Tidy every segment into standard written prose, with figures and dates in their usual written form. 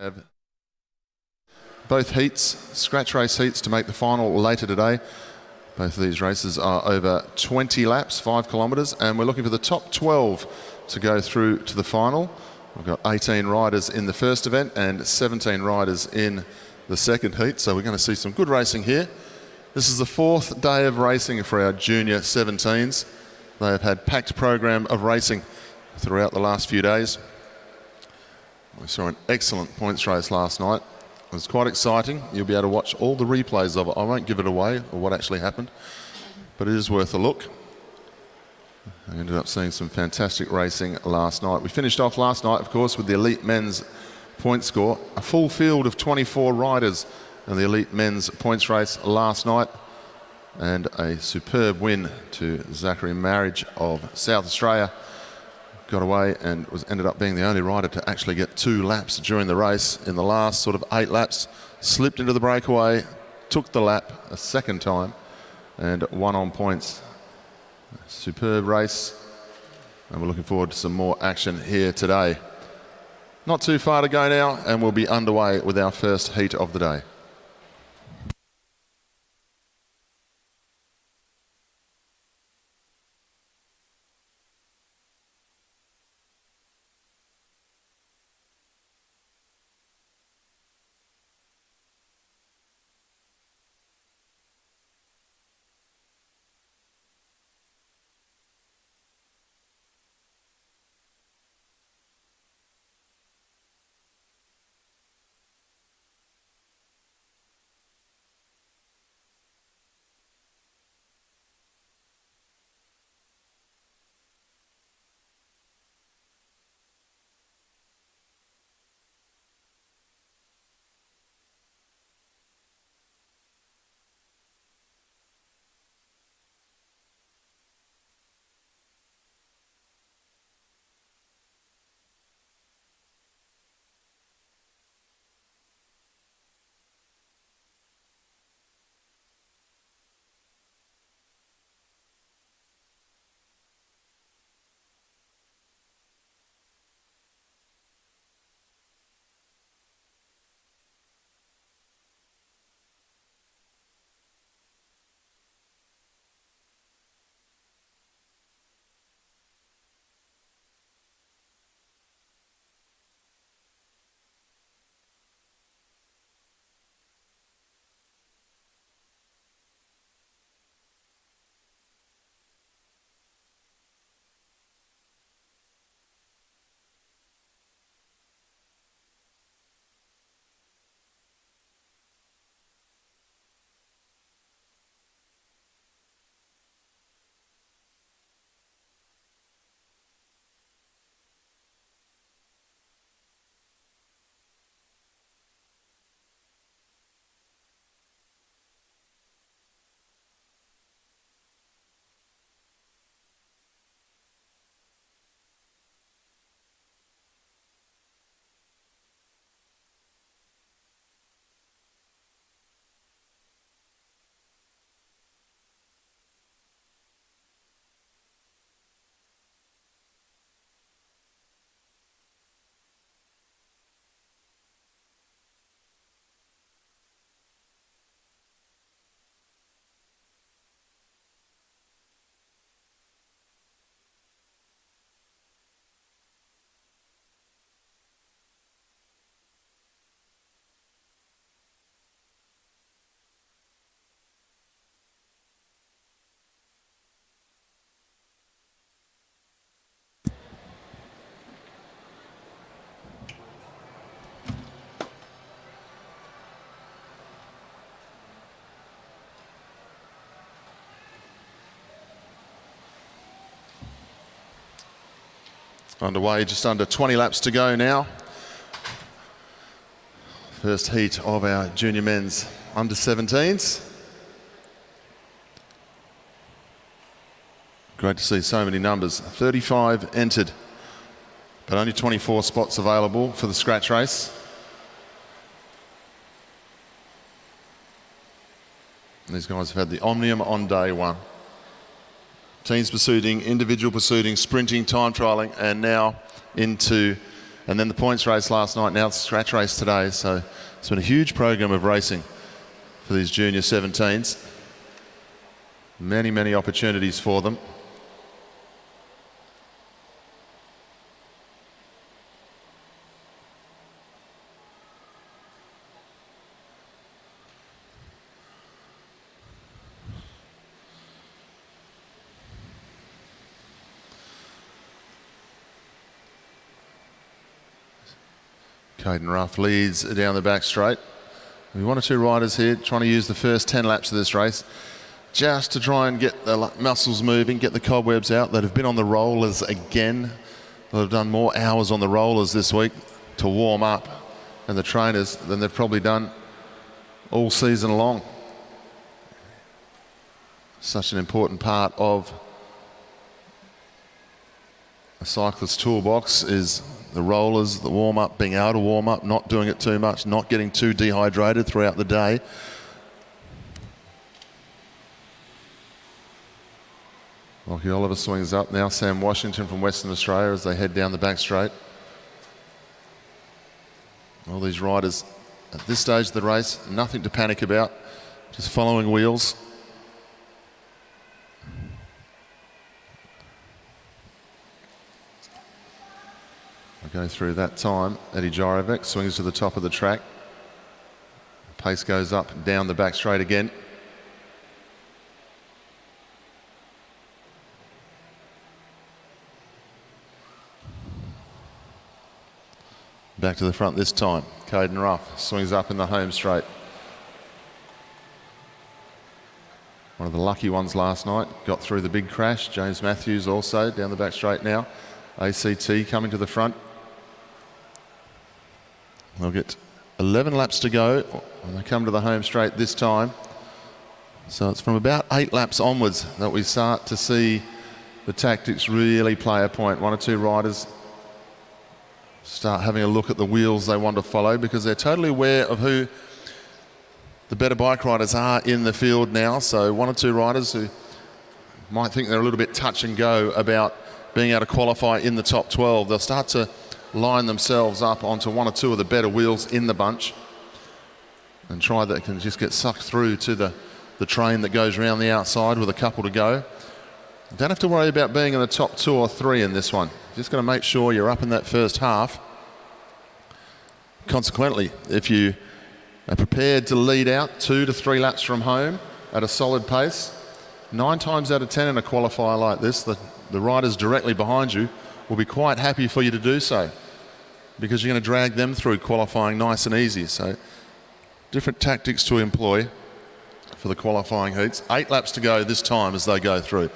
Have both heats, scratch race heats, to make the final later today. Both of these races are over 20 laps, 5 kilometres, and we're looking for the top 12 to go through to the final. We've got 18 riders in the first event and 17 riders in the second heat, so we're going to see some good racing here. This is the fourth day of racing for our junior 17s. They have had a packed program of racing throughout the last few days. We saw an excellent points race last night. It was quite exciting. You'll be able to watch all the replays of it. I won't give it away or what actually happened, but it is worth a look. I ended up seeing some fantastic racing last night. We finished off last night, of course, with the elite men's point score. A full field of 24 riders in the elite men's points race last night, and a superb win to Zachary Marriage of South Australia. Got away and ended up being the only rider to actually get 2 laps during the race. In the last sort of 8 laps, slipped into the breakaway, took the lap a second time and won on points. Superb race, and we're looking forward to some more action here today. Not too far to go now, and we'll be underway with our first heat of the day. Underway, just under 20 laps to go now. First heat of our junior men's under 17s. Great to see so many numbers. 35 entered, but only 24 spots available for the scratch race. And these guys have had the Omnium on day one. Teams pursuing, individual pursuing, sprinting, time trialling, and now into and then the points race last night, now the scratch race today. So it's been a huge program of racing for these junior 17s. Many, many opportunities for them. Caden Ruff leads down the back straight. We one or two riders here trying to use the first 10 laps of this race just to try and get the muscles moving, get the cobwebs out, that have been on the rollers again. They've done more hours on the rollers this week to warm up, and the trainers, than they've probably done all season long. Such an important part of a cyclist's toolbox is the rollers, the warm-up, being able to warm up, not doing it too much, not getting too dehydrated throughout the day. Lockie Oliver swings up now. Sam Washington from Western Australia as they head down the back straight. All these riders at this stage of the race, nothing to panic about, just following wheels. Go through that time. Eddie Jorovic swings to the top of the track. Pace goes up, down the back straight again. Back to the front this time. Caden Ruff swings up in the home straight. One of the lucky ones last night. Got through the big crash. James Matthews also down the back straight now. ACT coming to the front. They'll get 11 laps to go when they come to the home straight this time. So it's from about 8 laps onwards that we start to see the tactics really play a point. One or two riders start having a look at the wheels they want to follow, because they're totally aware of who the better bike riders are in the field now. So one or two riders who might think they're a little bit touch and go about being able to qualify in the top 12, they'll start to line themselves up onto one or two of the better wheels in the bunch and try that can just get sucked through to the train that goes around the outside with a couple to go. Don't have to worry about being in the top 2 or 3 in this one. Just got to make sure you're up in that first half. Consequently, if you are prepared to lead out 2 to 3 laps from home at a solid pace, 9 times out of 10 in a qualifier like this, the riders directly behind you will be quite happy for you to do so, because you're going to drag them through qualifying nice and easy. So different tactics to employ for the qualifying heats. 8 laps to go this time as they go through.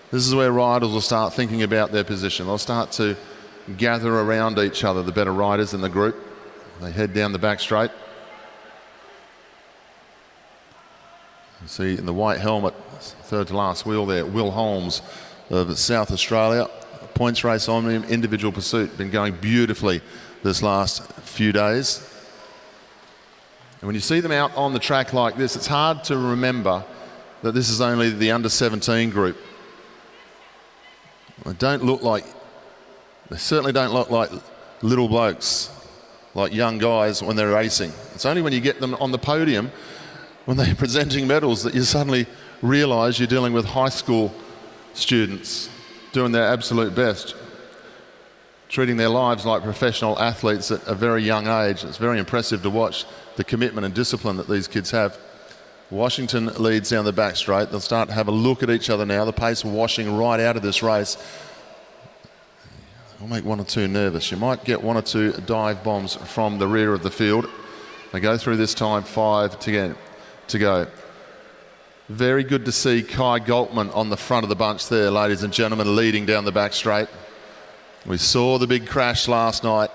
This is where riders will start thinking about their position. They'll start to gather around each other, the better riders in the group. They head down the back straight. You see in the white helmet, third to last wheel there, Will Holmes of South Australia. Points race on him, individual pursuit, been going beautifully this last few days. And when you see them out on the track like this, it's hard to remember that this is only the under 17 group. They certainly don't look like little blokes, like young guys when they're racing. It's only when you get them on the podium, when they're presenting medals, that you suddenly realise you're dealing with high school students doing their absolute best, treating their lives like professional athletes at a very young age. It's very impressive to watch the commitment and discipline that these kids have. Washington leads down the back straight. They'll start to have a look at each other now. The pace washing right out of this race will make 1 or 2 nervous. You might get 1 or 2 dive bombs from the rear of the field. They go through this time, 5 to go. Very good to see Kai Galtman on the front of the bunch there, ladies and gentlemen, leading down the back straight. We saw the big crash last night,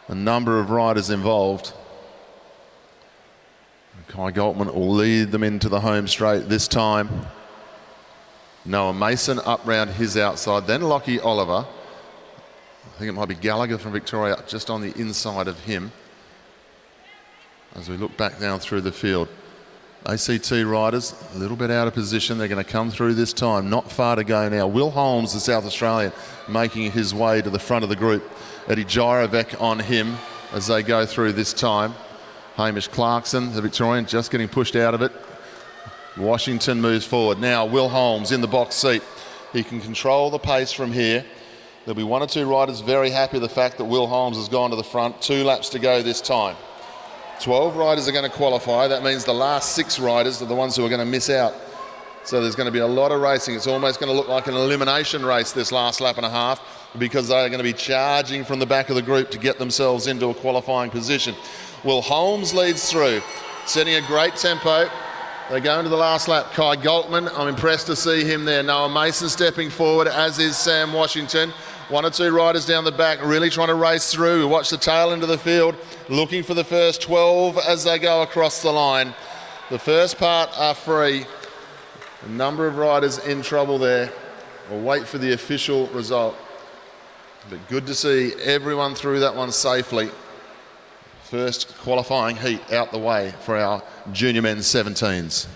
a number of riders involved. Kai Galtman will lead them into the home straight this time. Noah Mason up round his outside, then Lockie Oliver. I think it might be Gallagher from Victoria just on the inside of him as we look back down through the field. ACT riders, a little bit out of position. They're going to come through this time. Not far to go now. Will Holmes, the South Australian, making his way to the front of the group. Eddie Gyrovec on him as they go through this time. Hamish Clarkson, the Victorian, just getting pushed out of it. Washington moves forward. Now Will Holmes in the box seat. He can control the pace from here. There'll be one or two riders very happy with the fact that Will Holmes has gone to the front. 2 laps to go this time. 12 riders are going to qualify. That means the last 6 riders are the ones who are going to miss out. So there's going to be a lot of racing. It's almost going to look like an elimination race this last lap and a half, because they're going to be charging from the back of the group to get themselves into a qualifying position. Will Holmes leads through, setting a great tempo. They go into the last lap. Kai Galtman, I'm impressed to see him there. Noah Mason stepping forward, as is Sam Washington. 1 or 2 riders down the back really trying to race through. We watch the tail end of the field, looking for the first 12 as they go across the line. The first part are free. A number of riders in trouble there. We'll wait for the official result. But good to see everyone through that one safely. First qualifying heat out the way for our junior men's 17s.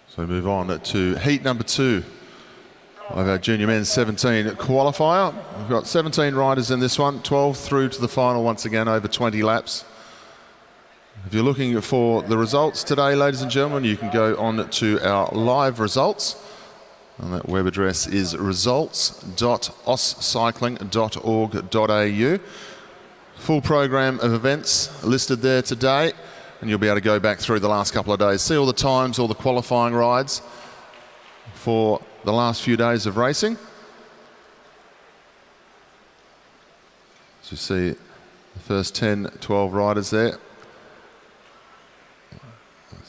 So we move on to heat number 2 of our junior men's 17 qualifier. We've got 17 riders in this one, 12 through to the final once again, over 20 laps. If you're looking for the results today, ladies and gentlemen, you can go on to our live results. And that web address is results.auscycling.org.au. Full program of events listed there today, and you'll be able to go back through the last couple of days, see all the times, all the qualifying rides for the last few days of racing. So you see the first 10, 12 riders there.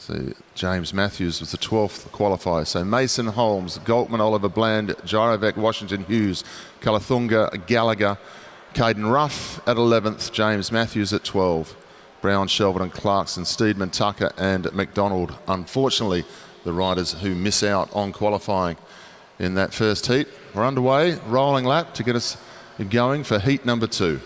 So James Matthews was the 12th qualifier. So Mason Holmes, Galtman, Oliver Bland, Gyrovec, Washington, Hughes, Kalathunga, Gallagher, Caden Ruff at 11th, James Matthews at 12. Brown, Shelvin and Clarkson, Steedman, Tucker and McDonald. Unfortunately, the riders who miss out on qualifying in that first heat. We're underway, rolling lap to get us going for heat number 2.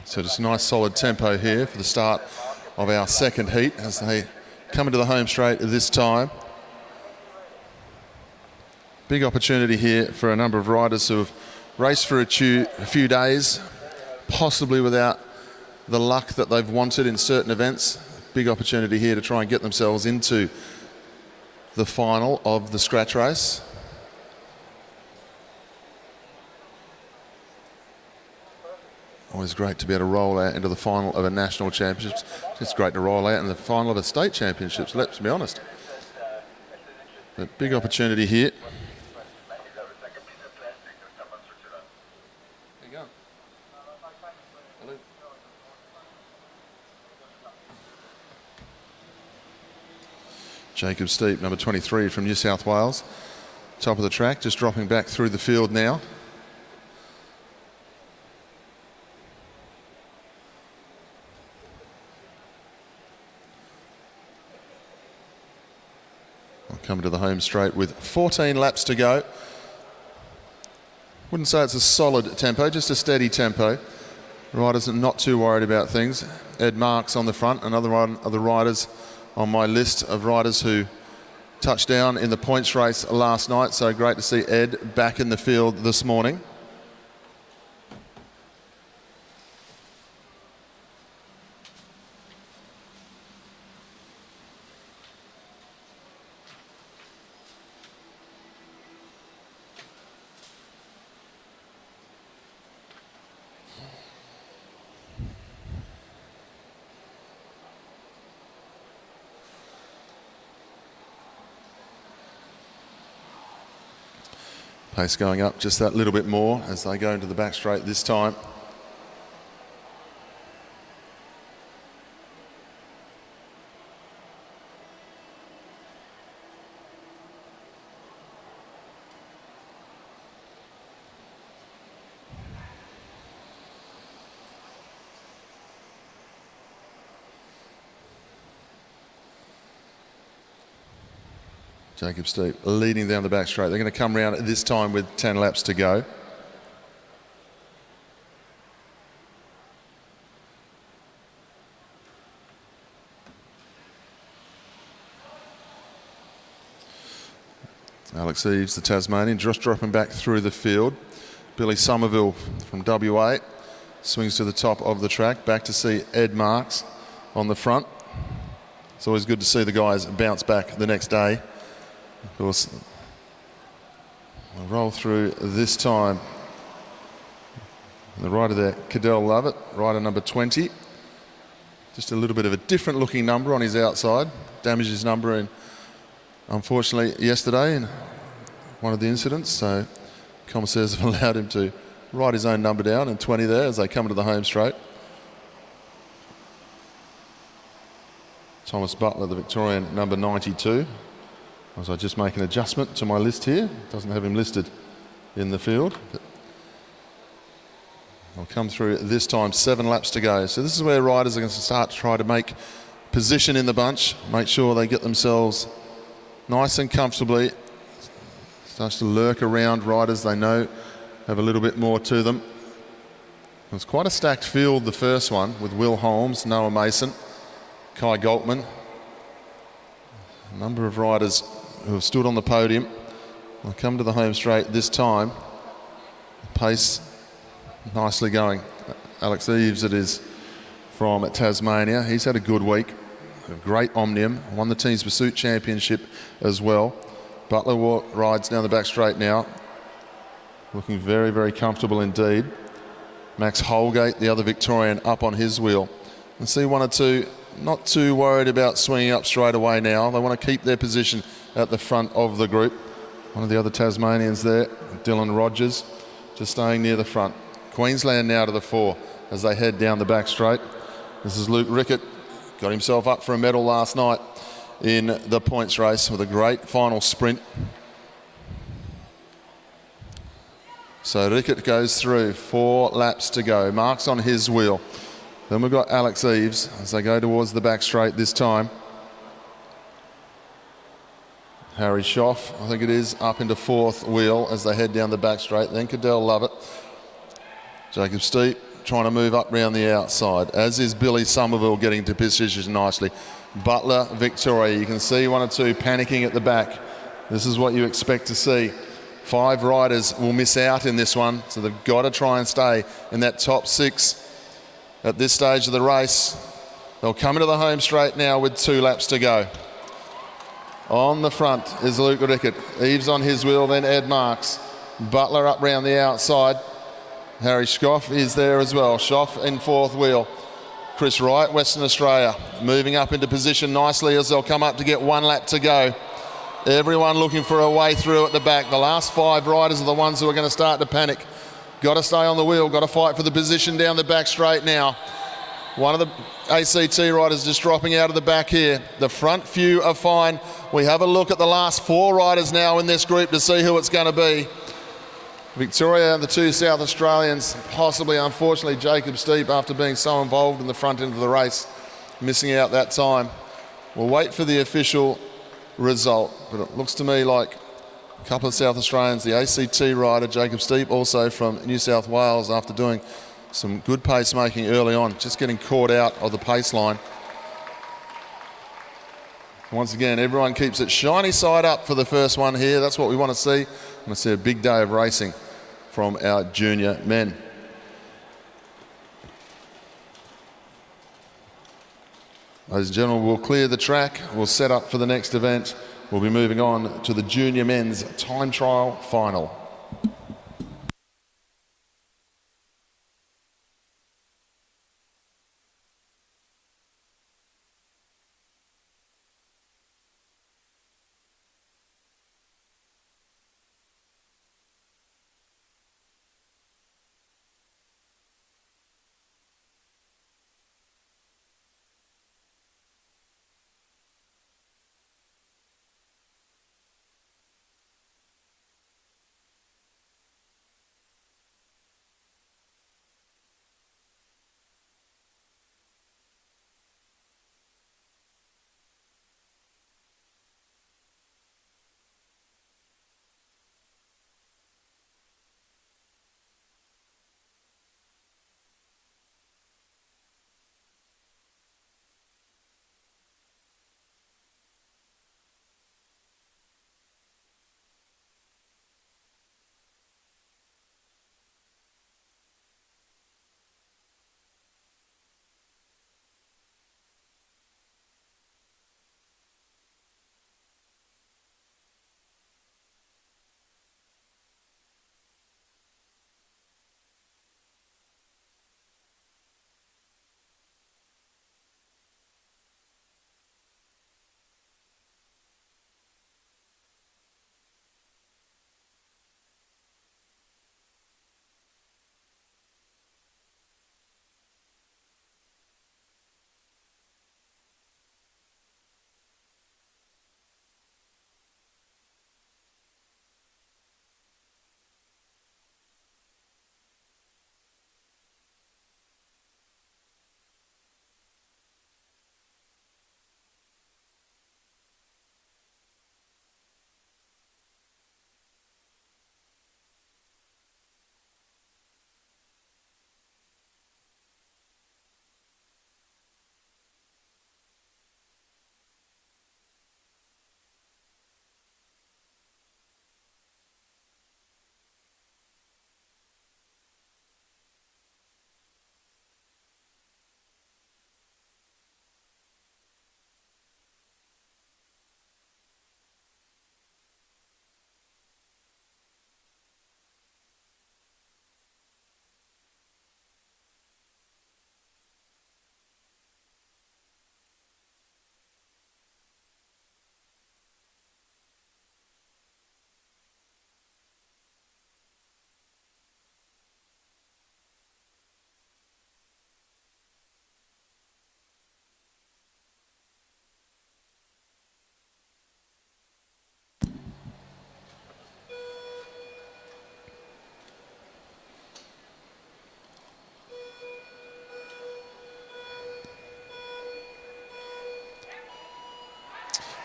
So just a nice solid tempo here for the start of our second heat as they come into the home straight this time. Big opportunity here for a number of riders who have raced for a few days, possibly without the luck that they've wanted in certain events. Big opportunity here to try and get themselves into the final of the scratch race. Always great to be able to roll out into the final of a national championship. It's great to roll out in the final of a state championships, let's be honest. But big opportunity here. There you go. Hello. Jacob Steep, number 23 from New South Wales. Top of the track, just dropping back through the field now. Coming to the home straight with 14 laps to go. Wouldn't say it's a solid tempo, just a steady tempo. Riders are not too worried about things. Ed Marks on the front, another one of the riders on my list of riders who touched down in the points race last night. So great to see Ed back in the field this morning. Pace going up just that little bit more as they go into the back straight this time. Jacob Steep leading down the back straight. They're going to come round at this time with 10 laps to go. Alex Eves, the Tasmanian, just dropping back through the field. Billy Somerville from WA swings to the top of the track. Back to see Ed Marks on the front. It's always good to see the guys bounce back the next day. Of course, we'll roll through this time. The rider there, Cadell Lovett, rider number 20. Just a little bit of a different looking number on his outside. Damaged his number unfortunately yesterday in one of the incidents. So commissaires have allowed him to write his own number down and 20 there as they come into the home straight. Thomas Butler, the Victorian, number 92. As I just make an adjustment to my list here. Doesn't have him listed in the field. I'll come through this time, 7 laps to go. So this is where riders are going to start to try to make position in the bunch, make sure they get themselves nice and comfortably. Starts to lurk around riders they know have a little bit more to them. It was quite a stacked field, the first one, with Will Holmes, Noah Mason, Kai Galtman. A number of riders who have stood on the podium. Will come to the home straight this time. Pace nicely going. Alex Eves, it is, from Tasmania. He's had a good week. A great Omnium. Won the Team's Pursuit Championship as well. Butler rides down the back straight now. Looking very, very comfortable indeed. Max Holgate, the other Victorian, up on his wheel. And see 1 or 2 not too worried about swinging up straight away now. They want to keep their position at the front of the group. One of the other Tasmanians there, Dylan Rogers, just staying near the front. Queensland now to the fore as they head down the back straight. This is Luke Rickett. Got himself up for a medal last night in the points race with a great final sprint. So Rickett goes through, 4 laps to go. Mark's on his wheel. Then we've got Alex Eves as they go towards the back straight this time. Harry Schoff, I think it is, up into 4th wheel as they head down the back straight. Then Cadell Lovett. Jacob Steep trying to move up round the outside, as is Billy Somerville getting to position nicely. Butler, Victoria, you can see 1 or 2 panicking at the back. This is what you expect to see. 5 riders will miss out in this one, so they've got to try and stay in that top 6 at this stage of the race. They'll come into the home straight now with 2 laps to go. On the front is Luke Rickett. Eves on his wheel, then Ed Marks. Butler up round the outside. Harry Schoff is there as well. Schoff in 4th wheel. Chris Wright, Western Australia, moving up into position nicely as they'll come up to get 1 lap to go. Everyone looking for a way through at the back. The last 5 riders are the ones who are going to start to panic. Got to stay on the wheel, got to fight for the position down the back straight now. One of the ACT riders just dropping out of the back here. The front few are fine. We have a look at the last 4 riders now in this group to see who it's going to be. Victoria and the 2 South Australians, possibly, unfortunately, Jacob Steep, after being so involved in the front end of the race, missing out that time. We'll wait for the official result, but it looks to me like a couple of South Australians, the ACT rider, Jacob Steep, also from New South Wales, after doing some good pace making early on, just getting caught out of the pace line. Once again, everyone keeps it shiny side up for the first one here. That's what we want to see. I want to see a big day of racing from our junior men. Ladies and gentlemen, we'll clear the track. We'll set up for the next event. We'll be moving on to the junior men's time trial final.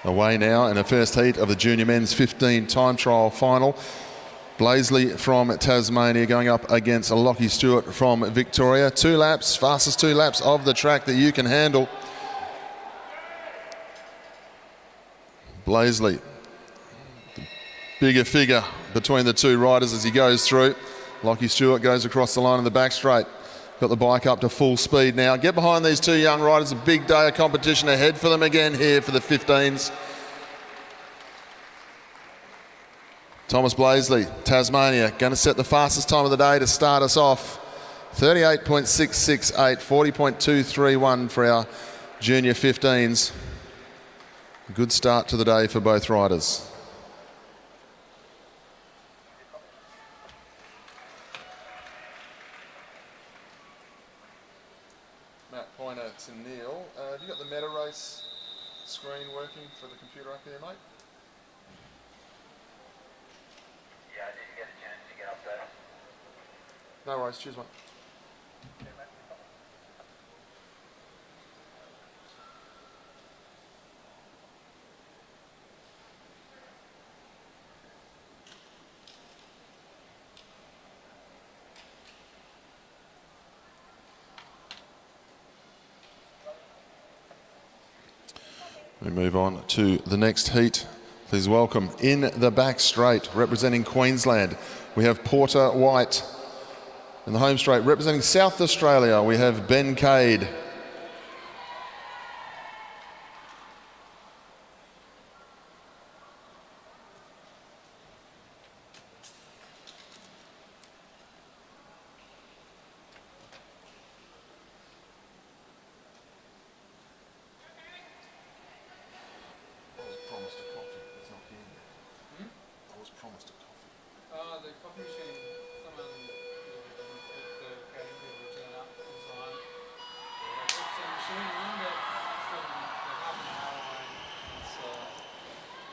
Away now in the first heat of the junior men's 15 time trial final. Blaisley from Tasmania going up against Lockie Stewart from Victoria. 2 laps, fastest 2 laps of the track that you can handle. Blaisley, bigger figure between the 2 riders as he goes through. Lockie Stewart goes across the line in the back straight. Got the bike up to full speed now. Get behind these 2 young riders. A big day of competition ahead for them again here for the 15s. Thomas Blaisley, Tasmania, going to set the fastest time of the day to start us off. 38.668, 40.231 for our junior 15s. Good start to the day for both riders. Matt Pointer to Neil. Have you got the meta race screen working for the computer up here, mate? Yeah, I didn't get a chance to get up there. No worries, choose one. We move on to the next heat. Please welcome in the back straight, representing Queensland, we have Porter White. In the home straight, representing South Australia, we have Ben Cade.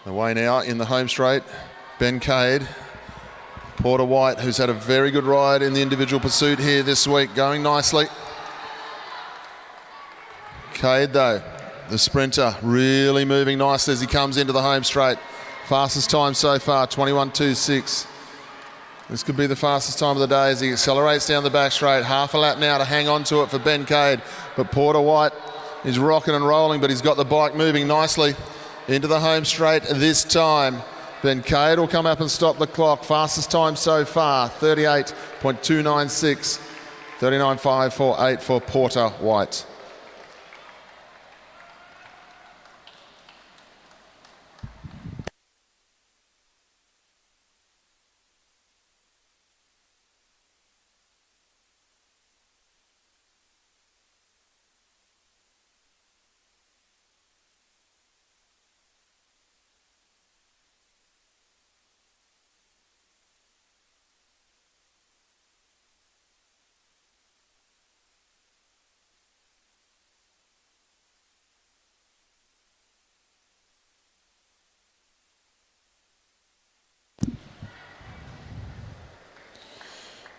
Away now in the home straight, Ben Cade. Porter White, who's had a very good ride in the individual pursuit here this week, going nicely. Cade though, the sprinter, really moving nicely as he comes into the home straight. Fastest time so far, 21.26. This could be the fastest time of the day as he accelerates down the back straight. Half a lap now to hang on to it for Ben Cade. But Porter White is rocking and rolling, but he's got the bike moving nicely into the home straight this time. Ben Cade will come up and stop the clock. Fastest time so far, 38.296. 39.548 for Porter White.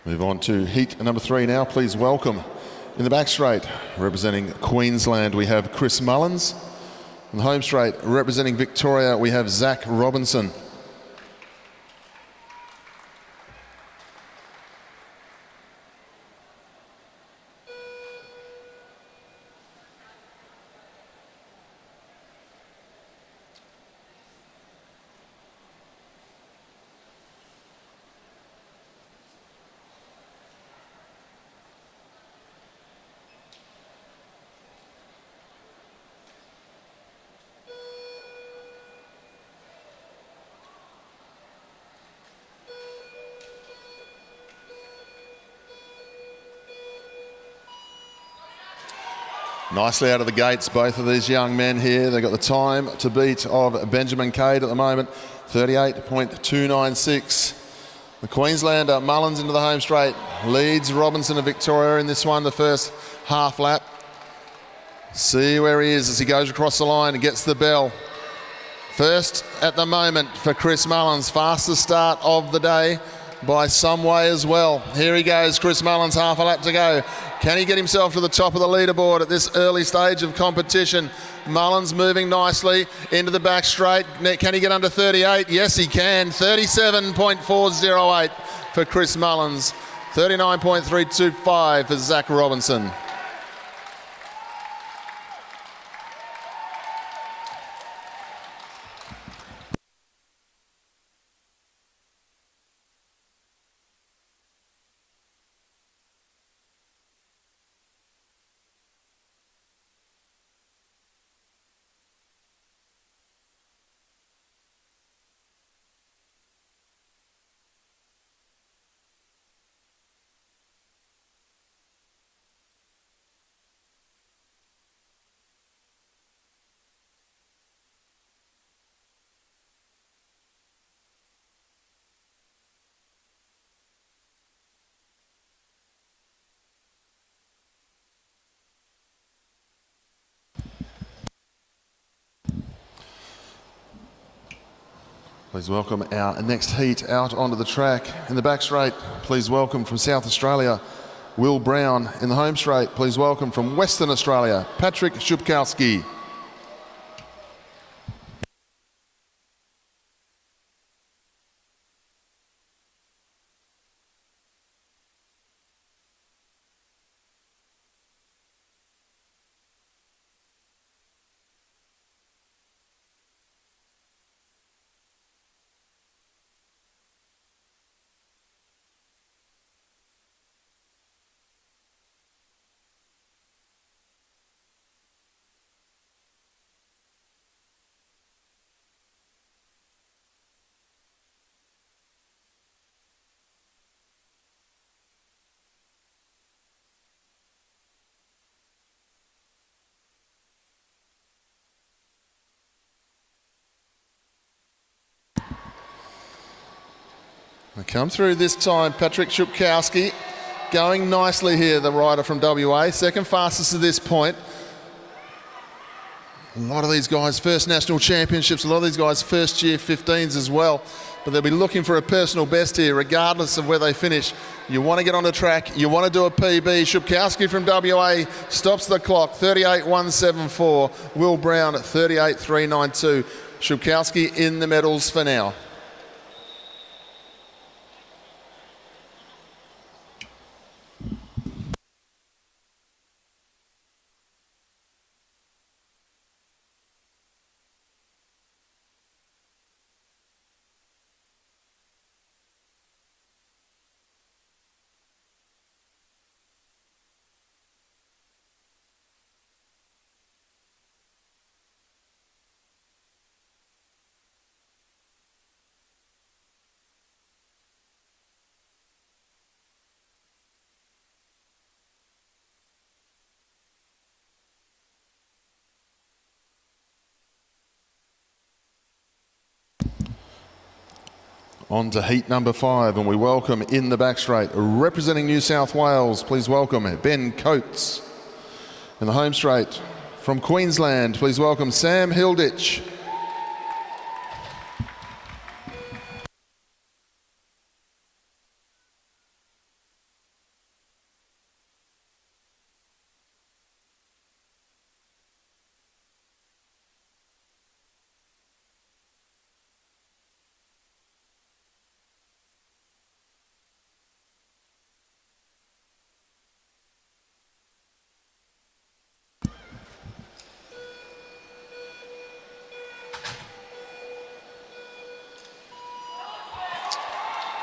Move on to heat number 3 now. Please welcome in the back straight, representing Queensland, we have Chris Mullins. In the home straight, representing Victoria, we have Zach Robinson. Nicely out of the gates, both of these young men here. They've got the time to beat of Benjamin Cade at the moment, 38.296. The Queenslander, Mullins into the home straight, leads Robinson and Victoria in this one, the first half lap. See where he is as he goes across the line and gets the bell. First at the moment for Chris Mullins, fastest start of the day by some way as well. Here he goes, Chris Mullins, half a lap to go. Can he get himself to the top of the leaderboard at this early stage of competition? Mullins moving nicely into the back straight. Can he get under 38? Yes, he can. 37.408 for Chris Mullins. 39.325 for Zach Robinson. Please welcome our next heat out onto the track. In the back straight, please welcome from South Australia, Will Brown. In the home straight, please welcome from Western Australia, Patrick Shupkowski. They come through this time, Patrick Shupkowski going nicely here, the rider from WA, second fastest to this point. A lot of these guys first national championships, a lot of these guys first year 15s as well, but they'll be looking for a personal best here regardless of where they finish. You want to get on the track, you want to do a PB. Shupkowski from WA stops the clock, 38.174. Will Brown at 38.392. Shupkowski in the medals for now. On to heat number 5, and we welcome in the back straight, representing New South Wales, please welcome Ben Coates. In the home straight, from Queensland, please welcome Sam Hilditch.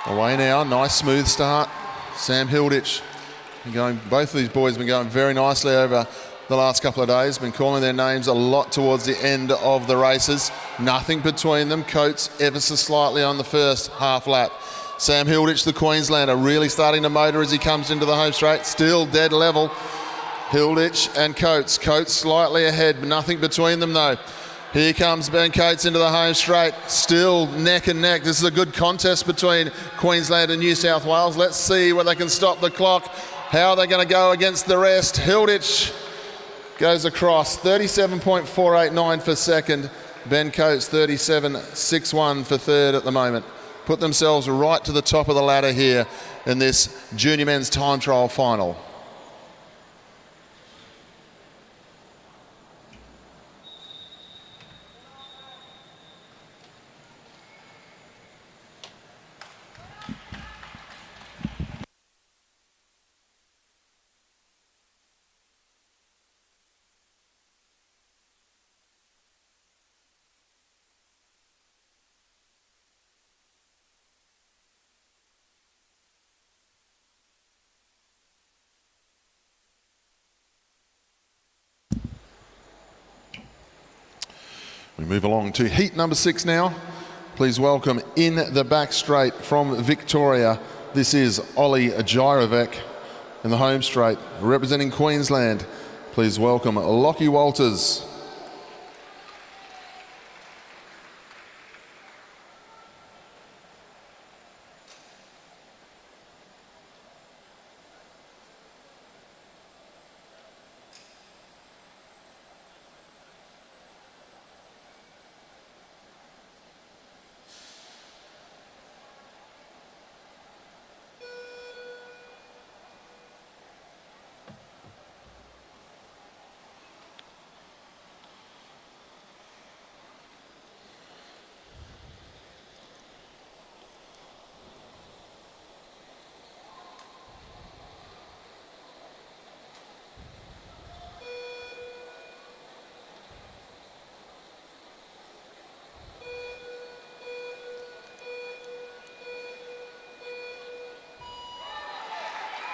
Away now, nice smooth start. Sam Hilditch, both of these boys have been going very nicely over the last couple of days, been calling their names a lot towards the end of the races. Nothing between them. Coates ever so slightly on the first half lap. Sam Hilditch, the Queenslander, really starting to motor as he comes into the home straight. Still dead level. Hilditch and Coates. Coates slightly ahead, but nothing between them though. Here comes Ben Coates into the home straight, still neck and neck. This is a good contest between Queensland and New South Wales. Let's see whether they can stop the clock. How are they going to go against the rest? Hilditch goes across, 37.489 for second. Ben Coates, 37.61 for third at the moment. Put themselves right to the top of the ladder here in this junior men's time trial final. We move along to heat number 6 now. Please welcome in the back straight from Victoria. This is Ollie Gyrovec. In the home straight, representing Queensland. Please welcome Lockie Walters.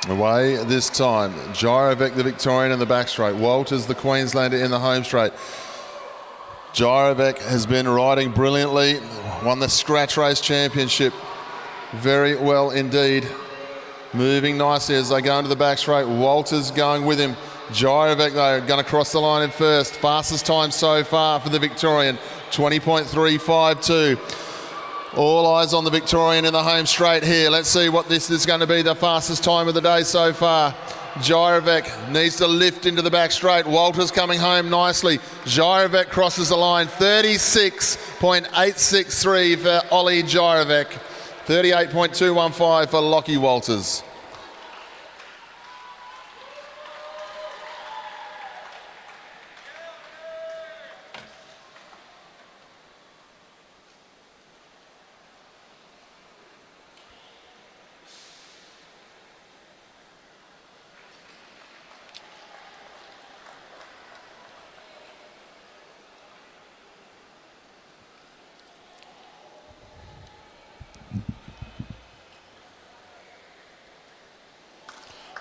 Away this time, Gyrovec the Victorian in the back straight, Walters the Queenslander in the home straight. Gyrovec has been riding brilliantly, won the Scratch Race Championship very well indeed. Moving nicely as they go into the back straight, Walters going with him. Gyrovec though, going to cross the line in first. Fastest time so far for the Victorian, 20.352. All eyes on the Victorian in the home straight here. Let's see what this is going to be, the fastest time of the day so far. Gyrovec needs to lift into the back straight. Walters coming home nicely. Gyrovec crosses the line, 36.863 for Ollie Gyrovec. 38.215 for Lockie Walters.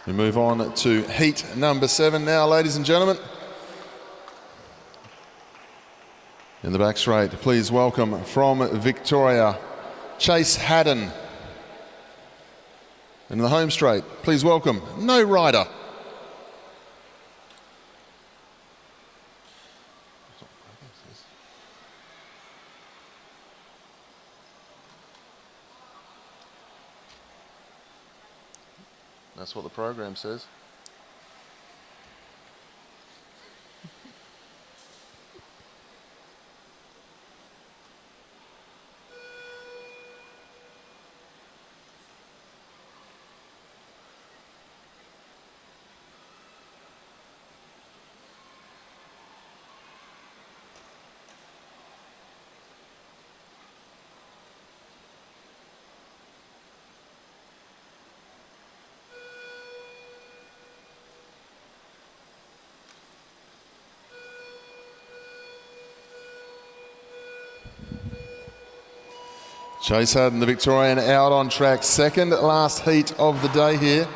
We move on to heat number 7 now, ladies and gentlemen. In the back straight, please welcome from Victoria, Chase Haddon. In the home straight, please welcome No Rider. That's what the program says. Chase Haddon, the Victorian, out on track. Second last heat of the day here.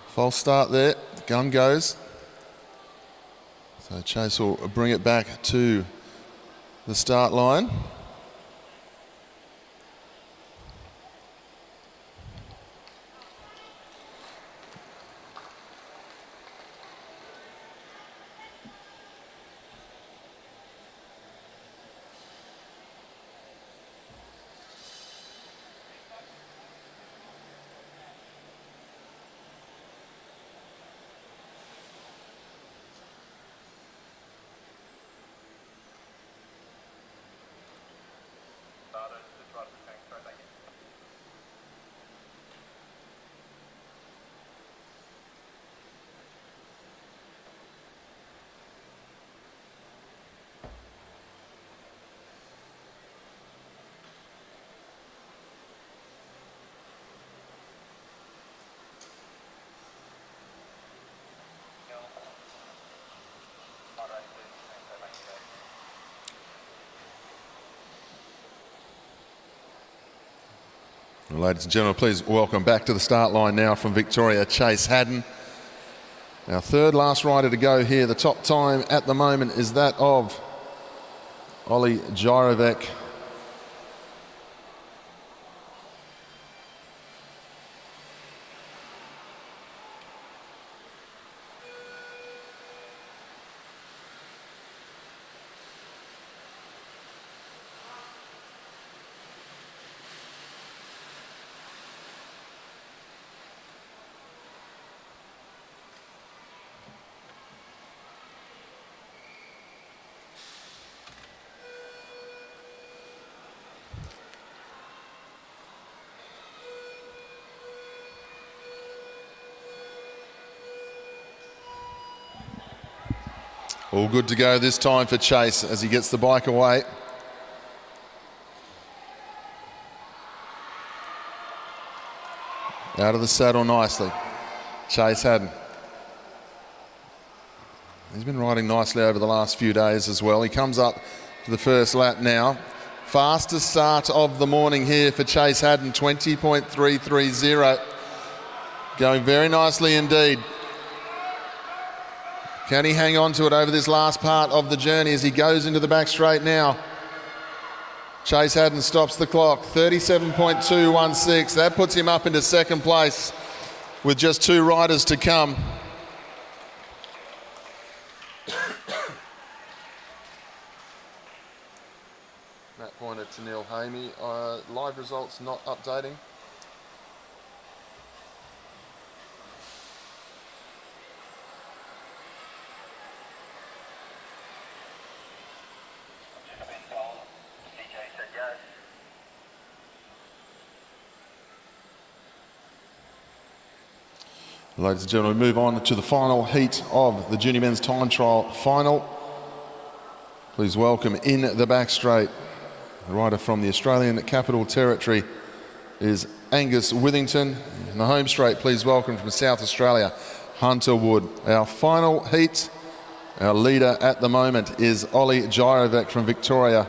False start there. Gun goes. So Chase will bring it back to the start line. Ladies and gentlemen, please welcome back to the start line now from Victoria, Chase Haddon. Our third last rider to go here. The top time at the moment is that of Ollie Gyrovec. All good to go this time for Chase as he gets the bike away. Out of the saddle nicely, Chase Haddon. He's been riding nicely over the last few days as well. He comes up to the first lap now. Fastest start of the morning here for Chase Haddon, 20.330. Going very nicely indeed. Can he hang on to it over this last part of the journey as he goes into the back straight now? Chase Haddon stops the clock, 37.216. That puts him up into second place with just 2 riders to come. Matt pointed to Neil Hamey. Live results not updating. Ladies and gentlemen, we move on to the final heat of the Junior Men's Time Trial final. Please welcome in the back straight, the rider from the Australian Capital Territory is Angus Whittington. In the home straight, please welcome from South Australia, Hunter Wood. Our final heat, our leader at the moment is Ollie Gyrovec from Victoria,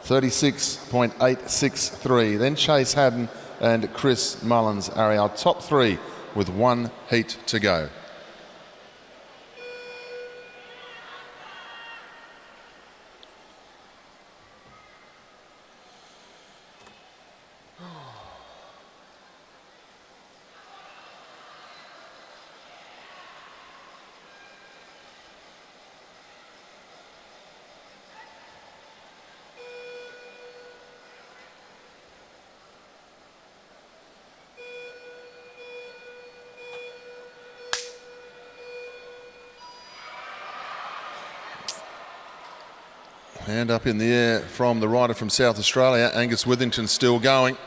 36.863. Then Chase Haddon and Chris Mullins are our top 3 with 1 heat to go. Hand up in the air from the rider from South Australia, Angus Whittington, still going.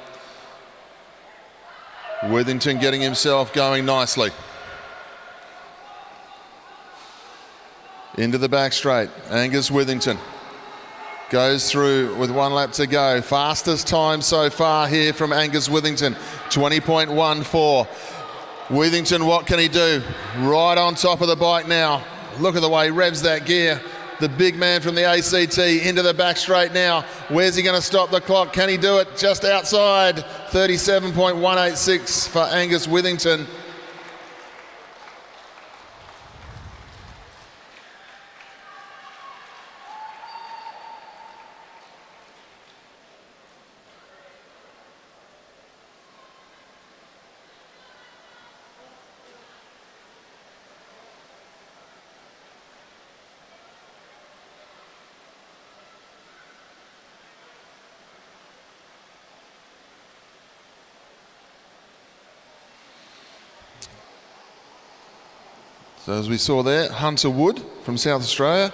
Whittington getting himself going nicely. Into the back straight, Angus Whittington goes through with 1 lap to go. Fastest time so far here from Angus Whittington, 20.14. Whittington, what can he do? Right on top of the bike now. Look at the way he revs that gear. The big man from the ACT into the back straight now. Where's he going to stop the clock? Can he do it? Just outside. 37.186 for Angus Whittington. So as we saw there, Hunter Wood from South Australia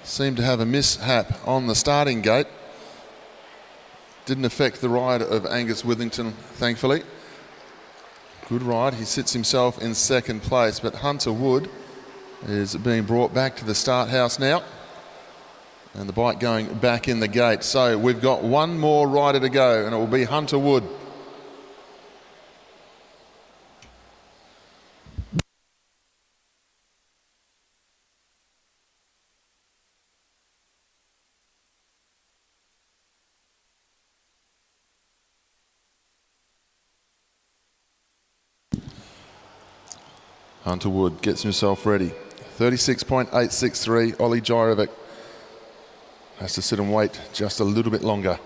seemed to have a mishap on the starting gate. Didn't affect the ride of Angus Whittington, thankfully. Good ride, he sits himself in second place, but Hunter Wood is being brought back to the start house now. And the bike going back in the gate. So we've got 1 more rider to go, and it will be Hunter Wood. Hunter Wood gets himself ready. 36.863, Ollie Gyrovec. Has to sit and wait just a little bit longer.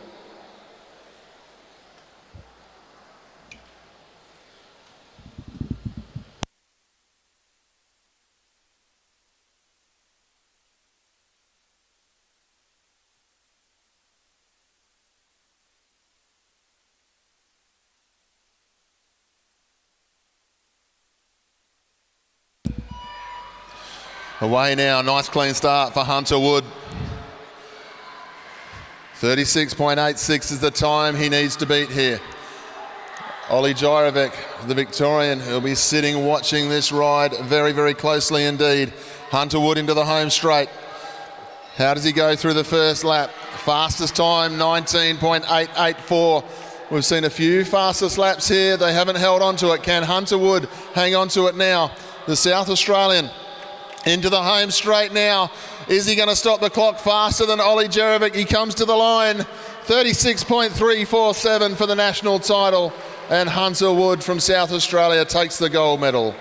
Away now, nice clean start for Hunter Wood. 36.86 is the time he needs to beat here. Ollie Gyrovic, the Victorian, who'll be sitting watching this ride very, very closely indeed. Hunter Wood into the home straight. How does he go through the first lap? Fastest time, 19.884. We've seen a few fastest laps here. They haven't held on to it. Can Hunter Wood hang on to it now? The South Australian into the home straight now. Is he going to stop the clock faster than Ollie Gyrovic? He comes to the line. 36.347 for the national title. And Hunter Wood from South Australia takes the gold medal.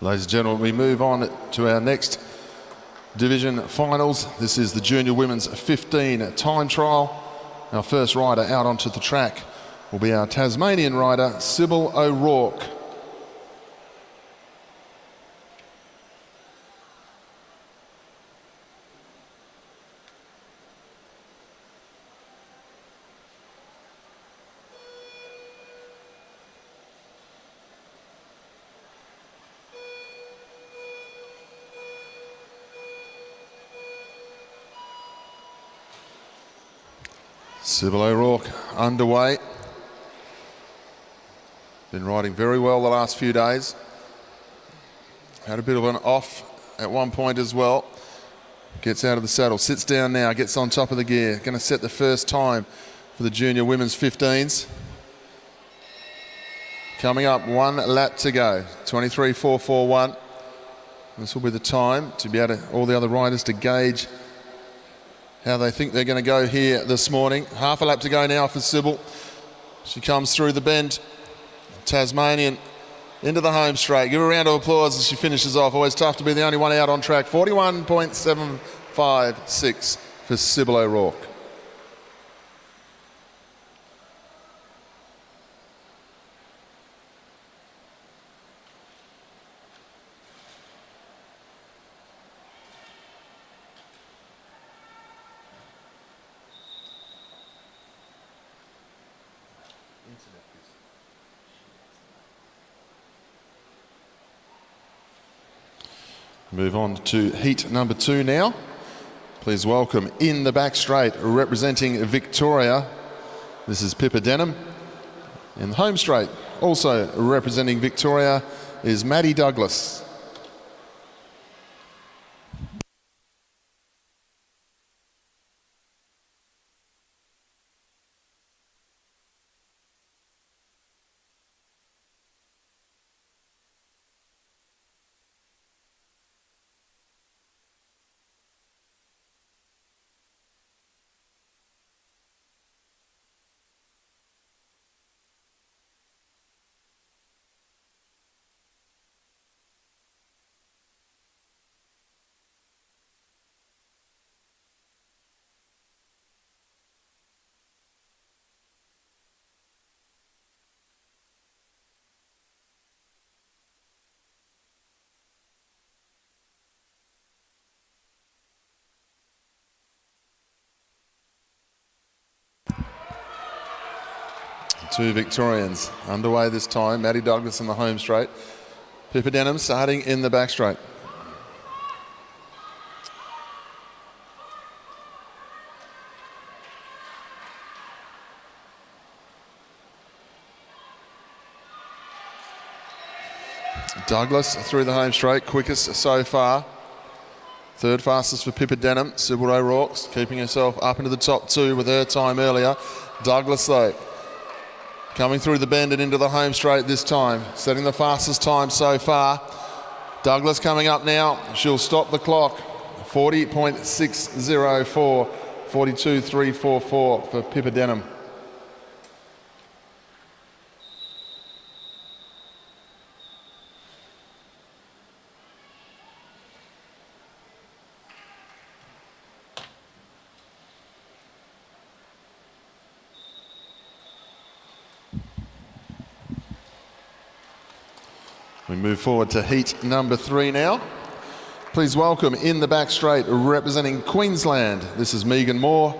Ladies and gentlemen, we move on to our next division finals. This is the Junior Women's 15 time trial. Our first rider out onto the track will be our Tasmanian rider, Sybil O'Rourke. Sybil O'Rourke underway. Been riding very well the last few days. Had a bit of an off at one point as well. Gets out of the saddle, sits down now, gets on top of the gear. Going to set the first time for the Junior Women's 15s. Coming up, 1 lap to go. 23.441. This will be the time to be able to, all the other riders to gauge how they think they're going to go here this morning. Half a lap to go now for Sybil. She comes through the bend. Tasmanian into the home straight. Give her a round of applause as she finishes off. Always tough to be the only one out on track. 41.756 for Sybil O'Rourke. Move on to heat number 2 now. Please welcome in the back straight, representing Victoria. This is Pippa Denham. In the home straight, also representing Victoria, is Maddie Douglas. Two Victorians underway this time. Maddie Douglas in the home straight. Pippa Denham starting in the back straight. Douglas through the home straight, quickest so far. Third fastest for Pippa Denham. Sybil O'Rourke keeping herself up into the top two with her time earlier. Douglas though, coming through the bend and into the home straight this time, setting the fastest time so far. Douglas coming up now. She'll stop the clock. 40.604, 42.344 for Pippa Denham. We move forward to heat number 3 now. Please welcome in the back straight, representing Queensland, this is Megan Moore.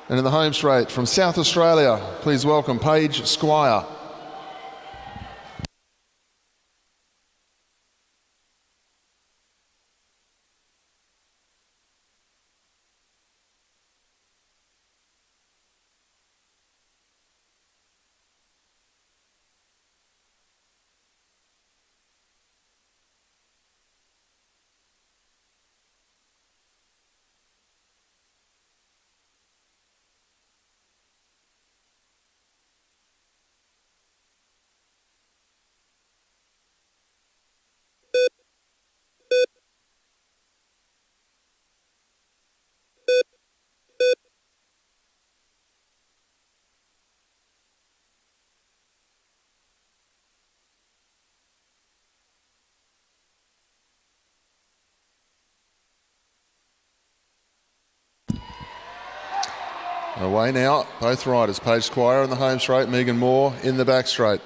And in the home straight from South Australia, please welcome Paige Squire. Away now, both riders, Paige Squire in the home straight, Megan Moore in the back straight.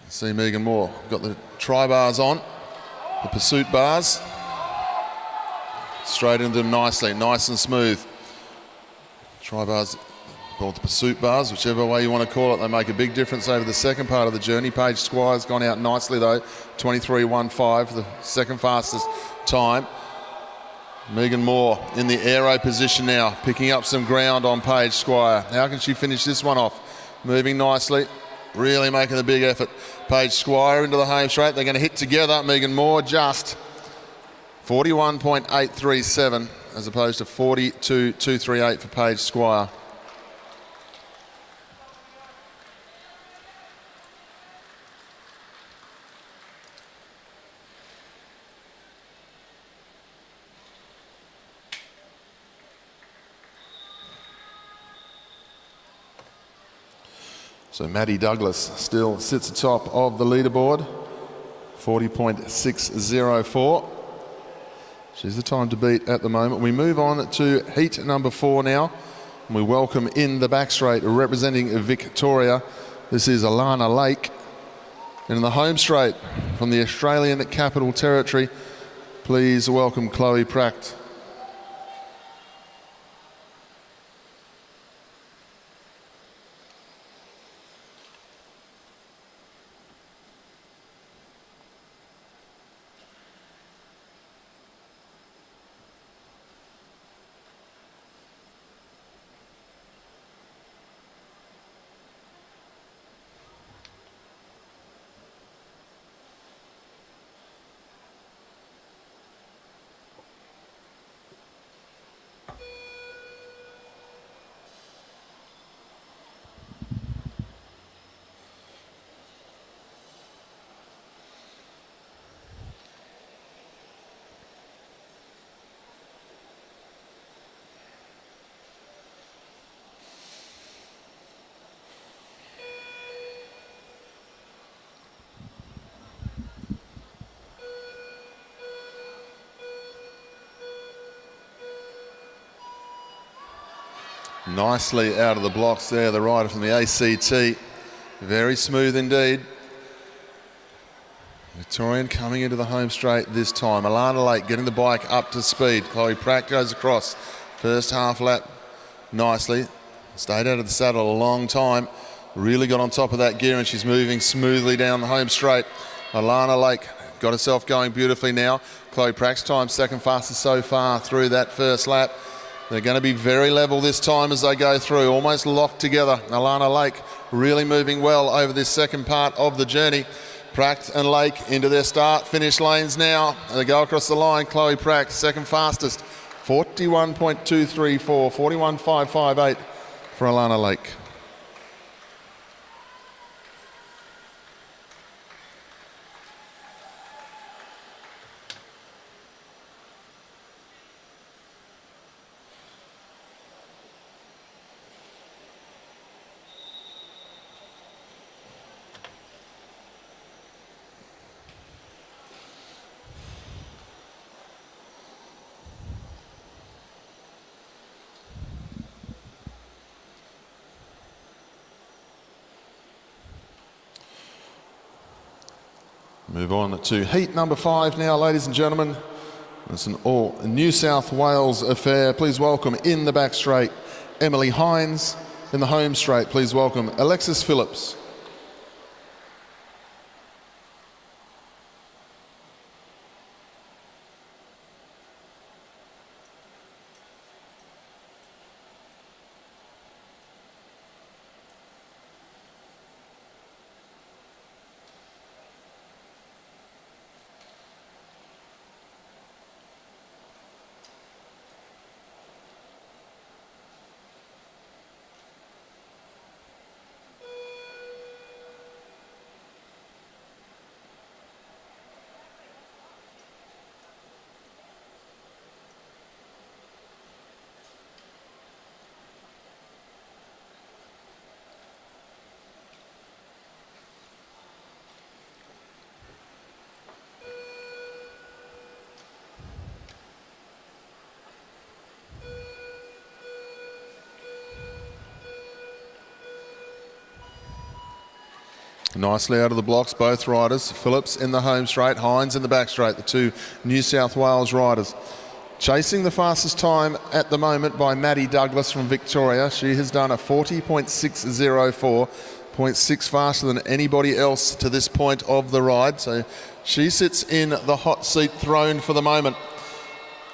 See Megan Moore, got the tri-bars on, the pursuit bars. Straight into them nicely, nice and smooth. Tri-bars, or the pursuit bars, whichever way you want to call it, they make a big difference over the second part of the journey. Paige Squire's gone out nicely though, 23.15, the second fastest time. Megan Moore in the aero position now, picking up some ground on Paige Squire. How can she finish this one off? Moving nicely, really making a big effort. Paige Squire into the home straight. They're going to hit together. Megan Moore just 41.837 as opposed to 42.238 for Paige Squire. So Maddie Douglas still sits atop of the leaderboard, 40.604. She's the time to beat at the moment. We move on to heat number 4 now. And we welcome in the back straight, representing Victoria. This is Alana Lake. And in the home straight from the Australian Capital Territory, please welcome Chloe Pratt. Nicely out of the blocks there, the rider from the ACT. Very smooth indeed. Victorian coming into the home straight this time. Alana Lake getting the bike up to speed. Chloe Pratt goes across. First half lap nicely. Stayed out of the saddle a long time. Really got on top of that gear and she's moving smoothly down the home straight. Alana Lake got herself going beautifully now. Chloe Pratt's time second fastest so far through that first lap. They're going to be very level this time as they go through, almost locked together. Alana Lake really moving well over this second part of the journey. Pratt and Lake into their start-finish lanes now. And they go across the line. Chloe Pratt, second fastest. 41.234, 41.558 for Alana Lake. Move on to heat number 5 now, ladies and gentlemen. It's an all New South Wales affair. Please welcome in the back straight, Emily Hines. In the home straight, please welcome Alexis Phillips. Nicely out of the blocks, both riders. Phillips in the home straight, Hines in the back straight, the two New South Wales riders. Chasing the fastest time at the moment by Maddie Douglas from Victoria. She has done a 40.604, 0.6 faster than anybody else to this point of the ride. So she sits in the hot seat throne for the moment.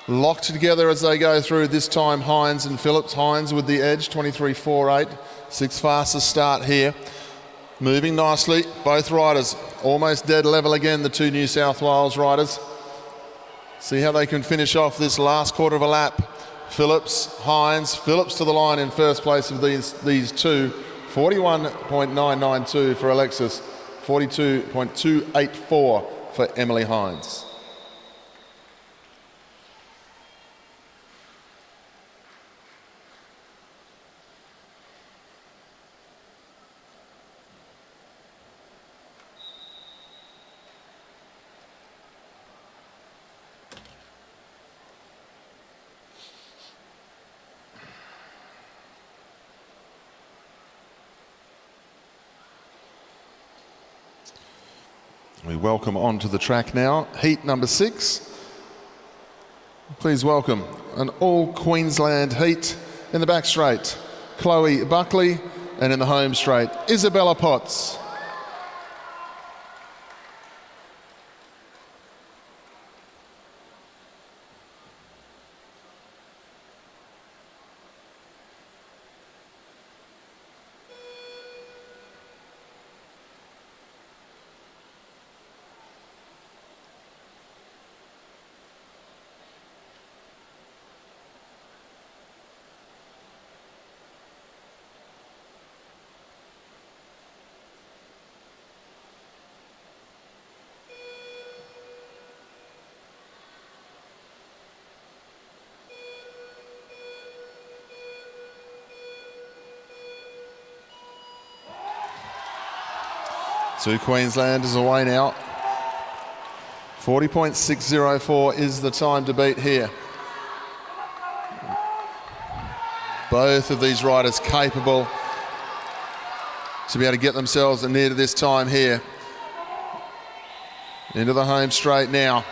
Locked together as they go through this time, Hines and Phillips. Hines with the edge, 23.48, sixth fastest start here. Moving nicely, both riders almost dead level again, the two New South Wales riders. See how they can finish off this last quarter of a lap. Phillips, Hines, Phillips to the line in first place of these two. 41.992 for Alexis, 42.284 for Emily Hines. We welcome onto the track now, heat number 6. Please welcome an all Queensland heat in the back straight, Chloe Buckley, and in the home straight, Isabella Potts. Two Queenslanders away now. 40.604 is the time to beat here. Both of these riders capable to be able to get themselves near to this time here. Into the home straight now.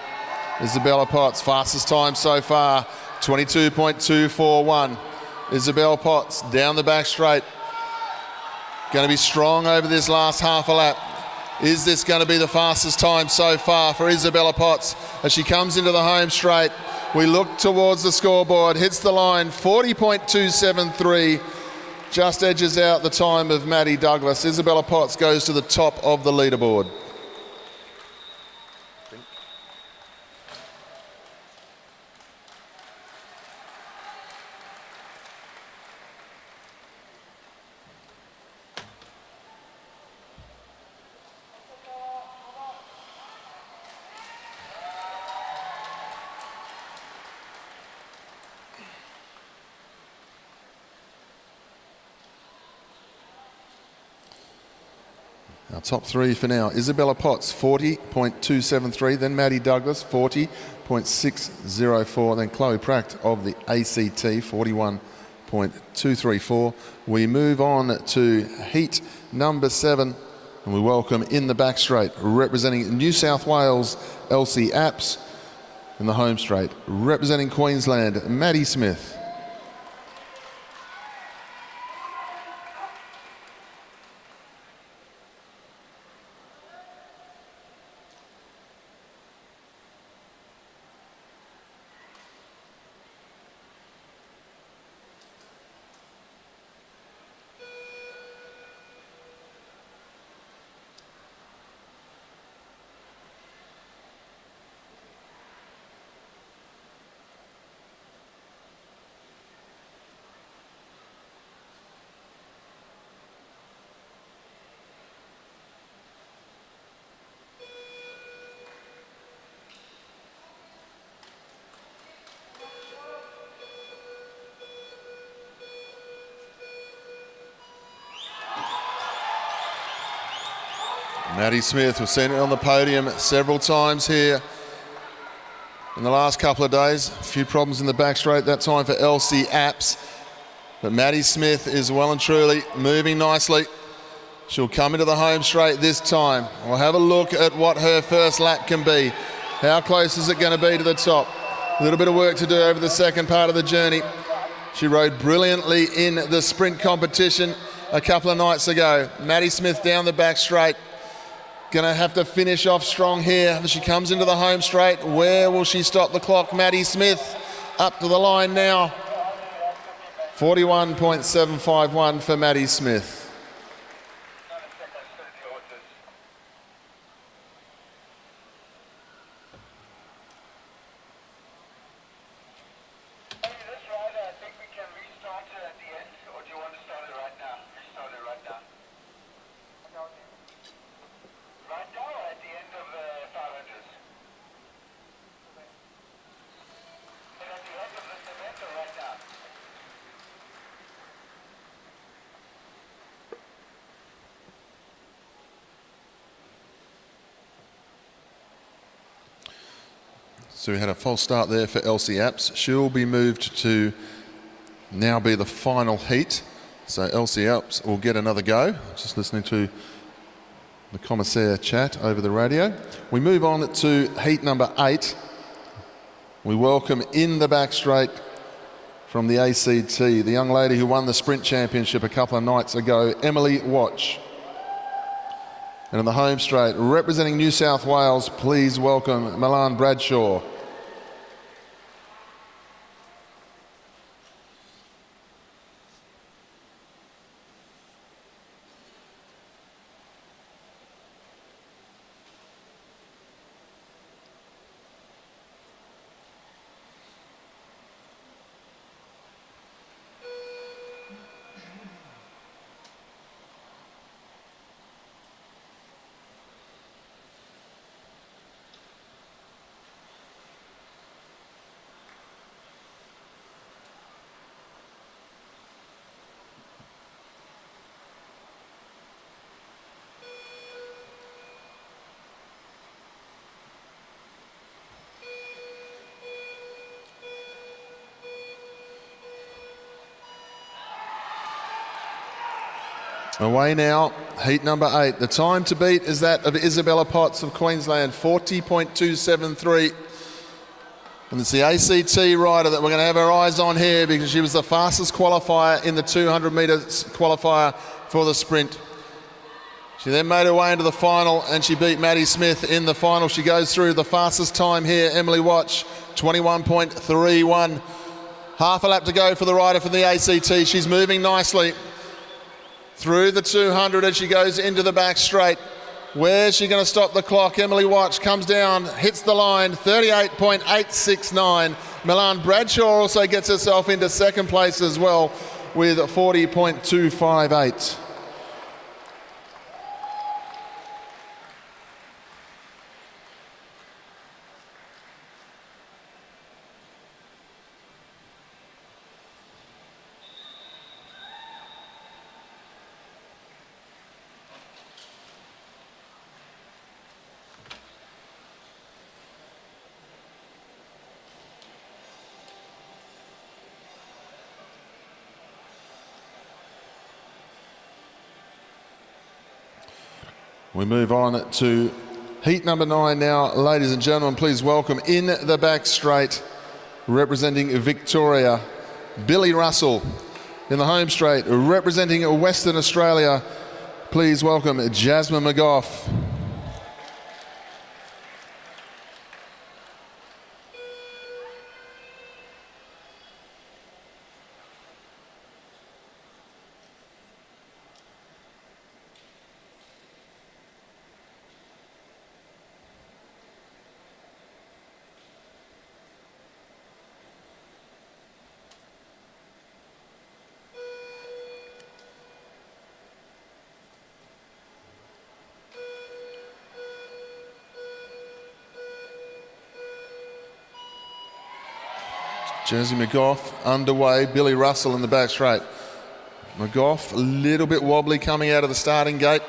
Isabella Potts, fastest time so far, 22.241. Isabella Potts down the back straight. Going to be strong over this last half a lap. Is this going to be the fastest time so far for Isabella Potts as she comes into the home straight? We look towards the scoreboard, hits the line, 40.273, just edges out the time of Maddie Douglas. Isabella Potts goes to the top of the leaderboard. Our top three for now, Isabella Potts, 40.273, then Maddie Douglas, 40.604, then Chloe Pratt of the ACT, 41.234. We move on to heat number 7, and we welcome in the back straight, representing New South Wales, Elsie Apps, in the home straight, representing Queensland, Maddie Smith. Maddie Smith, we've seen it on the podium several times here in the last couple of days. A few problems in the back straight that time for Elsie Apps. But Maddie Smith is well and truly moving nicely. She'll come into the home straight this time. We'll have a look at what her first lap can be. How close is it going to be to the top? A little bit of work to do over the second part of the journey. She rode brilliantly in the sprint competition a couple of nights ago. Maddie Smith down the back straight. Going to have to finish off strong here as she comes into the home straight. Where will she stop the clock? Maddie Smith up to the line now. 41.751 for Maddie Smith. So we had a false start there for Elsie Apps. She'll be moved to now be the final heat. So Elsie Apps will get another go. Just listening to the commissaire chat over the radio. We move on to heat number 8. We welcome in the back straight from the ACT, the young lady who won the sprint championship a couple of nights ago, Emily Watch. And in the home straight, representing New South Wales, please welcome Milan Bradshaw. Away now, heat number 8. The time to beat is that of Isabella Potts of Queensland, 40.273. And it's the ACT rider that we're going to have our eyes on here because she was the fastest qualifier in the 200 metres qualifier for the sprint. She then made her way into the final and she beat Maddie Smith in the final. She goes through the fastest time here, Emily Watch, 21.31. Half a lap to go for the rider from the ACT. She's moving nicely through the 200 as she goes into the back straight. Where's she going to stop the clock? Emily Watch comes down, hits the line, 38.869. Milan Bradshaw also gets herself into second place as well with 40.258. We move on to heat number 9 now. Ladies and gentlemen, please welcome in the back straight, representing Victoria, Billy Russell. In the home straight, representing Western Australia, please welcome Jasmine McGough. Jersey McGough underway, Billy Russell in the back straight. McGough a little bit wobbly coming out of the starting gate.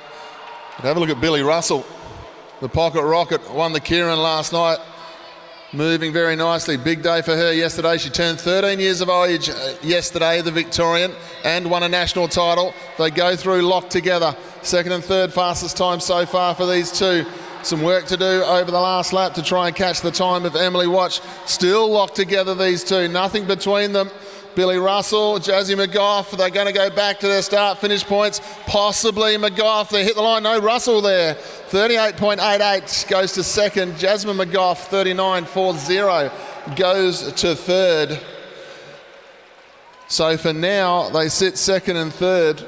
But have a look at Billy Russell. The pocket rocket won the Kieran last night. Moving very nicely. Big day for her yesterday. She turned 13 years of age yesterday, the Victorian, and won a national title. They go through locked together. Second and third fastest time so far for these two. Some work to do over the last lap to try and catch the time of Emily Watch. Still locked together, these two. Nothing between them. Billy Russell, Josie McGough, they're going to go back to their start-finish points. Possibly McGough, they hit the line. No, Russell there. 38.88 goes to second. Jasmine McGough, 39.40 goes to third. So for now, they sit second and third.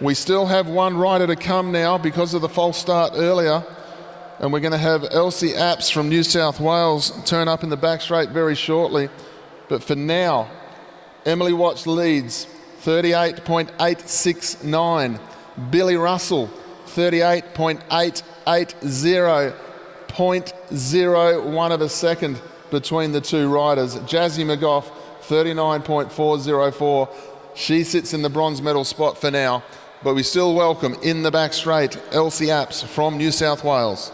We still have one rider to come now because of the false start earlier. And we're going to have Elsie Apps from New South Wales turn up in the back straight very shortly. But for now, Emily Watch leads, 38.869. Billy Russell, 38.880. 0.01 of a second between the two riders. Jazzy McGough, 39.404. She sits in the bronze medal spot for now. But we still welcome in the back straight, Elsie Apps from New South Wales.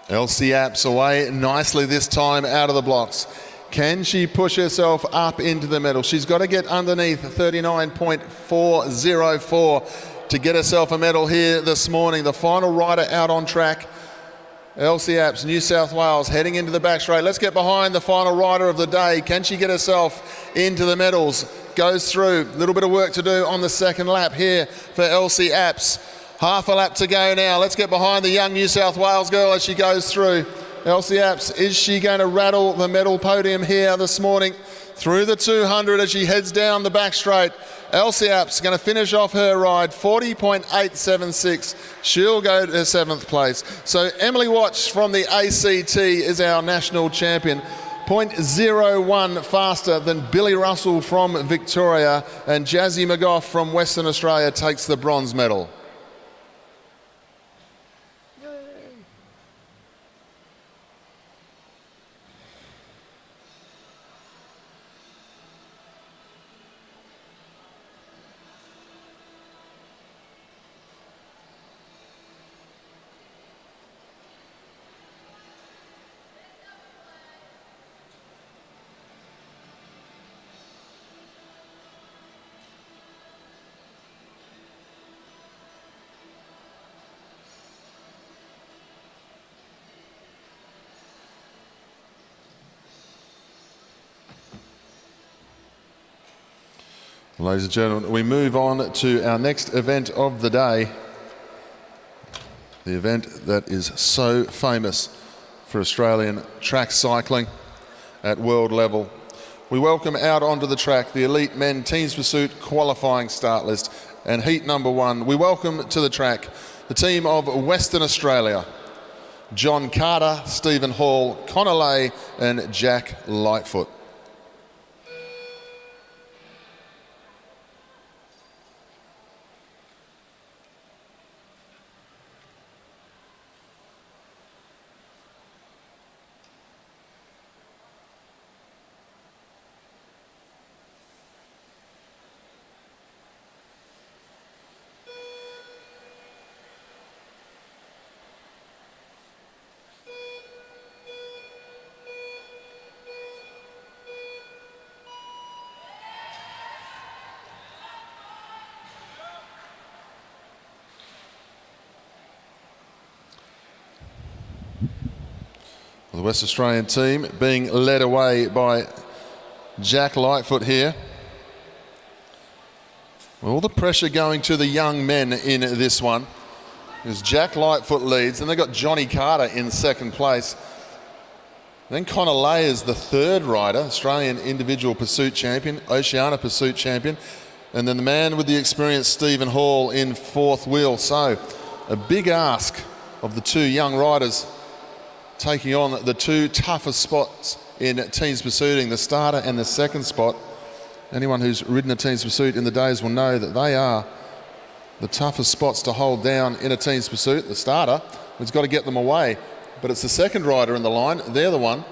Elsie Apps away nicely this time out of the blocks. Can she push herself up into the medal? She's got to get underneath 39.404 to get herself a medal here this morning. The final rider out on track, Elsie Apps, New South Wales, heading into the back straight. Let's get behind the final rider of the day. Can she get herself into the medals? Goes through. A little bit of work to do on the second lap here for Elsie Apps. Half a lap to go now. Let's get behind the young New South Wales girl as she goes through. Elsie Apps, is she going to rattle the medal podium here this morning? Through the 200 as she heads down the back straight. Elsie Apps going to finish off her ride, 40.876. She'll go to 7th place. So Emily Watch from the ACT is our national champion. .01 faster than Billy Russell from Victoria, and Jazzy McGough from Western Australia takes the bronze medal. Ladies and gentlemen, we move on to our next event of the day. The event that is so famous for Australian track cycling at world level. We welcome out onto the track the elite men teams pursuit qualifying start list, and heat number 1. We welcome to the track the team of Western Australia: John Carter, Stephen Hall, Connor Lay and Jack Lightfoot. The West Australian team being led away by Jack Lightfoot here. All the pressure going to the young men in this one, as Jack Lightfoot leads, and they've got Johnny Carter in second place. Then Connor Lay is the third rider, Australian individual pursuit champion, Oceania pursuit champion, and then the man with the experience, Stephen Hall, in fourth wheel. So a big ask of the two young riders, taking on the two toughest spots in teams pursuing, the starter and the second spot. Anyone who's ridden a teams pursuit in the days will know that they are the toughest spots to hold down in a teams pursuit. The starter has got to get them away, but it's the second rider in the line. They're the one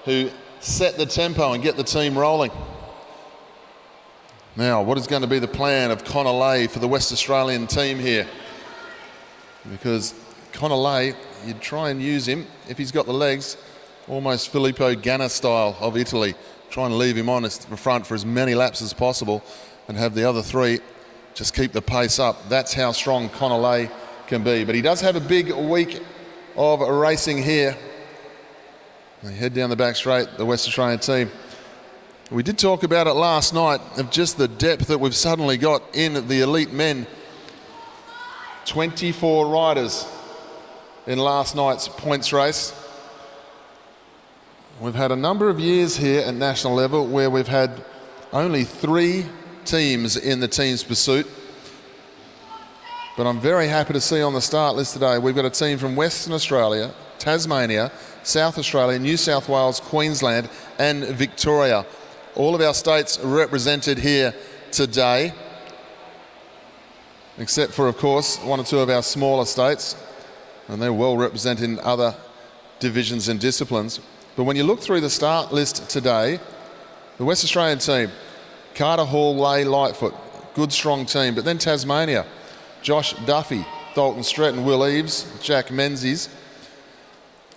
who set the tempo and get the team rolling. Now, what is going to be the plan of Connor Lay for the West Australian team here? Because Connor Lay, you'd try and use him if he's got the legs, almost Filippo Ganna style of Italy. Try and leave him on the front for as many laps as possible and have the other three just keep the pace up. That's how strong Connor Lay can be. But he does have a big week of racing here. They head down the back straight, the West Australian team. We did talk about it last night, of just the depth that we've suddenly got in the elite men. 24 riders in last night's points race. We've had a number of years here at national level where we've had only 3 teams in the team's pursuit. But I'm very happy to see on the start list today, we've got a team from Western Australia, Tasmania, South Australia, New South Wales, Queensland and Victoria. All of our states represented here today, except for, of course, 1 or 2 of our smaller states. And they're well represented in other divisions and disciplines. But when you look through the start list today, the West Australian team, Carter, Hall, Lay, Lightfoot, good strong team. But then Tasmania, Josh Duffy, Dalton Stretton, Will Eves, Jack Menzies.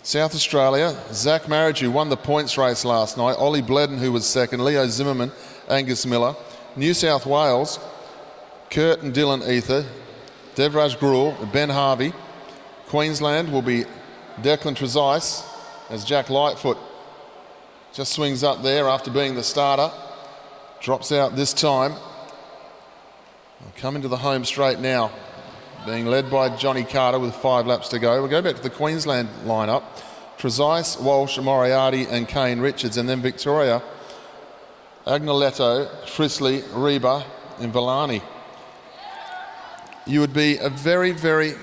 South Australia, Zach Marriage, who won the points race last night, Ollie Bledden, who was second, Leo Zimmerman, Angus Miller. New South Wales, Kurt and Dylan Ether, Devraj Gruel, Ben Harvey. Queensland will be Declan Trezise, as Jack Lightfoot just swings up there after being the starter. Drops out this time. We'll come into the home straight now, being led by Johnny Carter with 5 laps to go. We'll go back to the Queensland lineup. Trezise, Walsh, Moriarty and Kane Richards. And then Victoria, Agnoletto, Frisley, Reba and Villani. You would be a very, very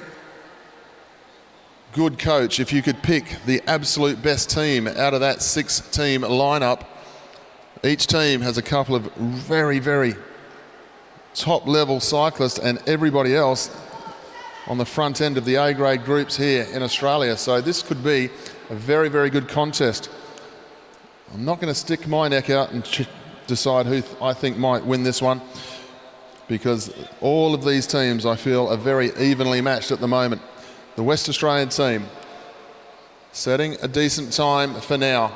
good coach, if you could pick the absolute best team out of that 6-team lineup, each team has a couple of very, very top-level cyclists and everybody else on the front end of the A-grade groups here in Australia. So this could be a very, very good contest. I'm not going to stick my neck out and decide who I think might win this one, because all of these teams, I feel, are very evenly matched at the moment. The West Australian team setting a decent time for now.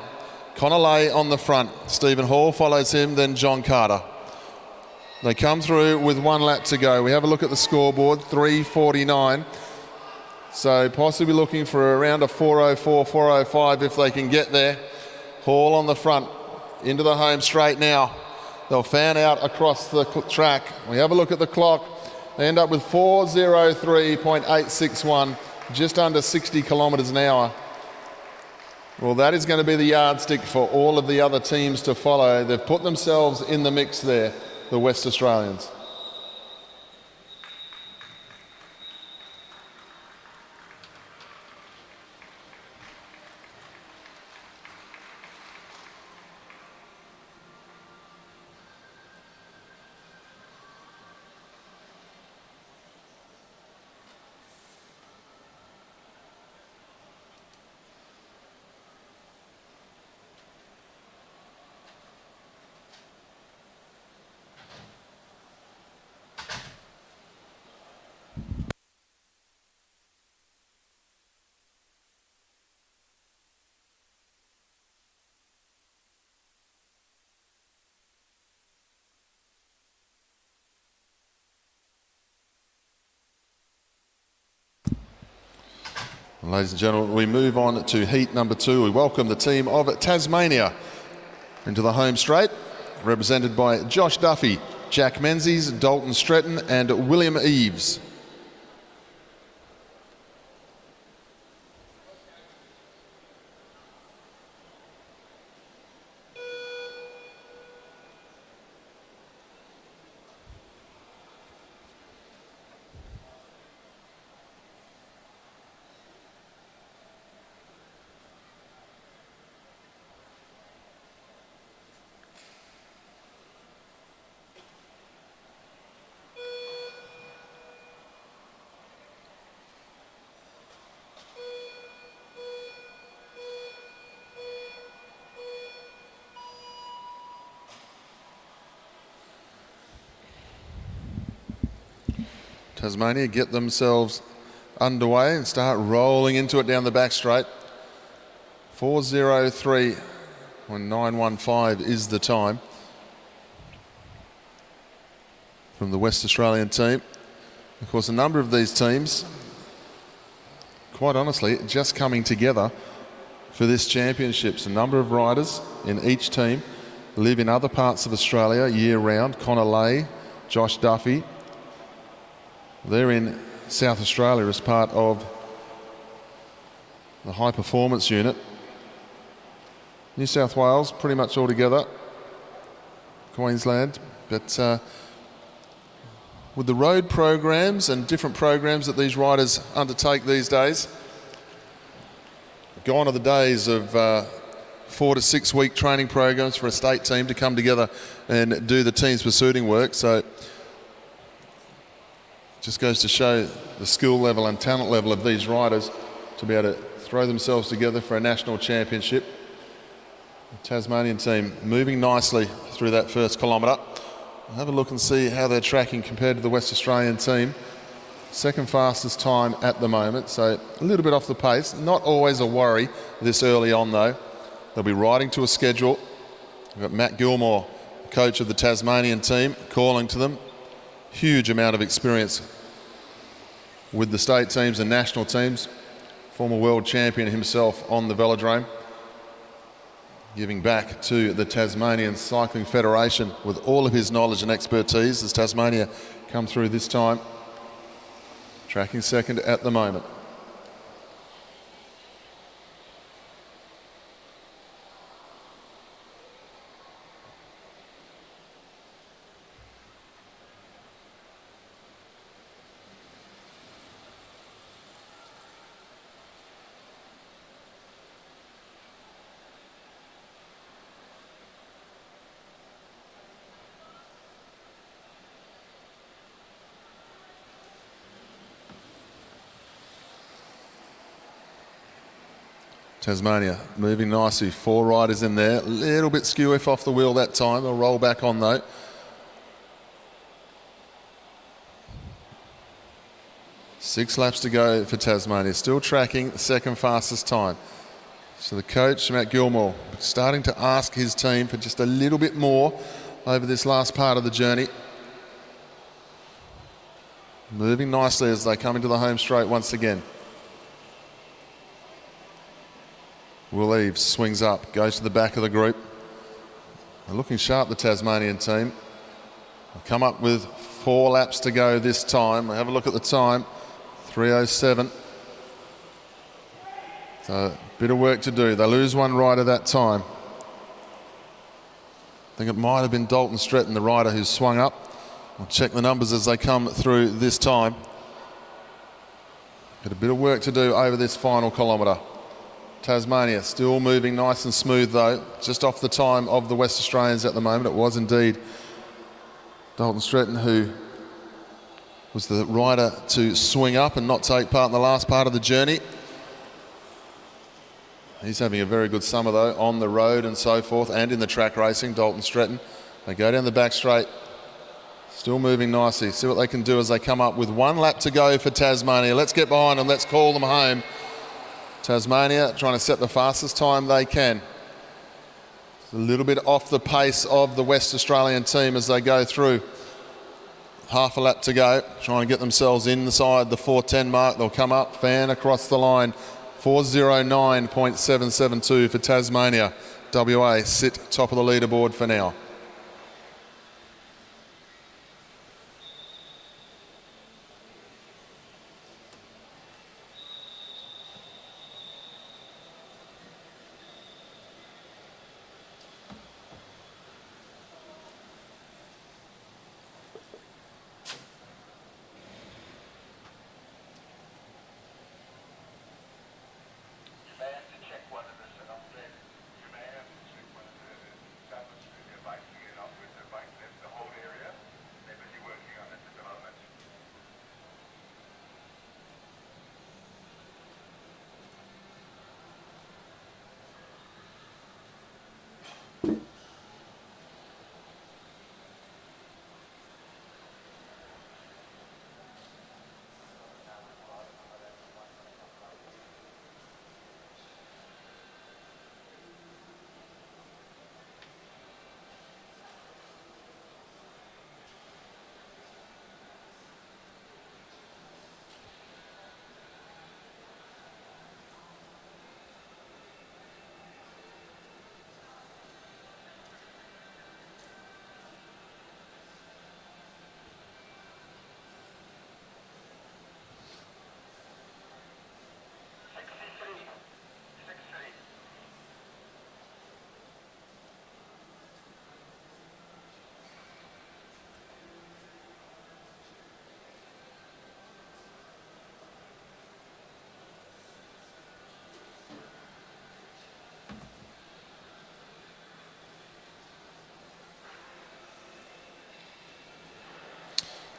Connor Lay on the front. Stephen Hall follows him, then John Carter. They come through with 1 lap to go. We have a look at the scoreboard, 3:49. So possibly looking for around a 4:04, 4:05 if they can get there. Hall on the front, into the home straight now. They'll fan out across the track. We have a look at the clock. They end up with 4:03.861, just under 60 kilometres an hour. Well, that is going to be the yardstick for all of the other teams to follow. They've put themselves in the mix there, the West Australians. Ladies and gentlemen, we move on to heat number 2. We welcome the team of Tasmania into the home straight, represented by Josh Duffy, Jack Menzies, Dalton Stretton and William Eves. Tasmania get themselves underway and start rolling into it down the back straight. 4:03.915 is the time from the West Australian team. Of course, a number of these teams, quite honestly, just coming together for this championships. A number of riders in each team live in other parts of Australia year round. Connor Lay, Josh Duffy, they're in South Australia as part of the high performance unit. New South Wales pretty much all together, Queensland, but with the road programs and different programs that these riders undertake these days, gone are the days of 4 to 6 week training programs for a state team to come together and do the team's pursuing work. So just goes to show the skill level and talent level of these riders to be able to throw themselves together for a national championship. The Tasmanian team moving nicely through that first kilometre. We'll have a look and see how they're tracking compared to the West Australian team. Second fastest time at the moment, so a little bit off the pace. Not always a worry this early on though. They'll be riding to a schedule. We've got Matt Gilmore, coach of the Tasmanian team, calling to them. Huge amount of experience with the state teams and national teams. Former world champion himself on the Velodrome. Giving back to the Tasmanian Cycling Federation with all of his knowledge and expertise as Tasmania come through this time. Tracking second at the moment. Tasmania moving nicely. 4 riders in there. A little bit skew if off the wheel that time. They'll roll back on though. Six laps to go for Tasmania. Still tracking the second fastest time. So the coach, Matt Gilmore, starting to ask his team for just a little bit more over this last part of the journey. Moving nicely as they come into the home straight once again. Will Eves swings up, goes to the back of the group. They're looking sharp, the Tasmanian team. They'll come up with 4 laps to go this time. We'll have a look at the time. 3:07. So a bit of work to do. They lose one rider that time. I think it might have been Dalton Stretton, the rider who swung up. We'll check the numbers as they come through this time. Got a bit of work to do over this final kilometre. Tasmania still moving nice and smooth though, just off the time of the West Australians at the moment. It was indeed Dalton Stretton who was the rider to swing up and not take part in the last part of the journey. He's having a very good summer though, on the road and so forth, and in the track racing, Dalton Stretton. They go down the back straight, still moving nicely. See what they can do as they come up with 1 lap to go for Tasmania. Let's get behind them, let's call them home. Tasmania trying to set the fastest time they can. It's a little bit off the pace of the West Australian team as they go through. Half a lap to go, trying to get themselves inside the 4:10 mark. They'll come up, fan across the line. 4:09.772 for Tasmania. WA sit top of the leaderboard for now.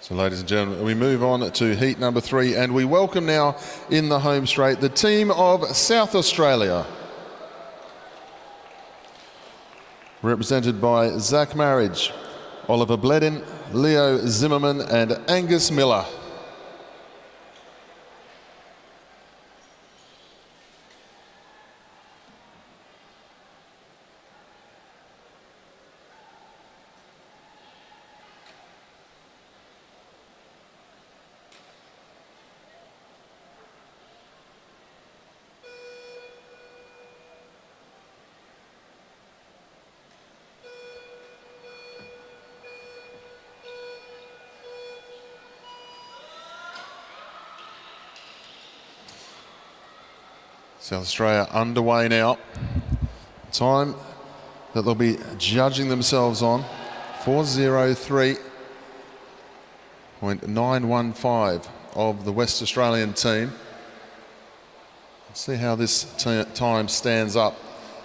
So ladies and gentlemen, we move on to heat number 3 and we welcome now in the home straight the team of South Australia. Represented by Zach Marriage, Oliver Bledin, Leo Zimmerman and Angus Miller. South Australia underway now. Time that they'll be judging themselves on, 4:03.915 of the West Australian team. Let's see how this time stands up.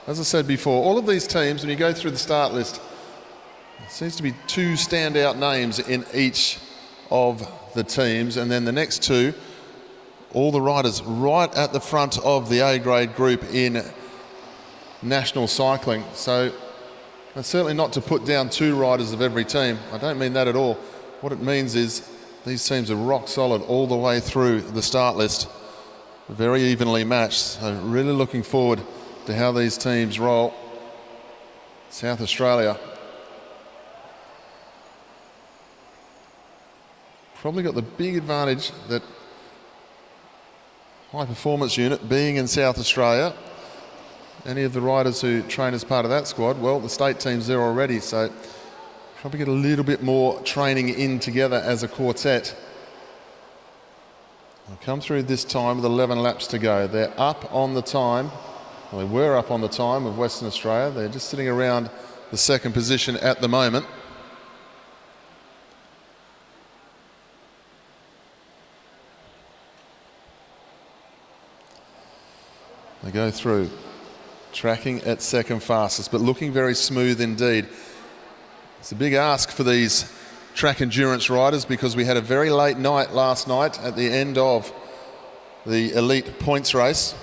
As I said before, all of these teams, when you go through the start list, there seems to be 2 standout names in each of the teams, and then the next 2 all the riders right at the front of the A-grade group in national cycling. So that's certainly not to put down two riders of every team. I don't mean that at all. What it means is these teams are rock solid all the way through the start list. Very evenly matched. So really looking forward to how these teams roll. South Australia probably got the big advantage that high performance unit being in South Australia. Any of the riders who train as part of that squad, well, the state team's there already, so probably get a little bit more training in together as a quartet. They'll come through this time with 11 laps to go. They're up on the time, well, they were up on the time of Western Australia. They're just sitting around the second position at the moment. They go through, tracking at second fastest, but looking very smooth indeed. It's a big ask for these track endurance riders because we had a very late night last night at the end of the elite points race.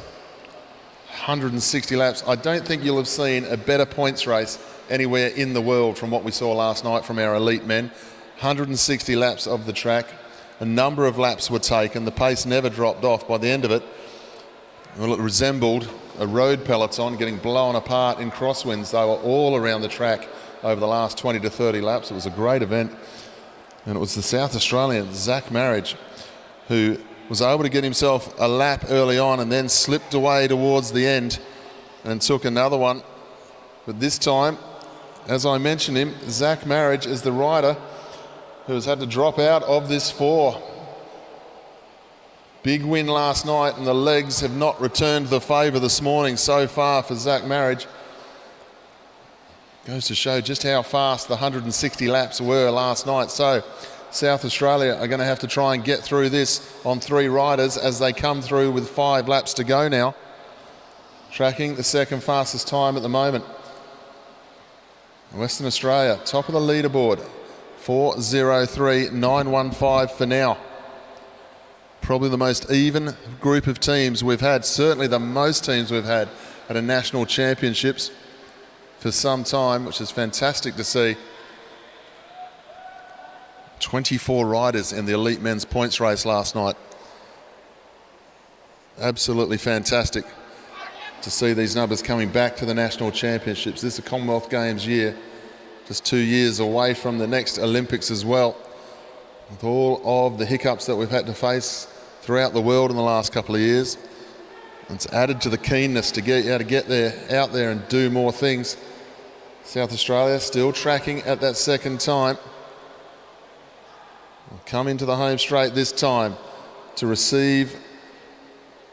160 laps. I don't think you'll have seen a better points race anywhere in the world from what we saw last night from our elite men. 160 laps of the track. A number of laps were taken. The pace never dropped off. By the end of it, well, it resembled a road peloton getting blown apart in crosswinds. They were all around the track over the last 20 to 30 laps. It was a great event. And it was the South Australian, Zach Marriage, who was able to get himself a lap early on and then slipped away towards the end and took another one. But this time, as I mentioned him, Zach Marriage is the rider who has had to drop out of this four. Big win last night, and the legs have not returned the favour this morning so far for Zach Marriage. Goes to show just how fast the 160 laps were last night. So South Australia are going to have to try and get through this on three riders as they come through with 5 laps to go now. Tracking the second fastest time at the moment. Western Australia, top of the leaderboard, 4:03.915 for now. Probably the most even group of teams we've had, certainly the most teams we've had at a national championships for some time, which is fantastic to see. 24 riders in the elite men's points race last night. Absolutely fantastic to see these numbers coming back to the national championships. This is a Commonwealth Games year, just 2 years away from the next Olympics as well. With all of the hiccups that we've had to face throughout the world in the last couple of years, it's added to the keenness to get out there and do more things. South Australia still tracking at that second time. We'll come into the home straight this time to receive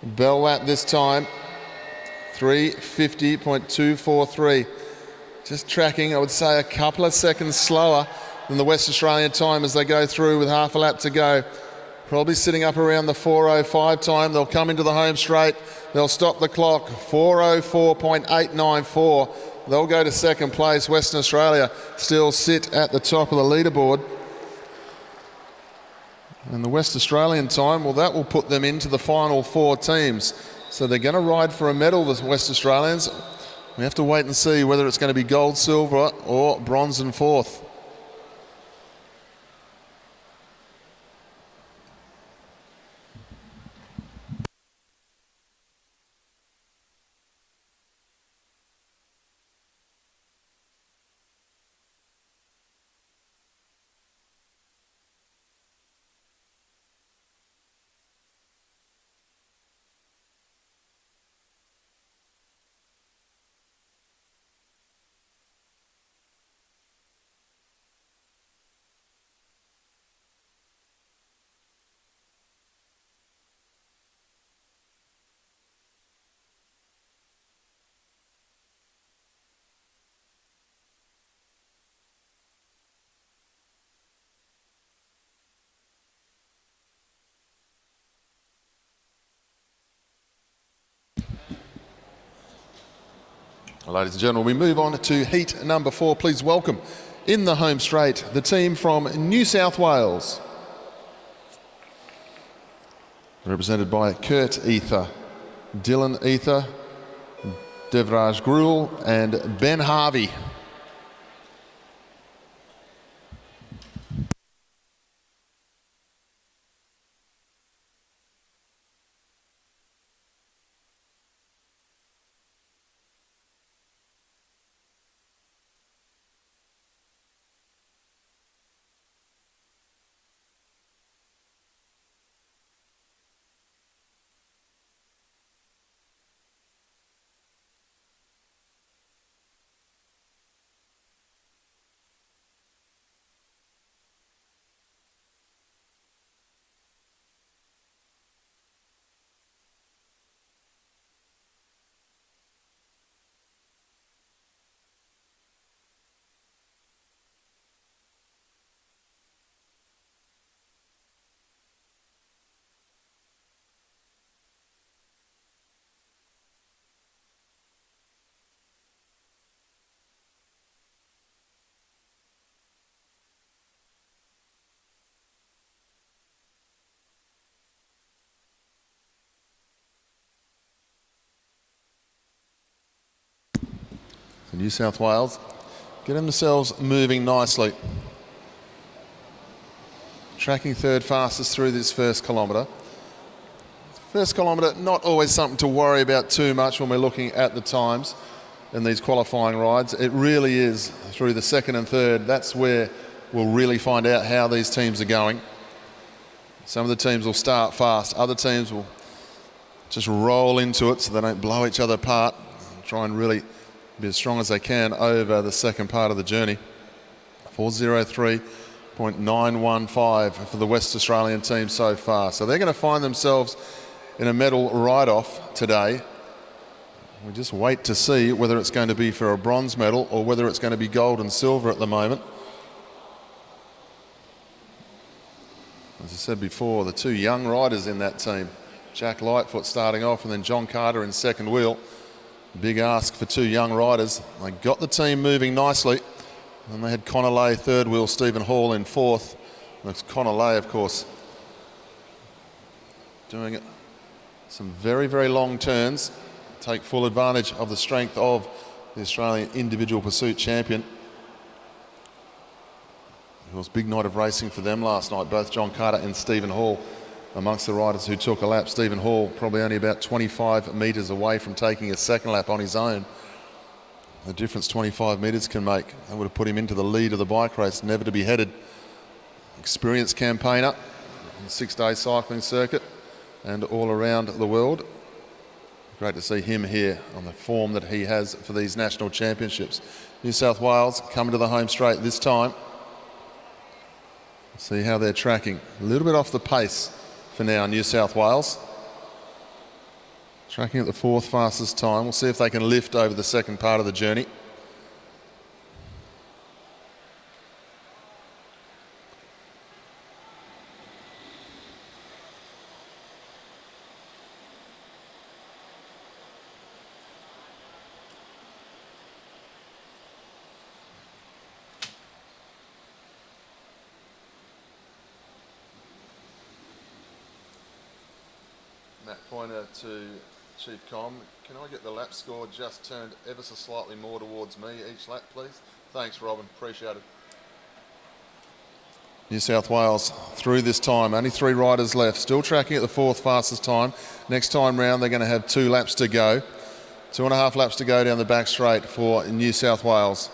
bell lap this time. 3:50.243. Just tracking, I would say, a couple of seconds slower than the West Australian time as they go through with half a lap to go. Probably sitting up around the 4:05 time. They'll come into the home straight. They'll stop the clock. 4:04.894. They'll go to second place. Western Australia still sit at the top of the leaderboard. And the West Australian time, well, that will put them into the final 4 teams. So they're going to ride for a medal, the West Australians. We have to wait and see whether it's going to be gold, silver, or bronze and fourth. Ladies and gentlemen, we move on to heat number 4. Please welcome in the home straight the team from New South Wales. represented by Kurt Ether, Dylan Ether, Devraj Gruel and Ben Harvey. New South Wales getting themselves moving nicely. Tracking third fastest through this first kilometre. First kilometre, not always something to worry about too much when we're looking at the times in these qualifying rides. It really is through the second and third. That's where we'll really find out how these teams are going. Some of the teams will start fast. Other teams will just roll into it so they don't blow each other apart. Try and really be as strong as they can over the second part of the journey. 4:03.915 for the West Australian team so far. So they're going to find themselves in a medal ride-off today. We just wait to see whether it's going to be for a bronze medal or whether it's going to be gold and silver at the moment. As I said before, the two young riders in that team, Jack Lightfoot starting off and then John Carter in second wheel. Big ask for two young riders. They got the team moving nicely. And they had Connor Lay third wheel, Stephen Hall in fourth. That's Connor Lay, of course, doing it. Some very, very long turns. Take full advantage of the strength of the Australian individual pursuit champion. It was a big night of racing for them last night, both John Carter and Stephen Hall amongst the riders who took a lap. Stephen Hall probably only about 25 metres away from taking a second lap on his own. The difference 25 metres can make. That would have put him into the lead of the bike race, never to be headed. Experienced campaigner on the 6-day cycling circuit and all around the world. Great to see him here on the form that he has for these national championships. New South Wales coming to the home straight this time. See how they're tracking. A little bit off the pace for now, New South Wales. Tracking at the fourth fastest time. We'll see if they can lift over the second part of the journey. Matt Pointer to Chief Com. Can I get the lap score just turned ever so slightly more towards me each lap, please? Thanks, Robin. Appreciate it. New South Wales through this time. Only 3 riders left. Still tracking at the fourth fastest time. Next time round, they're going to have 2 laps to go. 2.5 laps to go down the back straight for New South Wales.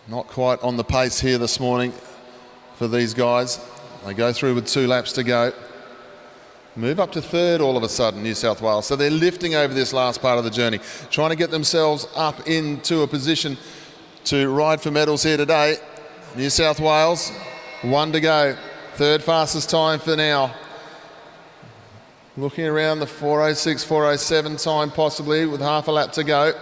Not quite on the pace here this morning for these guys. They go through with 2 laps to go. Move up to third all of a sudden, New South Wales. So they're lifting over this last part of the journey, trying to get themselves up into a position to ride for medals here today. New South Wales, 1 to go. Third fastest time for now. Looking around the 4:06, 4:07 time possibly with half a lap to go.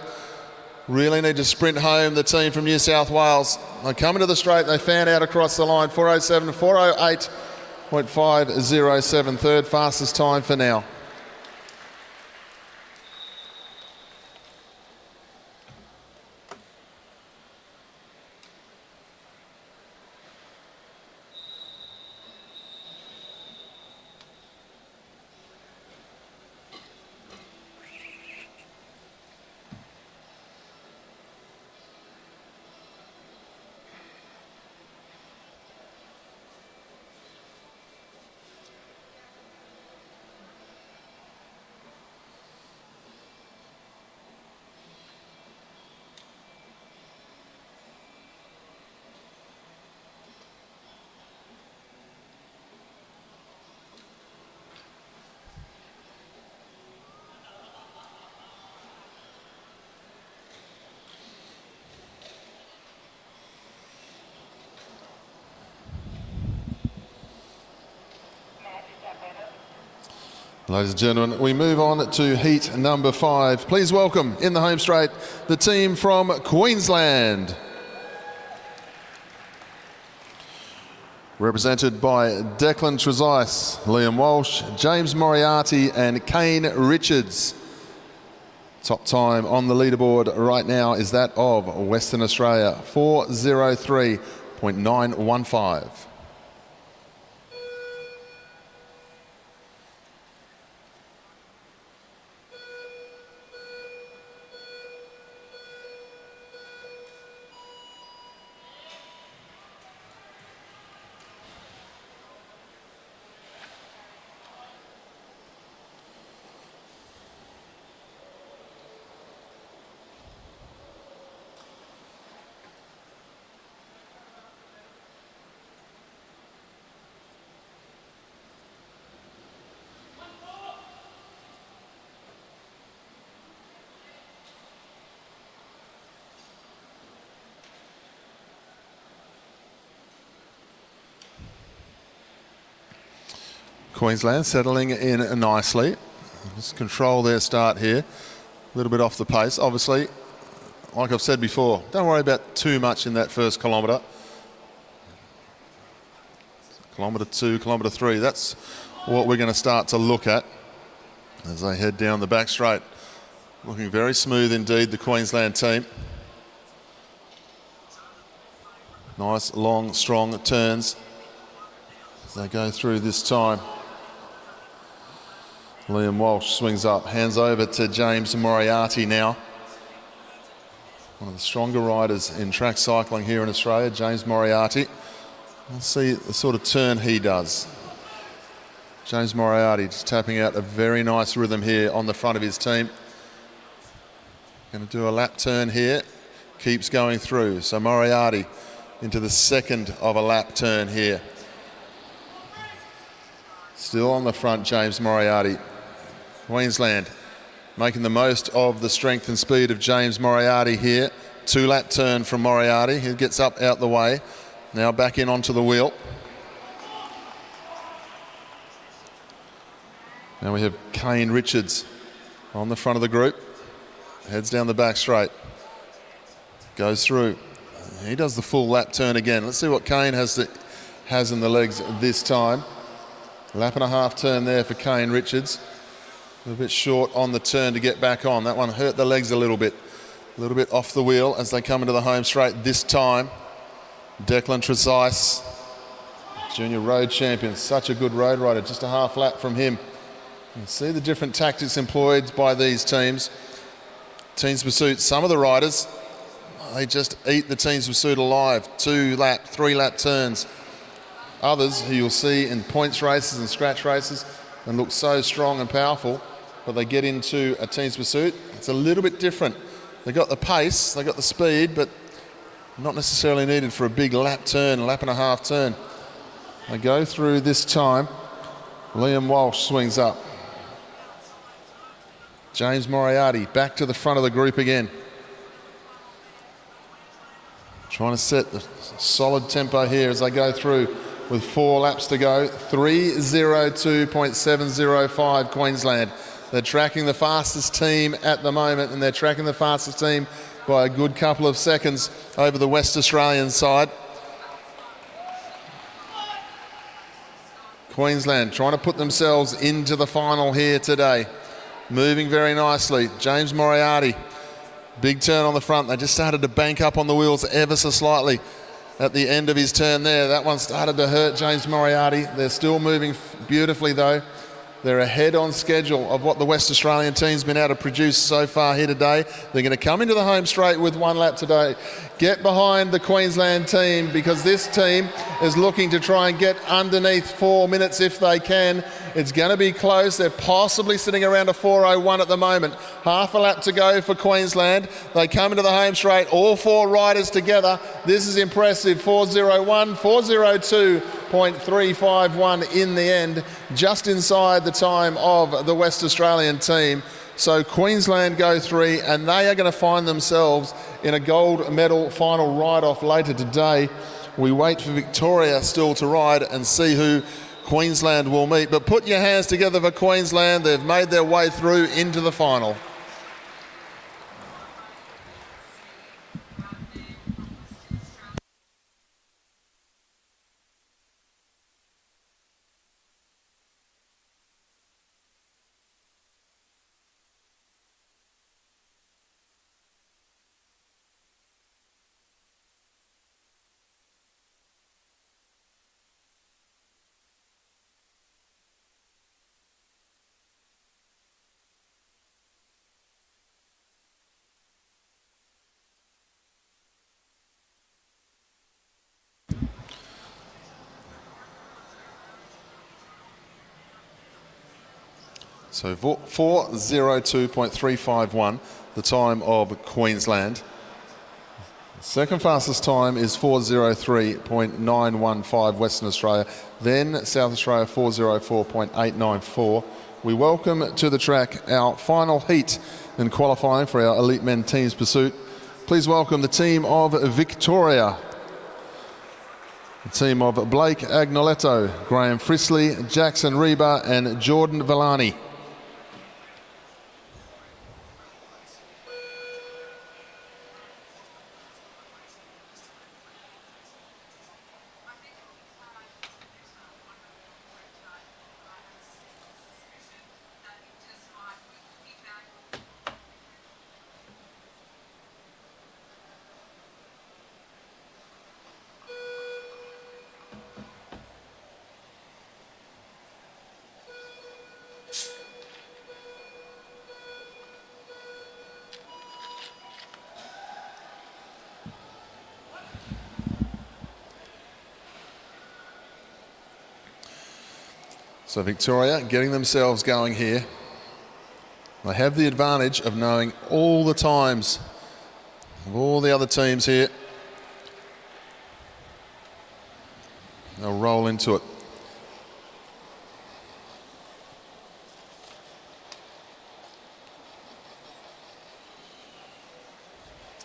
Really need to sprint home, the team from New South Wales. They come into the straight, they fan out across the line, 4:07 to 4:08.507, third fastest time for now. Ladies and gentlemen, we move on to heat number 5. Please welcome in the home straight the team from Queensland. Represented by Declan Trezise, Liam Walsh, James Moriarty and Kane Richards. Top time on the leaderboard right now is that of Western Australia, 4:03.915. Queensland settling in nicely. Just control their start here. A little bit off the pace. Obviously, like I've said before, don't worry about too much in that first kilometre. Kilometre 2, kilometre 3, that's what we're going to start to look at as they head down the back straight. Looking very smooth indeed, the Queensland team. Nice, long, strong turns as they go through this time. Liam Walsh swings up, hands over to James Moriarty now. One of the stronger riders in track cycling here in Australia, James Moriarty. Let's see the sort of turn he does. James Moriarty just tapping out a very nice rhythm here on the front of his team. Going to do a lap turn here, keeps going through. So Moriarty into the second of a lap turn here. Still on the front, James Moriarty. Queensland making the most of the strength and speed of James Moriarty here. 2-lap turn from Moriarty. He gets up out the way. Now back in onto the wheel. Now we have Kane Richards on the front of the group. Heads down the back straight. Goes through. He does the full lap turn again. Let's see what Kane has in the legs this time. Lap and a half turn there for Kane Richards. A little bit short on the turn to get back on. That one hurt the legs a little bit off the wheel as they come into the home straight this time. Declan Trezise, junior road champion, such a good road rider, just a half lap from him. You can see the different tactics employed by these teams. Teams Pursuit, some of the riders, they just eat the Teams Pursuit alive. 2-lap, 3-lap turns. Others who you'll see in points races and scratch races and look so strong and powerful, but they get into a Teams Pursuit, it's a little bit different. They got the pace, they got the speed, but not necessarily needed for a big lap turn, lap and a half turn. They go through this time. Liam Walsh swings up. James Moriarty back to the front of the group again. Trying to set the solid tempo here as they go through with 4 laps to go. 3:02.705 Queensland. They're tracking the fastest team at the moment, and they're tracking the fastest team by a good couple of seconds over the West Australian side. Queensland trying to put themselves into the final here today. Moving very nicely. James Moriarty, big turn on the front. They just started to bank up on the wheels ever so slightly at the end of his turn there. That one started to hurt James Moriarty. They're still moving beautifully though. They're ahead on schedule of what the West Australian team's been able to produce so far here today. They're going to come into the home straight with 1 lap today. Get behind the Queensland team because this team is looking to try and get underneath 4 minutes if they can. It's going to be close. They're possibly sitting around a 4:01 at the moment. Half a lap to go for Queensland. They come into the home straight, all 4 riders together. This is impressive. 4:01, 4:02.351 in the end, just inside the time of the West Australian team. So Queensland go 3, and they are going to find themselves in a gold medal final ride-off later today. We wait for Victoria still to ride and see who Queensland will meet. But put your hands together for Queensland. They've made their way through into the final. So 4:02.351, the time of Queensland. Second fastest time is 4:03.915 Western Australia. Then South Australia 4:04.894. We welcome to the track our final heat in qualifying for our Elite Men Teams Pursuit. Please welcome the team of Victoria. The team of Blake Agnoletto, Graham Frisley, Jackson Reba and Jordan Villani. So Victoria getting themselves going here. They have the advantage of knowing all the times of all the other teams here. They'll roll into it.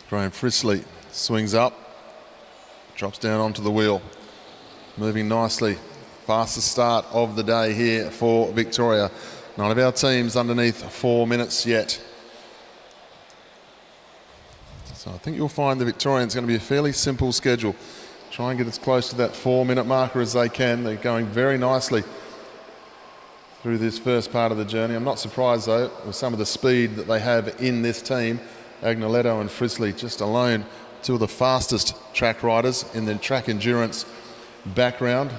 Graham Frisley swings up, drops down onto the wheel, moving nicely. Fastest start of the day here for Victoria. None of our teams underneath 4 minutes yet. So I think you'll find the Victorians going to be a fairly simple schedule. Try and get as close to that 4 minute marker as they can. They're going very nicely through this first part of the journey. I'm not surprised though with some of the speed that they have in this team. Agnoletto and Frisley just alone, two of the fastest track riders in the track endurance background.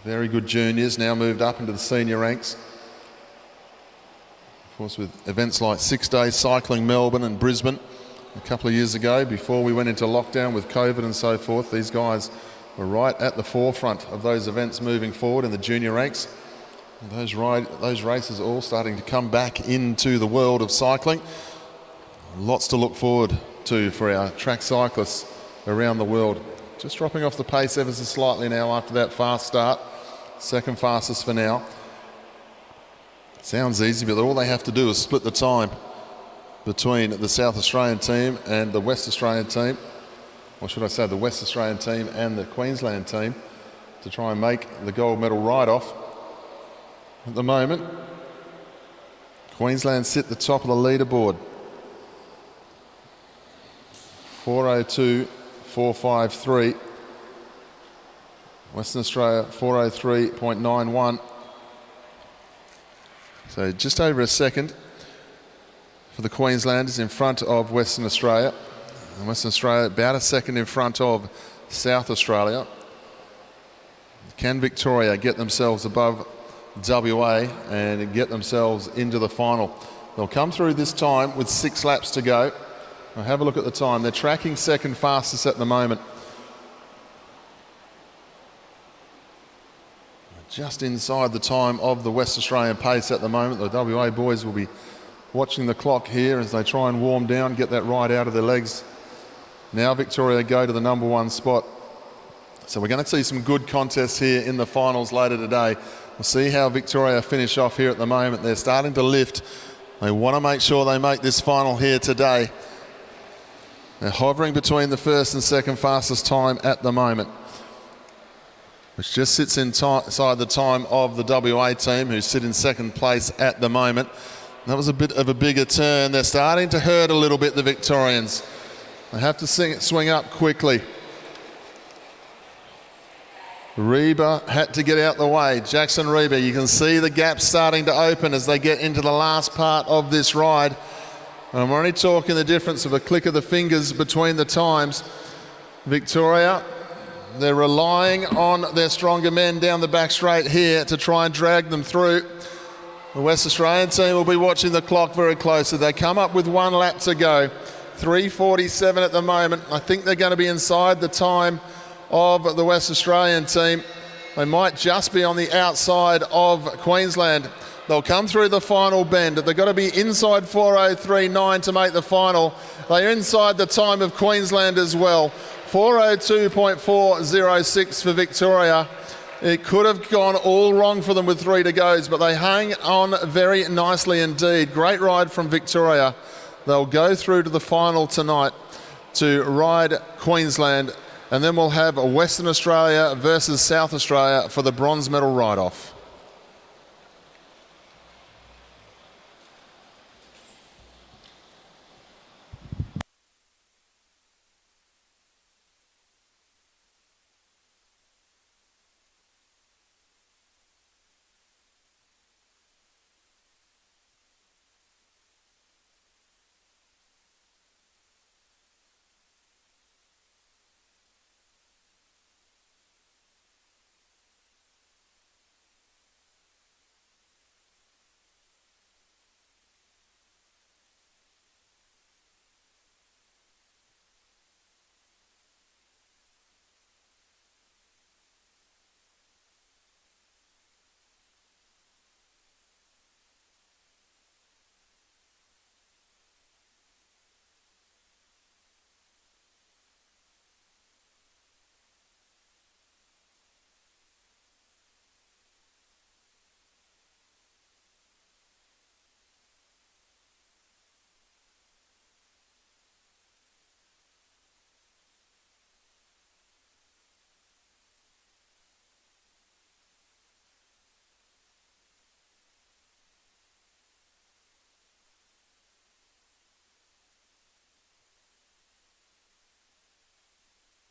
Very good juniors, now moved up into the senior ranks. Of course, with events like 6 Day Cycling Melbourne and Brisbane a couple of years ago, before we went into lockdown with COVID and so forth, these guys were right at the forefront of those events moving forward in the junior ranks. Those races are all starting to come back into the world of cycling. Lots to look forward to for our track cyclists around the world. Just dropping off the pace ever so slightly now after that fast start. Second fastest for now. Sounds easy, but all they have to do is split the time between the South Australian team and the West Australian team. Or should I say the West Australian team and the Queensland team to try and make the gold medal ride-off. At the moment, Queensland sit the top of the leaderboard. 4:02.453. Western Australia 4:03.91. So just over a second for the Queenslanders in front of Western Australia. And Western Australia about a second in front of South Australia. Can Victoria get themselves above WA and get themselves into the final? They'll come through this time with 6 laps to go. Now have a look at the time. They're tracking second fastest at the moment. Just inside the time of the West Australian pace at the moment. The WA boys will be watching the clock here as they try and warm down, get that ride out of their legs. Now Victoria go to the number 1 spot. So we're going to see some good contests here in the finals later today. We'll see how Victoria finish off here at the moment. They're starting to lift. They want to make sure they make this final here today. They're hovering between the first and second fastest time at the moment. which just sits inside the time of the WA team, who sit in second place at the moment. That was a bit of a bigger turn. They're starting to hurt a little bit, the Victorians. They have to swing up quickly. Reba had to get out the way. Jackson Reba, you can see the gap starting to open as they get into the last part of this ride. And I'm only talking the difference of a click of the fingers between the times. Victoria, they're relying on their stronger men down the back straight here to try and drag them through. The West Australian team will be watching the clock very closely. They come up with 1 lap to go. 3:47 at the moment. I think they're going to be inside the time of the West Australian team. They might just be on the outside of Queensland. They'll come through the final bend. They've got to be inside 4:03.9 to make the final. They're inside the time of Queensland as well. 4:02.406 for Victoria. It could have gone all wrong for them with 3 to go, but they hang on very nicely indeed. Great ride from Victoria. They'll go through to the final tonight to ride Queensland, and then we'll have Western Australia versus South Australia for the bronze medal ride-off.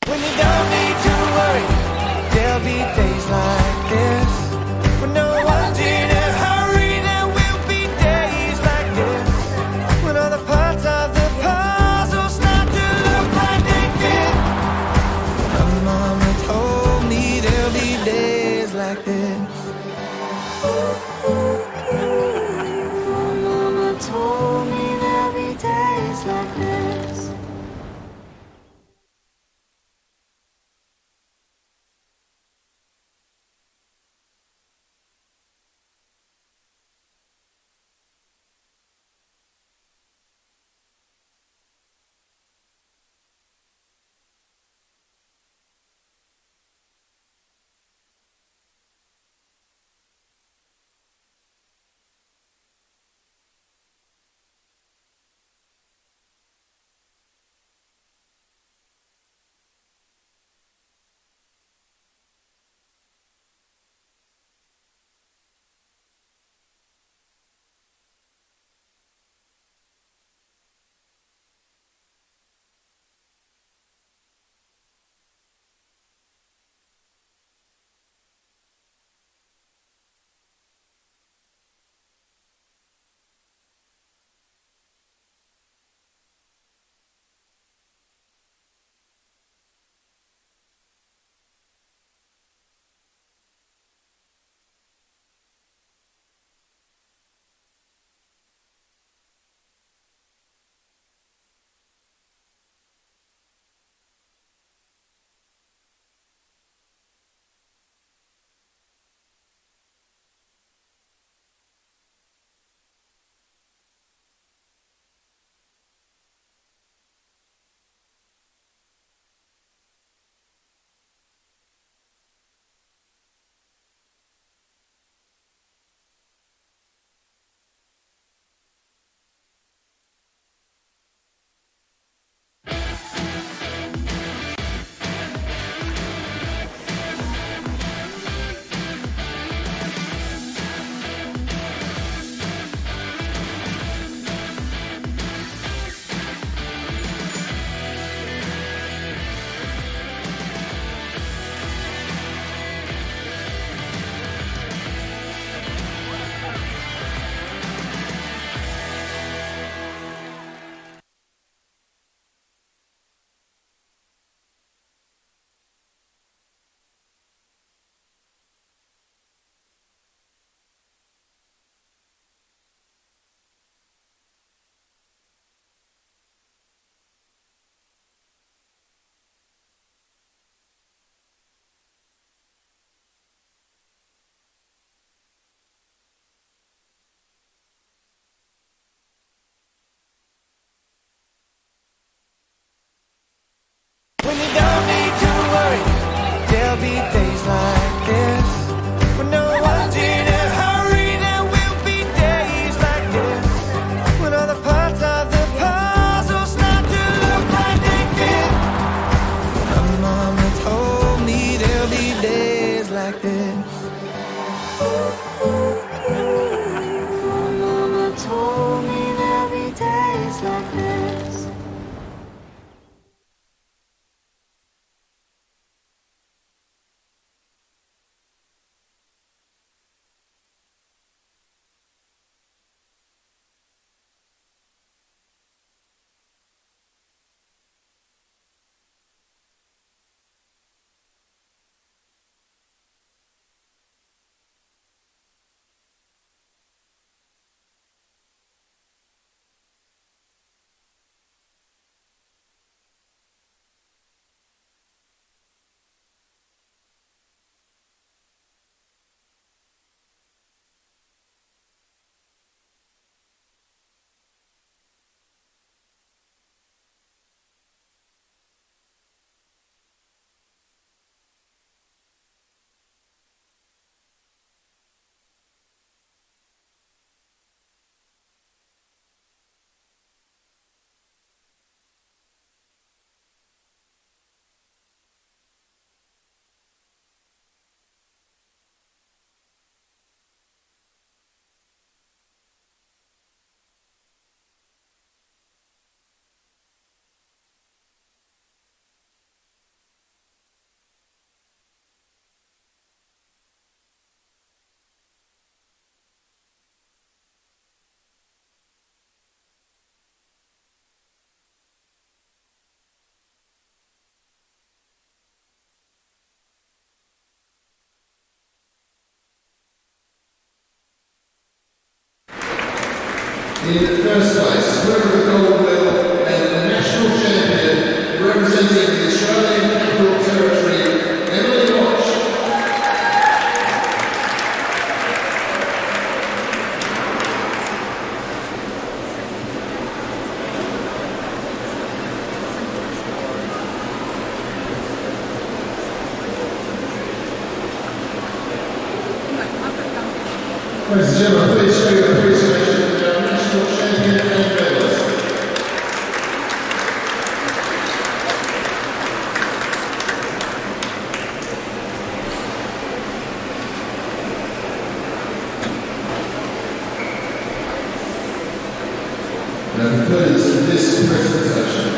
When you don't need to worry, there'll be days like this. When no one's in a hurry, there will be days like this. When all the parts of the puzzle start to look like they fit. My mama told me there'll be days like this. My mama told me there'll be days like this. like this. My mama told me there'll be days like this. In the first place, winner of the gold medal and the national champion representing the Australian Capital Territory, Emily Watch. Ladies and gentlemen, please show your appreciation to our national champion and medalist. That concludes this presentation.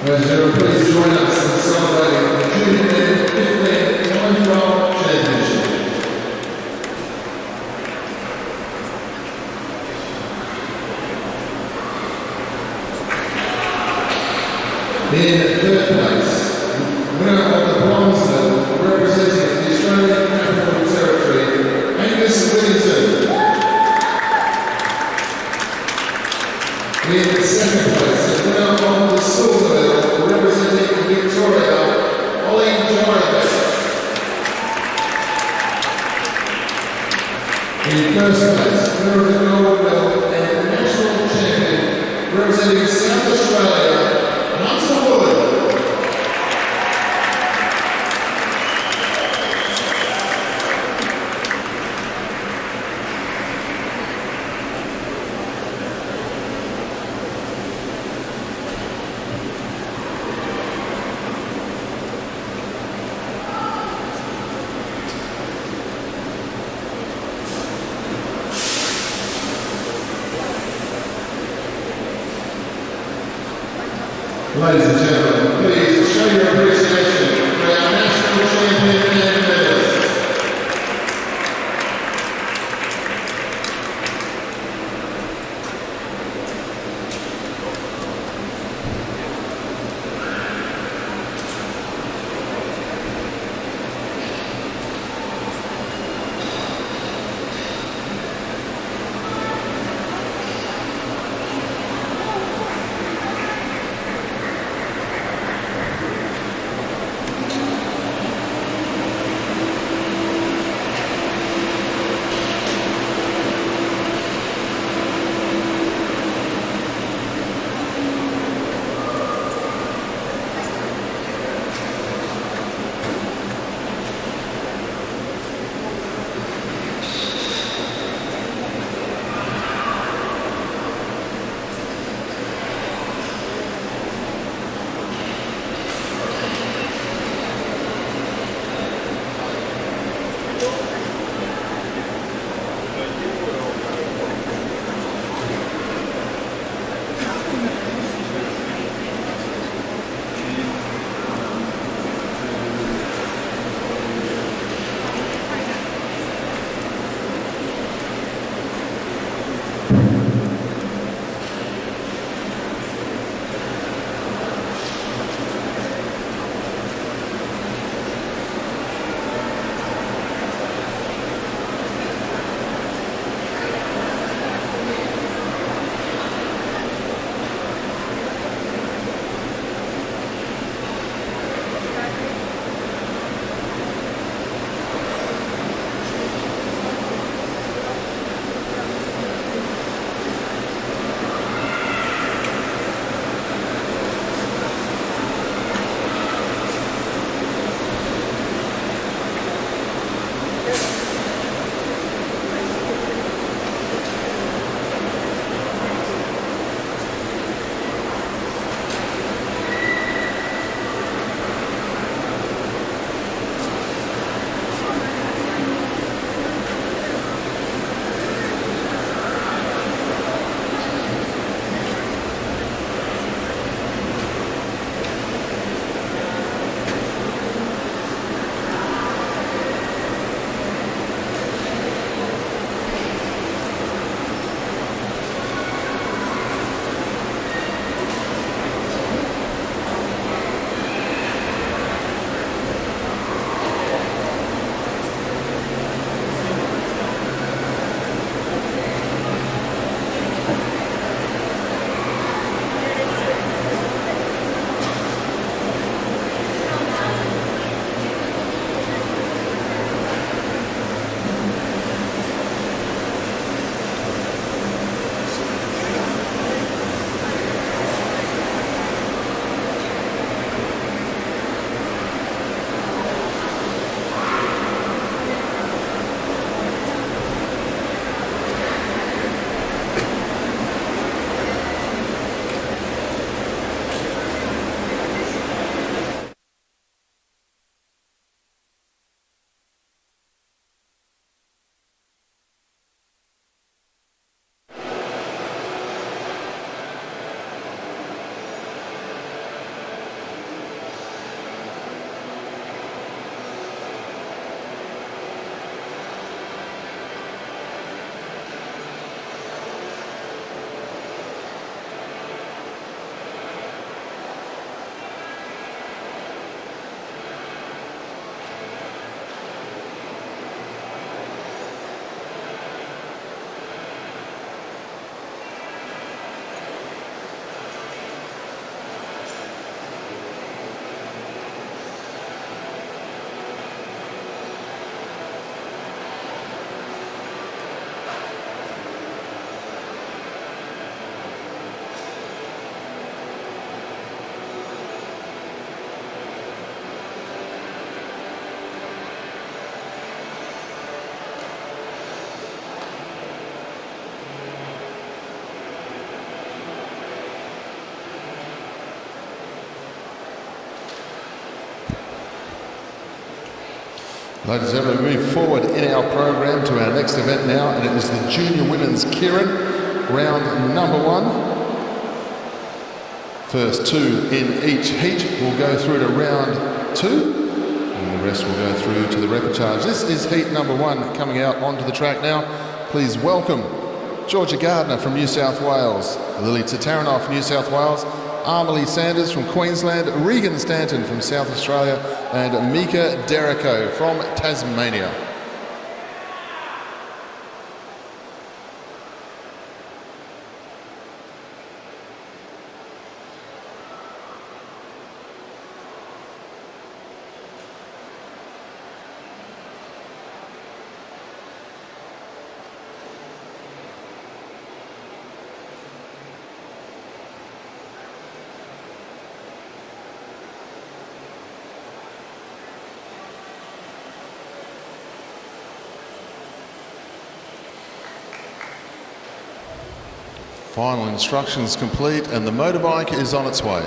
Ladies and gentlemen, please join us in celebrating the Junior Men 15 time trial championship. In third place, winner of the bronze medal representing the Australian Capital Territory, Angus Whittington. In second place, the winner of the silver medal representing Victoria, Ollie Jarvis. In first place, winner of the gold medal and the national champion representing South Australia, Ladies and gentlemen, please show your appreciation for our national champion and medalist. Ladies and gentlemen, we move forward in our program to our next event now, and it is the Junior Women's Kieran, round number 1. First 2 in each heat will go through to round 2, and the rest will go through to the repechage. This is heat number 1 coming out onto the track now. Please welcome Georgia Gardner from New South Wales, Lily Tataranoff, New South Wales, Armely Sanders from Queensland, Regan Stanton from South Australia, and Mika Derrico from Tasmania. Final instructions complete, and the motorbike is on its way.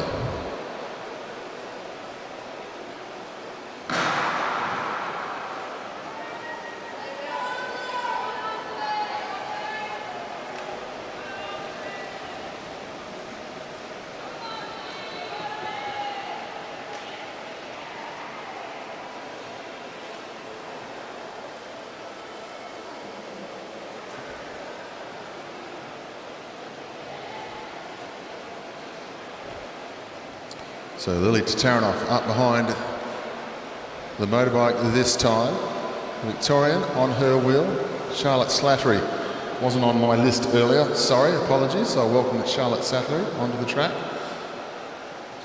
So Lily Tataranoff up behind the motorbike this time. Victorian on her wheel. Charlotte Slattery wasn't on my list earlier. Sorry, apologies. So I welcome Charlotte Slattery onto the track.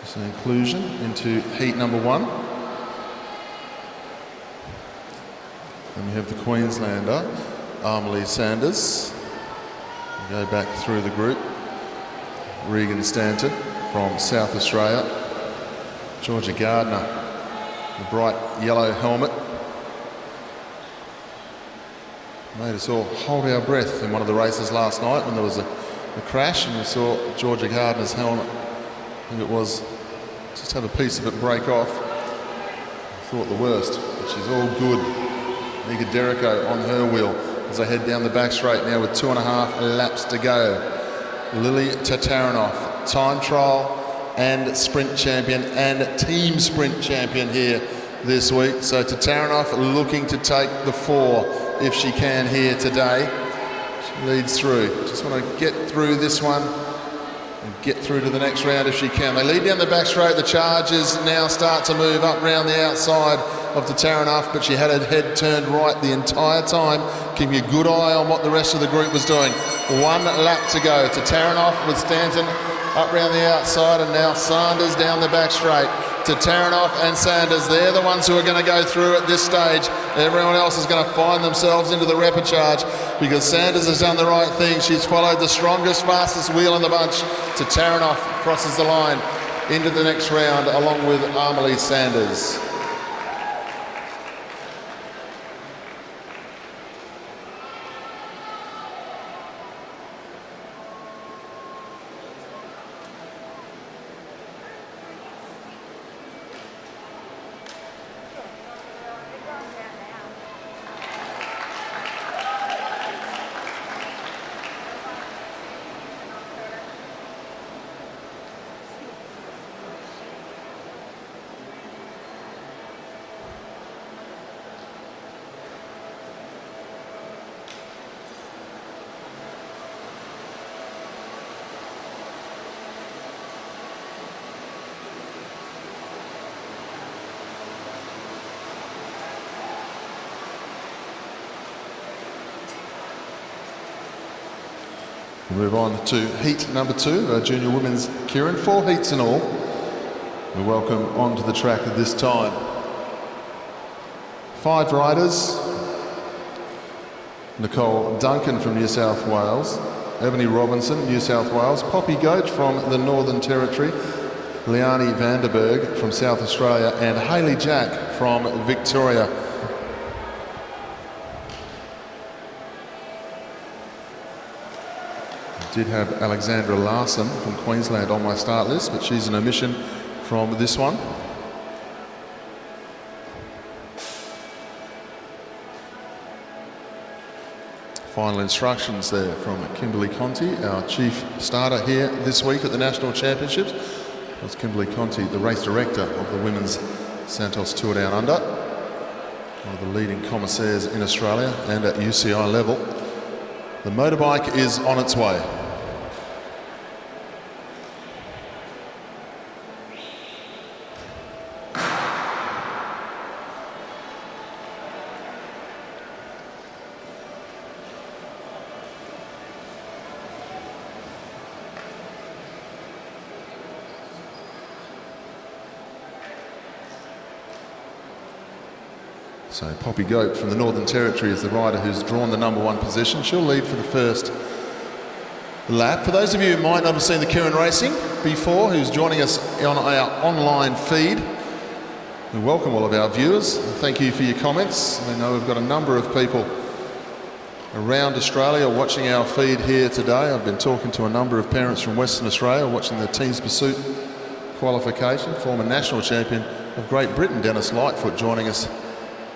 Just an inclusion into heat number 1. And we have the Queenslander, Armely Sanders. We go back through the group. Regan Stanton from South Australia. Georgia Gardner, the bright yellow helmet. Made us all hold our breath in one of the races last night when there was a crash and we saw Georgia Gardner's helmet. I think it was just have a piece of it break off. I thought the worst, but she's all good. Mika Derrico on her wheel as they head down the back straight now with 2.5 laps to go. Lily Tataranoff, time trial and sprint champion and team sprint champion here this week. So Tataranoff looking to take the 4 if she can here today. She leads through. Just want to get through this one and get through to the next round if she can. They lead down the back straight. The charges now start to move up round the outside of Tataranoff, but she had her head turned right the entire time, keeping a good eye on what the rest of the group was doing. 1 lap to go. Tataranoff with Stanton up round the outside, and now Sanders down the back straight. Tataranoff and Sanders, they're the ones who are going to go through at this stage. Everyone else is going to find themselves into the repechage because Sanders has done the right thing. She's followed the strongest, fastest wheel in the bunch. Tataranoff crosses the line into the next round along with Armely Sanders. We move on to heat number 2, our junior women's Kieran. 4 heats in all. We welcome onto the track at this time 5 riders. Nicole Duncan from New South Wales, Ebony Robinson, New South Wales, Poppy Goat from the Northern Territory, Leonie Vanderberg from South Australia, and Hayley Jack from Victoria. Did have Alexandra Larson from Queensland on my start list, but she's an omission from this one. Final instructions there from Kimberly Conti, our chief starter here this week at the National Championships. That's Kimberly Conti, the race director of the Women's Santos Tour Down Under, one of the leading commissaires in Australia and at UCI level. The motorbike is on its way. So Poppy Goat from the Northern Territory is the rider who's drawn the #1 position. She'll lead for the first lap. For those of you who might not have seen the Kieran racing before, who's joining us on our online feed, we welcome all of our viewers. Thank you for your comments. I know we've got a number of people around Australia watching our feed here today. I've been talking to a number of parents from Western Australia watching the Teams Pursuit qualification. Former national champion of Great Britain, Dennis Lightfoot, joining us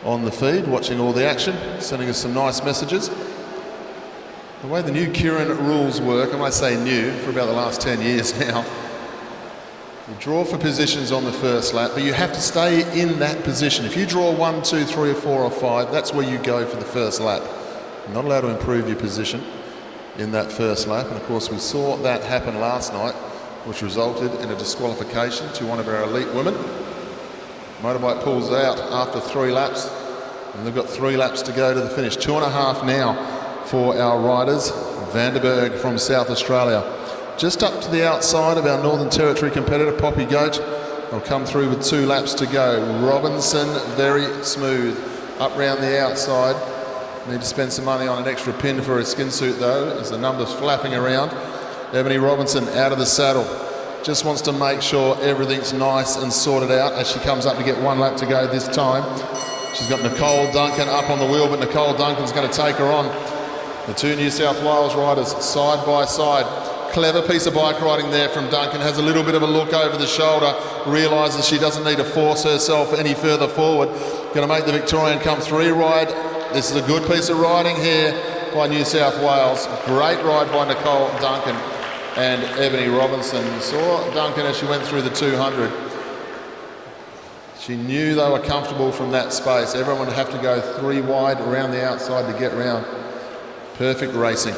on the feed, watching all the action, sending us some nice messages. The way the new Kieran rules work, I might say new, for about the last 10 years now, you draw for positions on the first lap, but you have to stay in that position. If you draw 1, 2, 3 or 4 or 5, that's where you go for the first lap. You're not allowed to improve your position in that first lap, and of course we saw that happen last night, which resulted in a disqualification to one of our elite women. Motorbike pulls out after 3 laps, and they've got 3 laps to go to the finish. 2.5 now for our riders. Vanderberg from South Australia, just up to the outside of our Northern Territory competitor, Poppy Goat. They'll come through with 2 laps to go. Robinson, very smooth, up round the outside. Need to spend some money on an extra pin for her skin suit though, as the numbers flapping around. Ebony Robinson out of the saddle. Just wants to make sure everything's nice and sorted out as she comes up to get 1 lap to go this time. She's got Nicole Duncan up on the wheel, but Nicole Duncan's going to take her on. The 2 New South Wales riders side by side. Clever piece of bike riding there from Duncan. Has a little bit of a look over the shoulder, realises she doesn't need to force herself any further forward. Going to make the Victorian come 3 wide. This is a good piece of riding here by New South Wales. Great ride by Nicole Duncan and Ebony Robinson. You saw Duncan as she went through the 200. She knew they were comfortable from that space. Everyone would have to go 3 wide around the outside to get round. Perfect racing.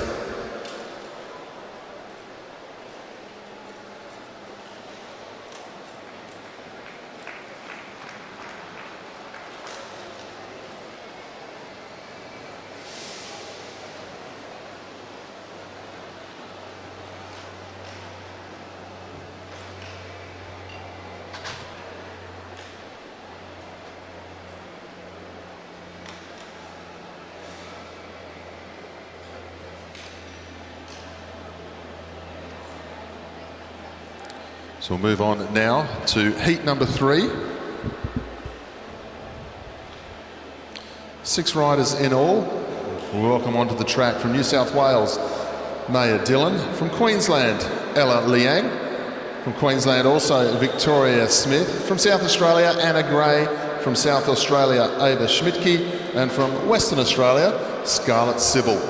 So we'll move on now to heat number 3. 6 riders in all. We'll welcome onto the track from New South Wales, Maya Dillon. From Queensland, Ella Liang. From Queensland also, Victoria Smith. From South Australia, Anna Gray. From South Australia, Ava Schmidtke. And from Western Australia, Scarlett Sybil.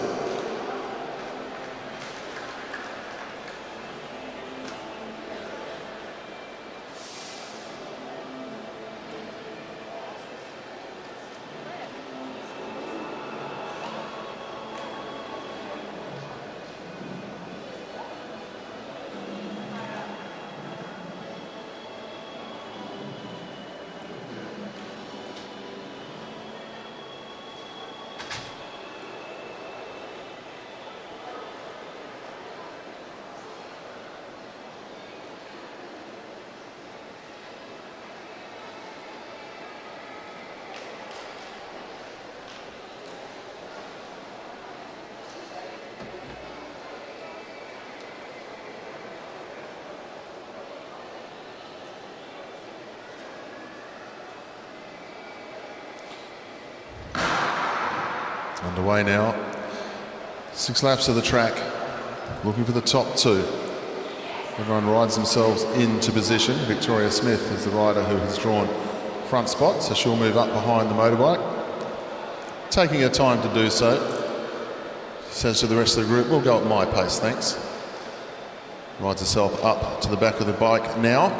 Underway now. 6 laps of the track, looking for the top 2. Everyone rides themselves into position. Victoria Smith is the rider who has drawn front spot, so she'll move up behind the motorbike. Taking her time to do so. Says to the rest of the group, we'll go at my pace, thanks. Rides herself up to the back of the bike now.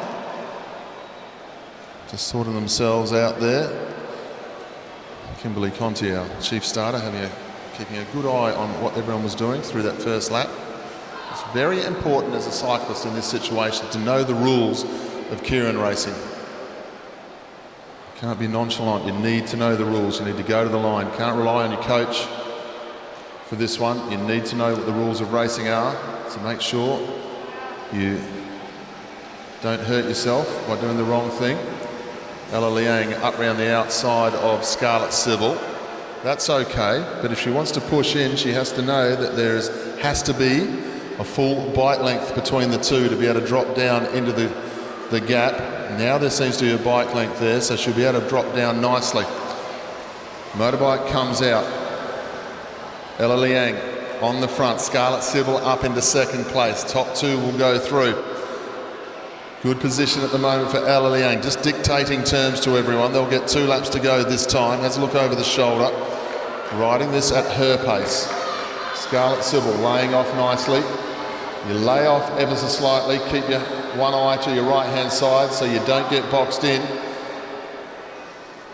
Just sorting themselves out there. Kimberly Conti, our chief starter, keeping a good eye on what everyone was doing through that first lap. It's very important as a cyclist in this situation to know the rules of Kieran racing. You can't be nonchalant, you need to know the rules, you need to go to the line. Can't rely on your coach for this one. You need to know what the rules of racing are, so make sure you don't hurt yourself by doing the wrong thing. Ella Liang up round the outside of Scarlett Sybil. That's okay, but if she wants to push in, she has to know that there has to be a full bike length between the two to be able to drop down into the gap. Now there seems to be a bike length there, so she'll be able to drop down nicely. Motorbike comes out. Ella Liang on the front. Scarlett Sybil up into second place. Top two will go through. Good position at the moment for Ella Liang, just dictating terms to everyone. They'll get 2 laps to go this time. Let's look over the shoulder. Riding this at her pace. Scarlett Sybil laying off nicely. You lay off ever so slightly. Keep your one eye to your right-hand side so you don't get boxed in.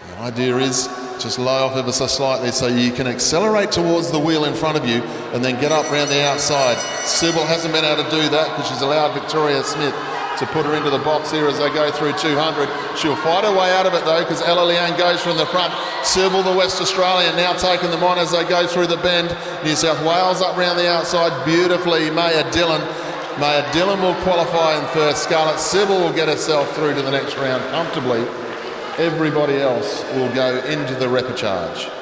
The idea is just lay off ever so slightly so you can accelerate towards the wheel in front of you and then get up around the outside. Sybil hasn't been able to do that because she's allowed Victoria Smith to put her into the box here as they go through 200. She'll fight her way out of it though, because Ella Liang goes from the front. Sybil, the West Australian, now taking them on as they go through the bend. New South Wales up round the outside beautifully. Maya Dillon will qualify in first. Scarlett Sybil will get herself through to the next round comfortably. Everybody else will go into the repechage.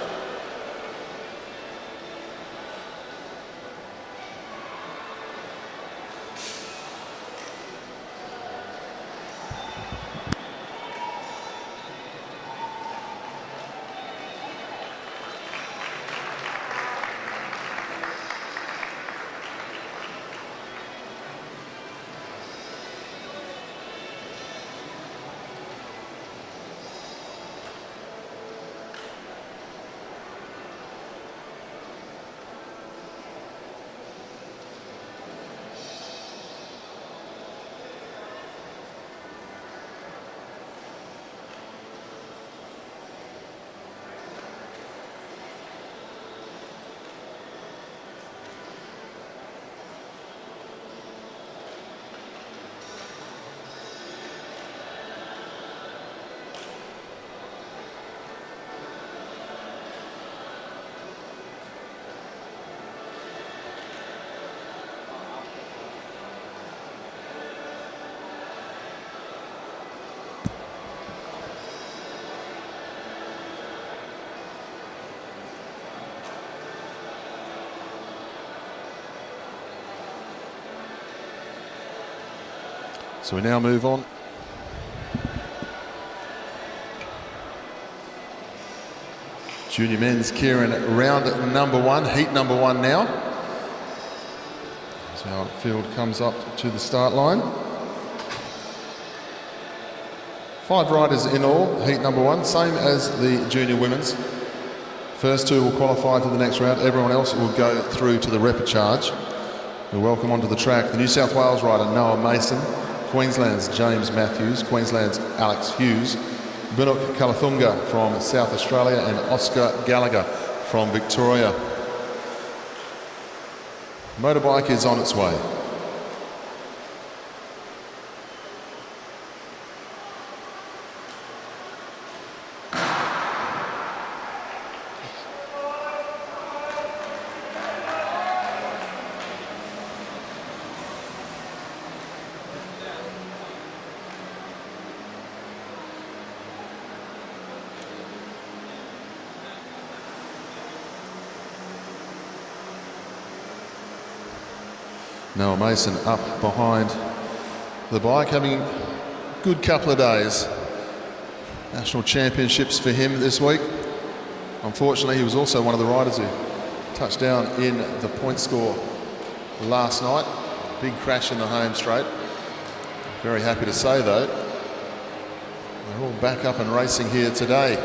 So we now move on. Junior men's Kieran, round number 1, heat number 1 now. So our field comes up to the start line. 5 riders in all, heat number 1, same as the junior women's. First 2 will qualify to the next round. Everyone else will go through to the repechage. We welcome onto the track the New South Wales rider Noah Mason, Queensland's James Matthews, Queensland's Alex Hughes, Bunuk Kalathunga from South Australia, and Oscar Gallagher from Victoria. Motorbike is on its way. Noah Mason up behind the bike, having a good couple of days. National championships for him this week. Unfortunately, he was also one of the riders who touched down in the point score last night. Big crash in the home straight. Very happy to say though, they're all back up and racing here today.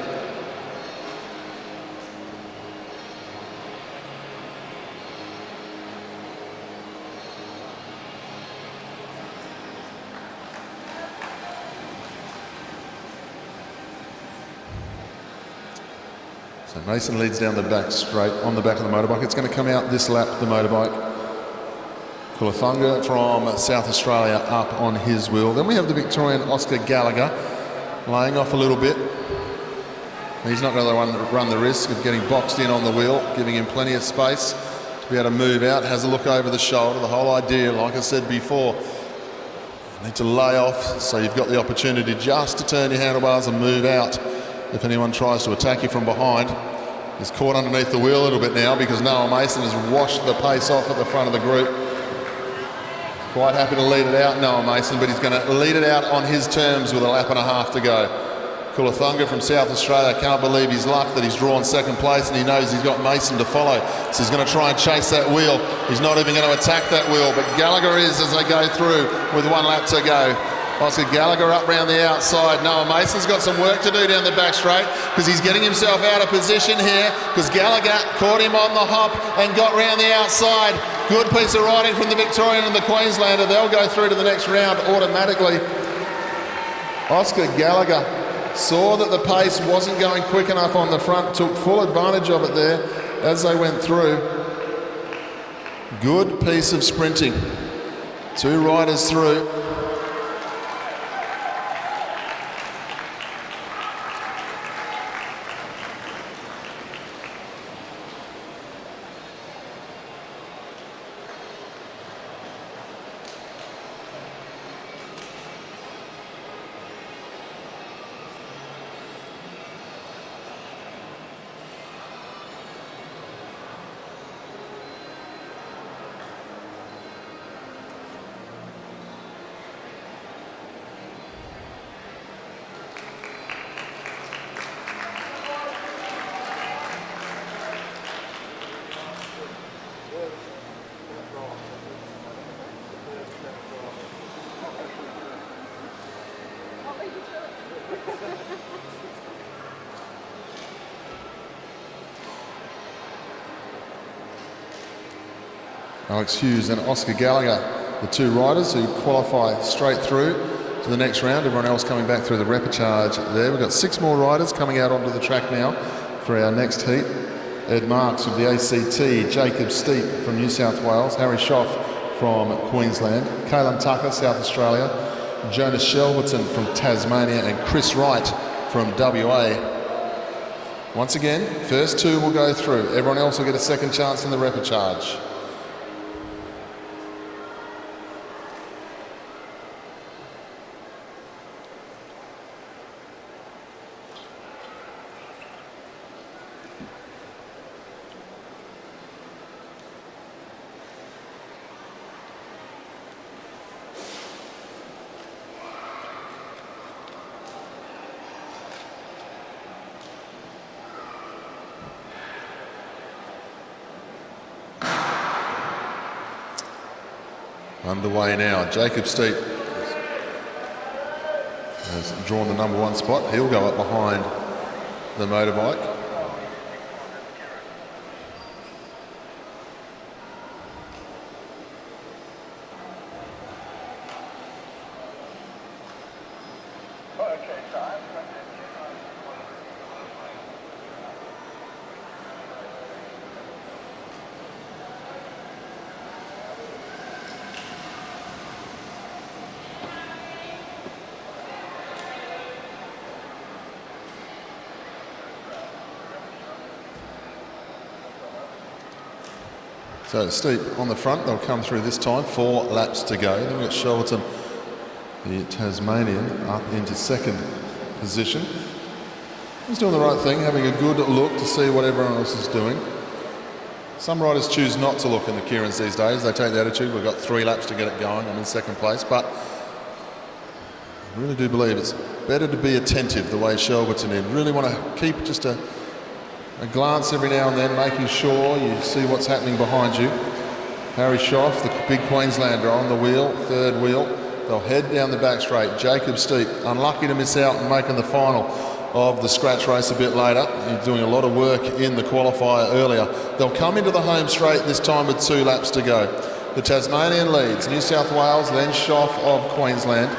So Mason leads down the back straight on the back of the motorbike. It's going to come out this lap, the motorbike. Kulathunga from South Australia up on his wheel. Then we have the Victorian Oscar Gallagher laying off a little bit. He's not going to run the risk of getting boxed in on the wheel, giving him plenty of space to be able to move out. Has a look over the shoulder. The whole idea, like I said before, you need to lay off so you've got the opportunity just to turn your handlebars and move out if anyone tries to attack you from behind. He's caught underneath the wheel a little bit now because Noah Mason has washed the pace off at the front of the group. Quite happy to lead it out, Noah Mason, but he's going to lead it out on his terms with a lap and a half to go. Kulathunga from South Australia can't believe his luck that he's drawn second place, and he knows he's got Mason to follow. So he's going to try and chase that wheel. He's not even going to attack that wheel, but Gallagher is as they go through with 1 lap to go. Oscar Gallagher up round the outside. Noah Mason's got some work to do down the back straight because he's getting himself out of position here because Gallagher caught him on the hop and got round the outside. Good piece of riding from the Victorian and the Queenslander. They'll go through to the next round automatically. Oscar Gallagher saw that the pace wasn't going quick enough on the front, took full advantage of it there as they went through. Good piece of sprinting. 2 riders through. Alex Hughes and Oscar Gallagher, the 2 riders who qualify straight through to the next round. Everyone else coming back through the repechage there. We've got 6 more riders coming out onto the track now for our next heat. Ed Marks of the ACT, Jacob Steep from New South Wales, Harry Schoff from Queensland, Caelan Tucker, South Australia, Jonas Shelverton from Tasmania, and Chris Wright from WA. Once again, first 2 will go through. Everyone else will get a second chance in the repechage. Underway now. Jacob Steep has drawn the number 1 spot. He'll go up behind the motorbike. So Steep on the front, they'll come through this time, 4 laps to go. Then we've got Shelverton, the Tasmanian, up into second position. He's doing the right thing, having a good look to see what everyone else is doing. Some riders choose not to look in the Kierans these days. They take the attitude, we've got 3 laps to get it going, I'm in second place. But I really do believe it's better to be attentive the way Shelverton did. Really want to keep just a glance every now and then, making sure you see what's happening behind you. Harry Schoff, the big Queenslander, on the wheel, 3rd wheel. They'll head down the back straight. Jacob Steep, unlucky to miss out and making the final of the scratch race a bit later. He's doing a lot of work in the qualifier earlier. They'll come into the home straight this time with 2 laps to go. The Tasmanian leads, New South Wales, then Schoff of Queensland.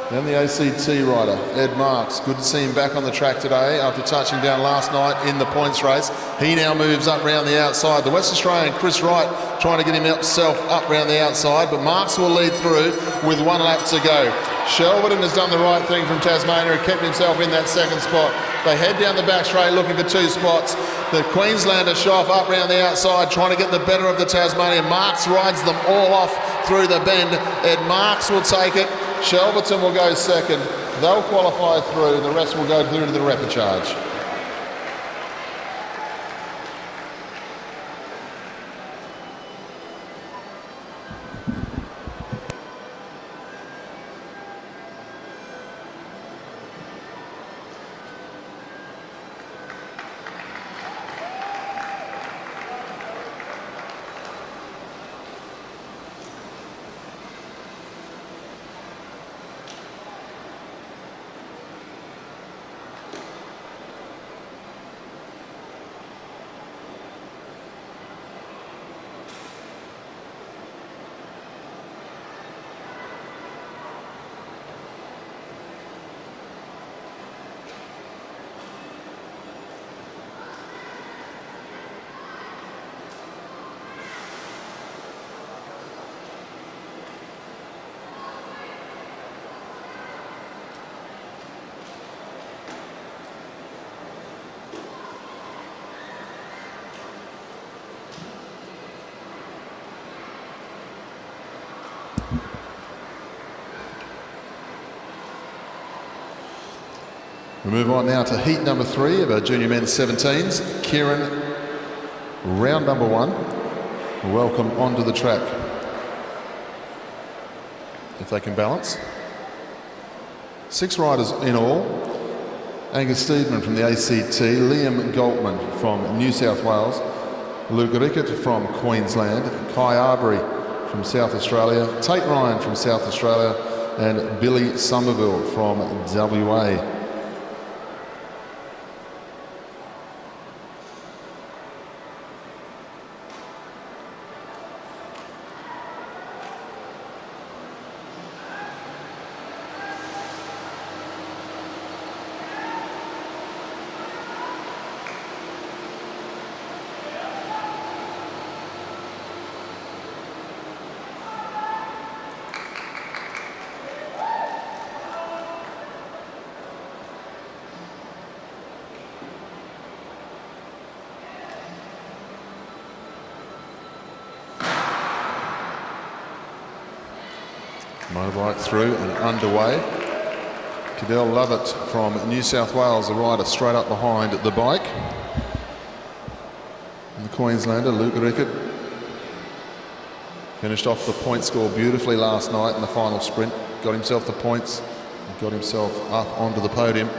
Then the ACT rider, Ed Marks. Good to see him back on the track today after touching down last night in the points race. He now moves up round the outside. The West Australian, Chris Wright, trying to get himself up round the outside, but Marks will lead through with 1 lap to go. Shelverton has done the right thing from Tasmania, kept himself in that second spot. They head down the back straight looking for 2 spots. The Queenslander Schoff up round the outside, trying to get the better of the Tasmanian. Marks rides them all off through the bend. Ed Marks will take it. Shelverton will go second. They'll qualify through. The rest will go through to the repechage. We move on now to heat number 3 of our junior men's 17s. Kieran, round number 1. Welcome onto the track. If they can balance. 6 riders in all. Angus Steedman from the ACT, Liam Galtman from New South Wales, Luke Rickett from Queensland, Kai Arbery from South Australia, Tate Ryan from South Australia, and Billy Somerville from WA. Motorbike through and underway. Cadell Lovett from New South Wales, the rider straight up behind the bike. And the Queenslander, Luke Rickett, finished off the point score beautifully last night in the final sprint. Got himself the points and got himself up onto the podium.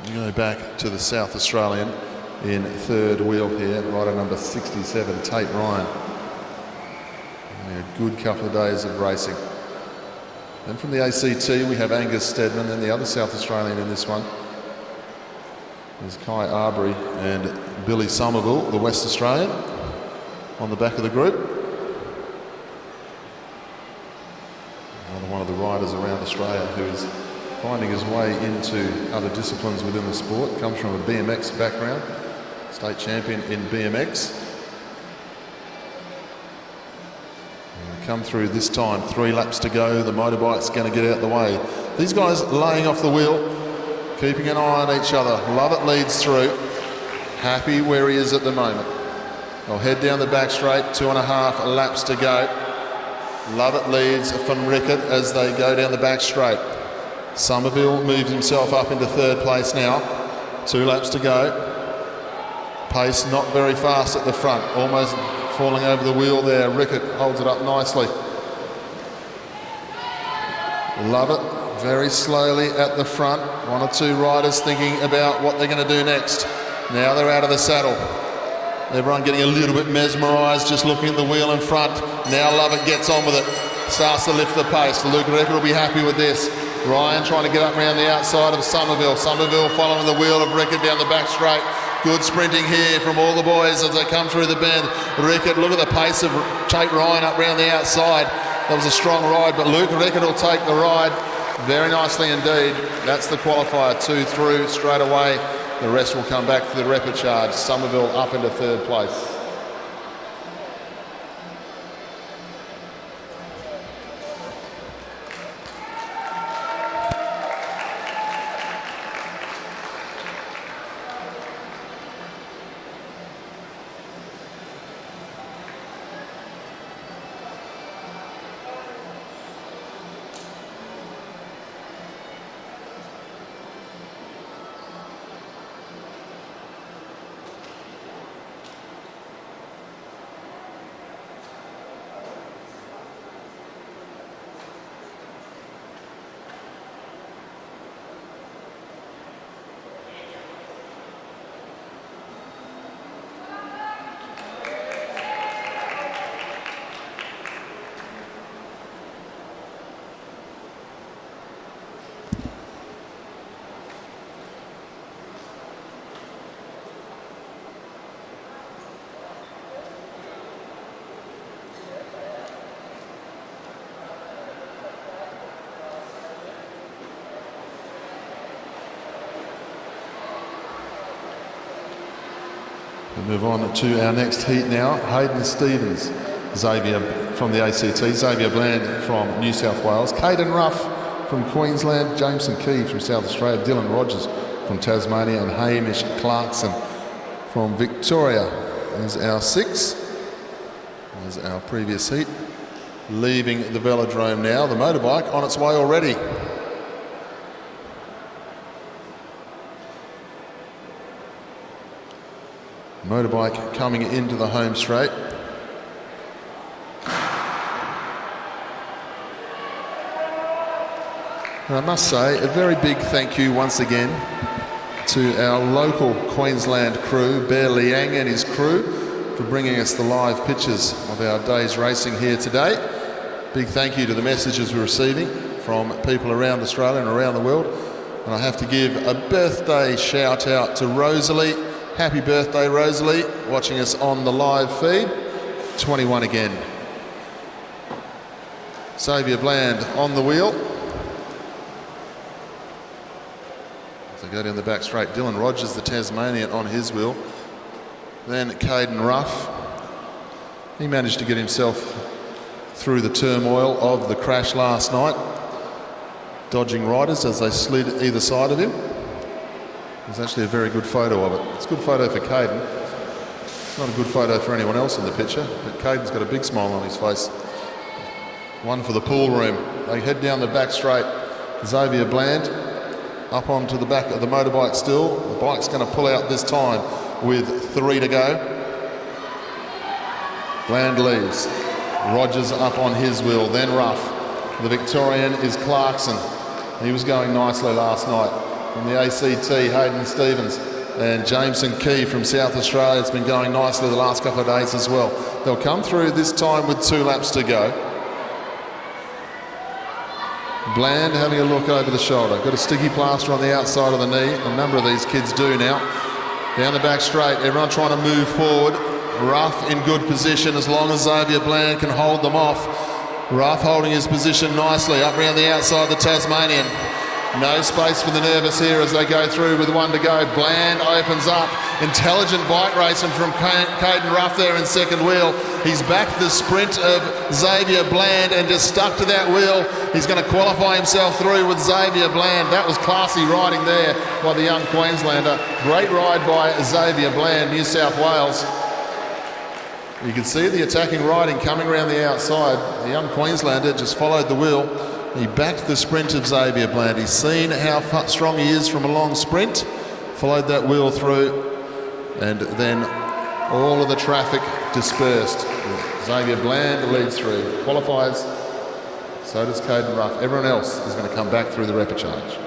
We go back to the South Australian in third wheel here, rider number 67, Tate Ryan. A good couple of days of racing. Then from the ACT we have Angus Steedman, and the other South Australian in this one is Kai Arbery and Billy Somerville, the West Australian, on the back of the group. Another one of the riders around Australia who is finding his way into other disciplines within the sport. Comes from a BMX background, state champion in BMX. And come through this time, 3 laps to go, the motorbike's going to get out the way. These guys laying off the wheel, keeping an eye on each other. Lovett leads through, happy where he is at the moment. They'll head down the back straight, 2.5 laps to go. Lovett leads from Rickett as they go down the back straight. Somerville moves himself up into third place now. 2 laps to go. Pace not very fast at the front, almost falling over the wheel there. Rickett holds it up nicely. Lovett very slowly at the front. 1 or 2 riders thinking about what they're going to do next. Now they're out of the saddle. Everyone getting a little bit mesmerised, just looking at the wheel in front. Now Lovett gets on with it, starts to lift the pace. Luke Rickett will be happy with this. Ryan trying to get up around the outside of Somerville. Somerville following the wheel of Rickett down the back straight. Good sprinting here from all the boys as they come through the bend. Rickett, look at the pace of Tate Ryan up round the outside. That was a strong ride, but Luke Rickett will take the ride very nicely indeed. That's the qualifier, 2 through straight away. The rest will come back to the repechage. Somerville up into third place. We move on to our next heat now. Hayden Stevens, Xavier from the ACT, Xavier Bland from New South Wales, Caden Ruff from Queensland, Jameson Key from South Australia, Dylan Rogers from Tasmania, and Hamish Clarkson from Victoria. There's our 6. There's our previous heat. Leaving the Velodrome now, the motorbike on its way already. Motorbike coming into the home straight. And I must say a very big thank you once again to our local Queensland crew, Bear Liang and his crew, for bringing us the live pictures of our day's racing here today. Big thank you to the messages we're receiving from people around Australia and around the world. And I have to give a birthday shout out to Rosalie. Happy birthday, Rosalie, watching us on the live feed. 21 again. Xavier Bland on the wheel. As they go down the back straight, Dylan Rogers, the Tasmanian, on his wheel. Then Caden Ruff. He managed to get himself through the turmoil of the crash last night, dodging riders as they slid either side of him. There's actually a very good photo of it. It's a good photo for Caden. It's not a good photo for anyone else in the picture, but Caden's got a big smile on his face. One for the pool room. They head down the back straight. Xavier Bland up onto the back of the motorbike still. The bike's going to pull out this time with 3 to go. Bland leaves. Rogers up on his wheel, then Ruff. The Victorian is Clarkson. He was going nicely last night. From the ACT, Hayden Stevens, and Jameson Key from South Australia. It's been going nicely the last couple of days as well. They'll come through this time with 2 laps to go. Bland having a look over the shoulder. Got a sticky plaster on the outside of the knee. A number of these kids do now. Down the back straight, everyone trying to move forward. Ruff in good position as long as Xavier Bland can hold them off. Ruff holding his position nicely up round the outside, the Tasmanian. No space for the nervous here as they go through with 1 to go. Bland opens up. Intelligent bike racing from Caden Ruff there in second wheel. He's backed the sprint of Xavier Bland and just stuck to that wheel. He's going to qualify himself through with Xavier Bland. That was classy riding there by the young Queenslander. Great ride by Xavier Bland, New South Wales. You can see the attacking riding coming around the outside. The young Queenslander just followed the wheel. He backed the sprint of Xavier Bland. He's seen how strong he is from a long sprint, followed that wheel through, and then all of the traffic dispersed. Xavier Bland leads through, qualifies, so does Caden Ruff. Everyone else is going to come back through the repechage.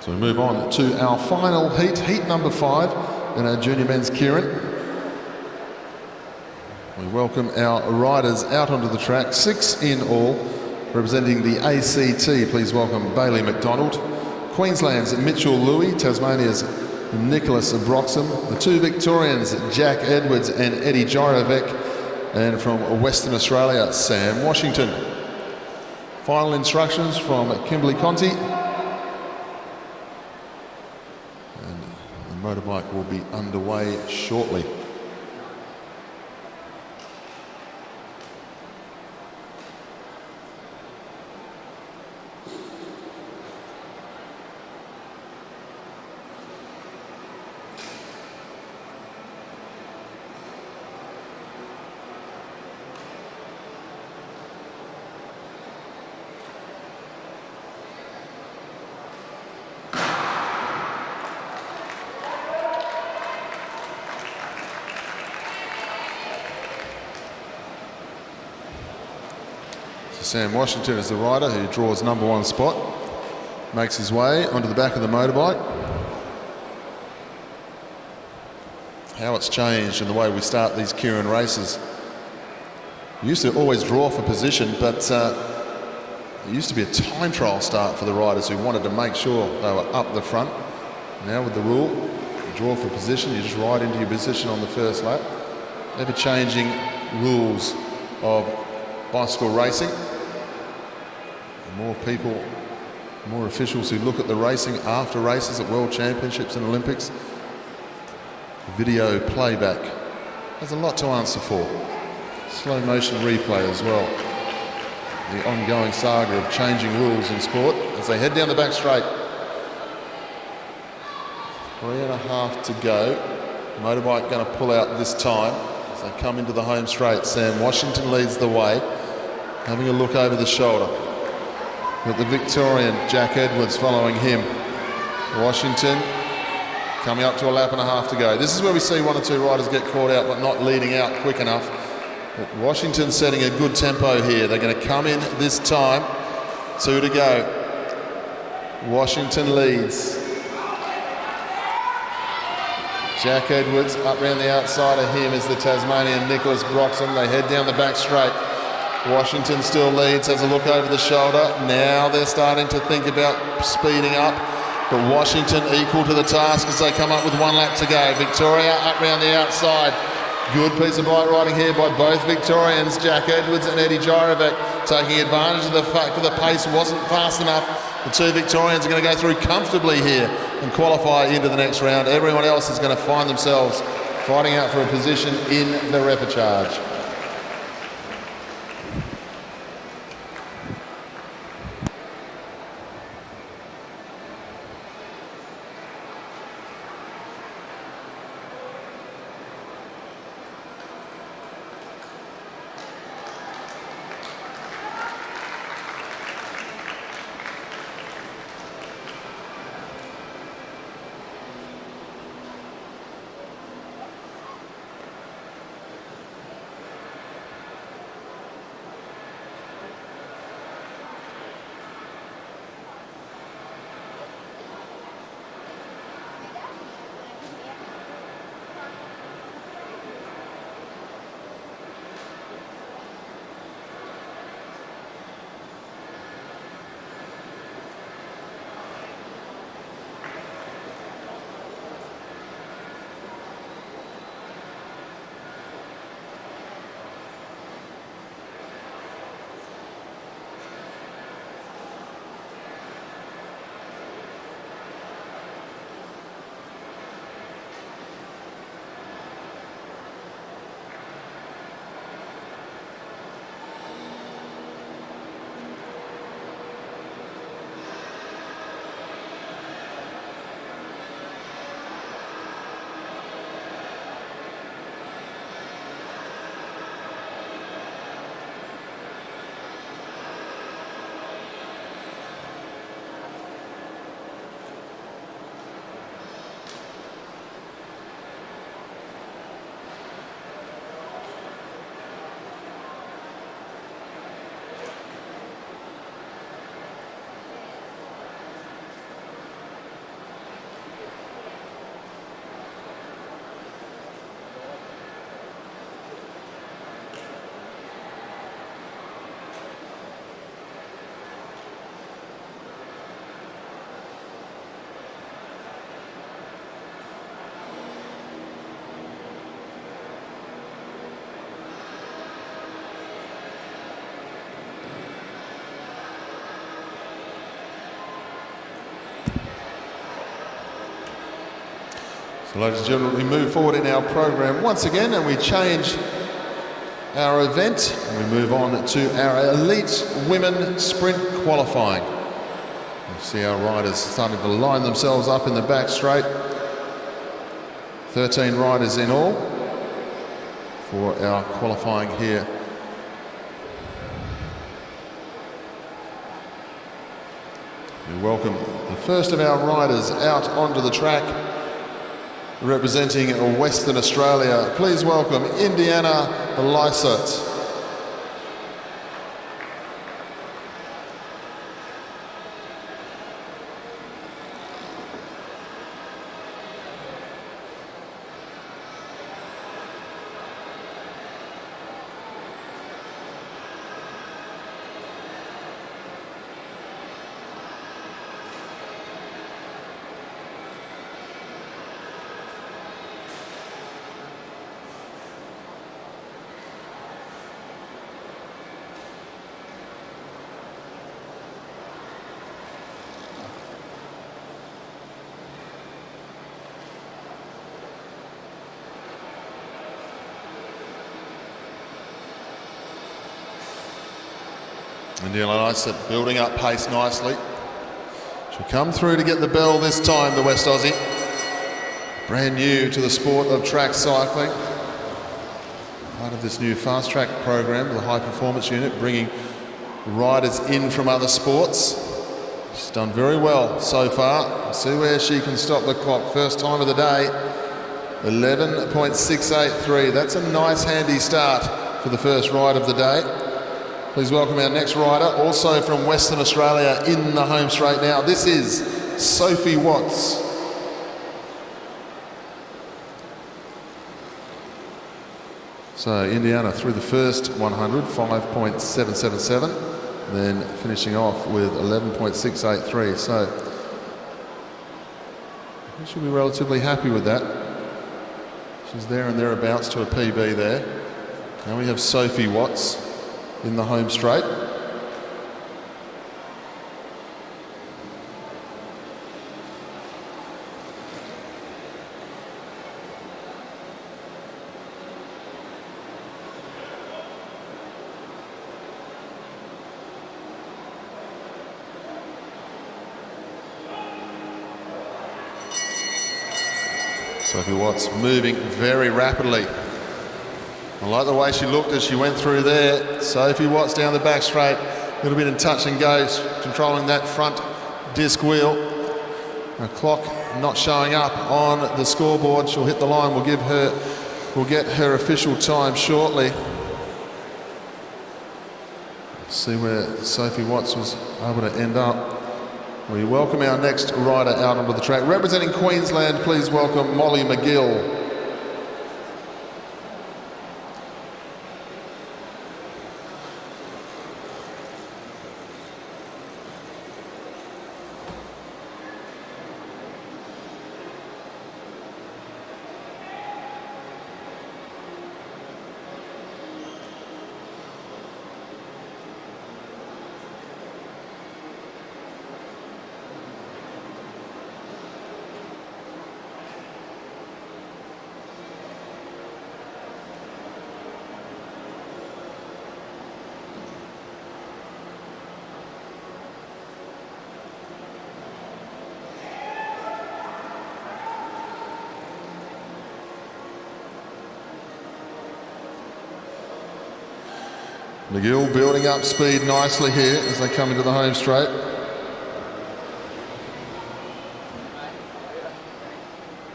So we move on to our final heat, heat number 5 in our junior men's Kieran. We welcome our riders out onto the track, 6 in all, representing the ACT. Please welcome Bailey McDonald. Queensland's Mitchell Louis, Tasmania's Nicholas Broxham, the 2 Victorians, Jack Edwards and Eddie Gyrovec, and from Western Australia, Sam Washington. Final instructions from Kimberly Conti. And the motorbike will be underway shortly. Sam Washington is the rider who draws number 1 spot, makes his way onto the back of the motorbike. How it's changed in the way we start these Kieran races. We used to always draw for position, but it used to be a time trial start for the riders who wanted to make sure they were up the front. Now with the rule, you draw for position, you just ride into your position on the first lap. Ever-changing rules of bicycle racing. More people, more officials who look at the racing after races at World Championships and Olympics. Video playback has a lot to answer for. Slow motion replay as well. The ongoing saga of changing rules in sport as they head down the back straight. 3.5 to go. Motorbike going to pull out this time as they come into the home straight. Sam Washington leads the way, having a look over the shoulder. With the Victorian Jack Edwards following him. Washington coming up to a lap and a half to go. This is where we see 1 or 2 riders get caught out but not leading out quick enough. But Washington setting a good tempo here. They're going to come in this time. 2 to go. Washington leads. Jack Edwards up round the outside of him is the Tasmanian Nicholas Broxham. They head down the back straight. Washington still leads, has a look over the shoulder. Now they're starting to think about speeding up. But Washington equal to the task as they come up with 1 lap to go. Victoria up round the outside. Good piece of bike riding here by both Victorians, Jack Edwards and Eddie Gyrovec, taking advantage of the fact that the pace wasn't fast enough. The 2 Victorians are going to go through comfortably here and qualify into the next round. Everyone else is going to find themselves fighting out for a position in the repechage. Ladies and gentlemen, we move forward in our program once again and we change our event and we move on to our elite women sprint qualifying. You see our riders starting to line themselves up in the back straight. 13 riders in all for our qualifying here. We welcome the first of our riders out onto the track, representing Western Australia. Please welcome Indiana Lysett. Indiana Lysett building up pace nicely. She'll come through to get the bell this time, the West Aussie. Brand new to the sport of track cycling. Part of this new fast track program, the high performance unit, bringing riders in from other sports. She's done very well so far. We'll see where she can stop the clock. First time of the day, 11.683. That's a nice handy start for the first ride of the day. Please welcome our next rider, also from Western Australia, in the home straight now. This is Sophie Watts. So Indiana through the first 100, 5.777, then finishing off with 11.683. So we should be relatively happy with that. She's there and thereabouts to a PB there. Now we have Sophie Watts in the home straight. Sophie Watts moving very rapidly. I like the way she looked as she went through there. Sophie Watts down the back straight, a little bit in touch and go, controlling that front disc wheel. Her clock not showing up on the scoreboard. She'll hit the line. We'll get her official time shortly. See where Sophie Watts was able to end up. We welcome our next rider out onto the track. Representing Queensland, please welcome Molly McGill. McGill building up speed nicely here as they come into the home straight.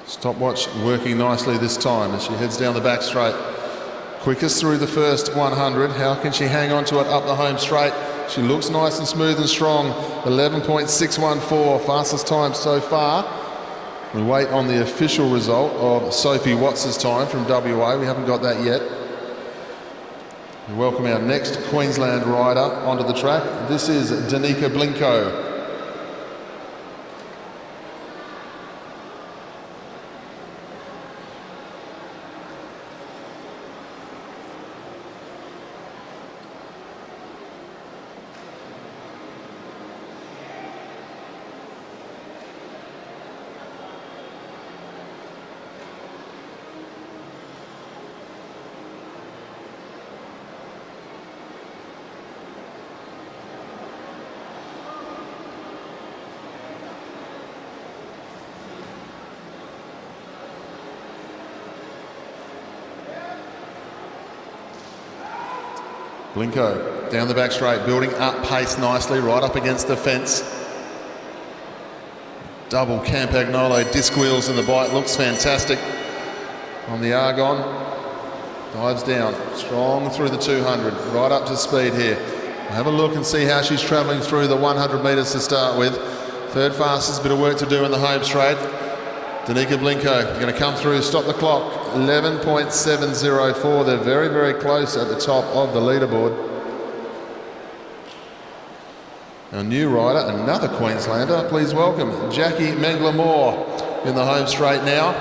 Stopwatch working nicely this time as she heads down the back straight. Quickest through the first 100. How can she hang on to it up the home straight? She looks nice and smooth and strong. 11.614, fastest time so far. We wait on the official result of Sophie Watts' time from WA. We haven't got that yet. We welcome our next Queensland rider onto the track. This is Danica Blinko. Blinko down the back straight, building up pace nicely, right up against the fence. Double Campagnolo disc wheels in the bike, looks fantastic. On the Argon, dives down, strong through the 200, right up to speed here. We'll have a look and see how she's travelling through the 100 metres to start with. Third fastest, bit of work to do in the home straight. Danica Blinko going to come through, stop the clock, 11.704. They're very, very close at the top of the leaderboard. A new rider, another Queenslander, please welcome Jackie Manglamore in the home straight now.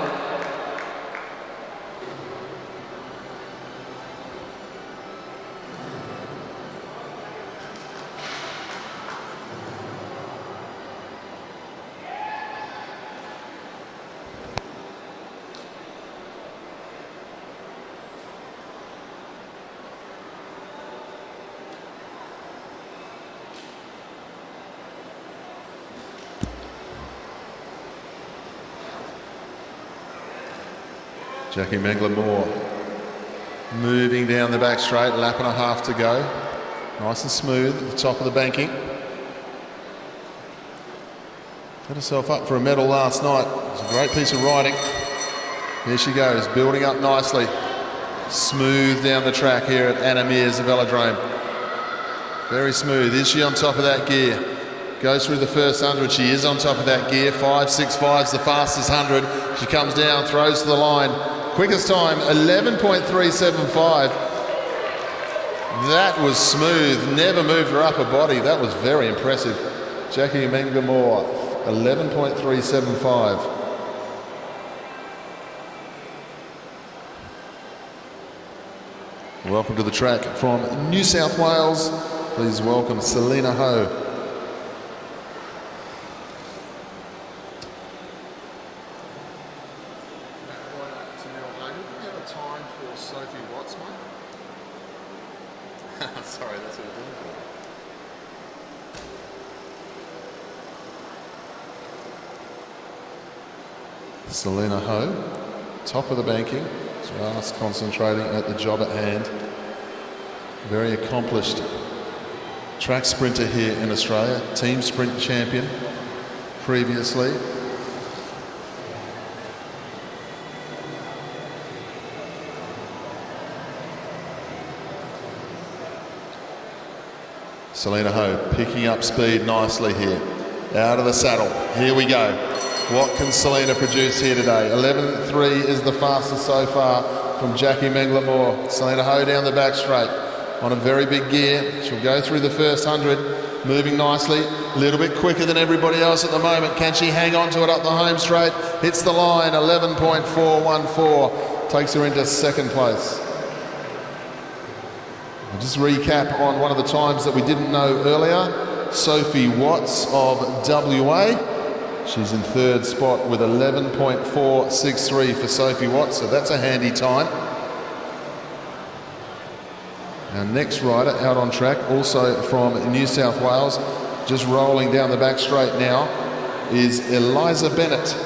Jackie Manglamore moving down the back straight, lap and a half to go. Nice and smooth at the top of the banking. Got herself up for a medal last night. It was a great piece of riding. Here she goes, building up nicely. Smooth down the track here at Meares, the Velodrome. Very smooth. Is she on top of that gear? Goes through the first 100. She is on top of that gear. 5.65's the fastest 100. She comes down, throws to the line. Quickest time, 11.375. That was smooth. Never moved her upper body. That was very impressive. Jackie Manglamore, 11.375. Welcome to the track from New South Wales. Please welcome Selena Ho. Sorry, that's what we're doing. Selena Ho, top of the banking, just concentrating at the job at hand. Very accomplished track sprinter here in Australia, team sprint champion previously. Selena Ho picking up speed nicely here. Out of the saddle. Here we go. What can Selena produce here today? 11.3 is the fastest so far from Jackie Manglamore. Selena Ho down the back straight on a very big gear. She'll go through the first 100, moving nicely. A little bit quicker than everybody else at the moment. Can she hang on to it up the home straight? Hits the line, 11.414. Takes her into second place. I'll just recap on one of the times that we didn't know earlier. Sophie Watts of WA. She's in third spot with 11.463 for Sophie Watts, so that's a handy time. Our next rider out on track, also from New South Wales, just rolling down the back straight now, is Eliza Bennett.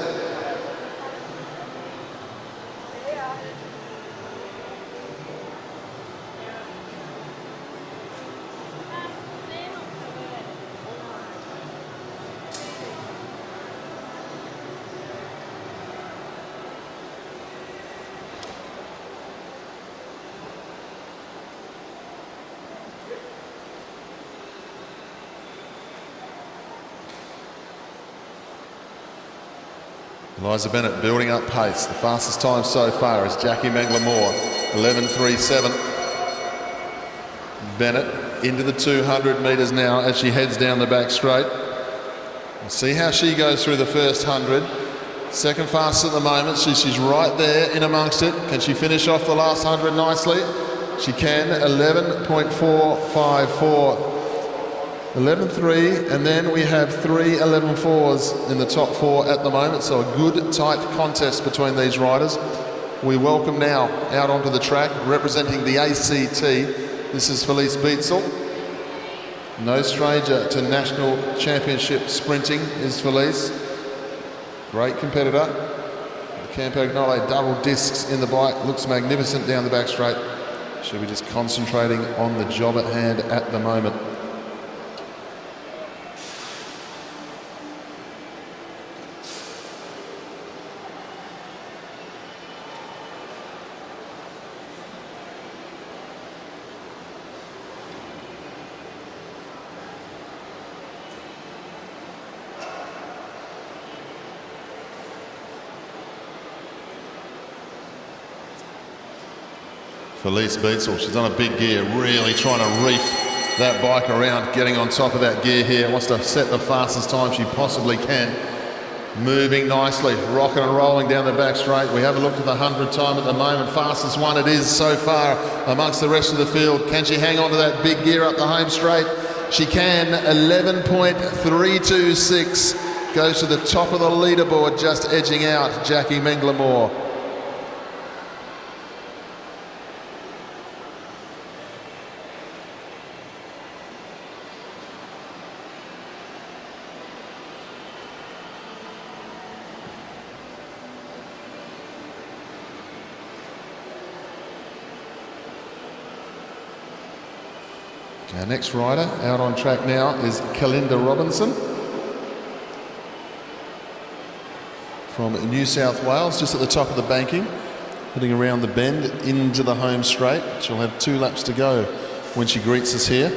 Eliza Bennett building up pace. The fastest time so far is Jackie Manglamore, 11.37. Bennett into the 200 metres now as she heads down the back straight. We'll see how she goes through the first 100. Second fastest at the moment. She's right there in amongst it. Can she finish off the last 100 nicely? She can. 11.454. 11.3, and then we have 3 11.4s in the top 4 at the moment, so a good tight contest between these riders. We welcome now out onto the track, representing the ACT, this is Felice Bietzel. No stranger to national championship sprinting is Felice. Great competitor. The Campagnolo double discs in the bike, looks magnificent down the back straight. She'll be just concentrating on the job at hand at the moment. Felice Bietzel, she's on a big gear, really trying to reef that bike around, getting on top of that gear here. Wants to set the fastest time she possibly can. Moving nicely, rocking and rolling down the back straight. We haven't looked at the 100 time at the moment. Fastest one it is so far amongst the rest of the field. Can she hang on to that big gear up the home straight? She can. 11.326 goes to the top of the leaderboard, just edging out Jackie Manglamore. Our next rider out on track now is Kalinda Robinson from New South Wales, just at the top of the banking, heading around the bend into the home straight. She'll have 2 laps to go when she greets us here.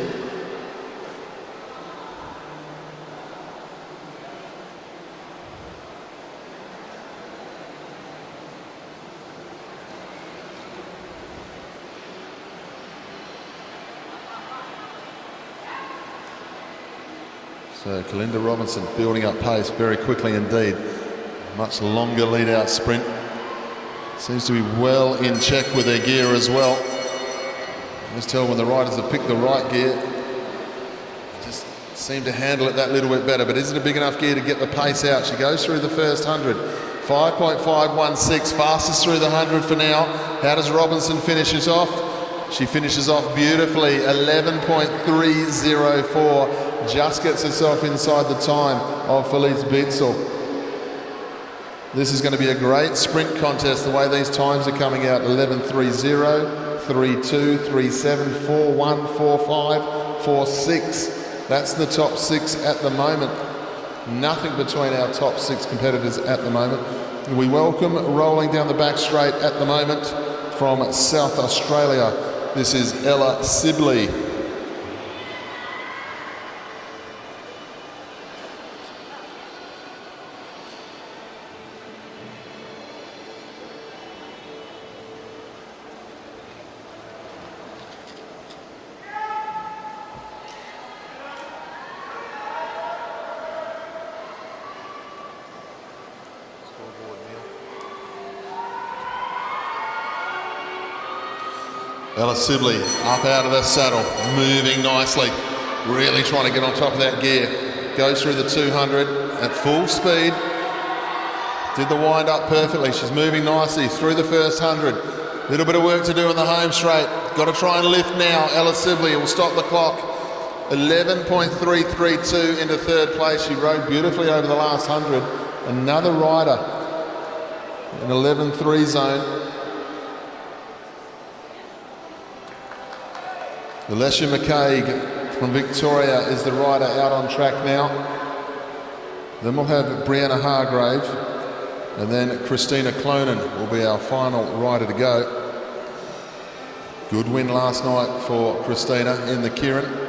So Kalinda Robinson building up pace very quickly indeed. Much longer lead out sprint. Seems to be well in check with their gear as well. Just tell when the riders have picked the right gear, just seem to handle it that little bit better. But is it a big enough gear to get the pace out? She goes through the first 100. 5.516, fastest through the 100 for now. How does Robinson finishes off? She finishes off beautifully, 11.304. Just gets herself inside the time of Felice Bietzel. This is going to be a great sprint contest, the way these times are coming out. 11.30, 3.2, 3.7, 4.1, 4.5, 4.6. That's the top 6 at the moment. Nothing between our top 6 competitors at the moment. We welcome rolling down the back straight at the moment from South Australia. This is Ella Sibley. Ella Sibley up out of the saddle, moving nicely, really trying to get on top of that gear. Goes through the 200 at full speed. Did the wind up perfectly. She's moving nicely through the first 100. Little bit of work to do on the home straight. Got to try and lift now. Ella Sibley will stop the clock. 11.332 into third place. She rode beautifully over the last 100. Another rider in 11.3 zone. Felice McCaig from Victoria is the rider out on track now. Then we'll have Briana Hargrave, and then Christina Clonan will be our final rider to go. Good win last night for Christina in the Kieran.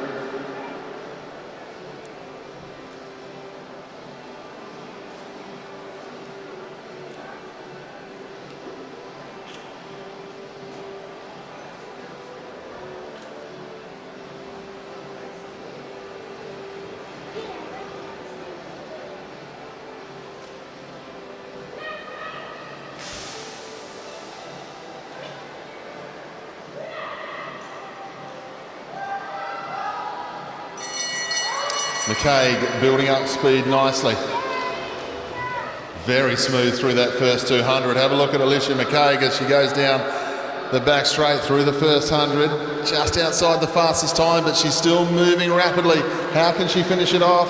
McCaig building up speed nicely. Very smooth through that first 200. Have a look at Alicia McCaig as she goes down the back straight through the first 100. Just outside the fastest time, but she's still moving rapidly. How can she finish it off?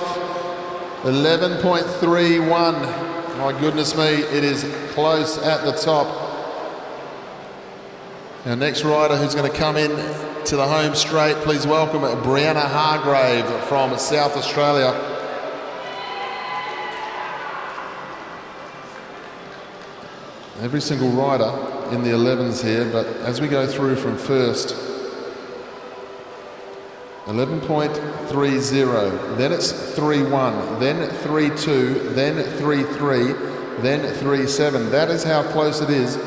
11.31. My goodness me, it is close at the top. Our next rider who's going to come in to the home straight, please welcome Briana Hargrave from South Australia. Every single rider in the 11s here, but as we go through from first, 11.30, then it's 3.1, then 3.2, then 3.3, then 3.7. That is how close it is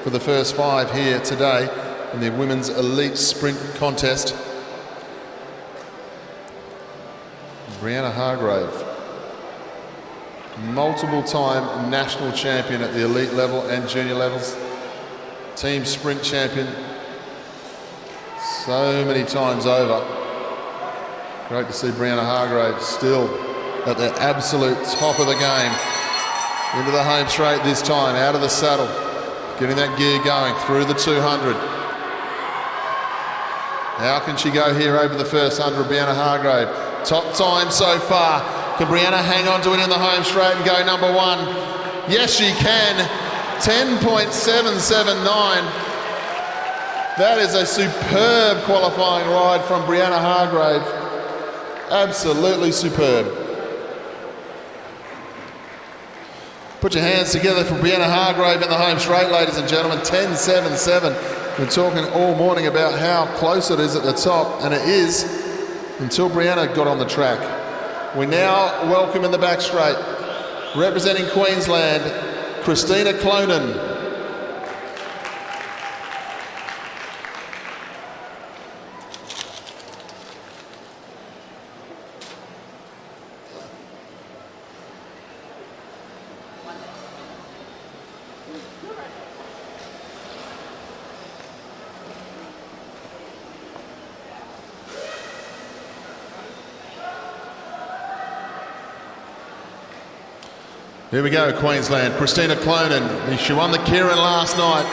for the first 5 here today in the women's elite sprint contest. Briana Hargrave, multiple time national champion at the elite level and junior levels, team sprint champion so many times over. Great to see Briana Hargrave still at the absolute top of the game. Into the home straight this time, out of the saddle, getting that gear going through the 200. How can she go here over the first 100, Briana Hargrave? Top time so far. Can Briana hang on to it in the home straight and go number 1? Yes, she can. 10.779. That is a superb qualifying ride from Briana Hargrave. Absolutely superb. Put your hands together for Briana Hargrave in the home straight, ladies and gentlemen. 10.77. We're talking all morning about how close it is at the top, and it is until Briana got on the track. We now welcome in the back straight, representing Queensland, Christina Clonan. Here we go, Queensland. Christina Clonan. She won the Kieran last night.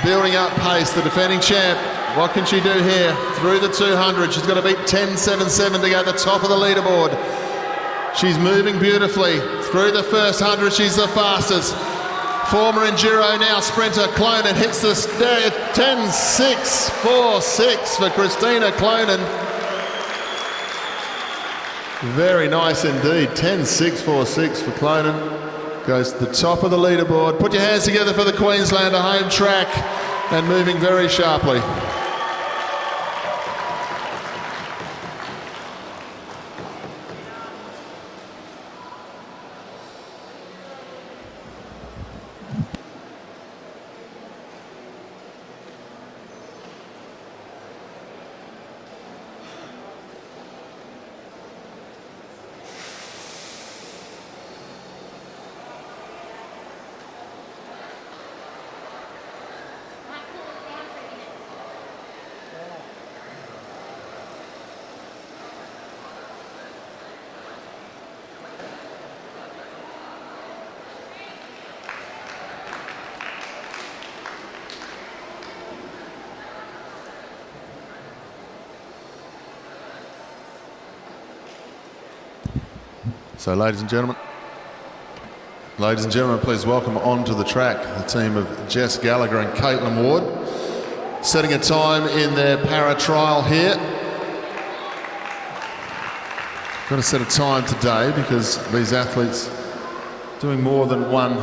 Building up pace, the defending champ. What can she do here? Through the 200. She's got to beat 10.77 to go to the top of the leaderboard. She's moving beautifully. Through the first 100, she's the fastest. Former Enduro, now sprinter, Clonan hits the stair. 10.646 for Christina Clonan. Very nice indeed. 10.646 for Clonan. Goes to the top of the leaderboard. Put your hands together for the Queenslander home track and moving very sharply. So ladies and gentlemen, please welcome onto the track the team of Jess Gallagher and Caitlin Ward, setting a time in their para trial here. Got to set a time today because these athletes doing more than one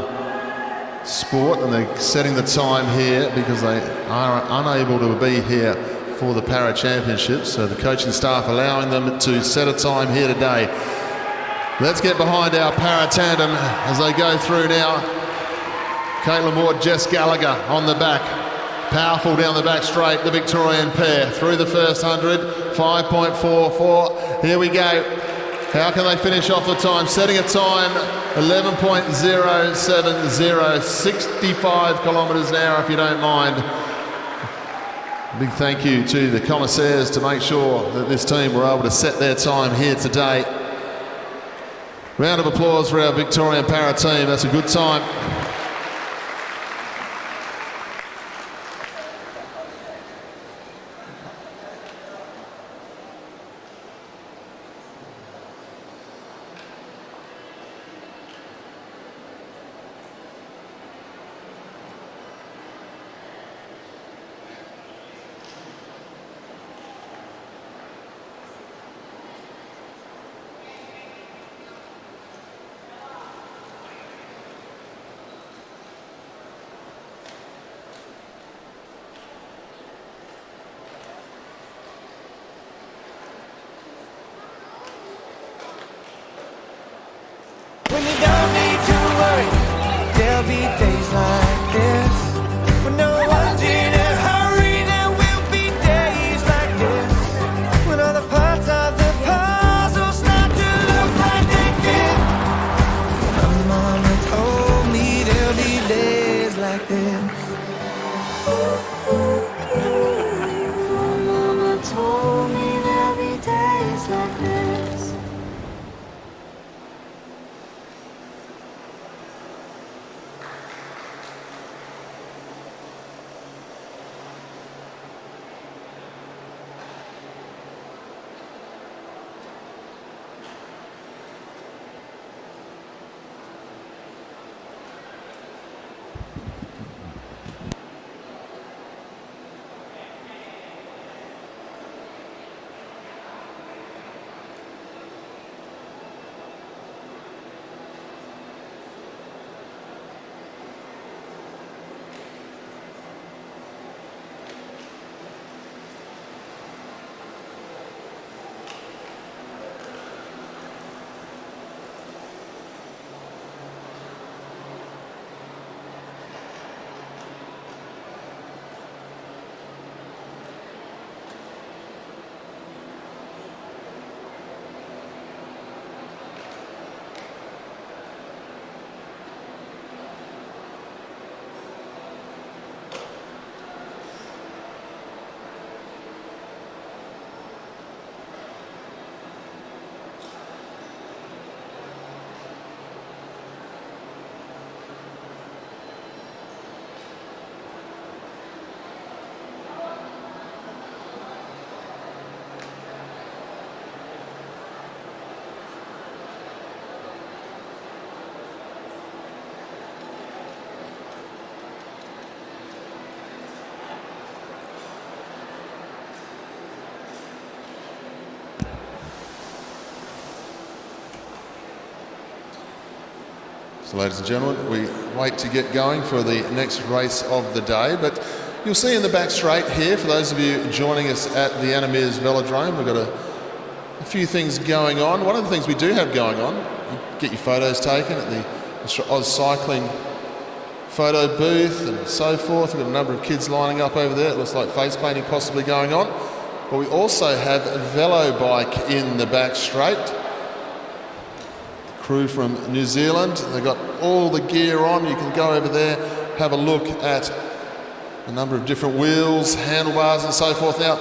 sport, and they're setting the time here because they are unable to be here for the para championships, so the coaching staff allowing them to set a time here today. Let's get behind our para tandem as they go through now. Caitlin Ward, Jess Gallagher on the back. Powerful down the back straight, the Victorian pair. Through the first 100, 5.44. Here we go. How can they finish off the time? Setting a time, 11.070, 65 kilometres an hour if you don't mind. A big thank you to the commissaires to make sure that this team were able to set their time here today. Round of applause for our Victorian para team. That's a good time. this. Mama told me there'll be days like this. So ladies and gentlemen, we wait to get going for the next race of the day, but you'll see in the back straight here, for those of you joining us at the Meares Velodrome, we've got a few things going on. One of the things we do have going on, you get your photos taken at the AusCycling photo booth and so forth. We've got a number of kids lining up over there. It looks like face painting possibly going on. But we also have a velo bike in the back straight. Crew from New Zealand, they've got all the gear on. You can go over there, have a look at a number of different wheels, handlebars and so forth. Now,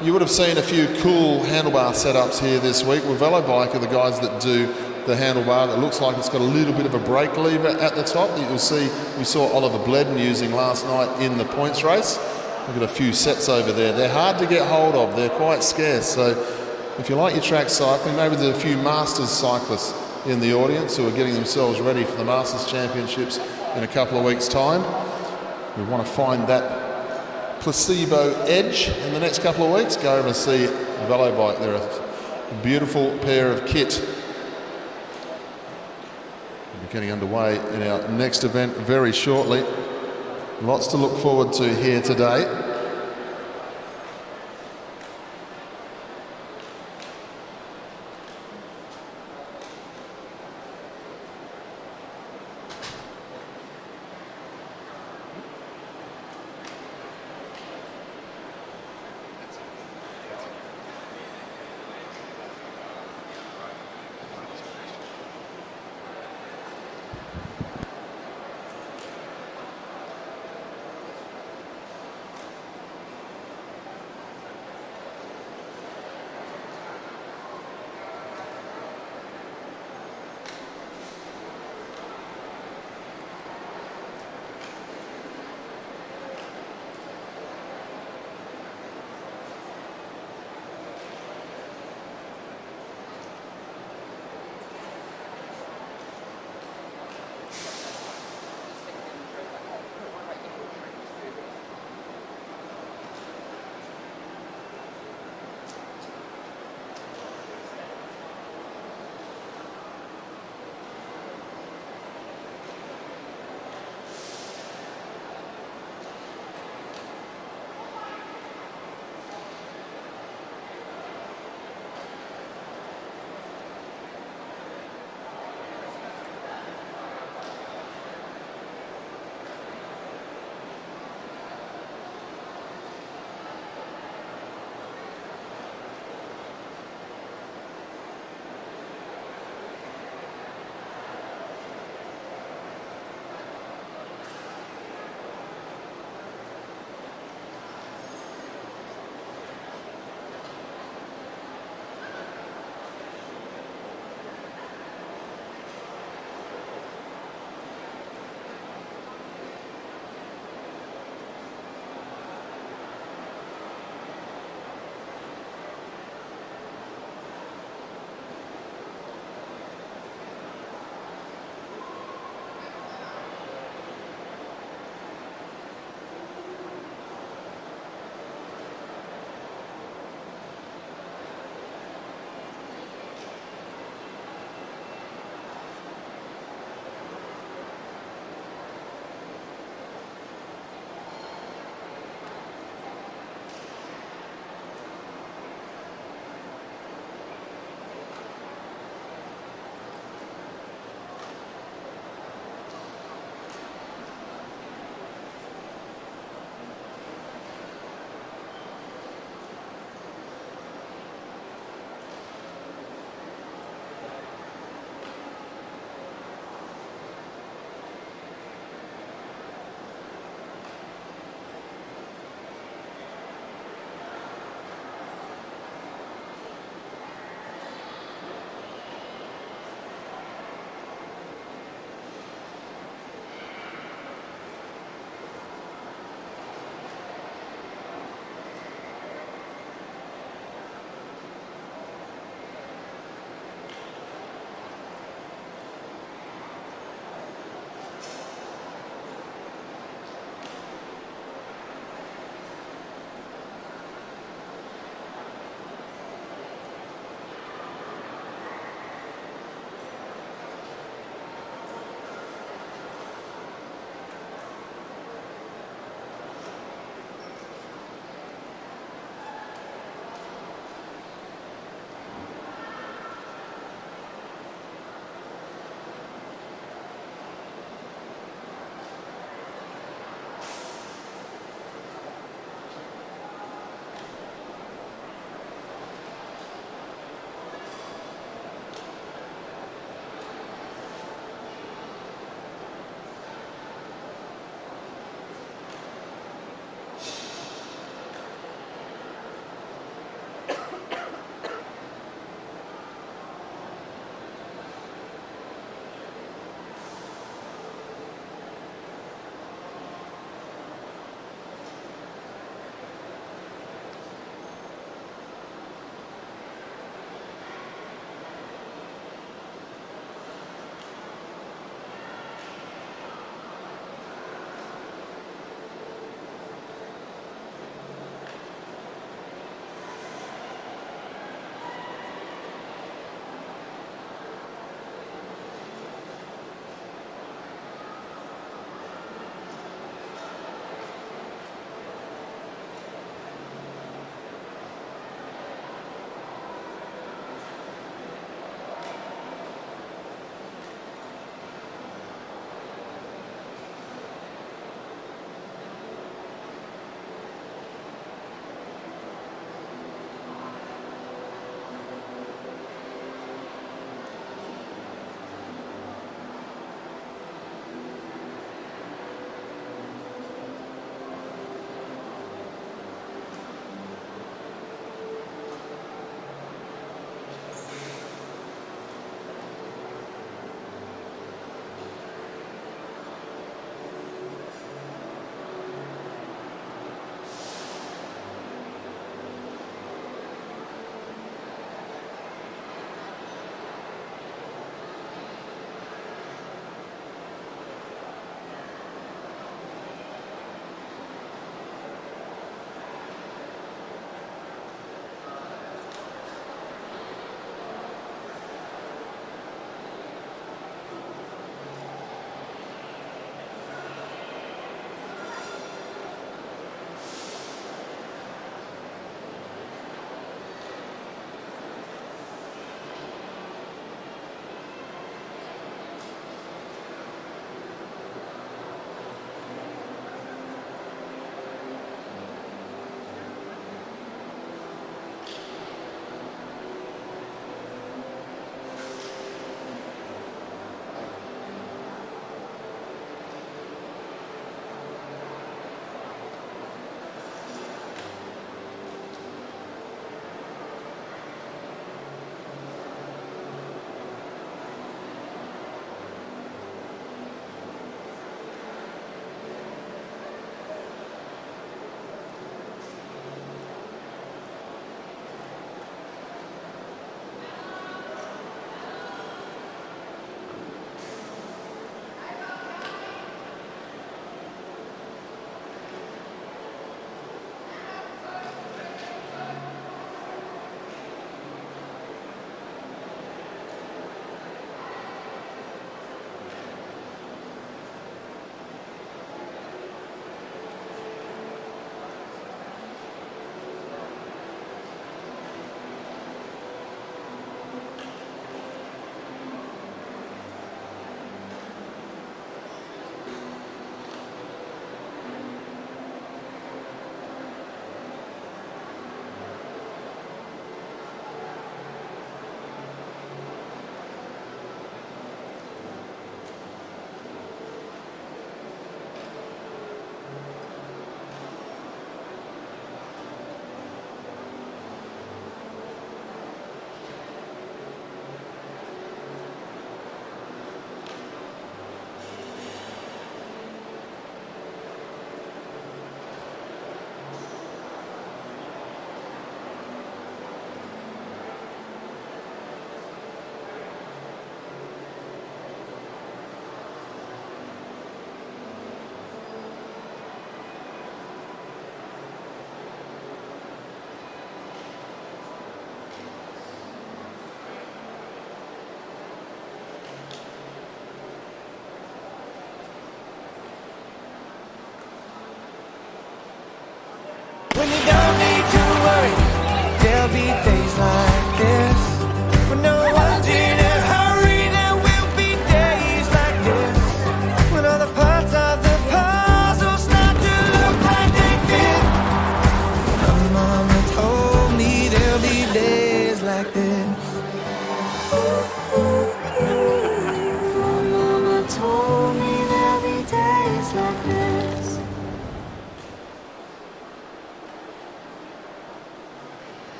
you would have seen a few cool handlebar setups here this week. Well, Velobike are the guys that do the handlebar that looks like it's got a little bit of a brake lever at the top that you'll see we saw Oliver Bledden using last night in the points race. We've got a few sets over there. They're hard to get hold of, they're quite scarce. So if you like your track cycling, maybe there's a few Masters cyclists in the audience who are getting themselves ready for the Masters Championships in a couple of weeks' time. We want to find that placebo edge in the next couple of weeks. Go over and see Velobike. They're a beautiful pair of kit. We're getting underway in our next event very shortly. Lots to look forward to here today.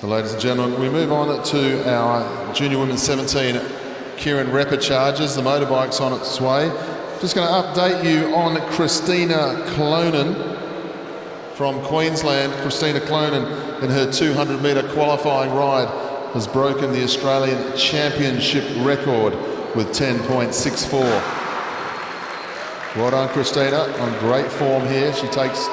So ladies and gentlemen, we move on to our junior women's 17 Kieran Repper charges. The motorbike's on its way. Just going to update you on Christina Clonan from Queensland. Christina Clonan, in her 200 metre qualifying ride, has broken the Australian Championship record with 10.64. Well done, Christina, on great form here. She takes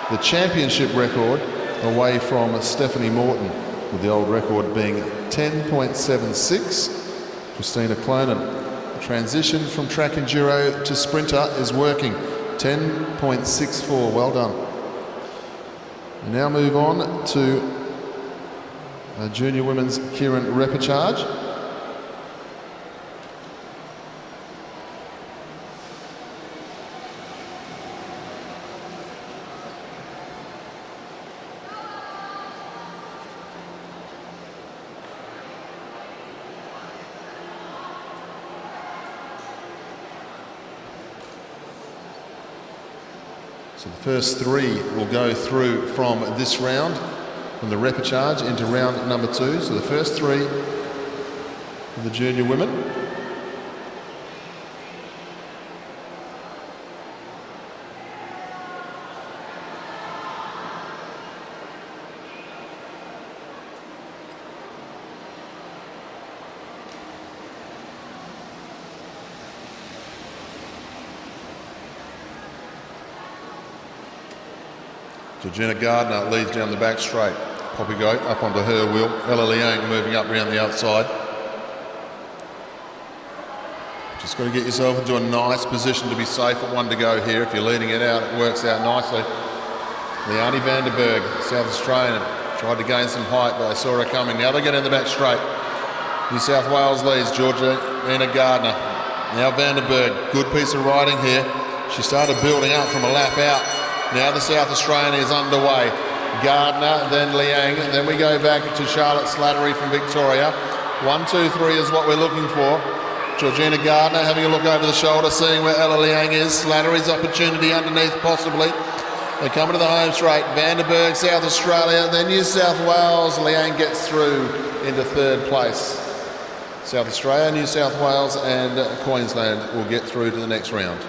the championship record away from Stephanie Morton, with the old record being 10.76. Christina Clonan. The transition from track enduro to sprinter is working. 10.64, well done. We now move on to junior women's Kieran Repper charge. So the first three will go through from this round, from the Repper charge into round number 2. So the first three of the junior women. Georgina Gardner leads down the back straight. Poppy Goat up onto her wheel. Ella Liang moving up around the outside. Just got to get yourself into a nice position to be safe at one to go here. If you're leading it out, it works out nicely. Leonie Vanderberg, South Australian, tried to gain some height, but they saw her coming. Now they get in the back straight. New South Wales leads Georgina Gardner. Now Vanderberg, good piece of riding here. She started building up from a lap out. Now the South Australian is underway. Gardner, then Liang, and then we go back to Charlotte Slattery from Victoria. 1, 2, 3 is what we're looking for. Georgina Gardner having a look over the shoulder, seeing where Ella Liang is. Slattery's opportunity underneath possibly. They're coming to the home straight. Vanderberg, South Australia, then New South Wales. Liang gets through into third place. South Australia, New South Wales and Queensland will get through to the next round.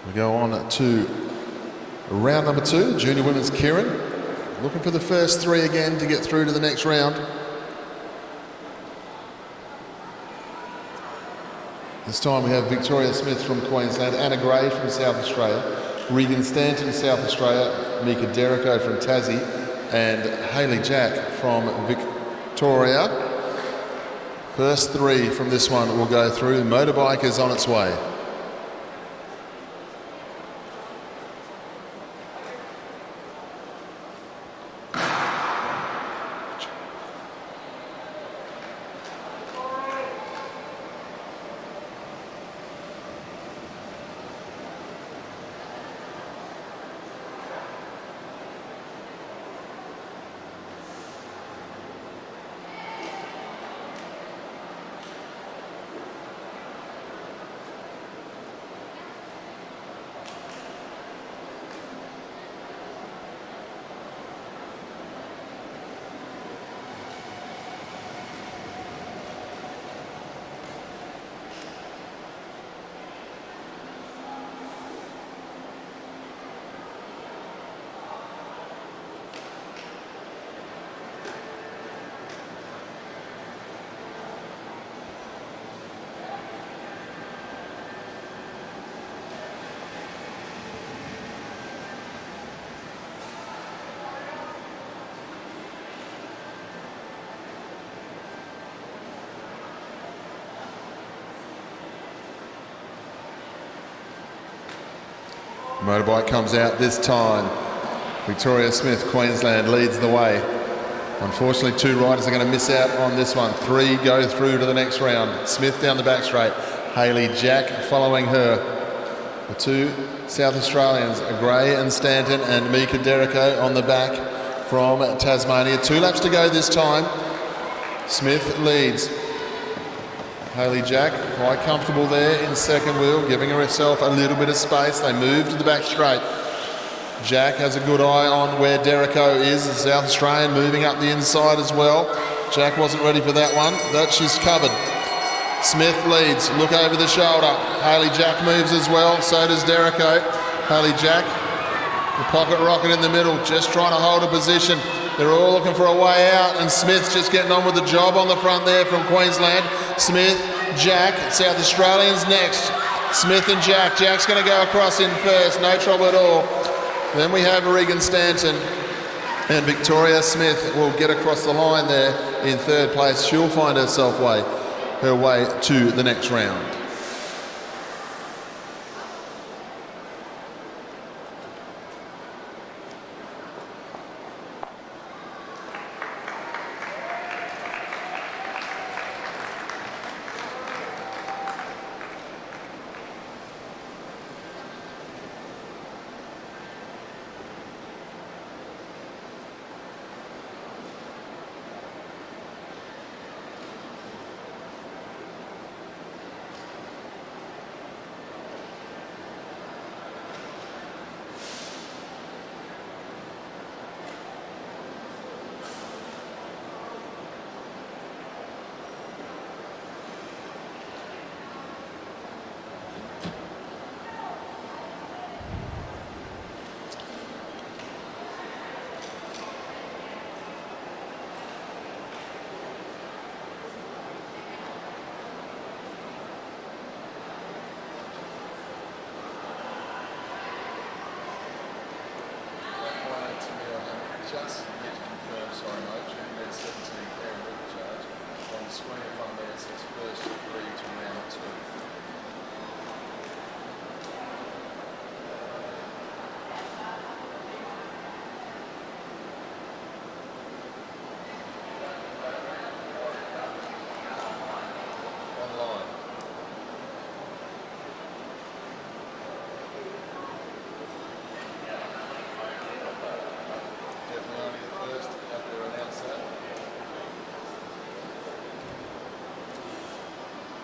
We go on to round number 2, junior women's Kieran. Looking for the first three again to get through to the next round. This time we have Victoria Smith from Queensland, Anna Gray from South Australia, Regan Stanton, South Australia, Mika Derrico from Tassie, and Hayley Jack from Victoria. First three from this one will go through. The motorbike is on its way. Motorbike comes out this time. Victoria Smith, Queensland, leads the way. Unfortunately, 2 riders are going to miss out on this one. 3 go through to the next round. Smith down the back straight. Hayley Jack following her. The 2 South Australians, Gray and Stanton, and Mika Derrico on the back from Tasmania. 2 laps to go this time. Smith leads. Hayley Jack quite comfortable there in second wheel, giving herself a little bit of space. They move to the back straight. Jack has a good eye on where Derrico is, the South Australian, moving up the inside as well. Jack wasn't ready for that one, but she's covered. Smith leads, look over the shoulder. Hayley Jack moves as well, so does Derrico. Hayley Jack, the pocket rocket in the middle, just trying to hold a position. They're all looking for a way out, and Smith's just getting on with the job on the front there from Queensland. Smith, Jack, South Australians next. Smith and Jack. Jack's going to go across in first, no trouble at all. Then we have Regan Stanton, and Victoria Smith will get across the line there in third place. She'll find herself her way to the next round.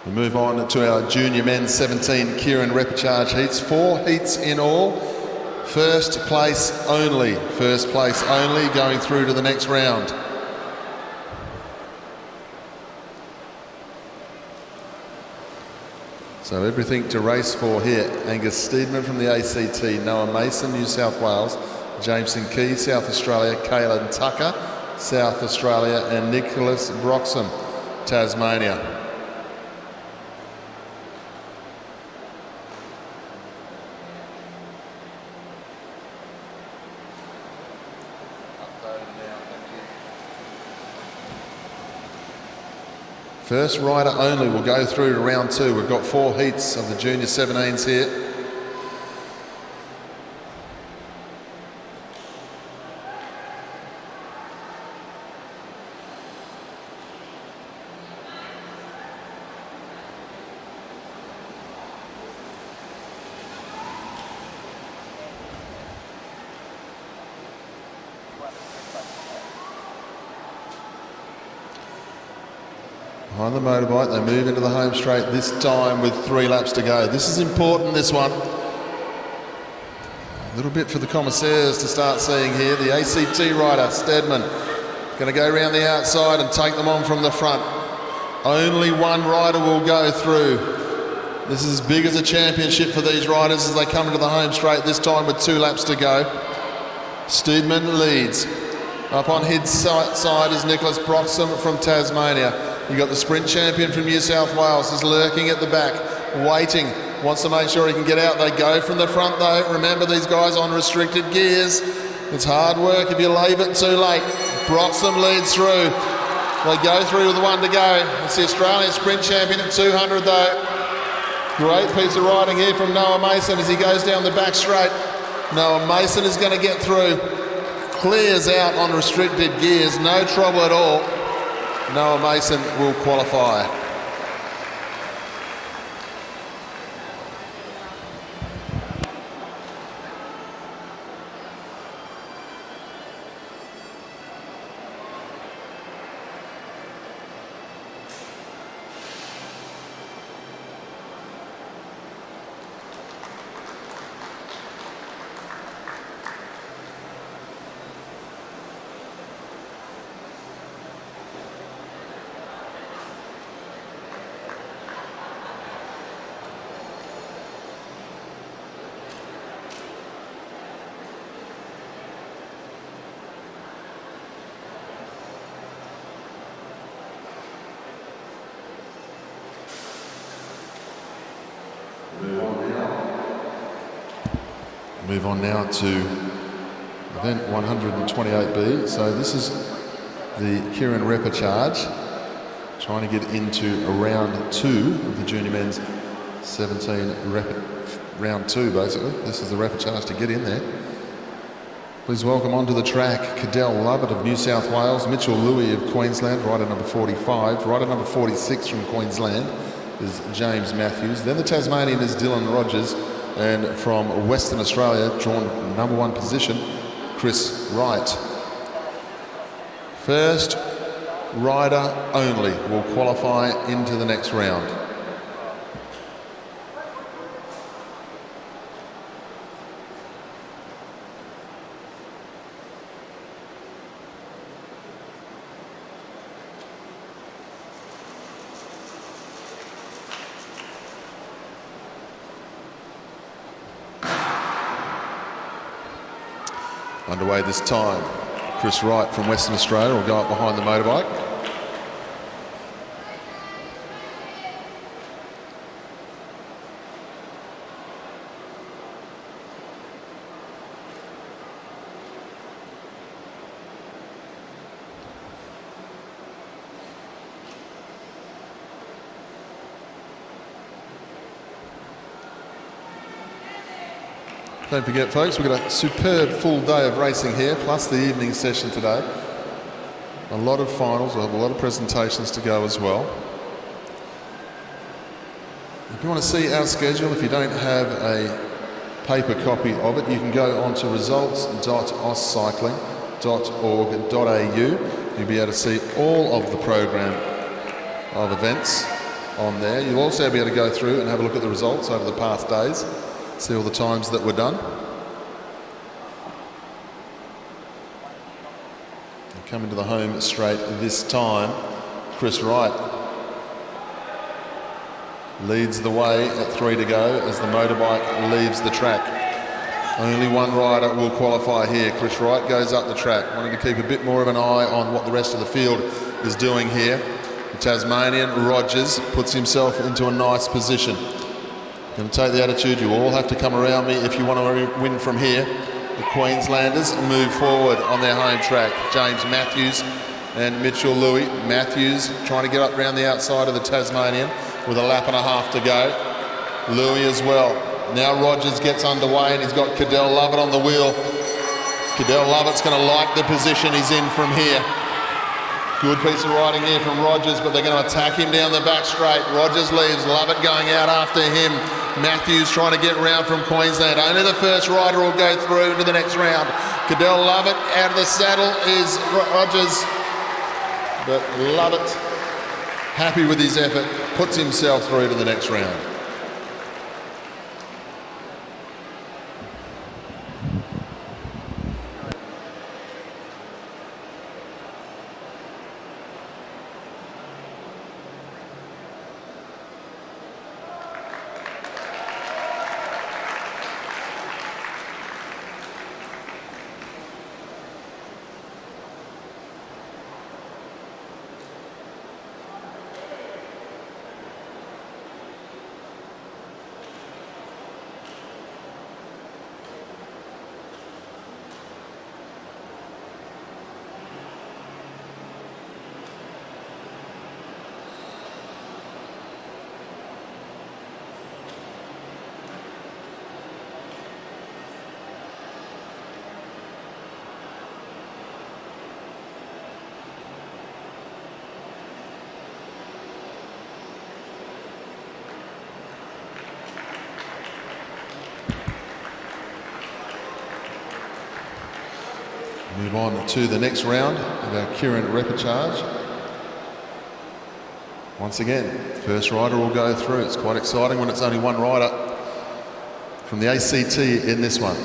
We move on to our junior men's 17 Kieran repechage heats. 4 heats in all. First place only going through to the next round. So everything to race for here. Angus Steedman from the ACT, Noah Mason, New South Wales, Jameson Key, South Australia, Caelan Tucker, South Australia, and Nicholas Broxham, Tasmania. First rider only will go through to round 2. We've got 4 heats of the junior 17s here. Behind the motorbike, they move into the home straight, this time with 3 laps to go. This is important, this one. A little bit for the commissaires to start seeing here. The ACT rider, Steedman, going to go around the outside and take them on from the front. Only 1 rider will go through. This is as big as a championship for these riders as they come into the home straight, this time with 2 laps to go. Steedman leads. Up on his side is Nicholas Broxham from Tasmania. You've got the sprint champion from New South Wales, is lurking at the back, waiting, wants to make sure he can get out. They go from the front though. Remember, these guys on restricted gears. It's hard work if you leave it too late. Broxham leads through. They go through with the 1 to go. It's the Australian sprint champion at 200 though. Great piece of riding here from Noah Mason as he goes down the back straight. Noah Mason is going to get through. Clears out on restricted gears, no trouble at all. Noah Mason will qualify. Move on now to event 128B. So this is the Kieran repechage, trying to get into round 2 of the junior men's 17 round 2 basically. This is the repechage to get in there. Please welcome onto the track Cadell Lovett of New South Wales, Mitchell Louis of Queensland, rider number 45, rider number 46 from Queensland is James Matthews. Then the Tasmanian is Dylan Rogers, and from Western Australia, drawn number 1 position, Chris Wright. First rider only will qualify into the next round. Underway this time. Chris Wright from Western Australia will go up behind the motorbike. Don't forget, folks, we've got a superb full day of racing here, plus the evening session today. A lot of finals, we'll have a lot of presentations to go as well. If you want to see our schedule, if you don't have a paper copy of it, you can go on to results.auscycling.org.au. You'll be able to see all of the program of events on there. You'll also be able to go through and have a look at the results over the past days. See all the times that were done. Coming to the home straight this time, Chris Wright leads the way at 3 to go as the motorbike leaves the track. Only one rider will qualify here. Chris Wright goes up the track, wanting to keep a bit more of an eye on what the rest of the field is doing here. The Tasmanian, Rogers, puts himself into a nice position. Going to take the attitude, you all have to come around me if you want to win from here. The Queenslanders move forward on their home track. James Matthews and Mitchell Louis. Matthews trying to get up around the outside of the Tasmanian with a lap and a half to go. Louis as well. Now Rogers gets underway and he's got Cadell Lovett on the wheel. Cadell Lovett's going to like the position he's in from here. Good piece of riding here from Rogers, but they're going to attack him down the back straight. Rogers leaves, Lovett going out after him. Matthews trying to get round from Queensland. Only the first rider will go through into the next round. Cadell Lovett out of the saddle is Rogers, but Lovett, happy with his effort, puts himself through to the next round. Move on to the next round of our Kieran repechage. Once again, first rider will go through. It's quite exciting when it's only one rider. From the ACT in this one,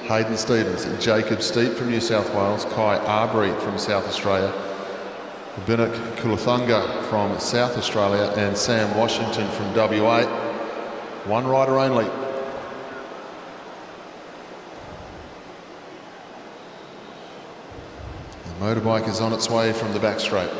Hayden Stevens, Jacob Steep from New South Wales, Kai Arbery from South Australia, Binik Kulathunga from South Australia, and Sam Washington from WA. One rider only. The motorbike is on its way from the back straight.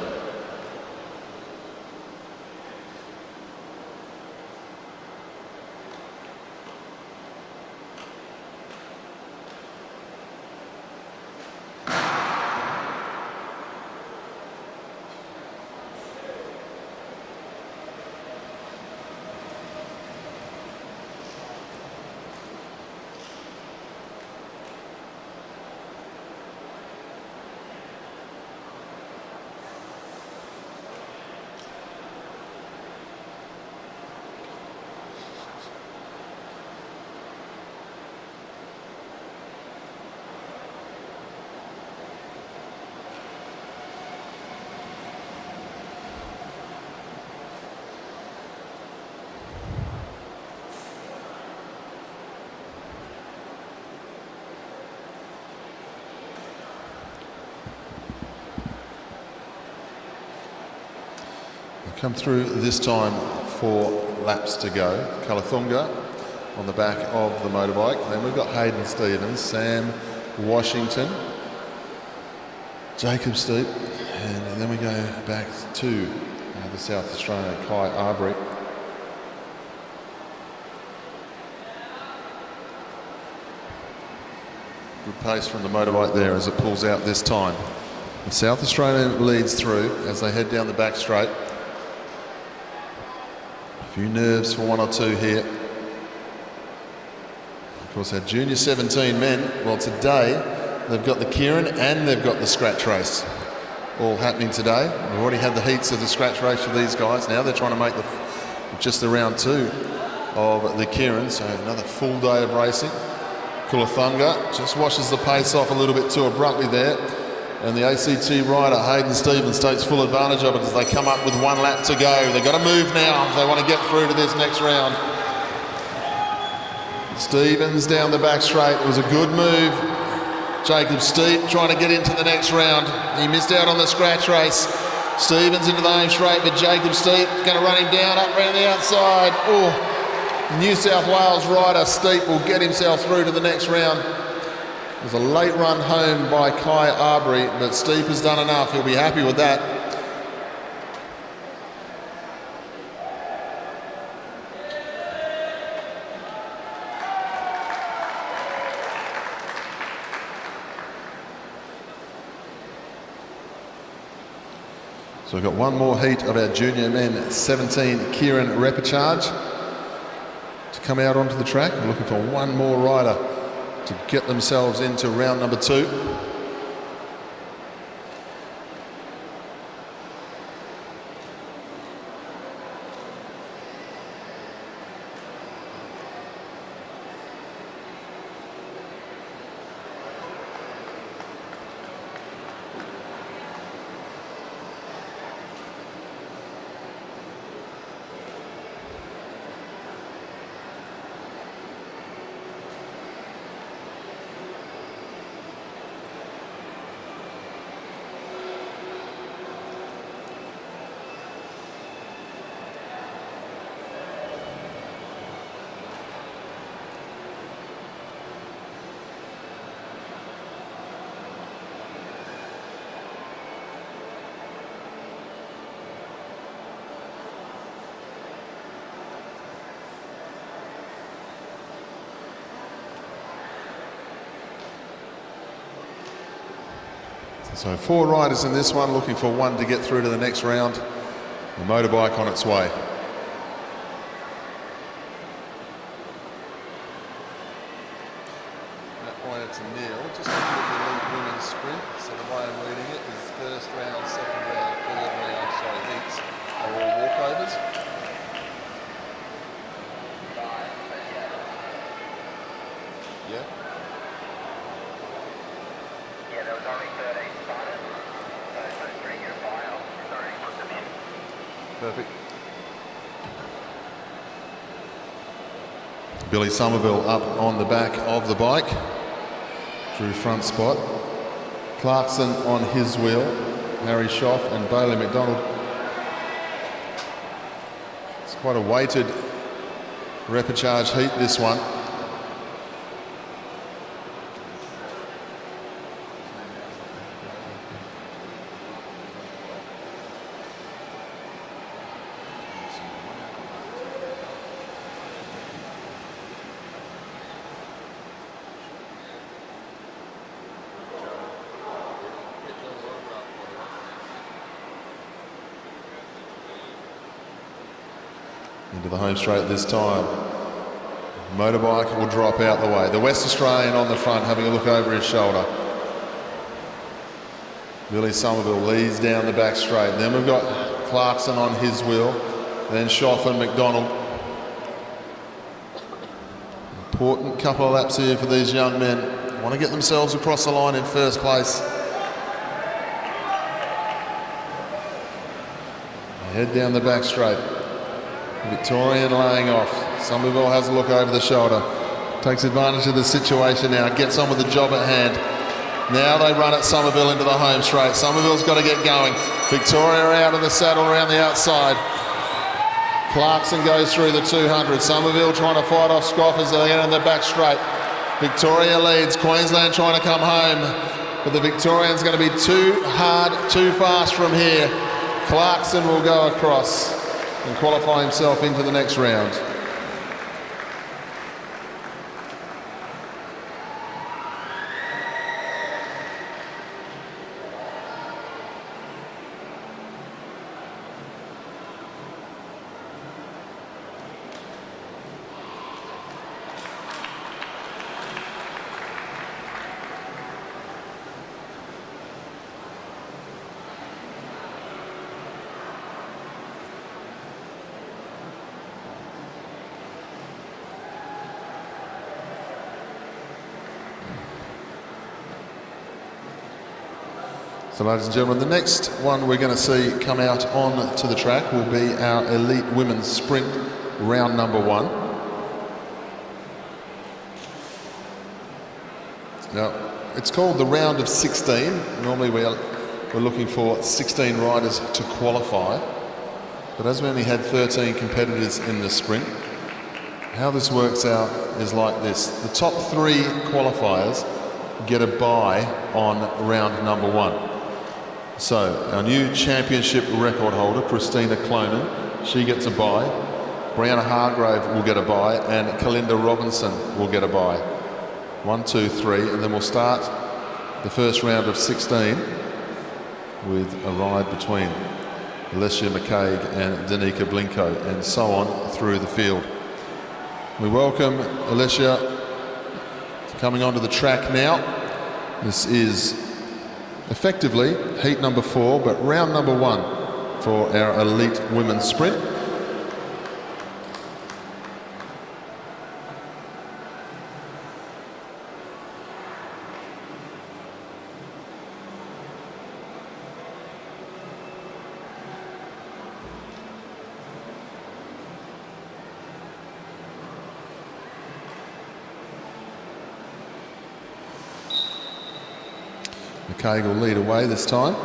Come through this time 4 laps to go. Kulathunga on the back of the motorbike. Then we've got Hayden Stevens, Sam Washington, Jacob Steep, and then we go back to the South Australian Kai Arbery. Good pace from the motorbike there as it pulls out this time. The South Australian leads through as they head down the back straight. A few nerves for 1 or 2 here. Of course, our junior 17 men, well, today they've got the Kieran and they've got the scratch race all happening today. We've already had the heats of the scratch race for these guys. Now they're trying to make just the round 2 of the Kieran, so another full day of racing. Kulathunga just washes the pace off a little bit too abruptly there. And the ACT rider, Hayden Stevens, takes full advantage of it as they come up with 1 lap to go. They've got to move now if they want to get through to this next round. Stevens down the back straight. It was a good move. Jacob Steep trying to get into the next round. He missed out on the scratch race. Stevens into the home straight, but Jacob Steep going to run him down up around the outside. Oh, New South Wales rider Steep will get himself through to the next round. It was a late run home by Kai Arbery, but Steep has done enough. He'll be happy with that. So we've got one more heat of our junior men 17 Kieran repechage to come out onto the track. We're looking for one more rider to get themselves into round number 2. So 4 riders in this one, looking for one to get through to the next round. The motorbike on its way. At that point it's a nil. Just looking at the elite women's sprint. So the way I'm reading it is first round, second round, third round, sorry, heats are all walkovers. Yeah. Yeah, there was only Perfect. Billy Somerville up on the back of the bike. Drew front spot. Clarkson on his wheel. Harry Schoff and Bailey McDonald. It's quite a weighted repechage heat, this one. Into the home straight this time. Motorbike will drop out the way. The West Australian on the front having a look over his shoulder. Billy Somerville leads down the back straight. Then we've got Clarkson on his wheel. Then Schoff and McDonald. Important couple of laps here for these young men. Want to get themselves across the line in first place. Head down the back straight. Victorian laying off. Somerville has a look over the shoulder. Takes advantage of the situation now. Gets on with the job at hand. Now they run at Somerville into the home straight. Somerville's got to get going. Victoria out of the saddle around the outside. Clarkson goes through the 200. Somerville trying to fight off Schoff as they get in the back straight. Victoria leads. Queensland trying to come home. But the Victorian's going to be too hard, too fast from here. Clarkson will go across and qualify himself into the next round. So ladies and gentlemen, the next one we're going to see come out on to the track will be our elite women's sprint round number 1. Now, it's called the round of 16. Normally we're looking for 16 riders to qualify, but as we only had 13 competitors in the sprint, how this works out is like this. The top 3 qualifiers get a bye on round number 1. So our new championship record holder, Christina Clonan, she gets a bye. Briana Hargrave will get a bye, and Kalinda Robinson will get a bye. 1, 2, 3, and then we'll start the first round of 16 with a ride between Alessia McCaig and Danica Blinko, and so on through the field. We welcome Alessia coming onto the track now. This is effectively heat number 4, but round number 1 for our elite women's sprint. McCaig will lead away this time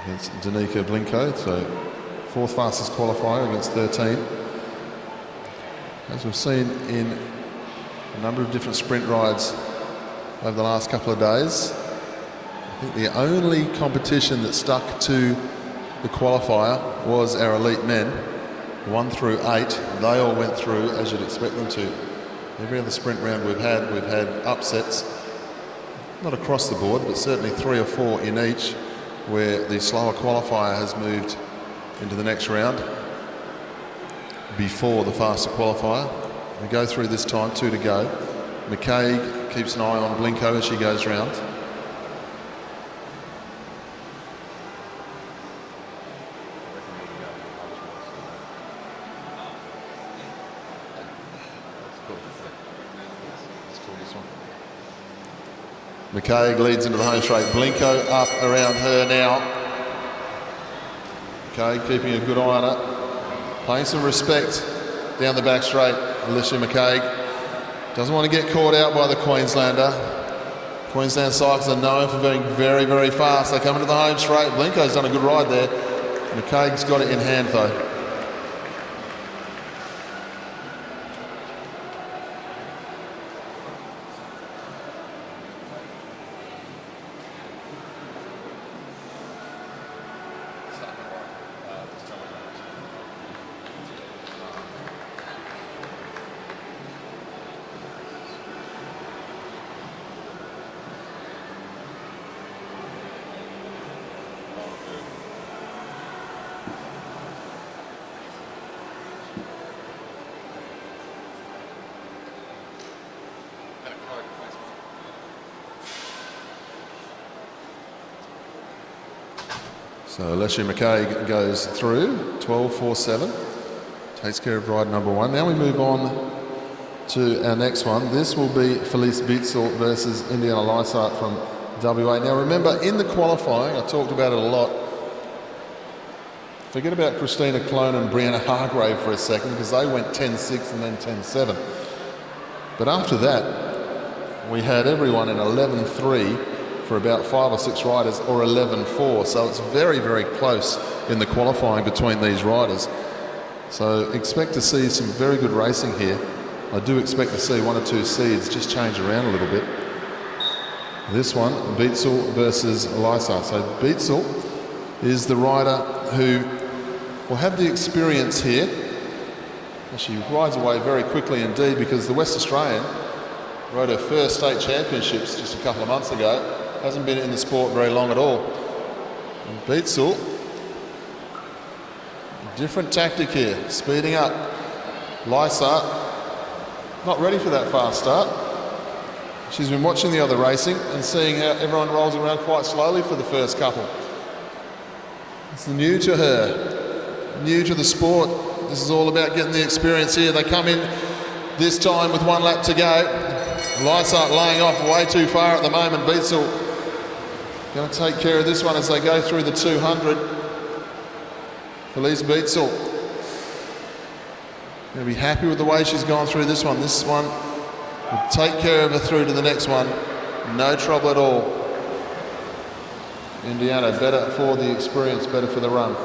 against Danica Blinko, so 4th fastest qualifier against 13. As we've seen in a number of different sprint rides over the last couple of days, I think the only competition that stuck to the qualifier was our elite men. 1 through 8, they all went through as you'd expect them to. Every other sprint round we've had upsets. Not across the board, but certainly 3 or 4 in each, where the slower qualifier has moved into the next round before the faster qualifier. We go through this time, 2 to go. McCaig keeps an eye on Blinko as she goes round. McCaig leads into the home straight. Blinko up around her now. McKay keeping a good eye on it. Playing some respect down the back straight. Alicia McKay doesn't want to get caught out by the Queenslander. Queensland cyclists are known for being very, very fast. They come into the home straight. Blinko's done a good ride there. McKay's got it in hand though. So Alicia McKay goes through, 12.47, takes care of ride number one. Now we move on to our next one. This will be Felice Bietzel versus Indiana Lysart from WA. Now remember, in the qualifying, I talked about it a lot. Forget about Christina Clone and Briana Hargrave for a second, because they went 10.6 and then 10.7. But after that, we had everyone in 11.3 for about 5 or 6 riders, or 11.4. So it's very, very close in the qualifying between these riders. So expect to see some very good racing here. I do expect to see 1 or 2 seeds just change around a little bit. This one, Bietzel versus Lysart. So Bietzel is the rider who will have the experience here. She rides away very quickly indeed, because the West Australian rode her first state championships just a couple of months ago. Hasn't been in the sport very long at all. And Bietzel, different tactic here, speeding up. Lysart, not ready for that fast start. She's been watching the other racing and seeing how everyone rolls around quite slowly for the first couple. It's new to her, new to the sport. This is all about getting the experience here. They come in this time with 1 lap to go. Lysart laying off way too far at the moment. Bietzel going to take care of this one as they go through the 200. Felice Bietzel going to be happy with the way she's gone through this one. This one will take care of her through to the next one. No trouble at all. Indiana, better for the experience, better for the run.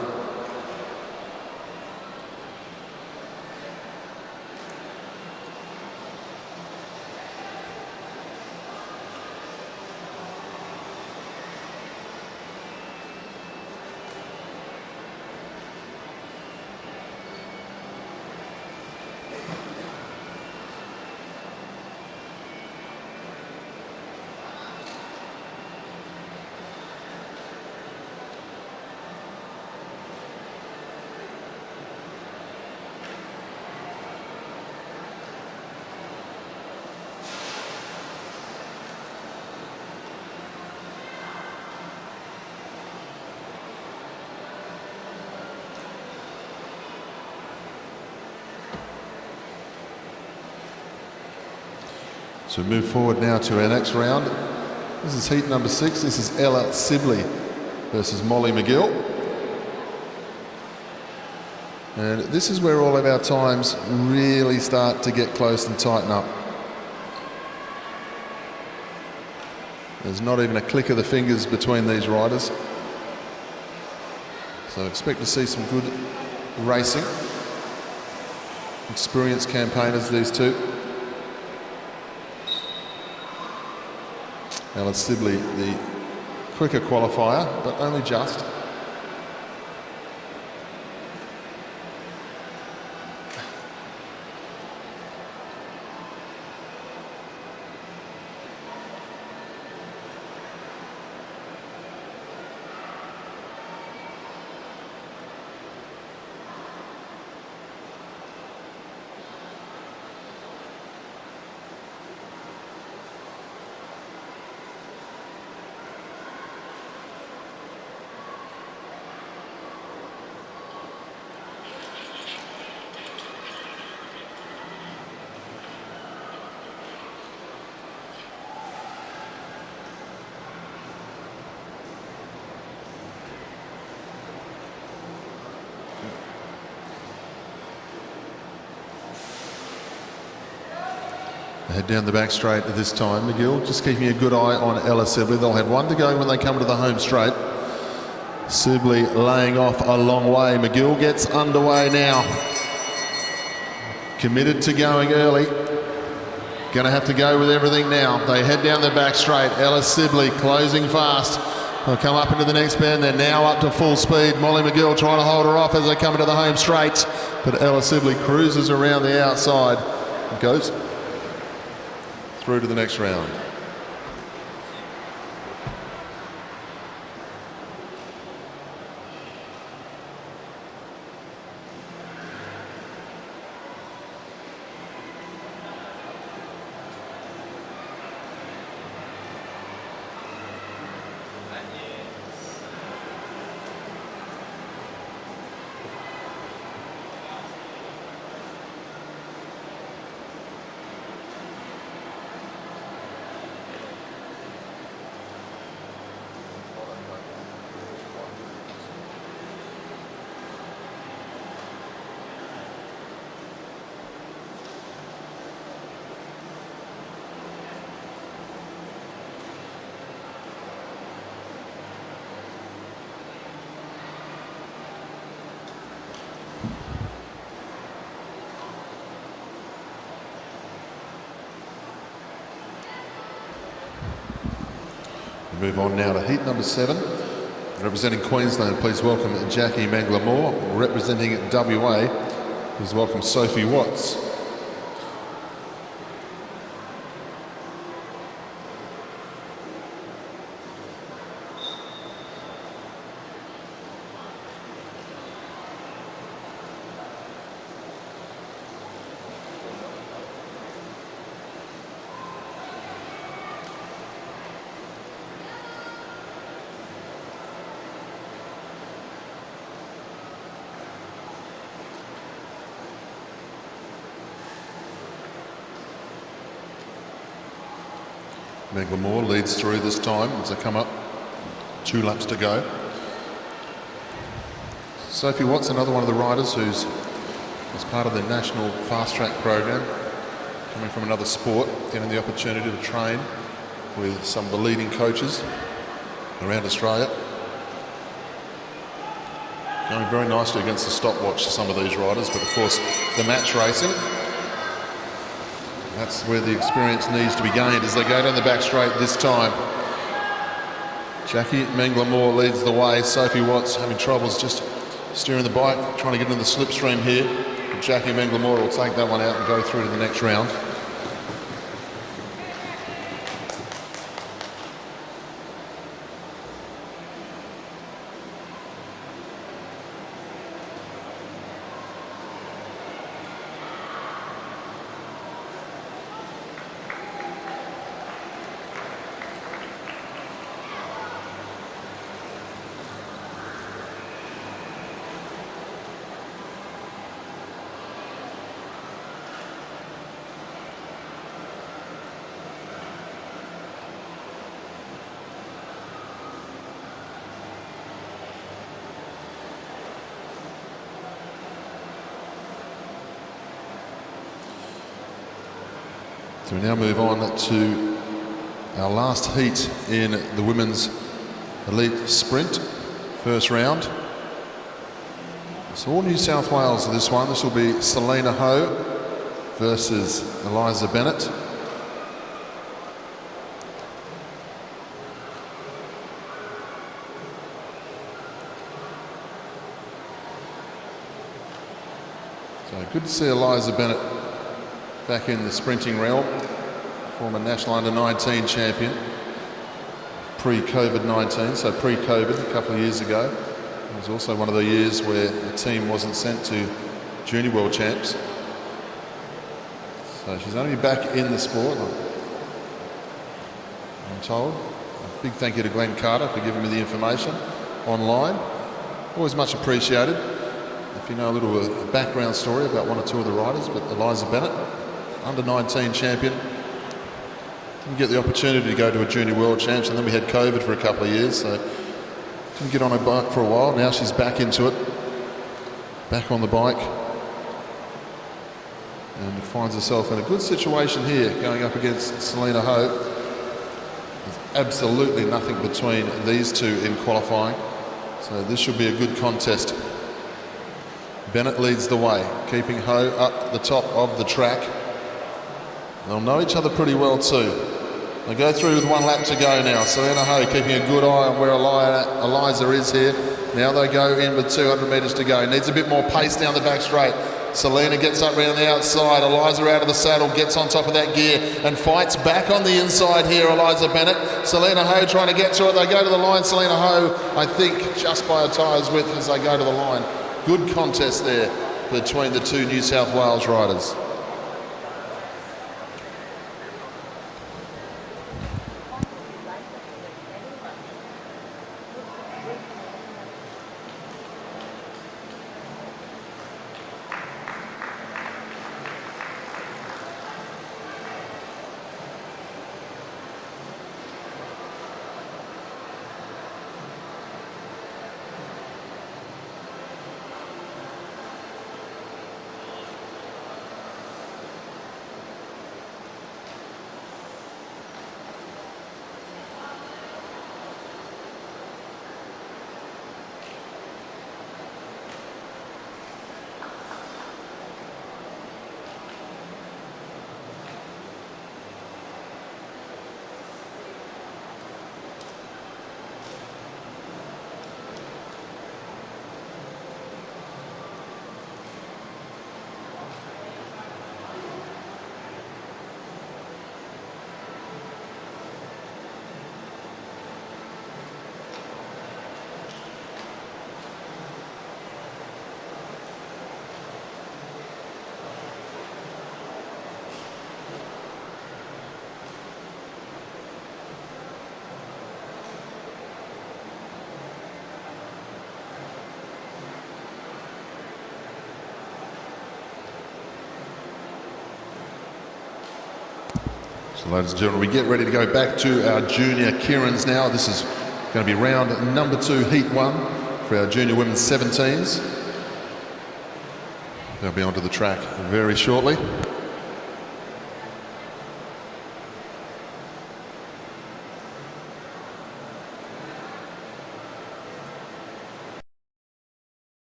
So we move forward now to our next round. This is heat number 6. This is Ella Sibley versus Molly McGill. And this is where all of our times really start to get close and tighten up. There's not even a click of the fingers between these riders. So expect to see some good racing. Experienced campaigners, these two. Ella Sibley, the quicker qualifier, but only just. head down the back straight at this time. McGill just keeping a good eye on Ella Sibley. They'll have one to go when they come to the home straight. Sibley laying off a long way. McGill gets underway now. Committed to going early. Going to have to go with everything now. They head down the back straight. Ella Sibley closing fast. They'll come up into the next bend. They're now up to full speed. Molly McGill trying to hold her off as they come into the home straight. But Ella Sibley cruises around the outside and goes through to the next round. Move on now to heat number 7. Representing Queensland, please welcome Jackie Manglamore. Representing WA, please welcome Sophie Watts. Manglamore leads through this time as they come up. 2 laps to go. Sophie Watts, another one of the riders who's as part of the national fast track program, coming from another sport, getting the opportunity to train with some of the leading coaches around Australia. Going very nicely against the stopwatch to some of these riders, but of course the match racing, that's where the experience needs to be gained as they go down the back straight this time. Jackie Manglamore leads the way. Sophie Watts having troubles just steering the bike, trying to get into the slipstream here. But Jackie Manglamore will take that one out and go through to the next round. So we now move on to our last heat in the women's elite sprint, first round. So all New South Wales in this one. This will be Selena Ho versus Eliza Bennett. So good to see Eliza Bennett back in the sprinting realm, former national under-19 champion, pre-COVID-19, so pre-COVID a couple of years ago. It was also one of the years where the team wasn't sent to Junior World Champs. So she's only back in the sport, I'm told. A big thank you to Glenn Carter for giving me the information online. Always much appreciated. If you know a little background story about one or two of the riders, but Eliza Bennett, under-19 champion, didn't get the opportunity to go to a Junior World Champs, and then we had COVID for a couple of years, so didn't get on a bike for a while. Now she's back into it, back on the bike. and finds herself in a good situation here going up against Selena Ho. There's absolutely nothing between these two in qualifying, so this should be a good contest. Bennett leads the way, keeping Ho up the top of the track. They'll know each other pretty well too. They go through with 1 lap to go now. Selena Ho keeping a good eye on where Eliza is here. Now they go in with 200 metres to go. Needs a bit more pace down the back straight. Selena gets up around the outside. Eliza out of the saddle, gets on top of that gear and fights back on the inside here, Eliza Bennett. Selena Ho trying to get to it. They go to the line. Selena Ho, I think, just by a tyre's width as they go to the line. Good contest there between the two New South Wales riders. So ladies and gentlemen, we get ready to go back to our junior Kierans now. This is going to be round number 2, heat 1 for our junior women's 17s. They'll be onto the track very shortly.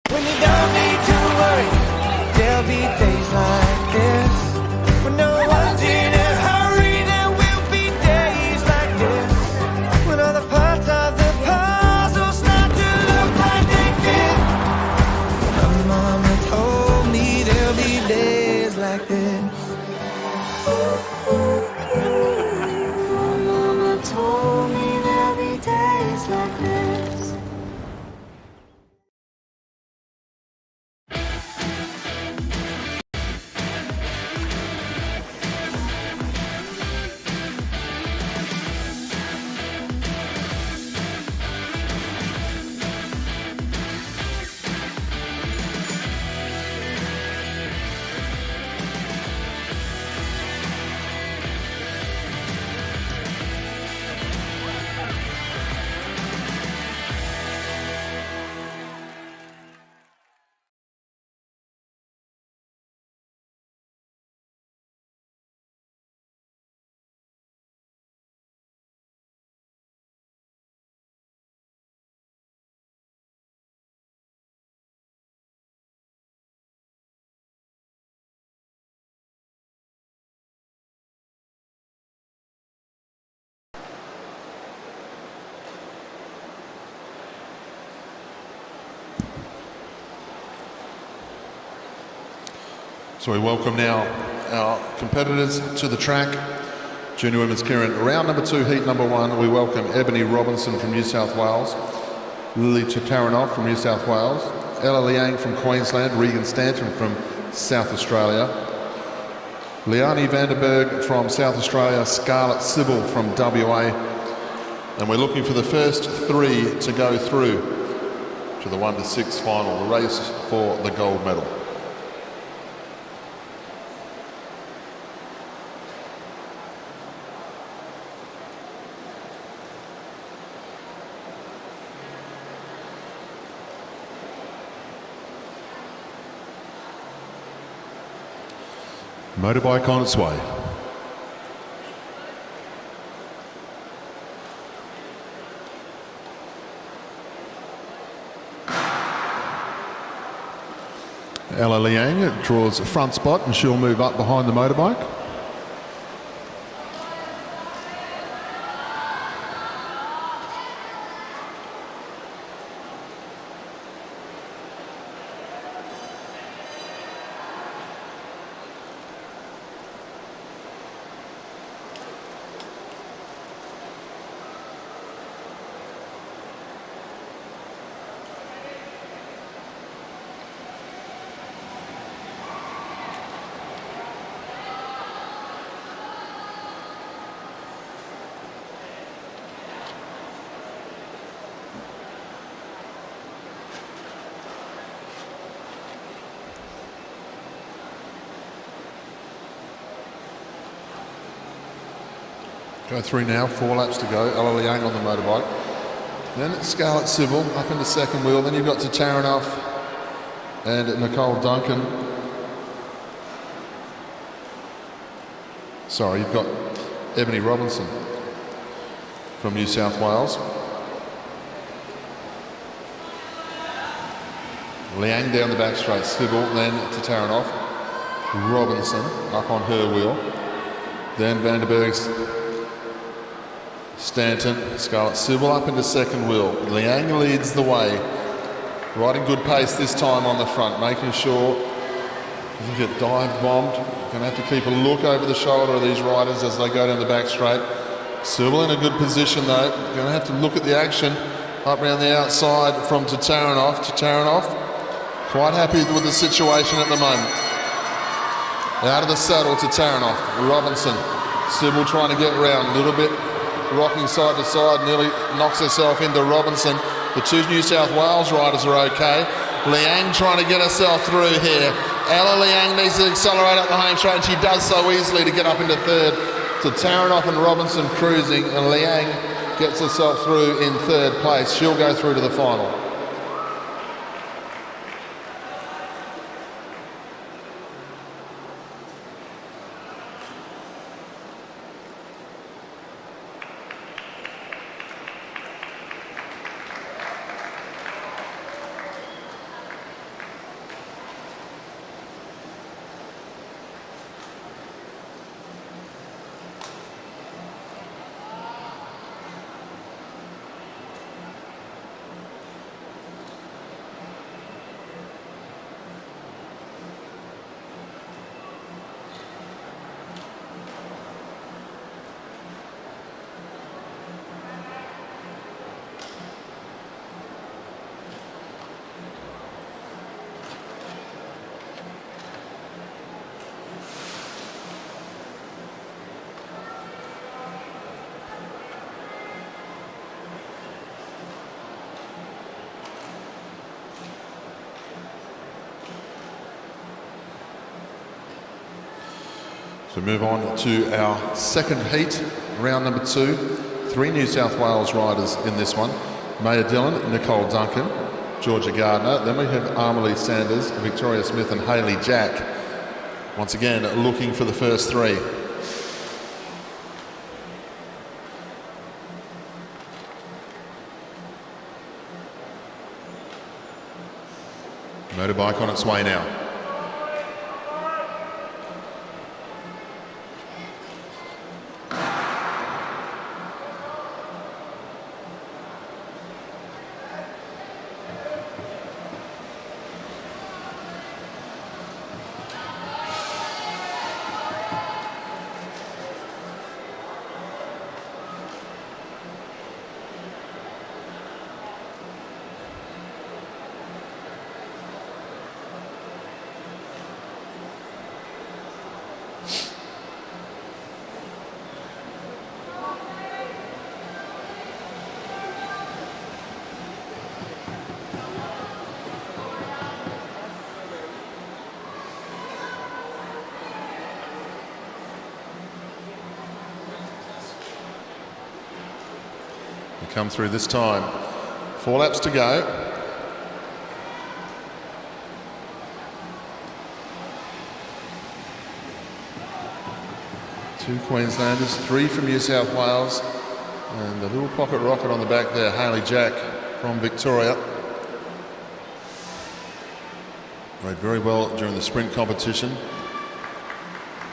When you don't need to worry, there'll be days like this. When no one's in a hurry, there will be days like this. When other parts of the puzzle start to look like they fit. My mama told me there'll be days like this. My mama told me there'll be days like this. So we welcome now our competitors to the track. Junior Women's Kieran, round number 2, heat number 1. We welcome Ebony Robinson from New South Wales, Lily Chatarinov from New South Wales, Ella Liang from Queensland, Regan Stanton from South Australia, Leonie Vanderberg from South Australia, Scarlett Sybil from WA, and we're looking for the first 3 to go through to the 1 to 6 final, the race for the gold medal. Motorbike on its way. Ella Liang draws a front spot and she'll move up behind the motorbike. Go through now, 4 laps to go. Ella Liang on the motorbike. Then it's Scarlett Sybil up into second wheel. Then you've got Tataranoff and Nicole Duncan. Sorry, you've got Ebony Robinson from New South Wales. Liang down the back straight. Sybil, then Tataranoff. Robinson up on her wheel. Then Vanderberg's Stanton, Scarlett Sybil up into second wheel. Liang leads the way, riding good pace this time on the front, making sure he doesn't get dive bombed. Going to have to keep a look over the shoulder of these riders as they go down the back straight. Sybil in a good position though. Going to have to look at the action up around the outside from Tataranoff. Tataranoff quite happy with the situation at the moment. Out of the saddle, Tataranoff. Robinson. Sybil trying to get round a little bit. Rocking side to side, nearly knocks herself into Robinson. The 2 New South Wales riders are okay. Liang trying to get herself through here. Ella Liang needs to accelerate up the home straight, and she does so easily to get up into third. Tataranoff and Robinson cruising, and Liang gets herself through in third place. She'll go through to the final. So move on to our second heat, round number 2. 3 New South Wales riders in this one. Maya Dillon, Nicole Duncan, Georgia Gardner. Then we have Amelie Sanders, Victoria Smith and Hayley Jack. Once again, looking for the first 3. Motorbike on its way now. Come through this time. 4 laps to go. 2 Queenslanders, 3 from New South Wales, and the little pocket rocket on the back there, Hayley Jack from Victoria. Rode very well during the sprint competition.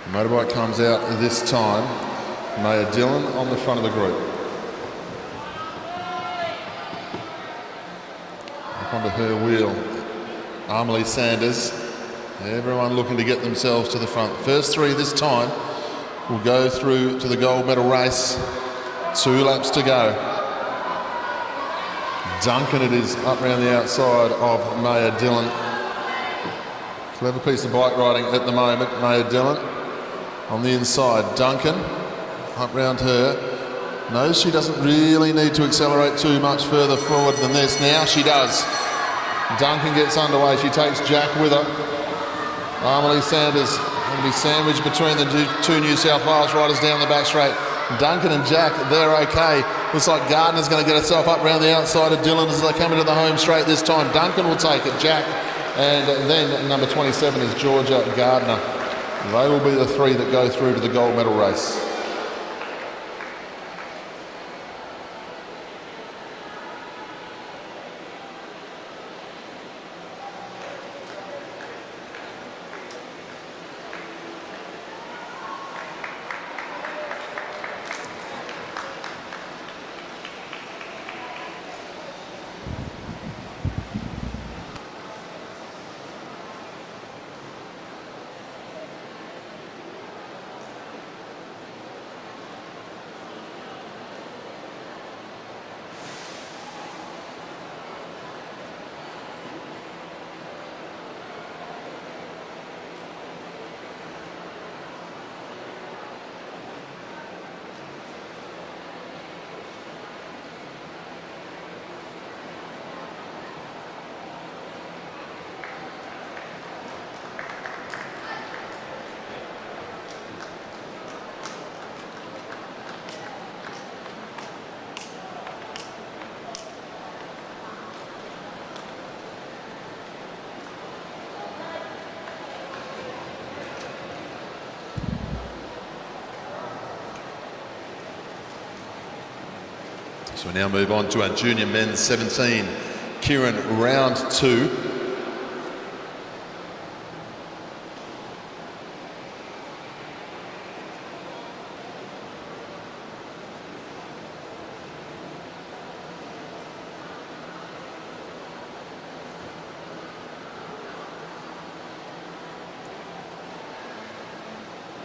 The motorbike comes out this time. Maya Dillon on the front of the group. Up onto her wheel, Amelie Sanders. Everyone looking to get themselves to the front. First 3 this time will go through to the gold medal race. 2 laps to go. Duncan it is up around the outside of Maya Dillon. Clever piece of bike riding at the moment, Maya Dillon. On the inside, Duncan, up round her. Knows she doesn't really need to accelerate too much further forward than this. Now she does. Duncan gets underway. She takes Jack with her. Amelie Sanders going to be sandwiched between the 2 New South Wales riders down the back straight. Duncan and Jack, they're okay. Looks like Gardner's going to get herself up round the outside of Dillon as they come into the home straight this time. Duncan will take it, Jack. And then number 27 is Georgia Gardner. They will be the 3 that go through to the gold medal race. So we now move on to our junior men's 17. Kieran, round 2.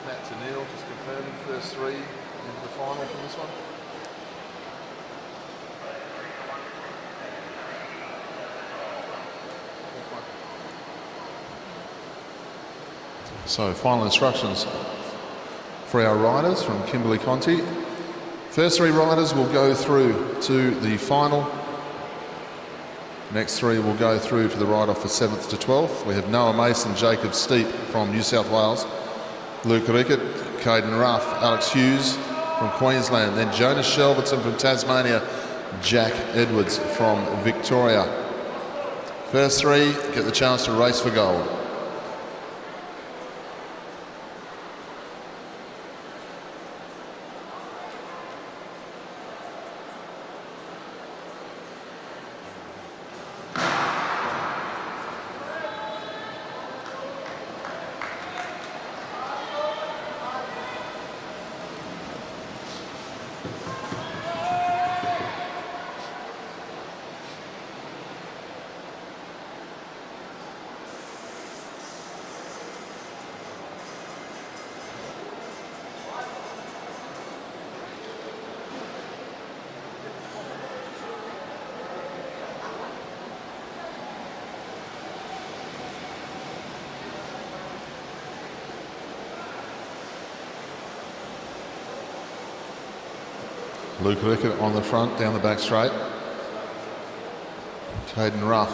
Matt Neal just confirming first 3 into the final from this one. So final instructions for our riders from Kimberly Conti. First 3 riders will go through to the final. Next 3 will go through to the ride-off for 7th to 12th. We have Noah Mason, Jacob Steep from New South Wales, Luke Rickett, Caden Ruff, Alex Hughes from Queensland, then Jonas Shelverton from Tasmania, Jack Edwards from Victoria. First 3 get the chance to race for gold. Luke Rickett on the front, down the back straight. Caden Ruff,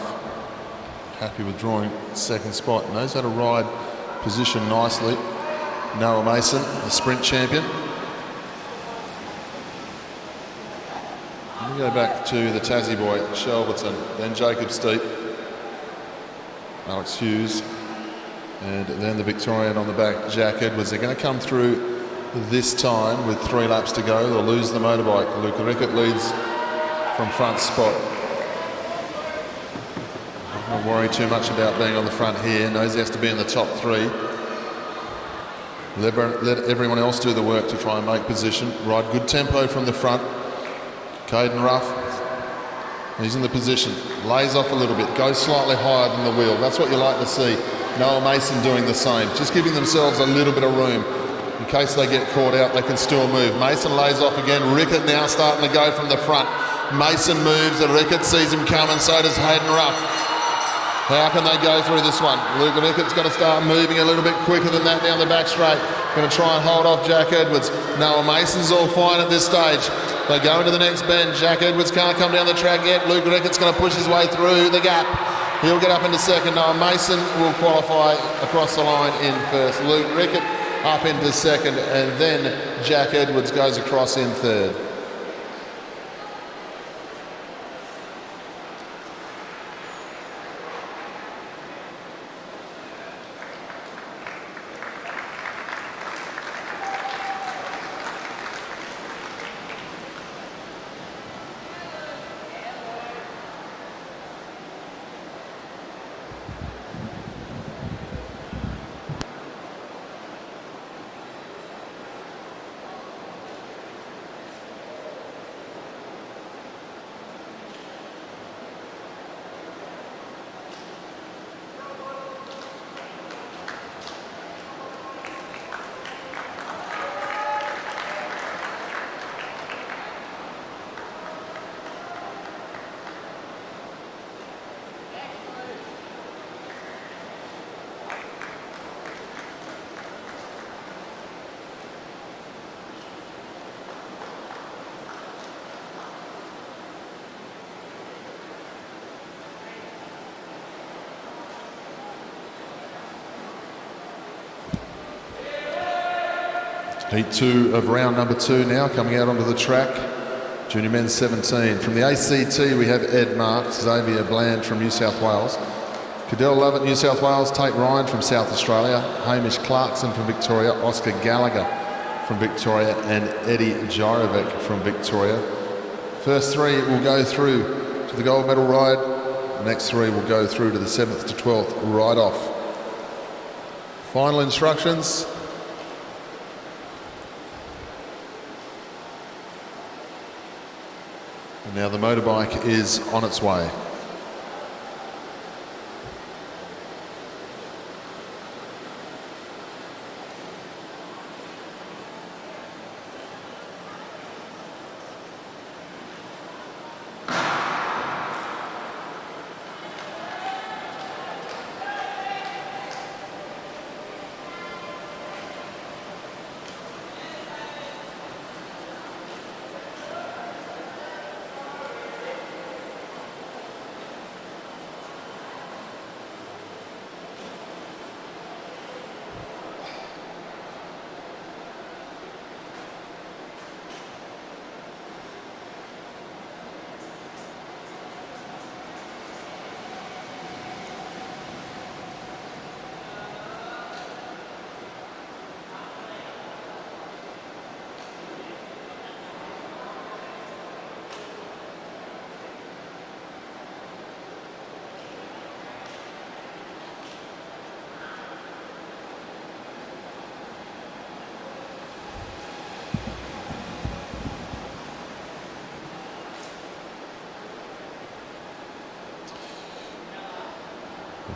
happy with drawing 2nd spot. Knows how to ride position nicely. Noah Mason, the sprint champion. We go back to the Tassie boy, Shelverton, then Jacob Steep, Alex Hughes, and then the Victorian on the back, Jack Edwards. They're going to come through this time with 3 laps to go. They'll lose the motorbike. Luke Rickett leads from front spot. Not worry too much about being on the front here. Knows he has to be in the top 3. Let everyone else do the work to try and make position. Ride good tempo from the front. Caden Ruff, he's in the position. Lays off a little bit, goes slightly higher than the wheel. That's what you like to see. Noah Mason doing the same. Just giving themselves a little bit of room. In case they get caught out, they can still move. Mason lays off again. Rickett now starting to go from the front. Mason moves, and Rickett sees him coming, so does Hayden Ruff. How can they go through this one? Luke Rickett's got to start moving a little bit quicker than that down the back straight. Going to try and hold off Jack Edwards. Noah Mason's all fine at this stage. They go into the next bend. Jack Edwards can't come down the track yet. Luke Rickett's going to push his way through the gap. He'll get up into second. Noah Mason will qualify across the line in first. Luke Rickett up into second, and then Jack Edwards goes across in third. Heat 2 of round number 2 now, coming out onto the track. Junior men's 17. From the ACT, we have Ed Marks, Xavier Bland from New South Wales, Cadell Lovett, New South Wales, Tate Ryan from South Australia, Hamish Clarkson from Victoria, Oscar Gallagher from Victoria, and Eddie Gyrovec from Victoria. First 3 will go through to the gold medal ride. The next 3 will go through to the 7th to 12th ride-off. Final instructions. And now the motorbike is on its way.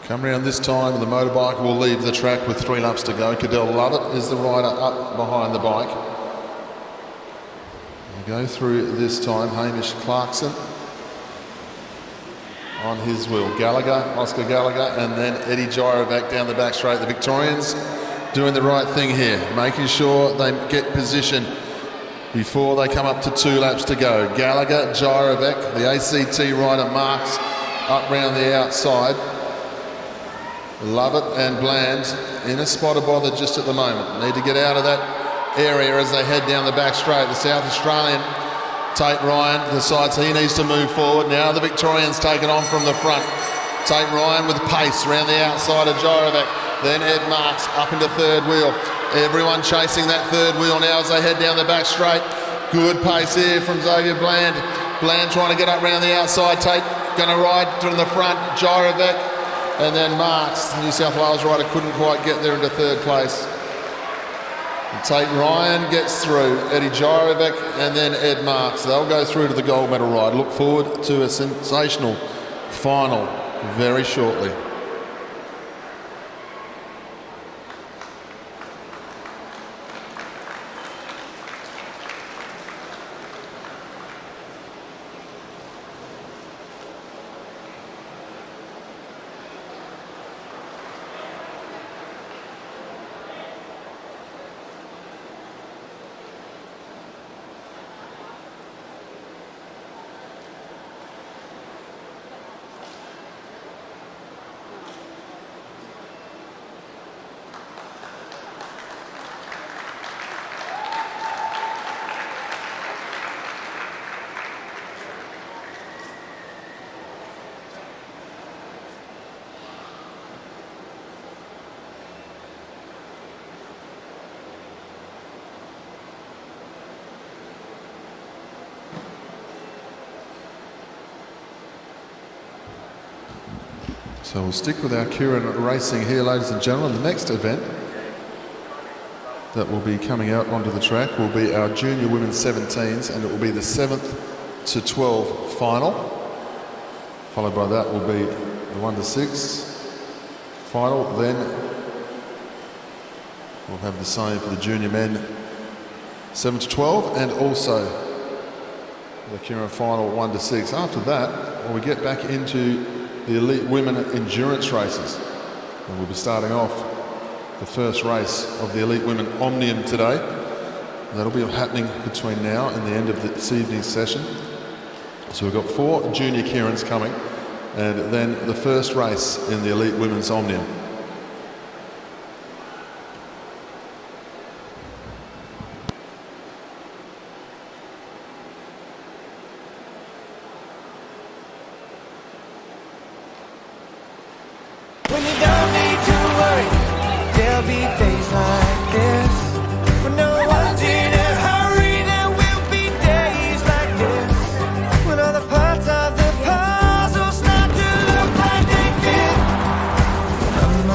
Come round this time, the motorbike will leave the track with 3 laps to go. Cadell Lovett is the rider up behind the bike. We'll go through this time, Hamish Clarkson on his wheel. Gallagher, Oscar Gallagher, and then Eddie Gyrovec down the back straight. The Victorians doing the right thing here, making sure they get position before they come up to 2 laps to go. Gallagher, Gyrovec, the ACT rider Marks up round the outside. Lovett and Bland in a spot of bother just at the moment. Need to get out of that area as they head down the back straight. The South Australian, Tate Ryan, decides he needs to move forward. Now the Victorians taken on from the front. Tate Ryan with pace around the outside of Gyrovec. Then Ed Marks up into third wheel. Everyone chasing that third wheel now as they head down the back straight. Good pace here from Xavier Bland. Bland trying to get up round the outside. Tate going to ride from the front. Gyrovec and then Marks, the New South Wales rider, couldn't quite get there into third place. Tate Ryan gets through. Eddie Gyrovec and then Ed Marks. They'll go through to the gold medal ride. Look forward to a sensational final very shortly. So we'll stick with our Kieran racing here, ladies and gentlemen. The next event that will be coming out onto the track will be our junior women's 17s, and it will be the 7th to 12 final. Followed by that will be the 1 to 6 final. Then we'll have the same for the junior men 7 to 12, and also the Kieran final 1 to 6. After that, we get back into the elite women endurance races, and we'll be starting off the first race of the elite women Omnium today. That'll be happening between now and the end of this evening's session. So we've got 4 junior Kierans coming, and then the first race in the elite women's Omnium. When you don't need to worry, there'll be days like this. When no one's in a hurry, there will be days like this. When all the parts of the puzzle start to look like they fit. I'm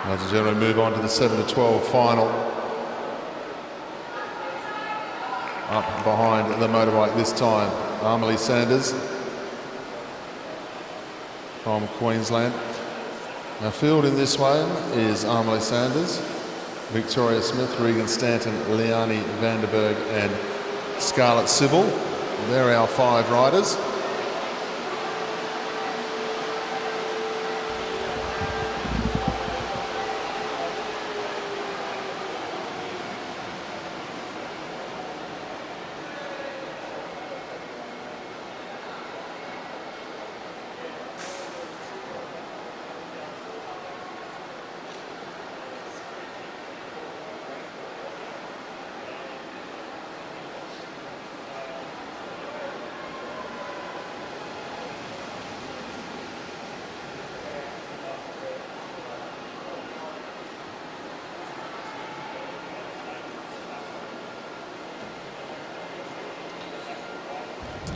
Ladies and gentlemen, move on to the 7 to 12 final. Up behind the motorbike this time, Armely Sanders from Queensland. Our field in this one is Armely Sanders, Victoria Smith, Regan Stanton, Leonie Vanderberg and Scarlett Sybil. They're our 5 riders.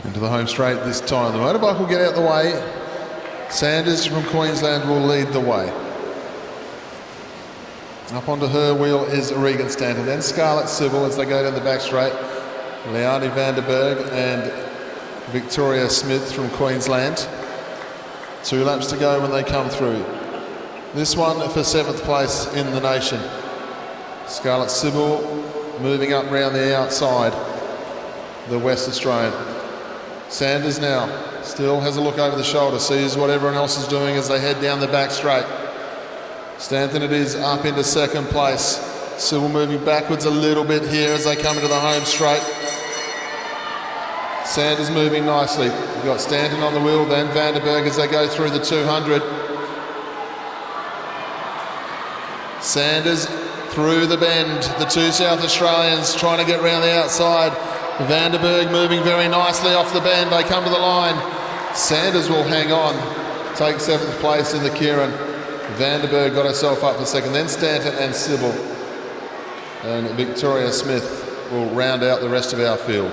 Into the home straight this time. The motorbike will get out the way. Sanders from Queensland will lead the way. Up onto her wheel is Regan Stanton. Then Scarlett Sybil as they go down the back straight. Leonie Vanderberg and Victoria Smith from Queensland. 2 laps to go when they come through. This one for 7th place in the nation. Scarlett Sybil moving up round the outside. The West Australian. Sanders now still has a look over the shoulder, sees what everyone else is doing as they head down the back straight. Stanton it is up into 2nd place. Sybil moving backwards a little bit here as they come into the home straight. Sanders moving nicely. We've got Stanton on the wheel, then Vanderberg as they go through the 200. Sanders through the bend. The 2 South Australians trying to get round the outside. Vanderberg moving very nicely off the bend. They come to the line. Sanders will hang on, take 7th place in the Kieran. Vanderberg got herself up for 2nd. Then Stanton and Sybil. And Victoria Smith will round out the rest of our field.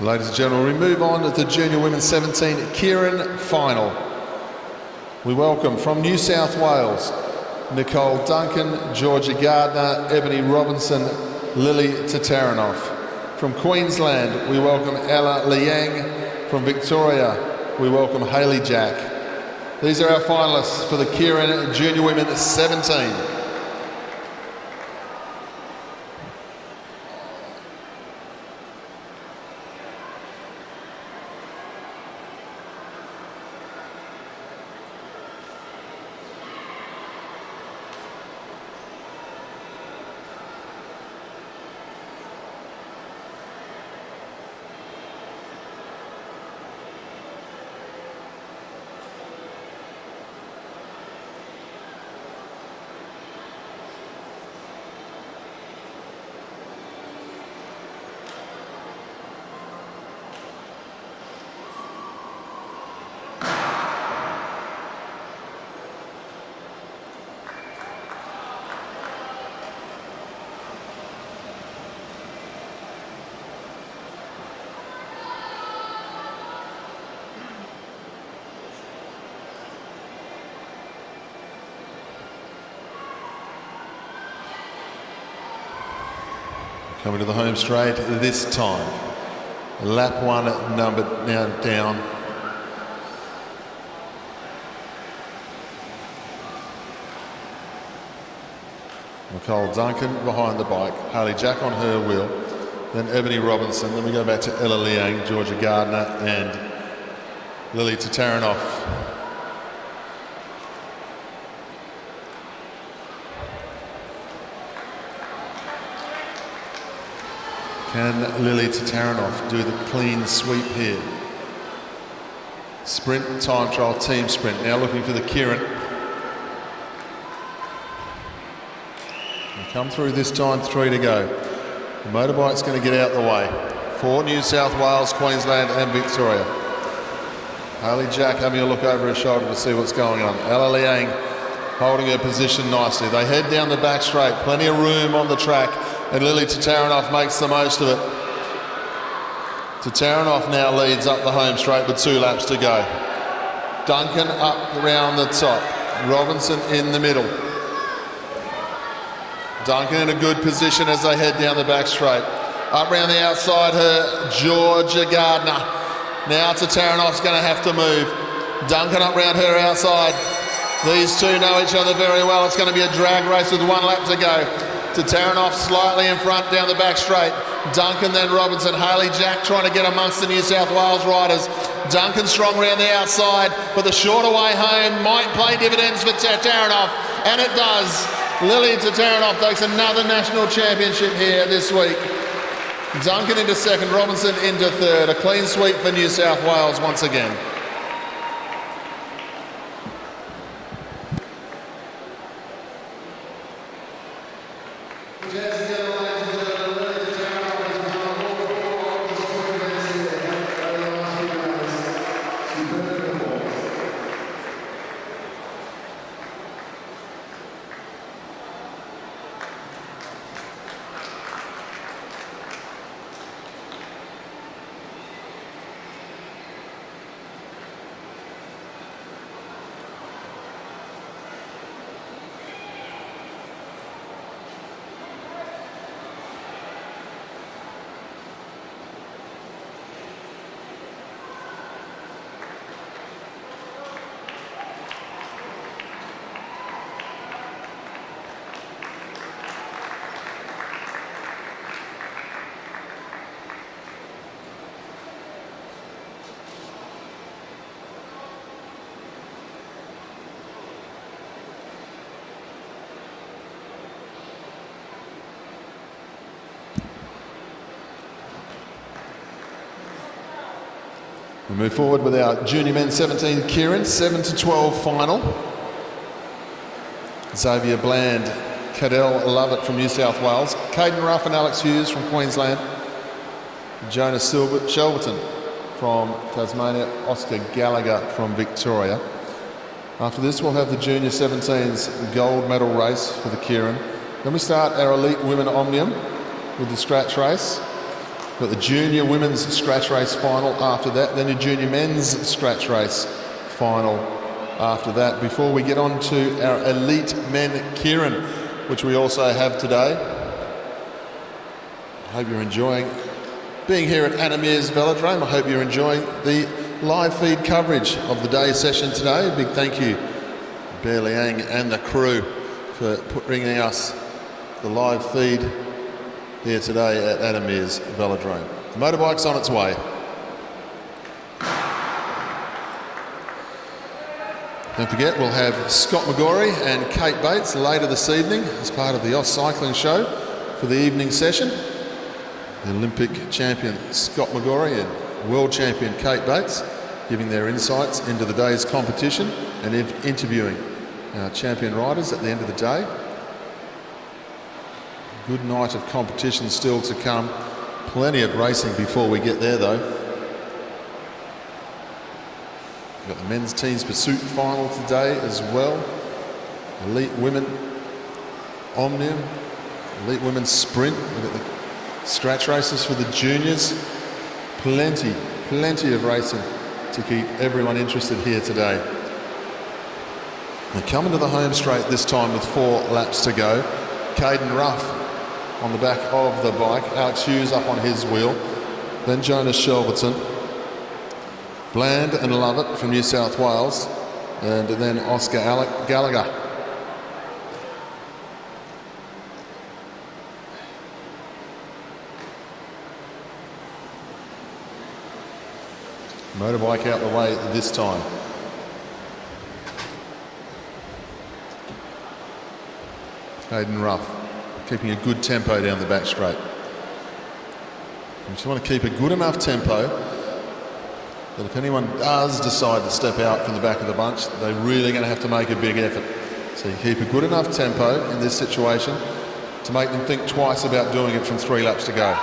Ladies and gentlemen, we move on to the Junior Women's 17 Kieran final. We welcome from New South Wales, Nicole Duncan, Georgia Gardner, Ebony Robinson, Lily Tataranoff. From Queensland, we welcome Ella Liang. From Victoria, we welcome Hayley Jack. These are our finalists for the Kieran Junior Women's 17. Coming to the home straight this time. Lap 1 number now down. Nicole Duncan behind the bike. Harley Jack on her wheel. Then Ebony Robinson. Then we go back to Ella Liang, Georgia Gardner and Lily Tataranoff. Can Lily Tataranoff do the clean sweep here? Sprint, time trial, team sprint. Now looking for the Kieran. And come through this time, 3 to go. The motorbike's going to get out the way. For New South Wales, Queensland and Victoria. Harley Jack having a look over her shoulder to see what's going on. Ella Liang holding her position nicely. They head down the back straight. Plenty of room on the track. And Lily Tataranoff makes the most of it. Tataranoff now leads up the home straight with 2 laps to go. Duncan up around the top. Robinson in the middle. Duncan in a good position as they head down the back straight. Up around the outside her, Georgia Gardner. Now Tataranoff's going to have to move. Duncan up around her outside. These two know each other very well. It's going to be a drag race with 1 lap to go. Tataranoff slightly in front down the back straight. Duncan then Robinson. Haley Jack trying to get amongst the New South Wales riders. Duncan strong around the outside, but the shorter way home might play dividends for Tataranoff, and it does. Lily Tataranoff takes another national championship here this week. Duncan into second, Robinson into third. A clean sweep for New South Wales once again. We move forward with our junior men's 17 Kieran, 7 to 12 final. Xavier Bland, Cadell Lovett from New South Wales, Caden Ruff and Alex Hughes from Queensland, Jonas Shelverton from Tasmania, Oscar Gallagher from Victoria. After this we'll have the junior 17s gold medal race for the Kieran. Then we start our elite women omnium with the scratch race. Got the junior women's scratch race final after that, then a junior men's scratch race final after that, before we get on to our elite men Kieran, which we also have today. I hope you're enjoying being here at Meares Velodrome. I hope you're enjoying the live feed coverage of the day session today. A big thank you, Bear Liang and the crew, for bringing us the live feed here today at Meares Velodrome. The motorbike's on its way. Don't forget, we'll have Scott McGorry and Kate Bates later this evening as part of the AusCycling show for the evening session. The Olympic champion Scott McGorry and world champion Kate Bates giving their insights into the day's competition and interviewing our champion riders at the end of the day. Good night of competition still to come. Plenty of racing before we get there though. We've got the men's team's pursuit final today as well. Elite women omnium, elite women sprint. We've got the scratch races for the juniors. Plenty of racing to keep everyone interested here today. They're coming to the home straight this time with 4 laps to go. Caden Ruff on the back of the bike. Alex Hughes up on his wheel. Then Jonas Shelverton. Bland and Lovett from New South Wales. And then Oscar Gallagher. Motorbike out the way this time. Hayden Ruff keeping a good tempo down the back straight. You just want to keep a good enough tempo that if anyone does decide to step out from the back of the bunch, they're really going to have to make a big effort. So you keep a good enough tempo in this situation to make them think twice about doing it from 3 laps to go.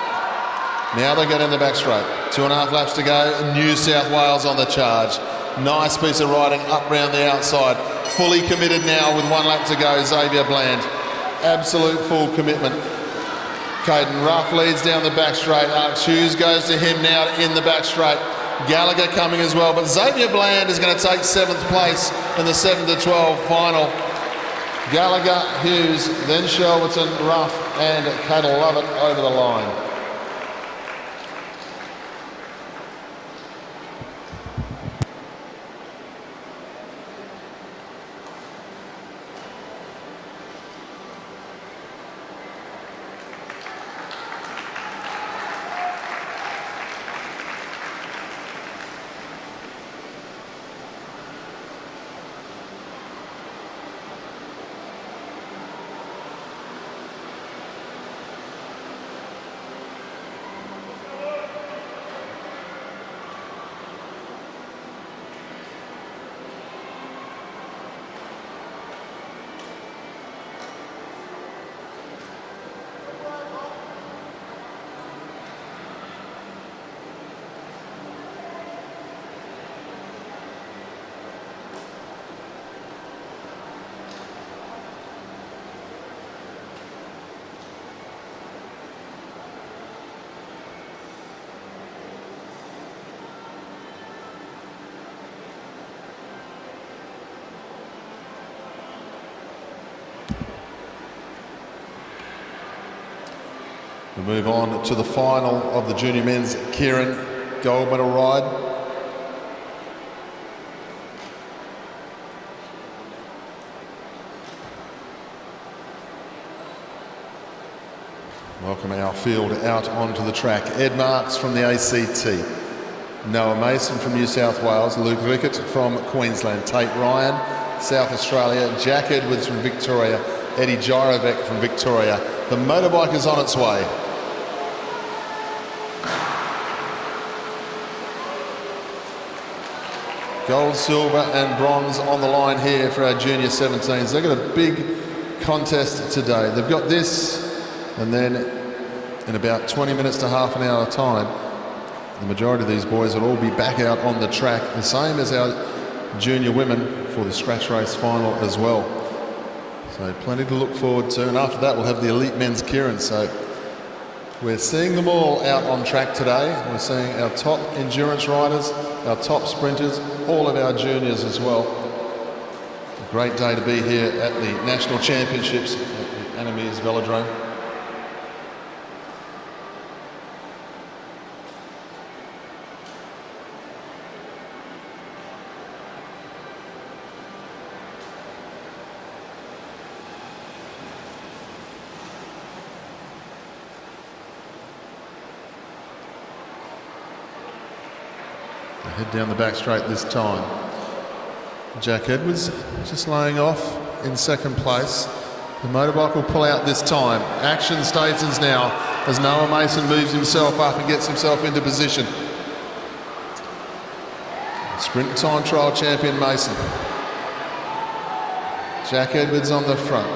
Now they get in the back straight. 2.5 laps to go. New South Wales on the charge. Nice piece of riding up round the outside. Fully committed now with 1 lap to go, Xavier Bland. Absolute full commitment. Caden Ruff leads down the back straight. Alex Hughes goes to him now in the back straight. Gallagher coming as well, but Xavier Bland is going to take 7th place in the 7 to 12 final. Gallagher, Hughes, then Shelverton, Ruff and Caden Lovett over the line. We move on to the final of the junior men's Kieran gold medal ride. Welcome our field out onto the track. Ed Marks from the ACT. Noah Mason from New South Wales. Luke Rickett from Queensland. Tate Ryan, South Australia. Jack Edwards from Victoria. Eddie Gyrovec from Victoria. The motorbike is on its way. Gold, silver and bronze on the line here for our junior 17s. They've got a big contest today. They've got this, and then in about 20 minutes to half an hour time, the majority of these boys will all be back out on the track, the same as our junior women for the scratch race final as well. So plenty to look forward to, and after that we'll have the elite men's Kieran. So we're seeing them all out on track today. We're seeing our top endurance riders, our top sprinters, all of our juniors as well. A great day to be here at the National Championships at the Meares Velodrome. Head down the back straight this time. Jack Edwards just laying off in second place. The motorbike will pull out this time. Action stations now as Noah Mason moves himself up and gets himself into position. Sprint time trial champion Mason. Jack Edwards on the front.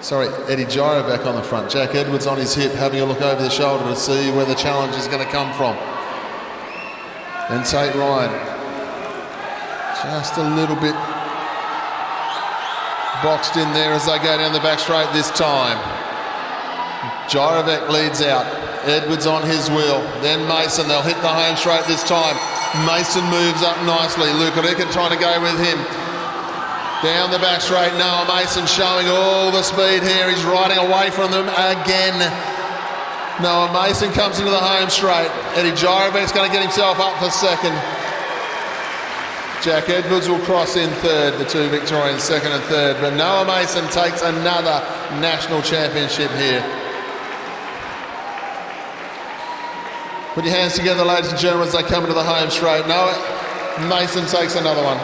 Sorry, Eddie Gyrovec on the front. Jack Edwards on his hip, having a look over the shoulder to see where the challenge is going to come from. And Tate Ryan, just a little bit boxed in there as they go down the back straight this time. Gyrovec leads out, Edwards on his wheel, then Mason, they'll hit the home straight this time. Mason moves up nicely, Luke Rickett trying to go with him. Down the back straight, Noah Mason showing all the speed here. He's riding away from them again. Noah Mason comes into the home straight. Eddie Gyrovic's going to get himself up for second. Jack Edwards will cross in third, the two Victorians second and third. But Noah Mason takes another national championship here. Put your hands together, ladies and gentlemen, as they come into the home straight. Noah Mason takes another one.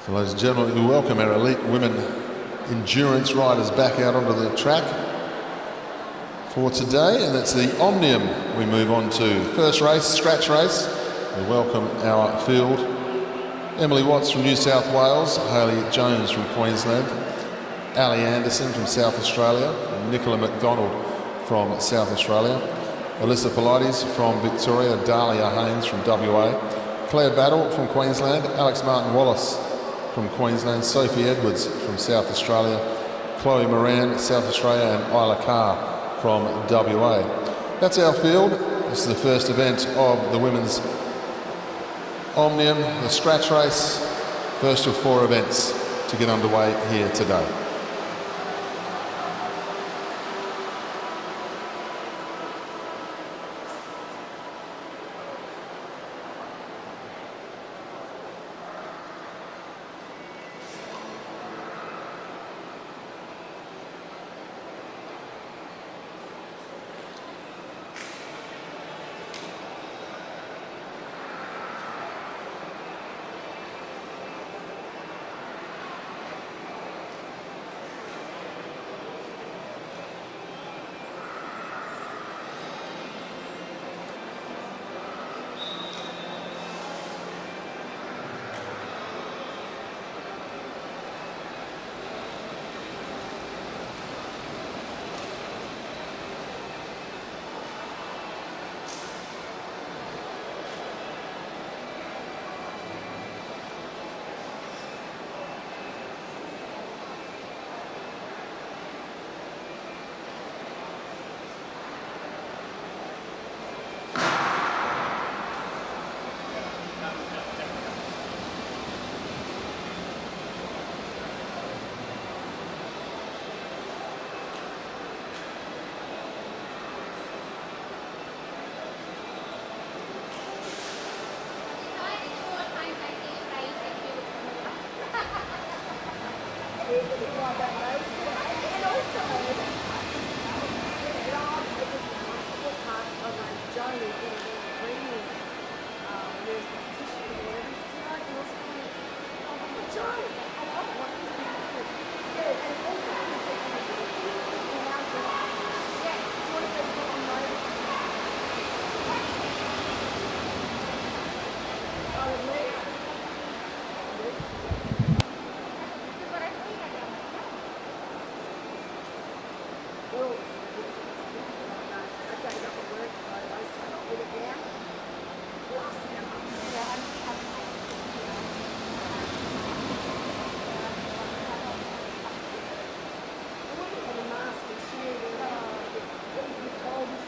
So, ladies and gentlemen, we welcome our elite women endurance riders back out onto the track for today, and it's the Omnium we move on to. First race, scratch race. We welcome our field. Emily Watts from New South Wales, Hayley Jones from Queensland, Ali Anderson from South Australia, and Nicola McDonald from South Australia, Alyssa Pilates from Victoria, Dahlia Haynes from WA, Claire Battle from Queensland, Alex Martin Wallace from Queensland, Sophie Edwards from South Australia, Chloe Moran, South Australia, and Isla Carr from WA. That's our field. This is the first event of the women's Omnium, the scratch race, first of 4 events to get underway here today.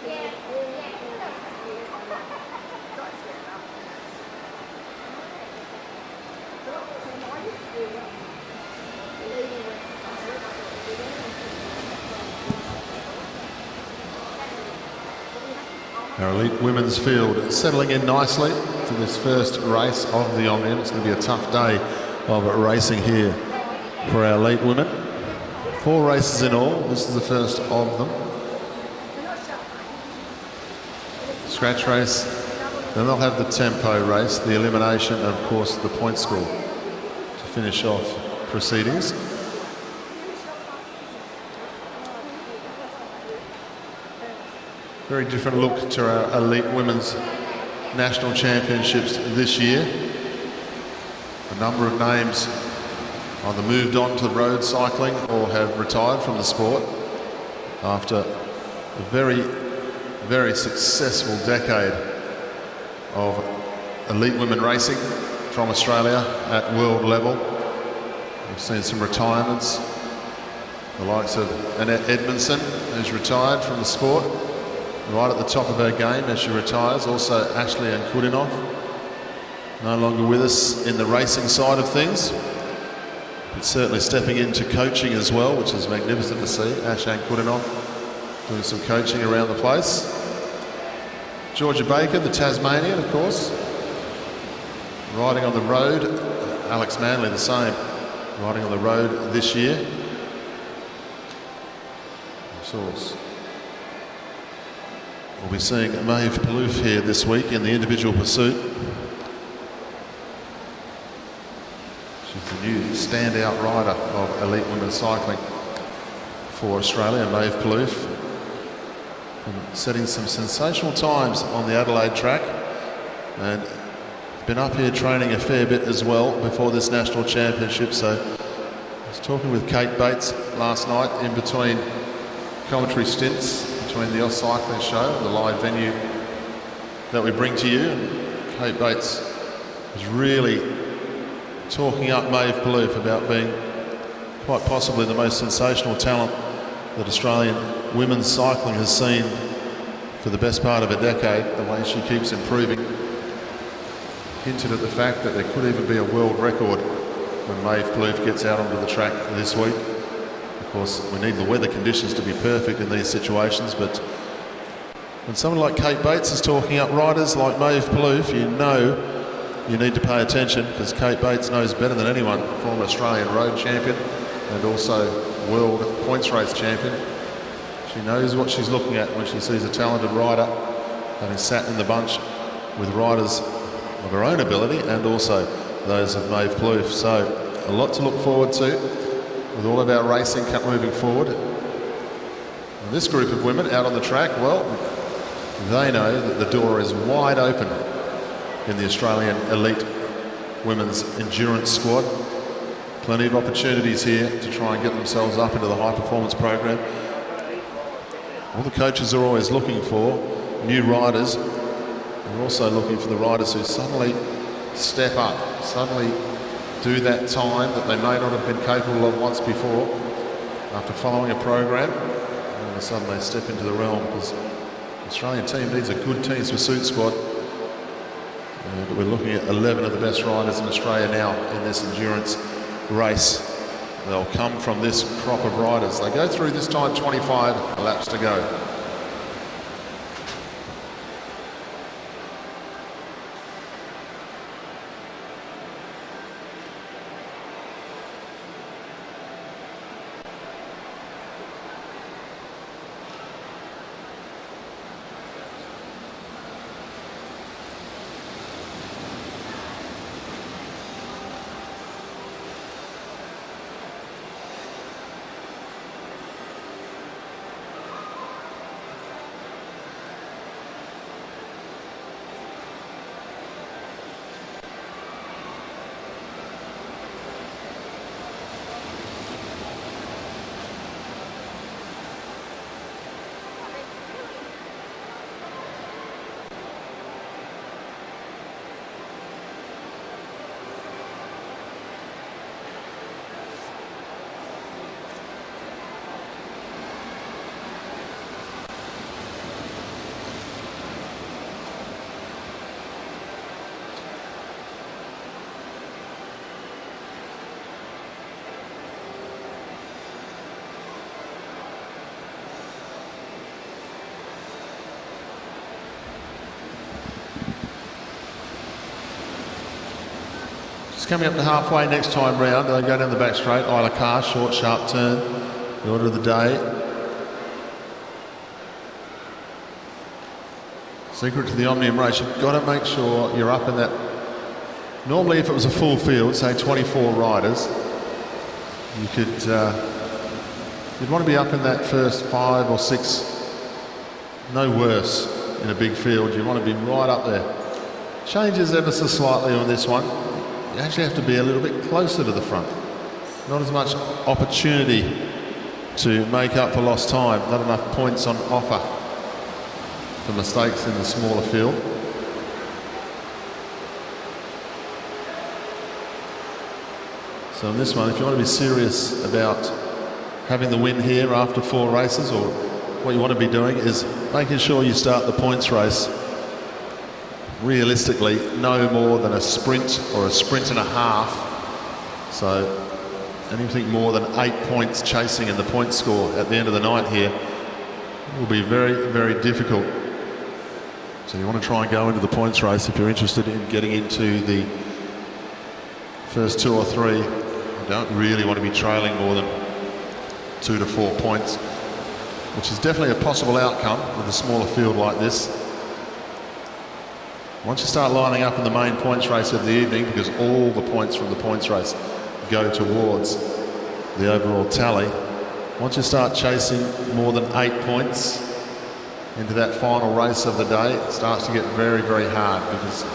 Yeah. Our elite women's field settling in nicely to this first race of the Omnium. It's going to be a tough day of racing here for our elite women. 4 races in all. This is the first of them. Scratch race. Then they'll have the tempo race, the elimination, and of course the point score to finish off proceedings. Very different look to our elite women's national championships this year. A number of names either moved on to road cycling or have retired from the sport after a very, very successful decade of elite women racing from Australia at world level. We've seen some retirements, the likes of Annette Edmondson, who's retired from the sport, right at the top of her game as she retires. Also Ashley and Kudinov, no longer with us in the racing side of things, but certainly stepping into coaching as well, which is magnificent to see. Ash and Kudinov doing some coaching around the place. Georgia Baker, the Tasmanian, of course, riding on the road. Alex Manley, the same, riding on the road this year. Of course, we'll be seeing Maeve Palouf here this week in the individual pursuit. She's the new standout rider of elite women's cycling for Australia, Maeve Palouf. And setting some sensational times on the Adelaide track, and been up here training a fair bit as well before this national championship. So I was talking with Kate Bates last night in between commentary stints between the AusCycling show and the live venue that we bring to you. And Kate Bates was really talking up Maeve Palouf about being quite possibly the most sensational talent that Australian women's cycling has seen for the best part of a decade, the way she keeps improving. Hinted at the fact that there could even be a world record when Maeve Palouf gets out onto the track this week. Of course, we need the weather conditions to be perfect in these situations, but when someone like Kate Bates is talking up riders like Maeve Palouf, you know you need to pay attention, because Kate Bates knows better than anyone, former Australian road champion and also world points race champion. She knows what she's looking at when she sees a talented rider, having sat in the bunch with riders of her own ability and also those of Maeve Palouf. So a lot to look forward to with all of our racing moving forward. And this group of women out on the track, well, they know that the door is wide open in the Australian elite women's endurance squad. Plenty of opportunities here to try and get themselves up into the high performance program. All the coaches are always looking for new riders. They're also looking for the riders who suddenly step up, suddenly do that time that they may not have been capable of once before after following a program. And all of a sudden they step into the realm, because the Australian team needs a good team pursuit squad. And we're looking at 11 of the best riders in Australia now in this endurance race. They'll come from this crop of riders. They go through this time 25 laps to go. Just coming up to halfway next time round, they go down the back straight, Isla Car, short, sharp turn, the order of the day. Secret to the Omnium race, you've got to make sure you're up in that. Normally if it was a full field, say 24 riders, you could, you'd want to be up in that first 5 or 6, no worse in a big field. You want to be right up there. Changes ever so slightly on this one. You actually have to be a little bit closer to the front. Not as much opportunity to make up for lost time, not enough points on offer for mistakes in the smaller field. So in this one, if you want to be serious about having the win here after 4 races, or what you want to be doing is making sure you start the points race realistically no more than a sprint or a sprint and a half. So anything more than 8 points chasing in the point score at the end of the night here will be very, very difficult. So you want to try and go into the points race if you're interested in getting into the first 2 or 3. You don't really want to be trailing more than 2 to 4 points, which is definitely a possible outcome with a smaller field like this. Once you start lining up in the main points race of the evening, because all the points from the points race go towards the overall tally, once you start chasing more than 8 points into that final race of the day, it starts to get very, very hard, because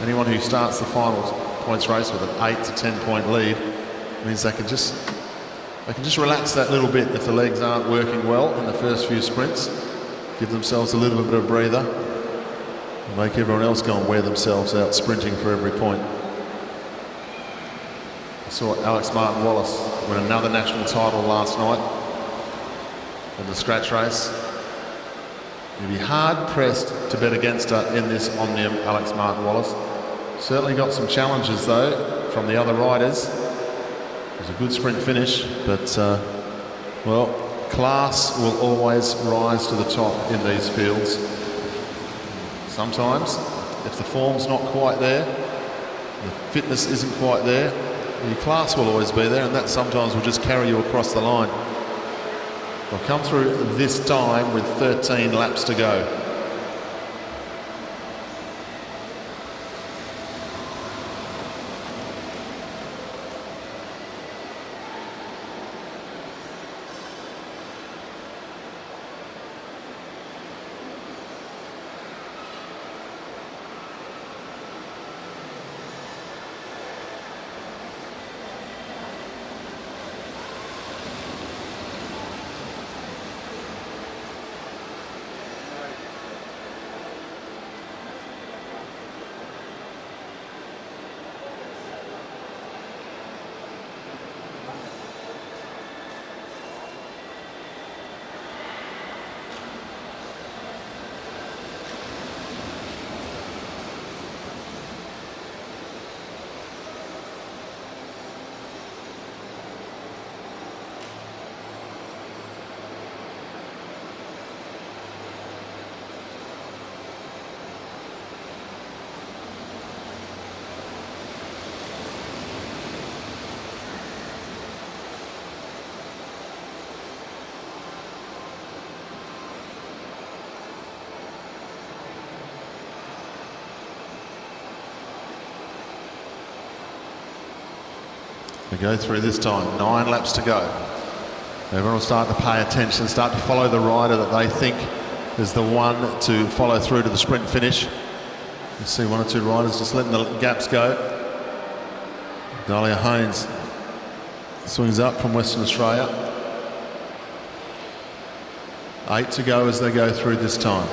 anyone who starts the final points race with an 8 to 10 point lead means they can just relax that little bit if the legs aren't working well in the first few sprints, give themselves a little bit of a breather, and make everyone else go and wear themselves out sprinting for every point. I saw Alex Martin Wallace win another national title last night in the scratch race. You'd be hard pressed to bet against her in this Omnium, Alex Martin Wallace. Certainly got some challenges though from the other riders. It was a good sprint finish, but well, class will always rise to the top in these fields. Sometimes, if the form's not quite there, the fitness isn't quite there, your class will always be there, and that sometimes will just carry you across the line. They'll come through this time with 13 laps to go. We go through this time, 9 laps to go. Everyone will start to pay attention, start to follow the rider that they think is the one to follow through to the sprint finish. You see 1 or 2 riders just letting the gaps go. Dahlia Haynes swings up from Western Australia. 8 to go as they go through this time.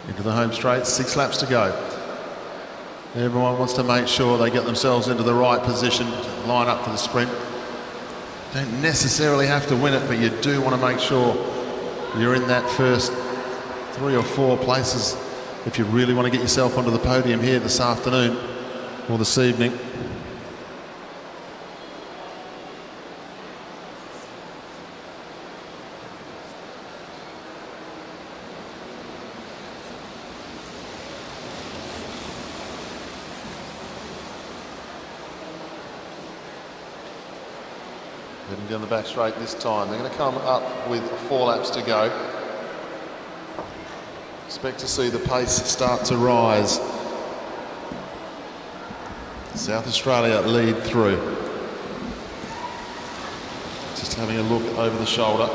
Into the home straight, 6 laps to go. Everyone wants to make sure they get themselves into the right position to line up for the sprint. don't necessarily have to win it, but you do want to make sure you're in that first 3 or 4 places if you really want to get yourself onto the podium here this afternoon or this evening. Heading down the back straight this time. They're going to come up with 4 laps to go. Expect to see the pace start to rise. South Australia lead through. Just having a look over the shoulder.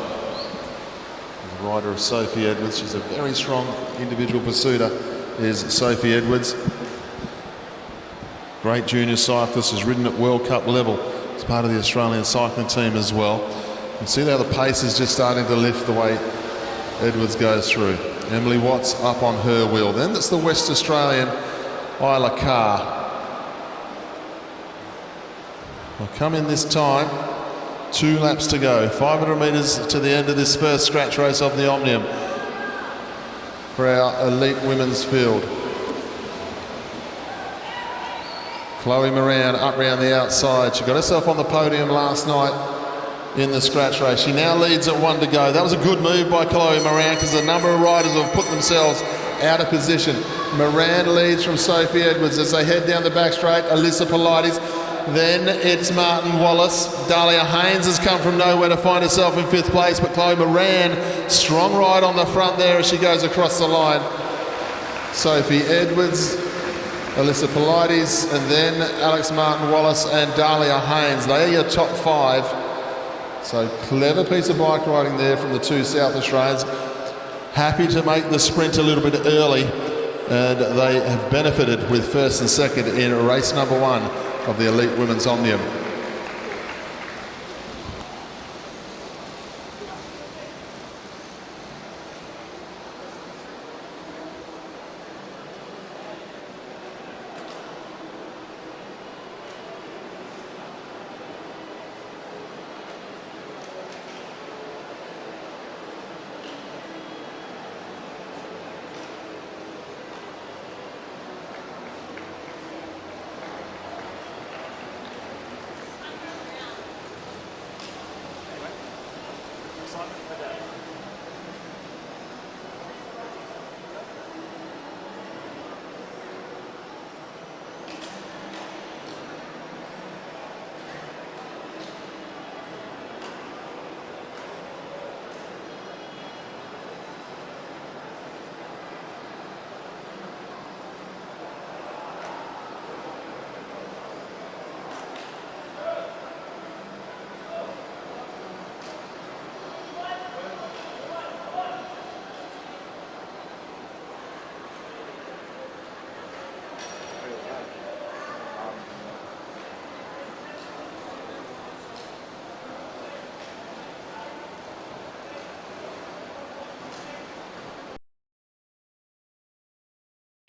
The rider of Sophie Edwards. She's a very strong individual pursuiter, is Sophie Edwards. Great junior cyclist, has ridden at World Cup level. As part of the Australian cycling team as well. You can see how the pace is just starting to lift the way Edwards goes through. Emily Watts up on her wheel. Then that's the West Australian Isla Carr. Will come in this time. 2 laps to go. 500 metres to the end of this first scratch race of the Omnium for our elite women's field. Chloe Moran up round the outside. She got herself on the podium last night in the scratch race. She now leads at 1 to go. That was a good move by Chloe Moran because a number of riders have put themselves out of position. Moran leads from Sophie Edwards as they head down the back straight. Alyssa Polides. Then it's Martin Wallace. Dahlia Haynes has come from nowhere to find herself in 5th place, but Chloe Moran, strong ride on the front there as she goes across the line. Sophie Edwards, Alyssa Polides, and then Alex Martin Wallace and Dahlia Haynes. They are your top 5. So clever piece of bike riding there from the 2 South Australians. Happy to make the sprint a little bit early, and they have benefited with 1st and 2nd in race number 1 of the Elite Women's Omnium.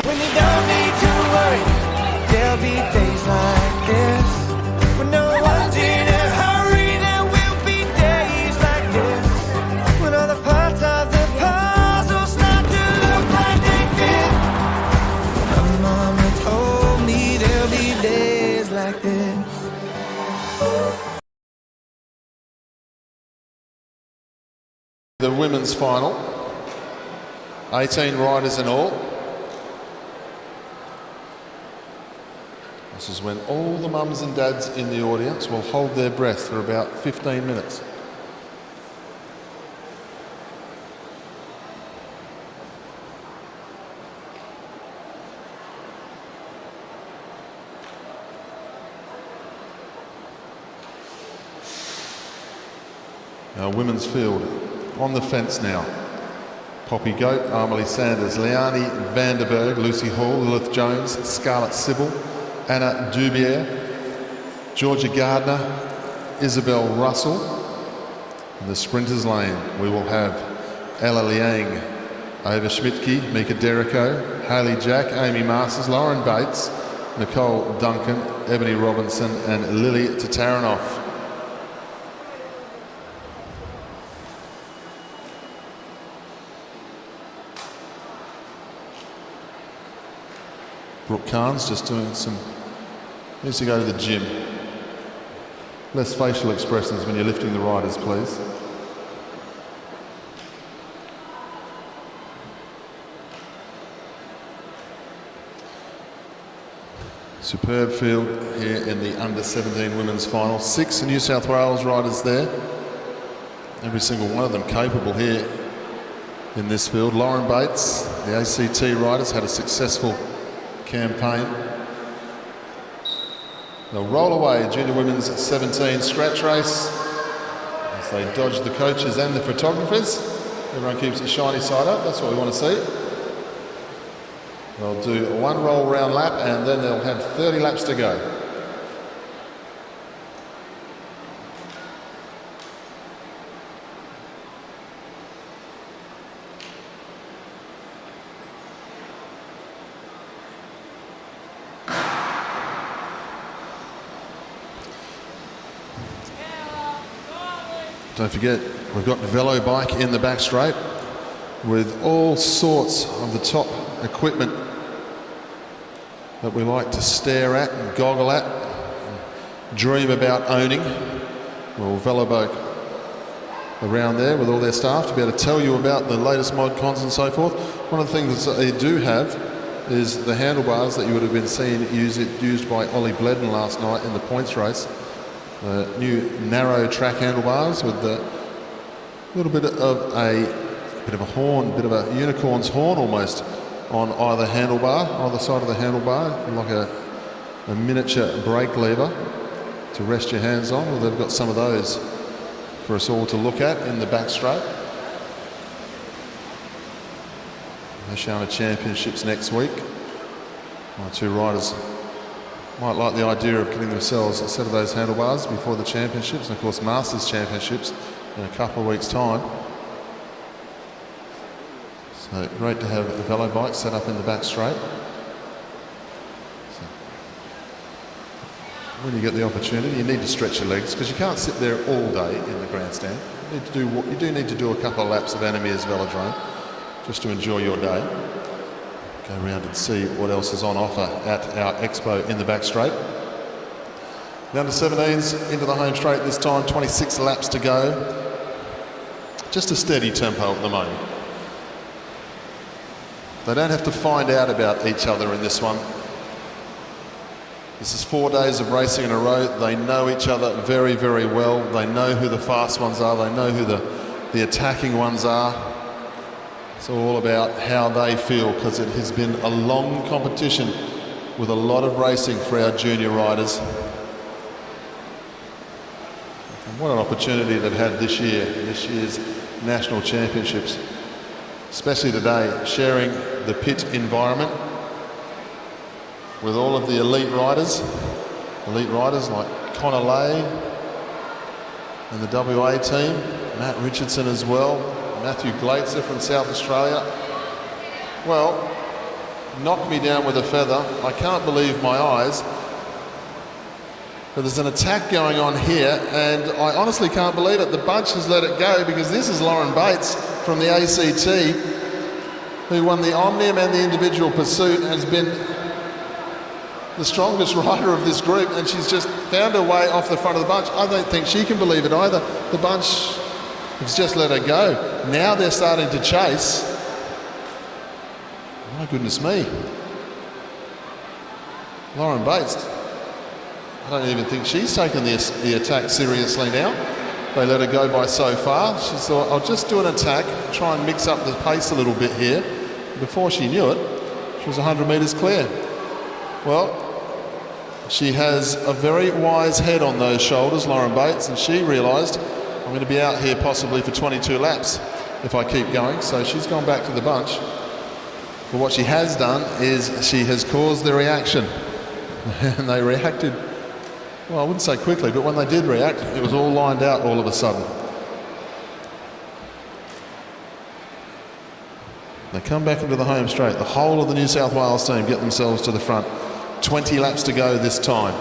When you don't need to worry, there'll be days like this. When no one's in a hurry, there will be days like this. When all the parts of the puzzle start to look like they fit. My mama told me there'll be days like this. The women's final. 18 riders in all. This is when all the mums and dads in the audience will hold their breath for about 15 minutes. Our women's field on the fence now. Poppy Goat, Amelie Sanders, Leonie Vanderberg, Lucy Hall, Lilith Jones, Scarlett Sybil, Anna Dubier, Georgia Gardner, Isabel Russell. In the sprinters lane, we will have Ella Liang, Ava Schmidtke, Mika Derrico, Hayley Jack, Amy Masters, Lauren Bates, Nicole Duncan, Ebony Robinson and Lily Tataranoff. Brooke Carnes just doing some, needs to go to the gym. Less facial expressions when you're lifting the riders, please. Superb field here in the under-17 women's final. 6 New South Wales riders there. Every single one of them capable here in this field. Lauren Bates, the ACT riders, had a successful campaign. They'll roll away junior women's 17 scratch race as they dodge the coaches and the photographers. Everyone keeps the shiny side up, that's what we want to see. They'll do one roll round lap and then they'll have 30 laps to go. Don't forget, we've got Velo Bike in the back straight with all sorts of the top equipment that we like to stare at and goggle at and dream about owning. Well, Veloboke around there with all their staff to be able to tell you about the latest mod cons and so forth. One of the things that they do have is the handlebars that you would have been seeing used by Ollie Bledden last night in the points race. New narrow track handlebars with a little bit of a horn, bit of a unicorn's horn almost on either handlebar, either side of the handlebar, like a miniature brake lever to rest your hands on. Well, they've got some of those for us all to look at in the back straight. The Shana Championships next week. My two riders might like the idea of getting themselves a set of those handlebars before the championships, and of course Masters Championships in a couple of weeks' time. So great to have the Velo bike set up in the back straight. So when you get the opportunity, you need to stretch your legs because you can't sit there all day in the grandstand. You do need to do a couple of laps of Meares Velodrome just to enjoy your day. Go around and see what else is on offer at our expo in the back straight. The under-17s into the home straight this time, 26 laps to go. Just a steady tempo at the moment. They don't have to find out about each other in this one. This is 4 days of racing in a row. They know each other very, very well. They know who the fast ones are. They know who the attacking ones are. It's all about how they feel because it has been a long competition with a lot of racing for our junior riders. And what an opportunity they've had this year's National Championships. Especially today, sharing the pit environment with all of the elite riders like Connor Lay and the WA team, Matt Richardson as well, Matthew Glaitzer from South Australia. Well, knocked me down with a feather. I can't believe my eyes. But there's an attack going on here, and I honestly can't believe it. The bunch has let it go because this is Lauren Bates from the ACT, who won the Omnium and the individual pursuit, has been the strongest rider of this group, and she's just found her way off the front of the bunch. I don't think she can believe it either. The bunch has just let her go. Now they're starting to chase. My goodness me. Lauren Bates, I don't even think she's taken the attack seriously now. They let her go by so far. She thought, I'll just do an attack, try and mix up the pace a little bit here. Before she knew it, she was 100 metres clear. Well, she has a very wise head on those shoulders, Lauren Bates, and she realised I'm going to be out here possibly for 22 laps if I keep going. So she's gone back to the bunch. But what she has done is she has caused the reaction. And they reacted, well, I wouldn't say quickly, but when they did react, it was all lined out all of a sudden. They come back into the home straight. The whole of the New South Wales team get themselves to the front. 20 laps to go this time.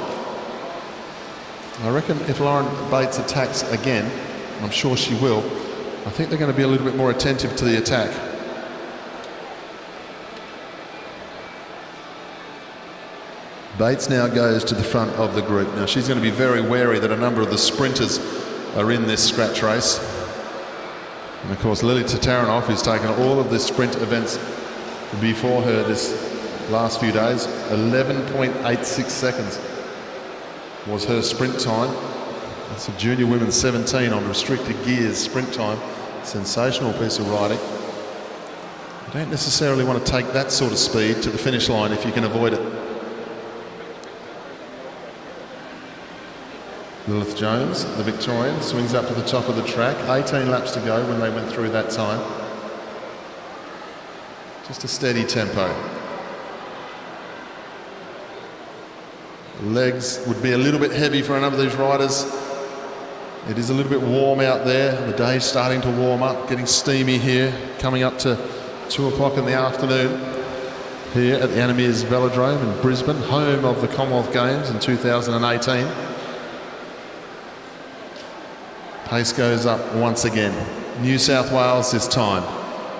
I reckon if Lauren Bates attacks again, and I'm sure she will, I think they're going to be a little bit more attentive to the attack. Bates now goes to the front of the group. Now she's going to be very wary that a number of the sprinters are in this scratch race. And of course Lily Tatarinov, who's taken all of the sprint events before her this last few days, 11.86 seconds was her sprint time. That's a junior women's 17 on restricted gears sprint time. Sensational piece of riding. You don't necessarily want to take that sort of speed to the finish line if you can avoid it. Lilith Jones, the Victorian, swings up to the top of the track. 18 laps to go when they went through that time. Just a steady tempo. Legs would be a little bit heavy for a number of these riders. It is a little bit warm out there. The day's starting to warm up, getting steamy here, coming up to 2 o'clock in the afternoon here at the Meares Velodrome in Brisbane, home of the Commonwealth Games in 2018. Pace goes up once again. New South Wales this time.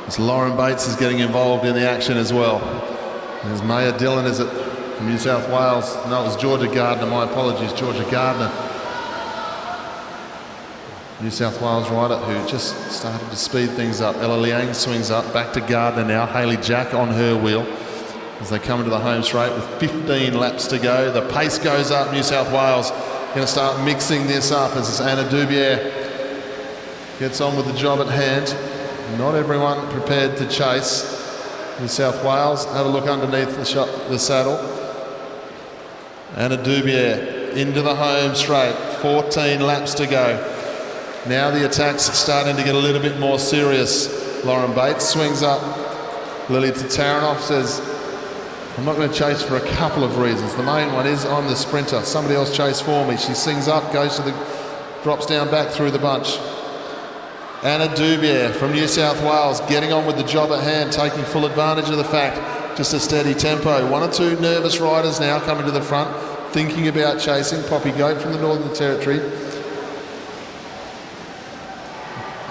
As Lauren Bates is getting involved in the action as well. There's Maya Dillon, is it, from New South Wales? No, it was Georgia Gardner, my apologies, Georgia Gardner. New South Wales rider who just started to speed things up. Ella Liang swings up, back to Gardner now. Hayley Jack on her wheel as they come into the home straight with 15 laps to go. The pace goes up. New South Wales going to start mixing this up as Anna Dubier gets on with the job at hand. Not everyone prepared to chase. New South Wales, have a look underneath the saddle. Anna Dubier into the home straight, 14 laps to go. Now the attack's starting to get a little bit more serious. Lauren Bates swings up. Lily Tatarinov says, I'm not going to chase for a couple of reasons. The main one is I'm the sprinter. Somebody else chase for me. She sings up, drops down back through the bunch. Anna Dubier from New South Wales getting on with the job at hand, taking full advantage of the fact, just a steady tempo. 1 or 2 nervous riders now coming to the front, thinking about chasing. Poppy Goat from the Northern Territory.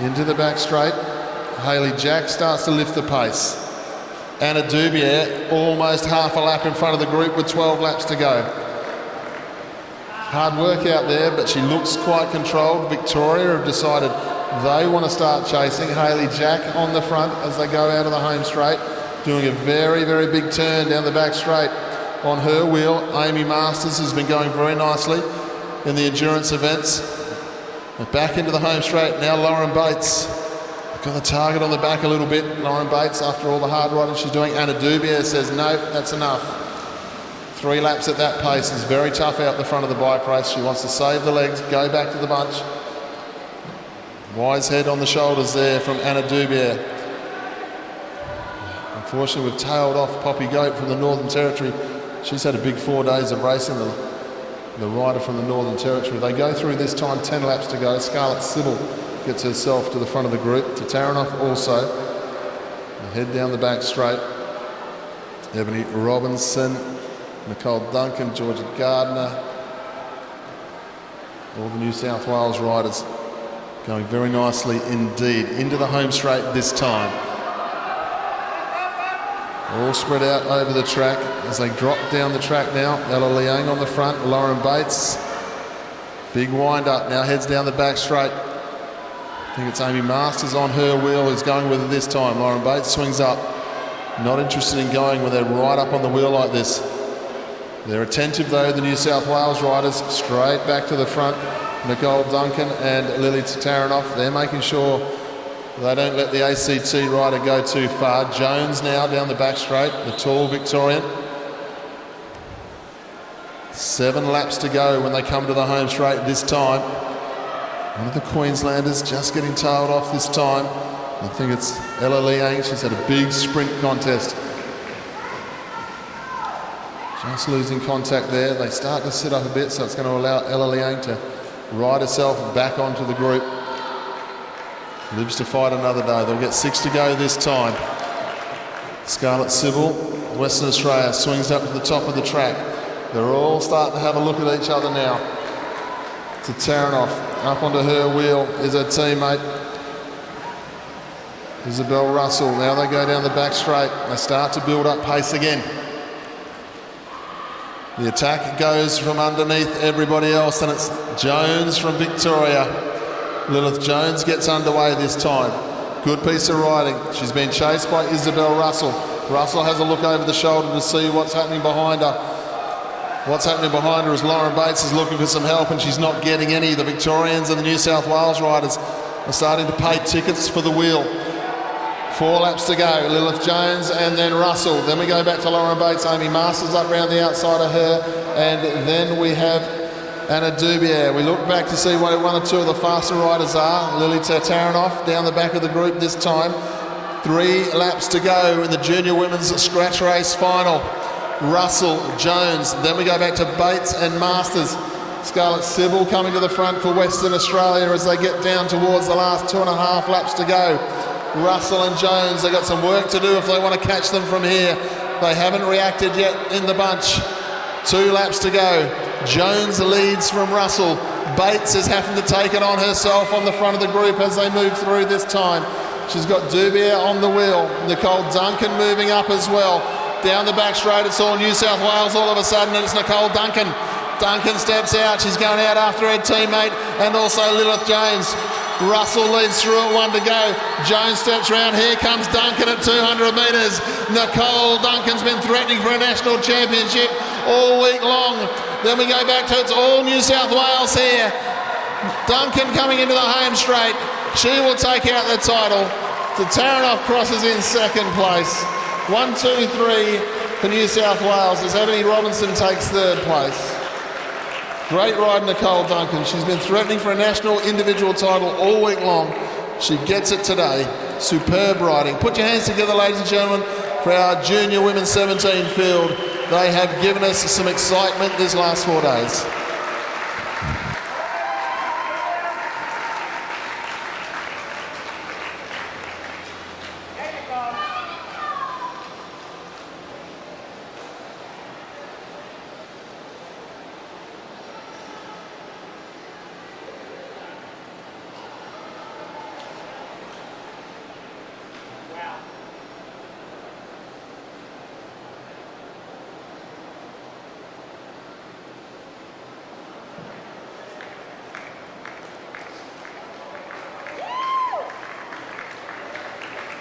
Into the back straight. Hayley Jack starts to lift the pace. Anna Dubier almost half a lap in front of the group with 12 laps to go. Hard work out there, but she looks quite controlled. Victoria have decided they want to start chasing. Hayley Jack on the front as they go out of the home straight, doing a very, very big turn down the back straight on her wheel. Amy Masters has been going very nicely in the endurance events. Back into the home straight, now Lauren Bates. Got the target on the back a little bit. Lauren Bates, after all the hard riding she's doing. Anna Dubier says, no, that's enough. 3 laps at that pace is very tough out the front of the bike race. She wants to save the legs, go back to the bunch. Wise head on the shoulders there from Anna Dubier. Unfortunately, we've tailed off Poppy Goat from the Northern Territory. She's had a big 4 days of racing, the rider from the Northern Territory. They go through this time, 10 laps to go. Scarlett Sybil gets herself to the front of the group. Tatarinov also. They head down the back straight. Ebony Robinson, Nicole Duncan, Georgia Gardner. All the New South Wales riders going very nicely indeed. Into the home straight this time. All spread out over the track as they drop down the track now. Ella Liang on the front, Lauren Bates. Big wind up, now heads down the back straight. I think it's Amy Masters on her wheel who's going with it this time. Lauren Bates swings up. Not interested in going when they're right up on the wheel like this. They're attentive though, the New South Wales riders, straight back to the front. Nicole Duncan and Lily Tatarinov, they're making sure they don't let the ACT rider go too far. Jones now down the back straight, the tall Victorian. 7 laps to go when they come to the home straight this time. One of the Queenslanders just getting tailed off this time. I think it's Ella Liang. She's had a big sprint contest. Just losing contact there. They start to sit up a bit, so it's going to allow Ella Liang to ride herself back onto the group. Lives to fight another day. They'll get 6 to go this time. Scarlett Sybil, Western Australia, swings up to the top of the track. They're all starting to have a look at each other now. Tatarinov up onto her wheel is her teammate Isabel Russell. Now they go down the back straight. They start to build up pace again. The attack goes from underneath everybody else, and it's Jones from Victoria. Lilith Jones gets underway this time. Good piece of riding. She's been chased by Isabel Russell. Russell has a look over the shoulder to see what's happening behind her. What's happening behind her is Lauren Bates is looking for some help, and she's not getting any. The Victorians and the New South Wales riders are starting to pay tickets for the wheel. 4 laps to go. Lilith Jones and then Russell. Then we go back to Lauren Bates. Amy Masters up round the outside of her. And then we have Anna Dubier. We look back to see what 1 or 2 of the faster riders are. Lily Taranoff down the back of the group this time. 3 laps to go in the junior women's scratch race final. Russell, Jones. Then we go back to Bates and Masters. Scarlett Sybil coming to the front for Western Australia as they get down towards the last 2.5 laps to go. Russell and Jones, they've got some work to do if they want to catch them from here. They haven't reacted yet in the bunch. 2 laps to go. Jones leads from Russell. Bates is having to take it on herself on the front of the group as they move through this time. She's got Dubier on the wheel. Nicole Duncan moving up as well. Down the back straight, it's all New South Wales all of a sudden, and it's Nicole Duncan. Duncan steps out. She's going out after her teammate and also Lilith Jones. Russell leads through at 1 to go. Jones steps round. Here comes Duncan at 200 metres. Nicole Duncan's been threatening for a national championship all week long. Then we go back to it's all New South Wales here. Duncan coming into the home straight. She will take out the title. The Taranoff crosses in 2nd place. 1, 2, 3 for New South Wales as Ebony Robinson takes 3rd place. Great ride, Nicole Duncan. She's been threatening for a national individual title all week long. She gets it today. Superb riding. Put your hands together, ladies and gentlemen, for our junior women's 17 field. They have given us some excitement these last 4 days.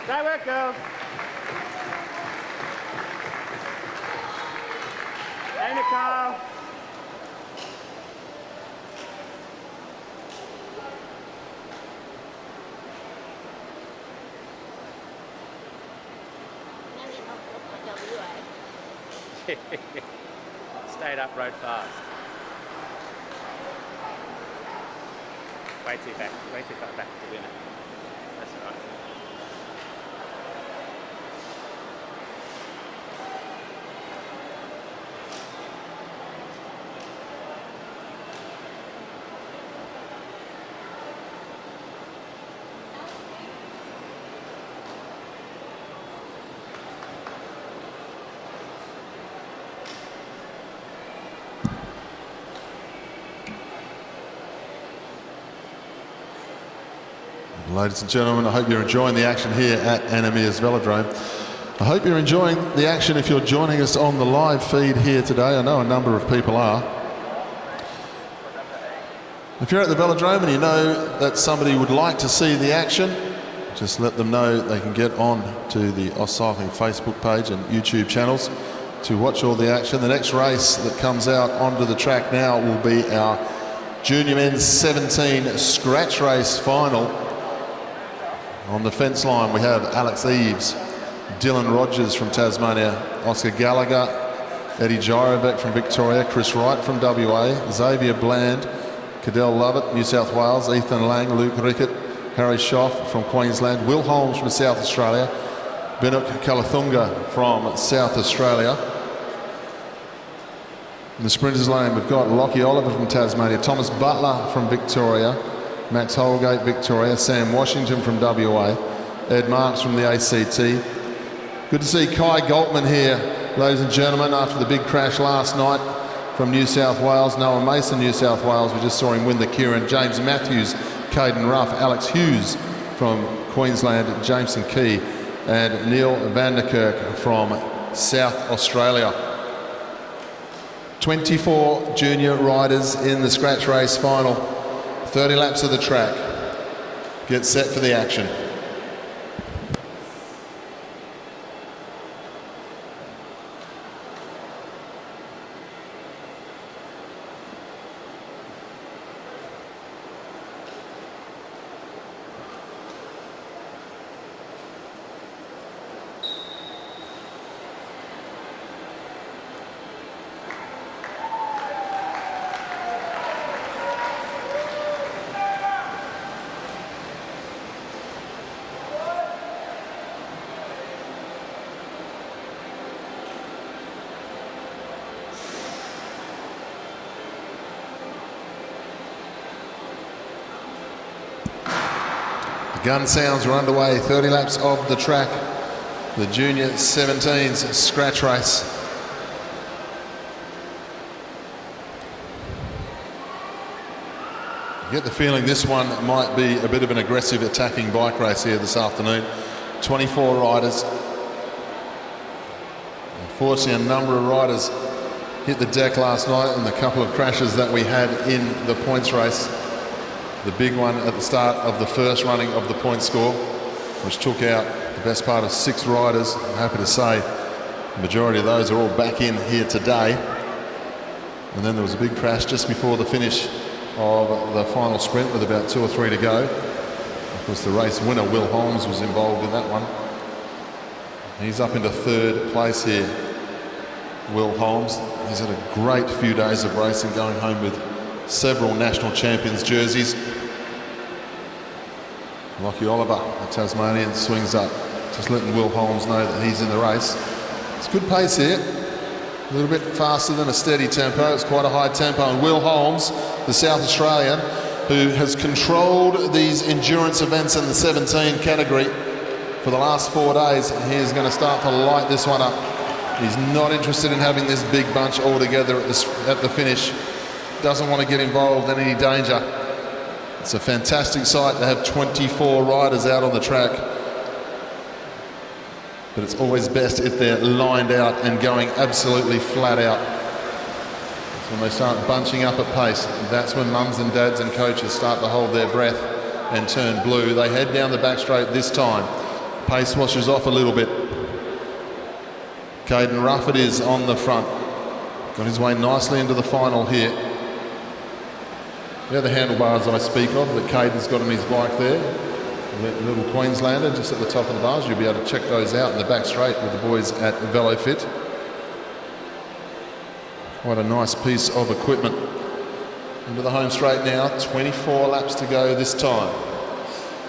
Great work, girls. Hey, Nicole. Stayed up, rode fast. Way too far back to win it. That's all right. Ladies and gentlemen, I hope you're enjoying the action here at Meares Velodrome. I hope you're enjoying the action if you're joining us on the live feed here today. I know a number of people are. If you're at the Velodrome and you know that somebody would like to see the action, just let them know they can get on to the AusCycling Facebook page and YouTube channels to watch all the action. The next race that comes out onto the track now will be our Junior Men's 17 scratch race final. On the fence line we have Alex Eves, Dylan Rogers from Tasmania, Oscar Gallagher, Eddie Gyrovic from Victoria, Chris Wright from WA, Xavier Bland, Cadell Lovett, New South Wales, Ethan Lang, Luke Rickett, Harry Schoff from Queensland, Will Holmes from South Australia, Binuk Kalathunga from South Australia. In the sprinters lane we've got Lockie Oliver from Tasmania, Thomas Butler from Victoria, Max Holgate, Victoria, Sam Washington from WA, Ed Marks from the ACT. Good to see Kai Galtman here, ladies and gentlemen, after the big crash last night from New South Wales. Noah Mason, New South Wales, we just saw him win the Kieran. James Matthews, Caden Ruff, Alex Hughes from Queensland, Jameson Key, and Neil Van der Kerk from South Australia. 24 junior riders in the scratch race final. 30 laps of the track. Get set for the action. Gun sounds are underway, 30 laps of the track. The Junior 17s scratch race. You get the feeling this one might be a bit of an aggressive attacking bike race here this afternoon. 24 riders. Unfortunately, a number of riders hit the deck last night in the couple of crashes that we had in the points race. The big one at the start of the first running of the point score, which took out the best part of 6 riders. I'm happy to say the majority of those are all back in here today. And then there was a big crash just before the finish of the final sprint with about 2 or 3 to go. Of course, the race winner, Will Holmes, was involved in that one. He's up into 3rd place here. Will Holmes, he's had a great few days of racing, going home with several national champions jerseys. Lockie Oliver, the Tasmanian, swings up, just letting Will Holmes know that he's in the race. It's good pace here, a little bit faster than a steady tempo. It's quite a high tempo, and Will Holmes, the South Australian, who has controlled these endurance events in the 17 category for the last 4 days, he is going to start to light this one up. He's not interested in having this big bunch all together at the finish. Doesn't want to get involved in any danger. It's a fantastic sight to have 24 riders out on the track. But it's always best if they're lined out and going absolutely flat out. That's when they start bunching up at pace. That's when mums and dads and coaches start to hold their breath and turn blue. They head down the back straight this time. Pace washes off a little bit. Caden Ruff it is on the front. Got his way nicely into the final here. The other handlebars I speak of that Caden's got on his bike there, the little Queenslander just at the top of the bars, you'll be able to check those out in the back straight with the boys at VeloFit. Quite a nice piece of equipment. Into the home straight now, 24 laps to go this time.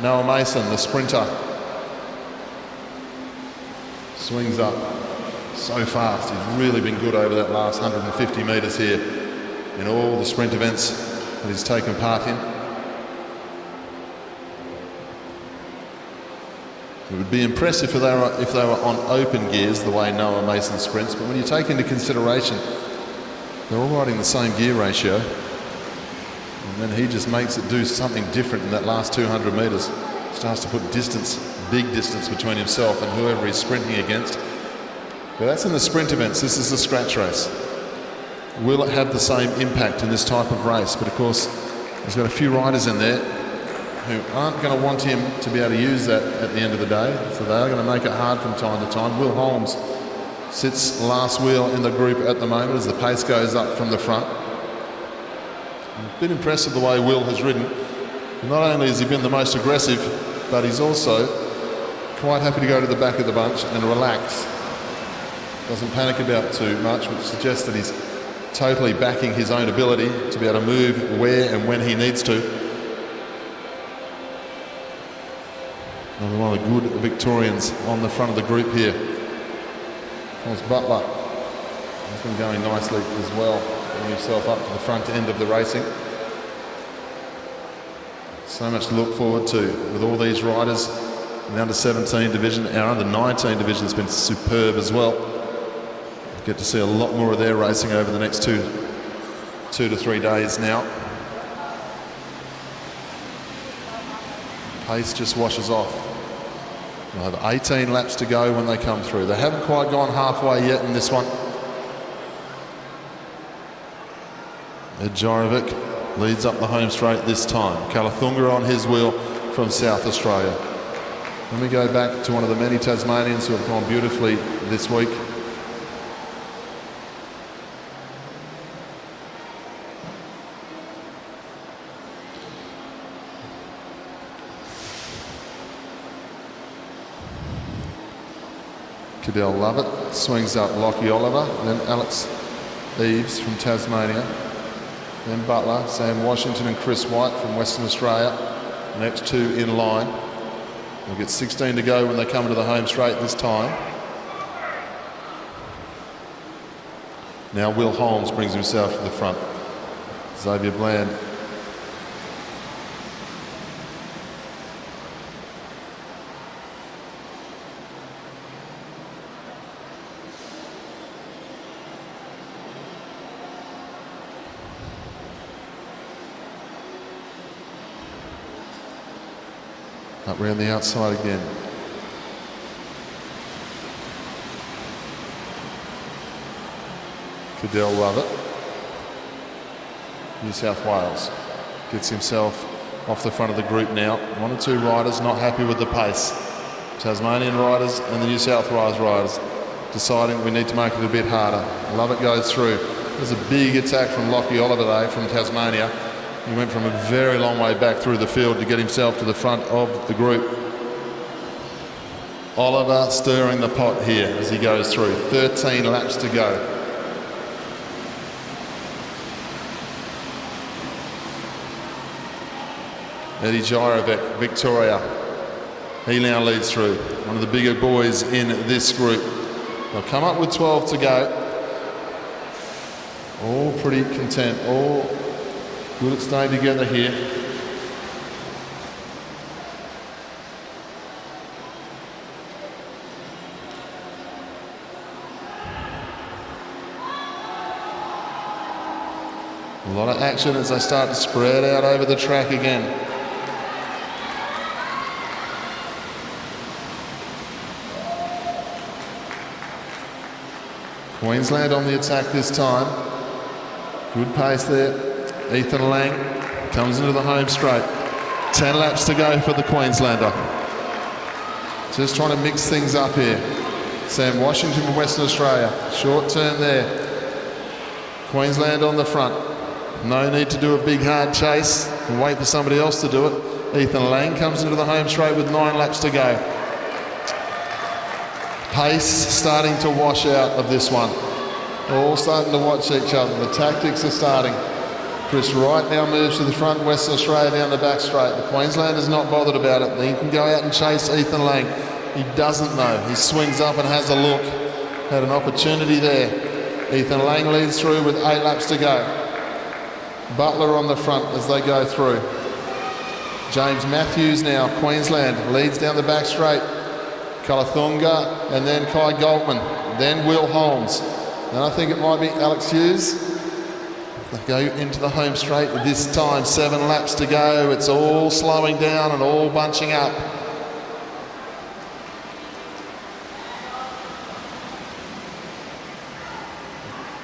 Noah Mason, the sprinter, swings up so fast. He's really been good over that last 150 metres here in all the sprint events that he's taken part in. It would be impressive if they were on open gears the way Noah Mason sprints, but when you take into consideration they're all riding the same gear ratio, and then he just makes it do something different in that last 200 metres. Starts to put distance, big distance between himself and whoever he's sprinting against. But that's in the sprint events. This is the scratch race. Will it have the same impact in this type of race? But of course, he's got a few riders in there who aren't going to want him to be able to use that at the end of the day. So they are going to make it hard from time to time. Will Holmes sits last wheel in the group at the moment as the pace goes up from the front. I've been impressed with the way Will has ridden. Not only has he been the most aggressive, but he's also quite happy to go to the back of the bunch and relax. Doesn't panic about too much, which suggests that he's totally backing his own ability to be able to move where and when he needs to. Another one of the good Victorians on the front of the group here. Thomas Butler. He's been going nicely as well, getting himself up to the front end of the racing. So much to look forward to with all these riders in the under-17 division. Our under-19 division has been superb as well. We'll get to see a lot more of their racing over the next two to 3 days now. Pace just washes off. They'll have 18 laps to go when they come through. They haven't quite gone halfway yet in this one. Jorovic leads up the home straight this time. Kalathunga on his wheel from South Australia. Then we go back to one of the many Tasmanians who have gone beautifully this week. Cadell Lovett swings up Lockie Oliver, then Alex Eves from Tasmania, then Butler, Sam Washington and Chris White from Western Australia. Next two in line. We'll get 16 to go when they come into the home straight this time. Now Will Holmes brings himself to the front. Xavier Bland up round the outside again. Cadell Lovett, New South Wales, gets himself off the front of the group now. One or two riders not happy with the pace. Tasmanian riders and the New South Wales riders deciding we need to make it a bit harder. Lovett goes through. There's a big attack from Lockie Oliver today from Tasmania. He went from a very long way back through the field to get himself to the front of the group. Oliver stirring the pot here as he goes through. 13 laps to go. Eddie Jorovic, Victoria. He now leads through. One of the bigger boys in this group. They'll come up with 12 to go. All pretty content. All good at staying together here. A lot of action as they start to spread out over the track again. Queensland on the attack this time. Good pace there. Ethan Lang comes into the home straight. 10 laps to go for the Queenslander. Just trying to mix things up here. Sam Washington from Western Australia. Short turn there. Queensland on the front. No need to do a big hard chase and wait for somebody else to do it. Ethan Lang comes into the home straight with 9 laps to go. Pace starting to wash out of this one. All starting to watch each other. The tactics are starting. Chris Wright now moves to the front, Western Australia down the back straight. The Queenslander's not bothered about it. He can go out and chase Ethan Lang. He doesn't know. He swings up and has a look. Had an opportunity there. Ethan Lang leads through with 8 laps to go. Butler on the front as they go through. James Matthews now, Queensland, leads down the back straight. Kalathunga and then Kai Goldman, then Will Holmes. And I think it might be Alex Hughes. They go into the home straight this time, 7 laps to go. It's all slowing down and all bunching up.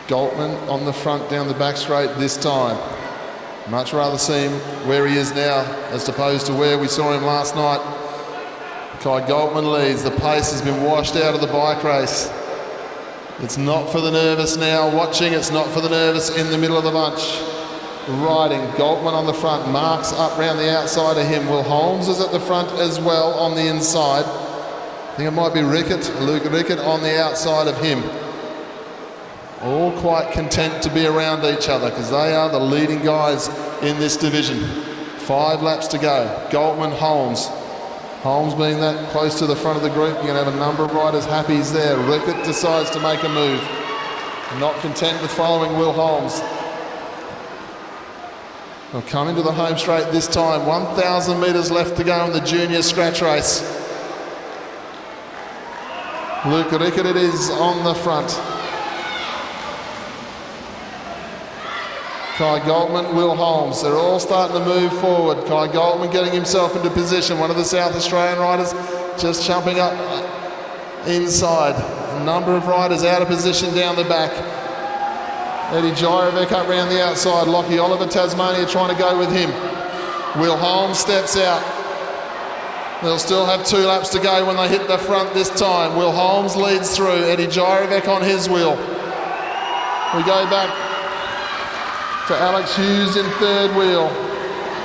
Goldman on the front down the back straight this time. Much rather see him where he is now as opposed to where we saw him last night. Kai Goldman leads. The pace has been washed out of the bike race. It's not for the nervous now. Watching, it's not for the nervous in the middle of the bunch. Riding, Goldman on the front. Marks up round the outside of him. Will Holmes is at the front as well on the inside. I think it might be Rickett, Luke Rickett on the outside of him. All quite content to be around each other because they are the leading guys in this division. 5 laps to go. Goldman, Holmes. Holmes being that close to the front of the group, you're going to have a number of riders happy he's there. Rickett decides to make a move. Not content with following Will Holmes. They'll come into the home straight this time. 1,000 metres left to go in the junior scratch race. Luke Rickett it is on the front. Kai Goldman, Will Holmes, they're all starting to move forward. Kai Goldman getting himself into position. One of the South Australian riders just jumping up inside. A number of riders out of position down the back. Eddie Gyrovic up round the outside. Lockie Oliver, Tasmania, trying to go with him. Will Holmes steps out. They'll still have 2 laps to go when they hit the front this time. Will Holmes leads through. Eddie Gyrovic on his wheel. We go back to Alex Hughes in third wheel.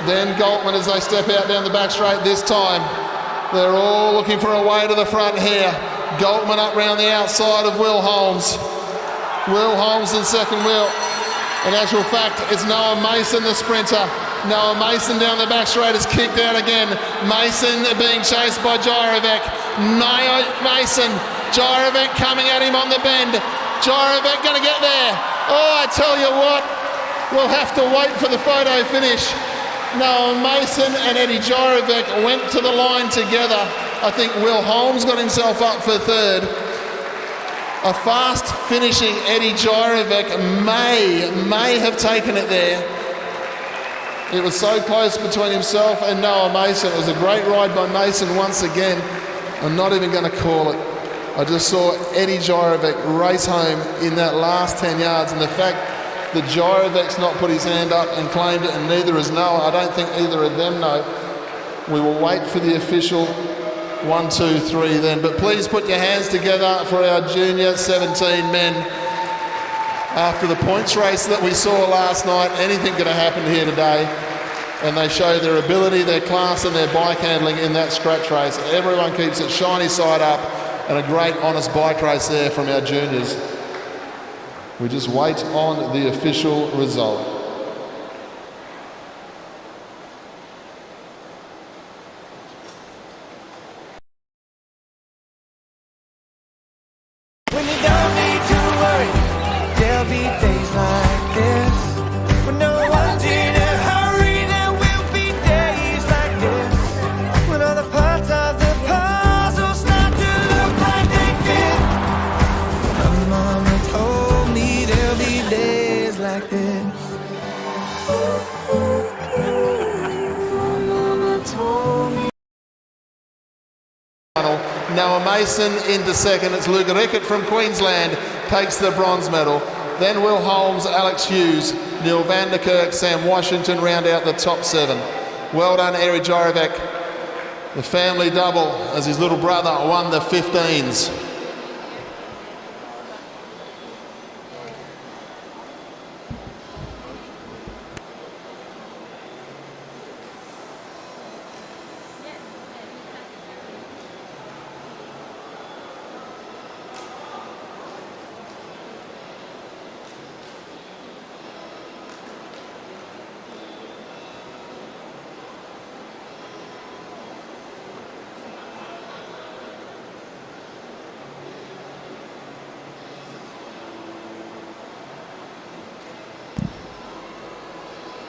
Then Galtman as they step out down the back straight this time. They're all looking for a way to the front here. Galtman up round the outside of Will Holmes. Will Holmes in second wheel. In actual fact, it's Noah Mason, the sprinter. Noah Mason down the back straight is kicked out again. Mason being chased by Gyrovic. Mason, Gyrovic coming at him on the bend. Gyrovic going to get there. Oh, I tell you what, we'll have to wait for the photo finish. Noah Mason and Eddie Gyrovic went to the line together. I think Will Holmes got himself up for third. A fast finishing Eddie Gyrovic may have taken it there. It was so close between himself and Noah Mason. It was a great ride by Mason once again. I'm not even going to call it. I just saw Eddie Gyrovic race home in that last 10 yards, and the fact that Gyrovic's not put his hand up and claimed it, and neither has Noah, I don't think either of them know. We will wait for the official 1, 2, 3 then. But please put your hands together for our junior 17 men. After the points race that we saw last night, anything could have happened here today. And they show their ability, their class and their bike handling in that scratch race. Everyone keeps it shiny side up, and a great honest bike race there from our juniors. We just wait on the official result. When you don't need to worry, there'll be days like this. When no one's in a hurry, there will be days like this. When all the parts of the puzzle start to look like they fit. My mama told me there'll be days like this. My mama told me. Noah Mason into second. It's Luke Rickett from Queensland takes the bronze medal. Then Will Holmes, Alex Hughes, Neil van der Kerk, Sam Washington round out the top 7. Well done, Eddie Gyrovic. The family double as his little brother won the 15s.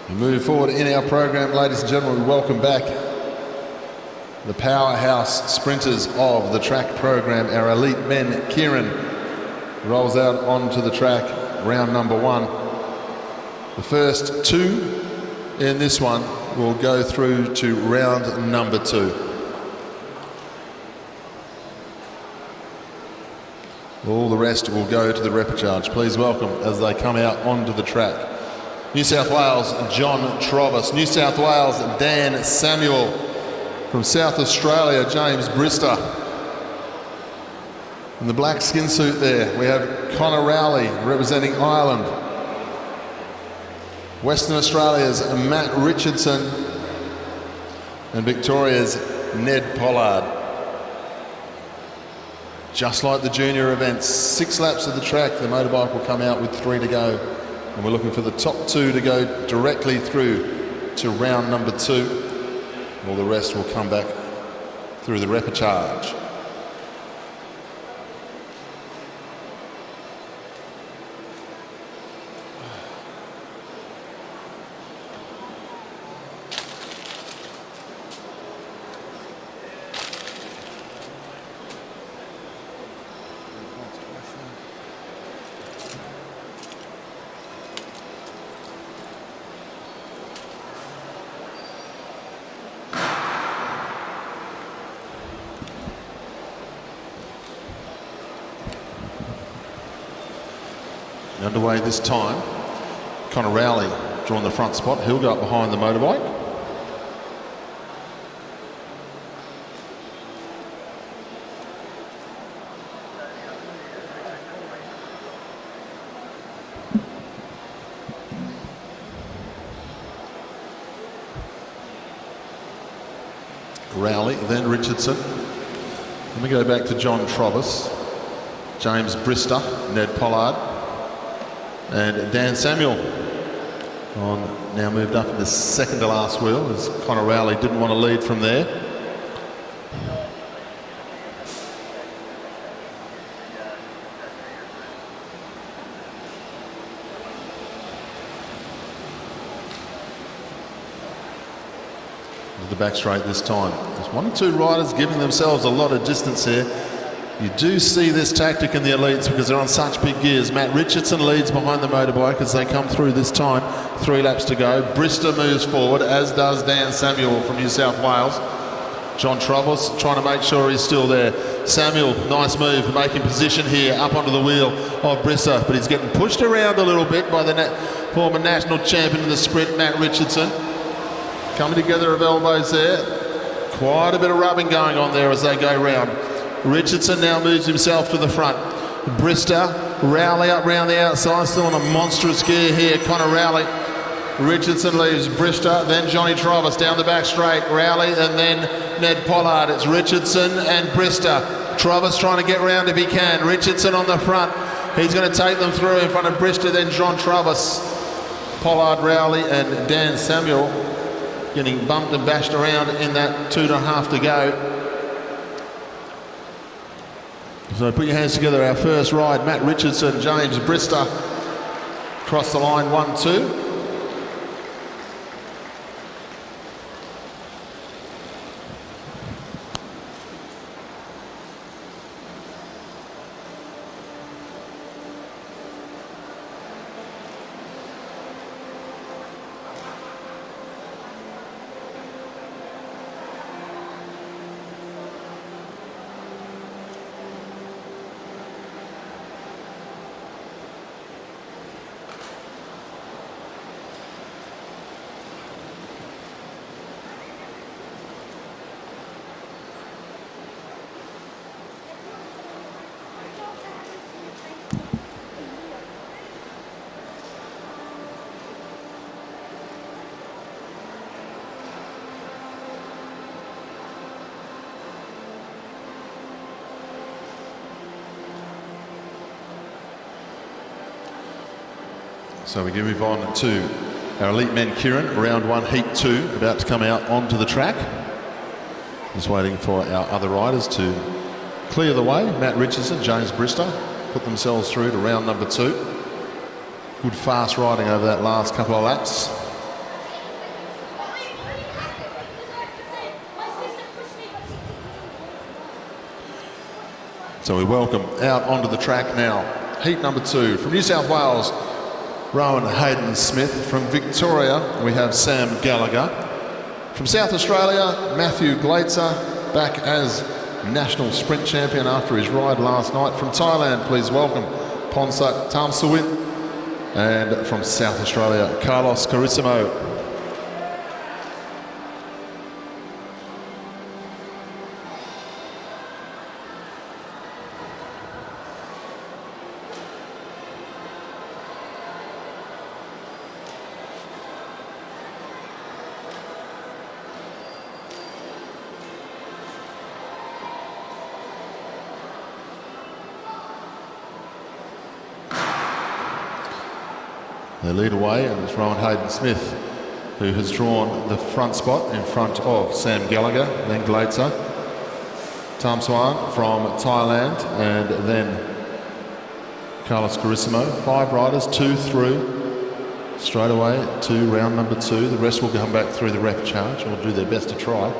Moving forward in our program, ladies and gentlemen, we welcome back the powerhouse sprinters of the track program. Our elite men, Kieran, rolls out onto the track, round number 1. The first 2 in this one will go through to round number 2. All the rest will go to the repechage. Please welcome as they come out onto the track. New South Wales, John Trovis. New South Wales, Dan Samuel. From South Australia, James Brister. In the black skin suit there, we have Connor Rowley representing Ireland. Western Australia's Matt Richardson. And Victoria's Ned Pollard. Just like the junior events, 6 laps of the track, the motorbike will come out with 3 to go. And we're looking for the top 2 to go directly through to round number 2. All the rest will come back through the repechage. Underway this time. Connor Rowley drawing the front spot. He'll go up behind the motorbike. Rowley, then Richardson. Then we go back to John Travis, James Brister, Ned Pollard, and Dan Samuel. On now moved up in the second to last wheel as Connor Rowley didn't want to lead from there. The back straight this time. There's 1 or 2 riders giving themselves a lot of distance here. You do see this tactic in the elites because they're on such big gears. Matt Richardson leads behind the motorbike as they come through this time. 3 laps to go. Brister moves forward, as does Dan Samuel from New South Wales. John Travis trying to make sure he's still there. Samuel, nice move, making position here up onto the wheel of Brister, but he's getting pushed around a little bit by the former national champion in the sprint, Matt Richardson. Coming together of elbows there. Quite a bit of rubbing going on there as they go round. Richardson now moves himself to the front. Brister, Rowley up round the outside, still on a monstrous gear here. Connor Rowley. Richardson leaves Brister, then Johnny Travis down the back straight. Rowley and then Ned Pollard. It's Richardson and Brister. Travis trying to get round if he can. Richardson on the front. He's going to take them through in front of Brister, then John Travis. Pollard, Rowley and Dan Samuel getting bumped and bashed around in that 2.5 to go. So put your hands together, our first ride, Matt Richardson, James Brister, cross the line 1-2. So we can move on to our elite men, Kieran, round 1, heat 2, about to come out onto the track. Just waiting for our other riders to clear the way. Matt Richardson, James Brister put themselves through to round number 2. Good fast riding over that last couple of laps. So we welcome out onto the track now. Heat number 2 from New South Wales, Rowan Hayden-Smith. From Victoria, we have Sam Gallagher. From South Australia, Matthew Glaitzer, back as national sprint champion after his ride last night. From Thailand, please welcome Ponsak Tamsawit. And from South Australia, Carlos Carissimo. They lead away, and it's Rowan Hayden-Smith who has drawn the front spot in front of Sam Gallagher, then Glaitzer, Tamswan from Thailand, and then Carlos Carissimo. 5 riders, 2 through straight away to round number 2. The rest will come back through the rep charge and will do their best to try.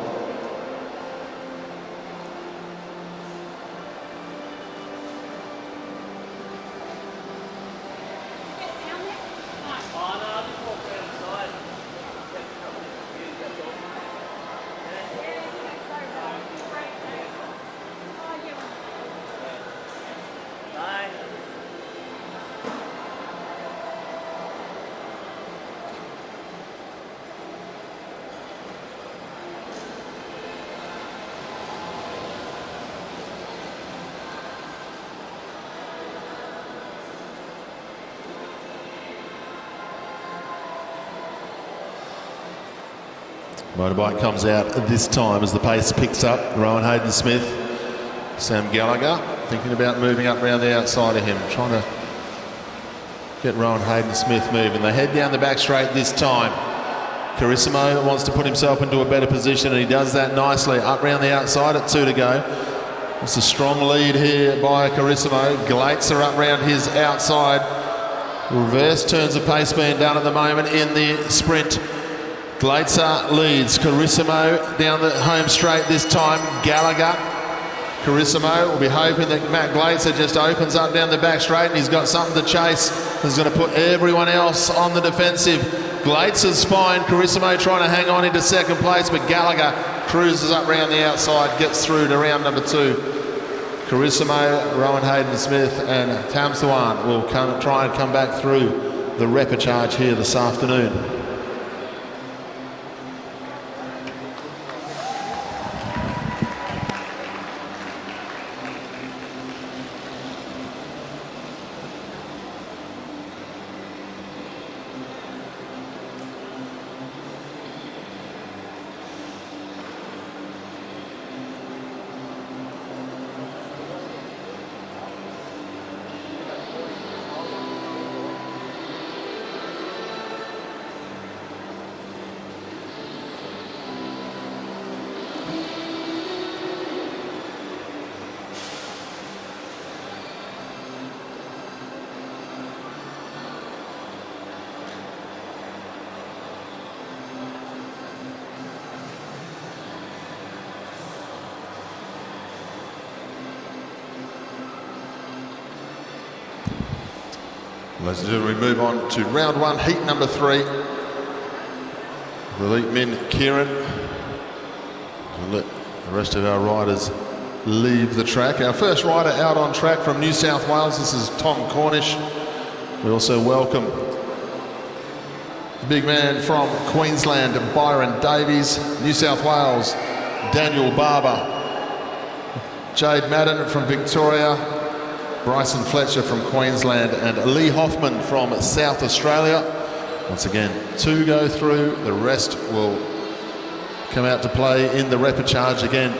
Motorbike comes out this time as the pace picks up. Rowan Hayden-Smith, Sam Gallagher thinking about moving up around the outside of him, trying to get Rowan Hayden-Smith moving. They head down the back straight this time. Carissimo wants to put himself into a better position, and he does that nicely. Up round the outside at 2 to go. It's a strong lead here by Carissimo. Glates are up round his outside. Reverse turns of pace being done at the moment in the sprint. Glaetzer leads. Carissimo down the home straight this time. Gallagher. Carissimo will be hoping that Matt Glaetzer just opens up down the back straight, and he's got something to chase. He's going to put everyone else on the defensive. Glaetzer's fine. Carissimo trying to hang on into second place, but Gallagher cruises up round the outside, gets through to round number 2. Carissimo, Rowan Hayden-Smith and Tamsuan will try and come back through the repechage here this afternoon. Ladies and gentlemen, we move on to round 1, heat number 3. The elite men, Kieran. We'll let the rest of our riders leave the track. Our first rider out on track from New South Wales, this is Tom Cornish. We also welcome the big man from Queensland, Byron Davies. New South Wales, Daniel Barber. Jade Madden from Victoria. Bryson Fletcher from Queensland and Lee Hoffman from South Australia. Once again, 2 go through, the rest will come out to play in the repechage again.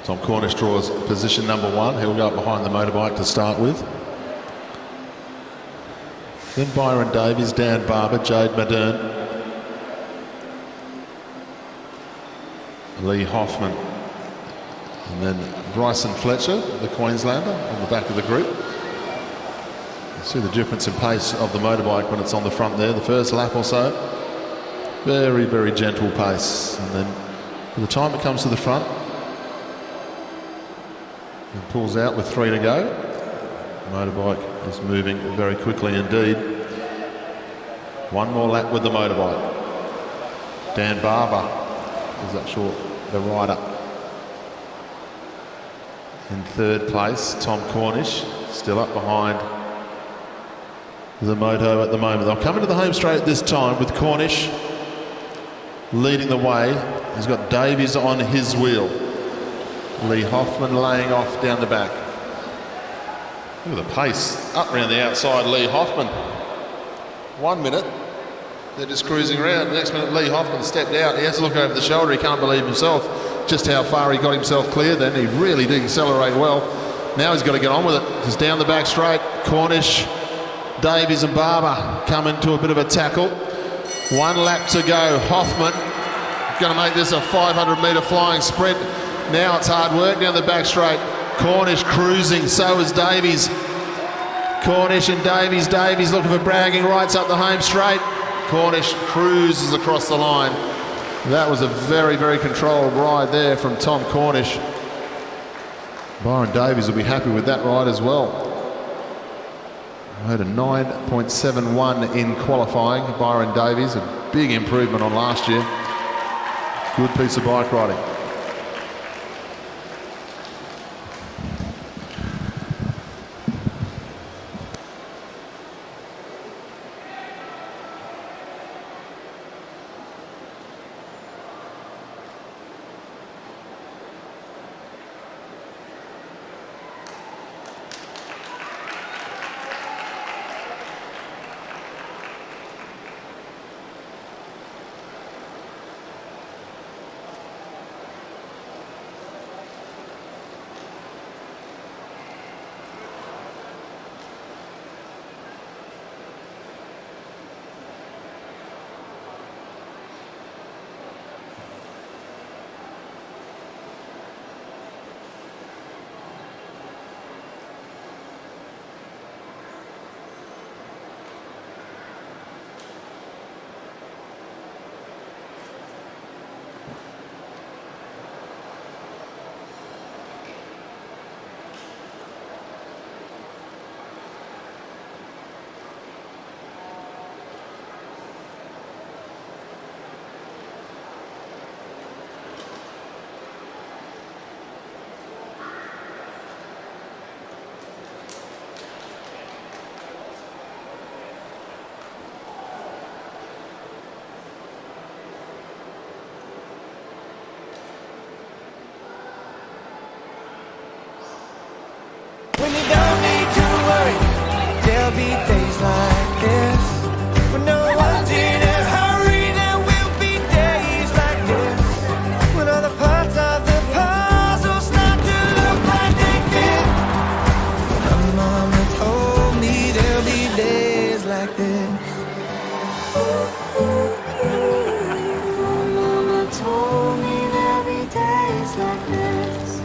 Tom Cornish draws position number 1. He'll go up behind the motorbike to start with. Then Byron Davies, Dan Barber, Jade Madden, Lee Hoffman, and then Bryson Fletcher, the Queenslander, on the back of the group. You see the difference in pace of the motorbike when it's on the front there. The first lap or so, very, very gentle pace, and then by the time it comes to the front, and pulls out with 3 to go. The motorbike is moving very quickly indeed. 1 more lap with the motorbike. Dan Barber is up short, the rider. In 3rd place, Tom Cornish, still up behind the moto at the moment. They'll come into the home straight this time with Cornish leading the way. He's got Davies on his wheel. Lee Hoffman laying off down the back. Look at the pace up around the outside. Lee Hoffman, 1 minute, they're just cruising around. The next minute Lee Hoffman stepped out. He has to look over the shoulder. He can't believe himself just how far he got himself clear then. He really did accelerate well. Now he's got to get on with it. Just down the back straight, Cornish, Davies and Barber come into a bit of a tackle. 1 lap to go. Hoffman going to make this a 500-metre flying sprint. Now it's hard work down the back straight. Cornish cruising, so is Davies. Cornish and Davies. Davies looking for bragging rights up the home straight. Cornish cruises across the line. That was a very, very controlled ride there from Tom Cornish. Byron Davies will be happy with that ride as well. Rode a 9.71 in qualifying. Byron Davies, a big improvement on last year. Good piece of bike riding. When you don't need to worry, there'll be days like this. When no one's in a hurry, there will be days like this. When all the parts of the puzzle start to look like they fit. My mama told me there'll be days like this. My mama told me there'll be days like this.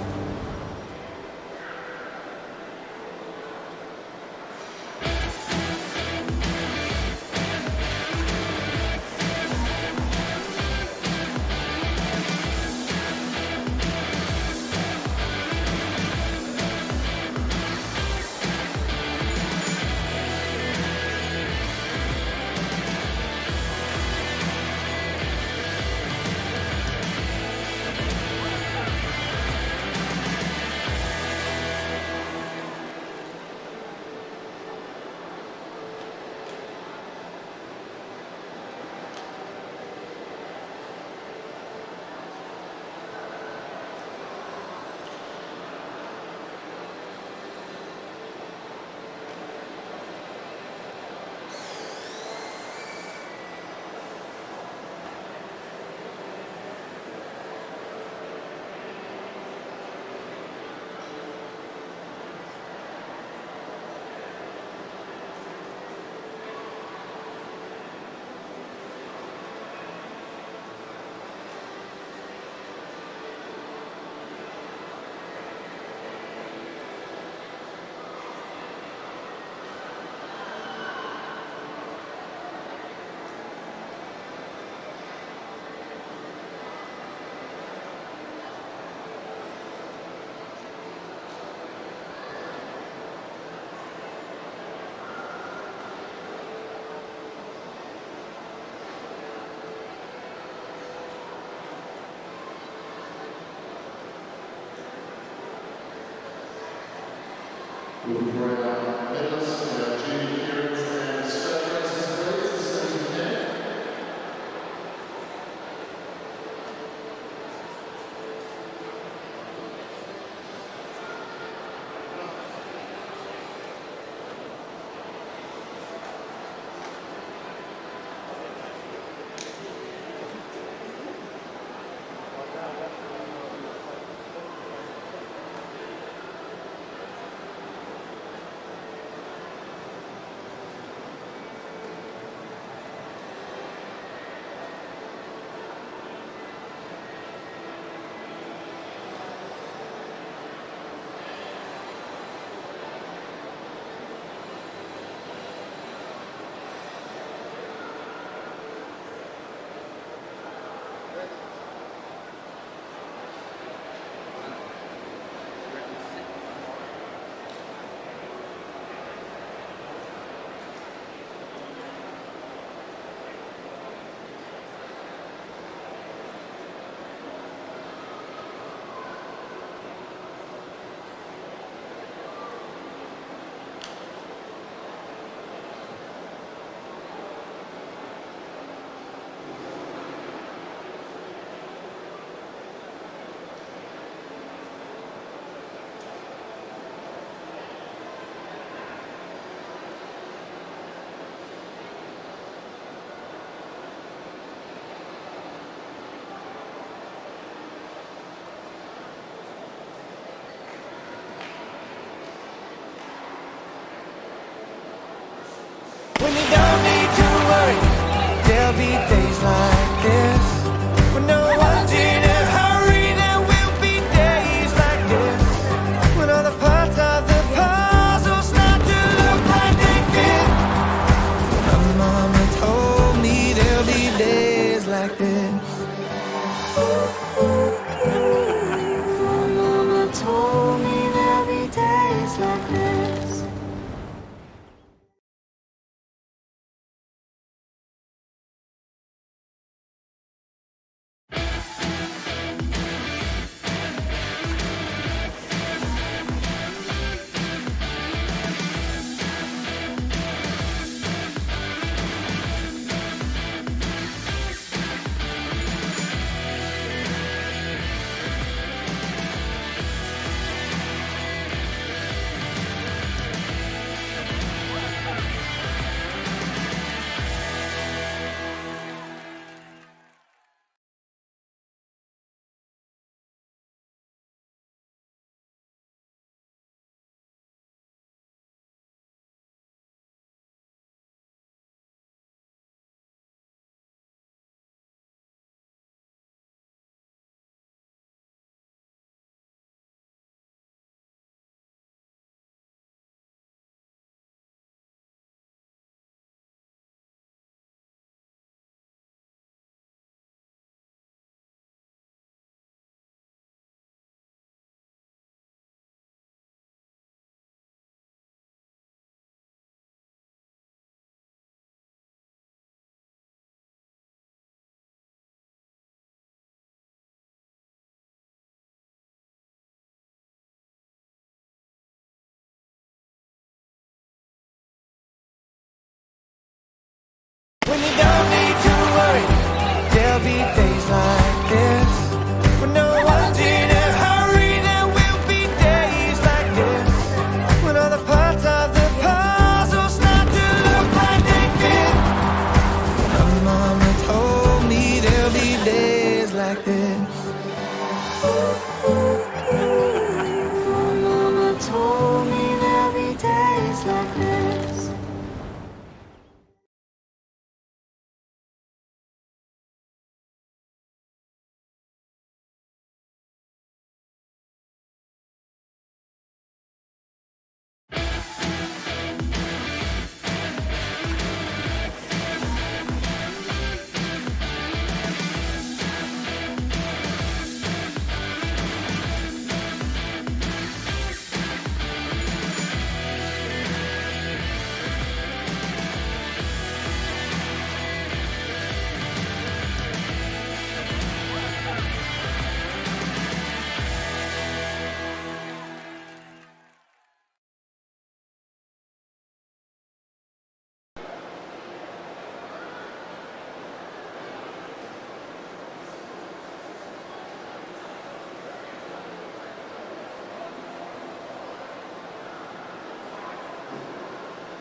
when you don't need to worry. There'll be days like this when no one's in a hurry. There will be days like this when all the parts of the puzzle start to look like they fit. My mama told me there'll be days like this. My mama told me there'll be days like this.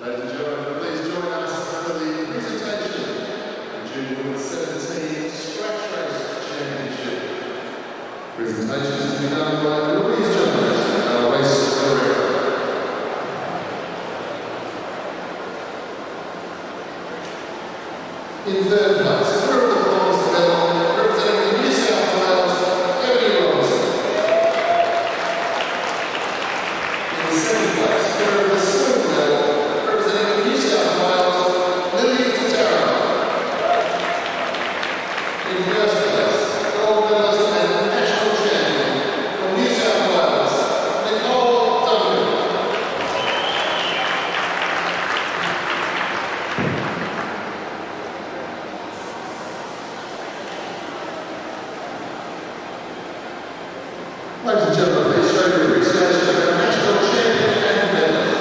Ladies and gentlemen, please join us for the presentation of Junior Women's 17 Scratch Race Championship. Presentation is to be done by Louise Jones and our race director. In third place, winner of the bronze medal, representing New South Wales, Emily Robinson. In second place, winner of the silver medal, representing New South Wales, Lily Tataro. In first place, gold medalist and national champion from New South Wales, Nicole Duncan. Ladies and gentlemen, please show your appreciation of our national champion and medalist.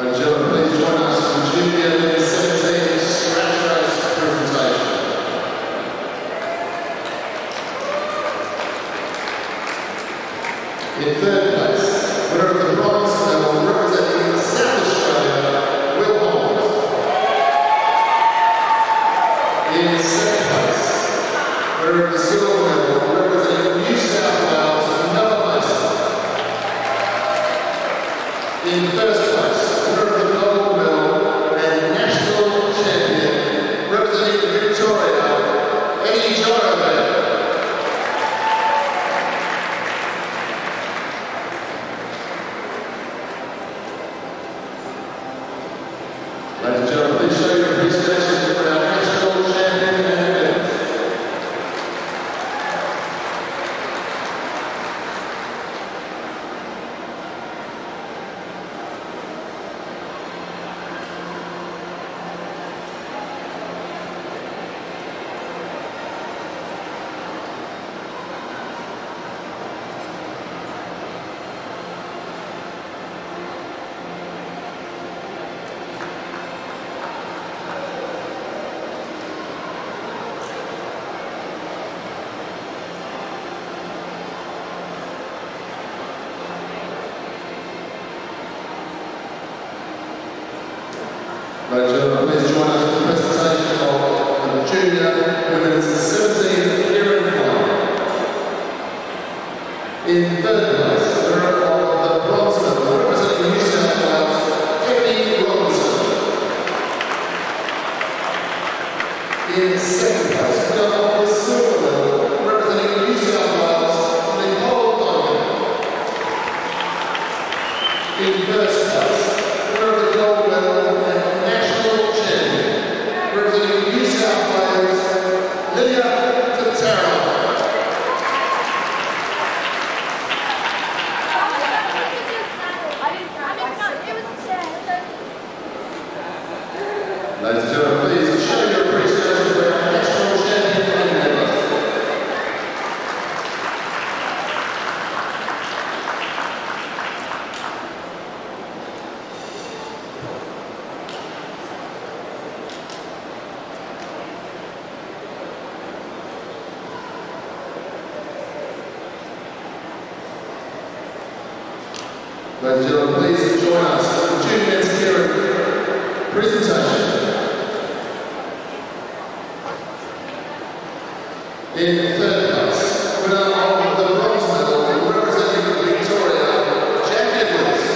Ladies and gentlemen, please join us for Junior 17 Scratch Race presentation. In third place, winner of the bronze medal, representing South Australia, Will Holmes. In second place, winner of the silver medal, representing New South Wales, Noah Mason. In first place, winner of the gold medal and national champion, representing Victoria, Eddie Jonathan. Ladies and gentlemen, please show your appreciation for our national champion and medalist. Ladies and gentlemen, please join us for the presentation of the Junior Women's 17 Kieran final. In third place, the winner of the bronze medal, representing New South Wales, Kalinda Robinson. In second place, winner of the silver medal, representing New South Wales, in first place, winner of the gold medal and national champion, representing New South Wales, Velodrome. Ladies and gentlemen, please show your appreciation for our national champion and medalist. Ladies and gentlemen, please join us for the Junior Men's Kieran presentation. In third place, winner of the bronze medal, representing Victoria, Jack Edwards.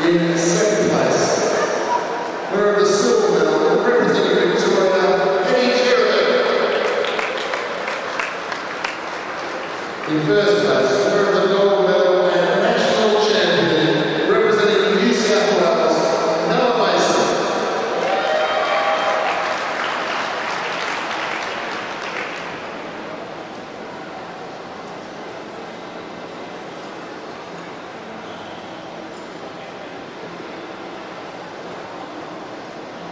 In second place, winner of the silver medal, representing Victoria, Kieran. In first place, winner of the gold medal and national champion, representing New South Wales, Manglamore.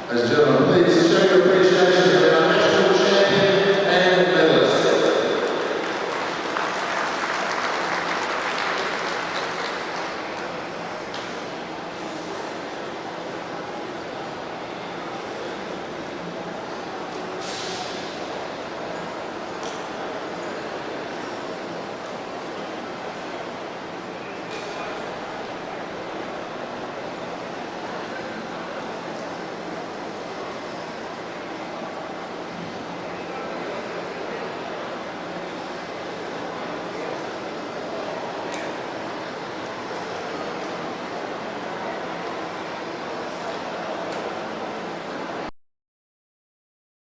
Ladies and gentlemen, please show your appreciation for our national champion and medalist.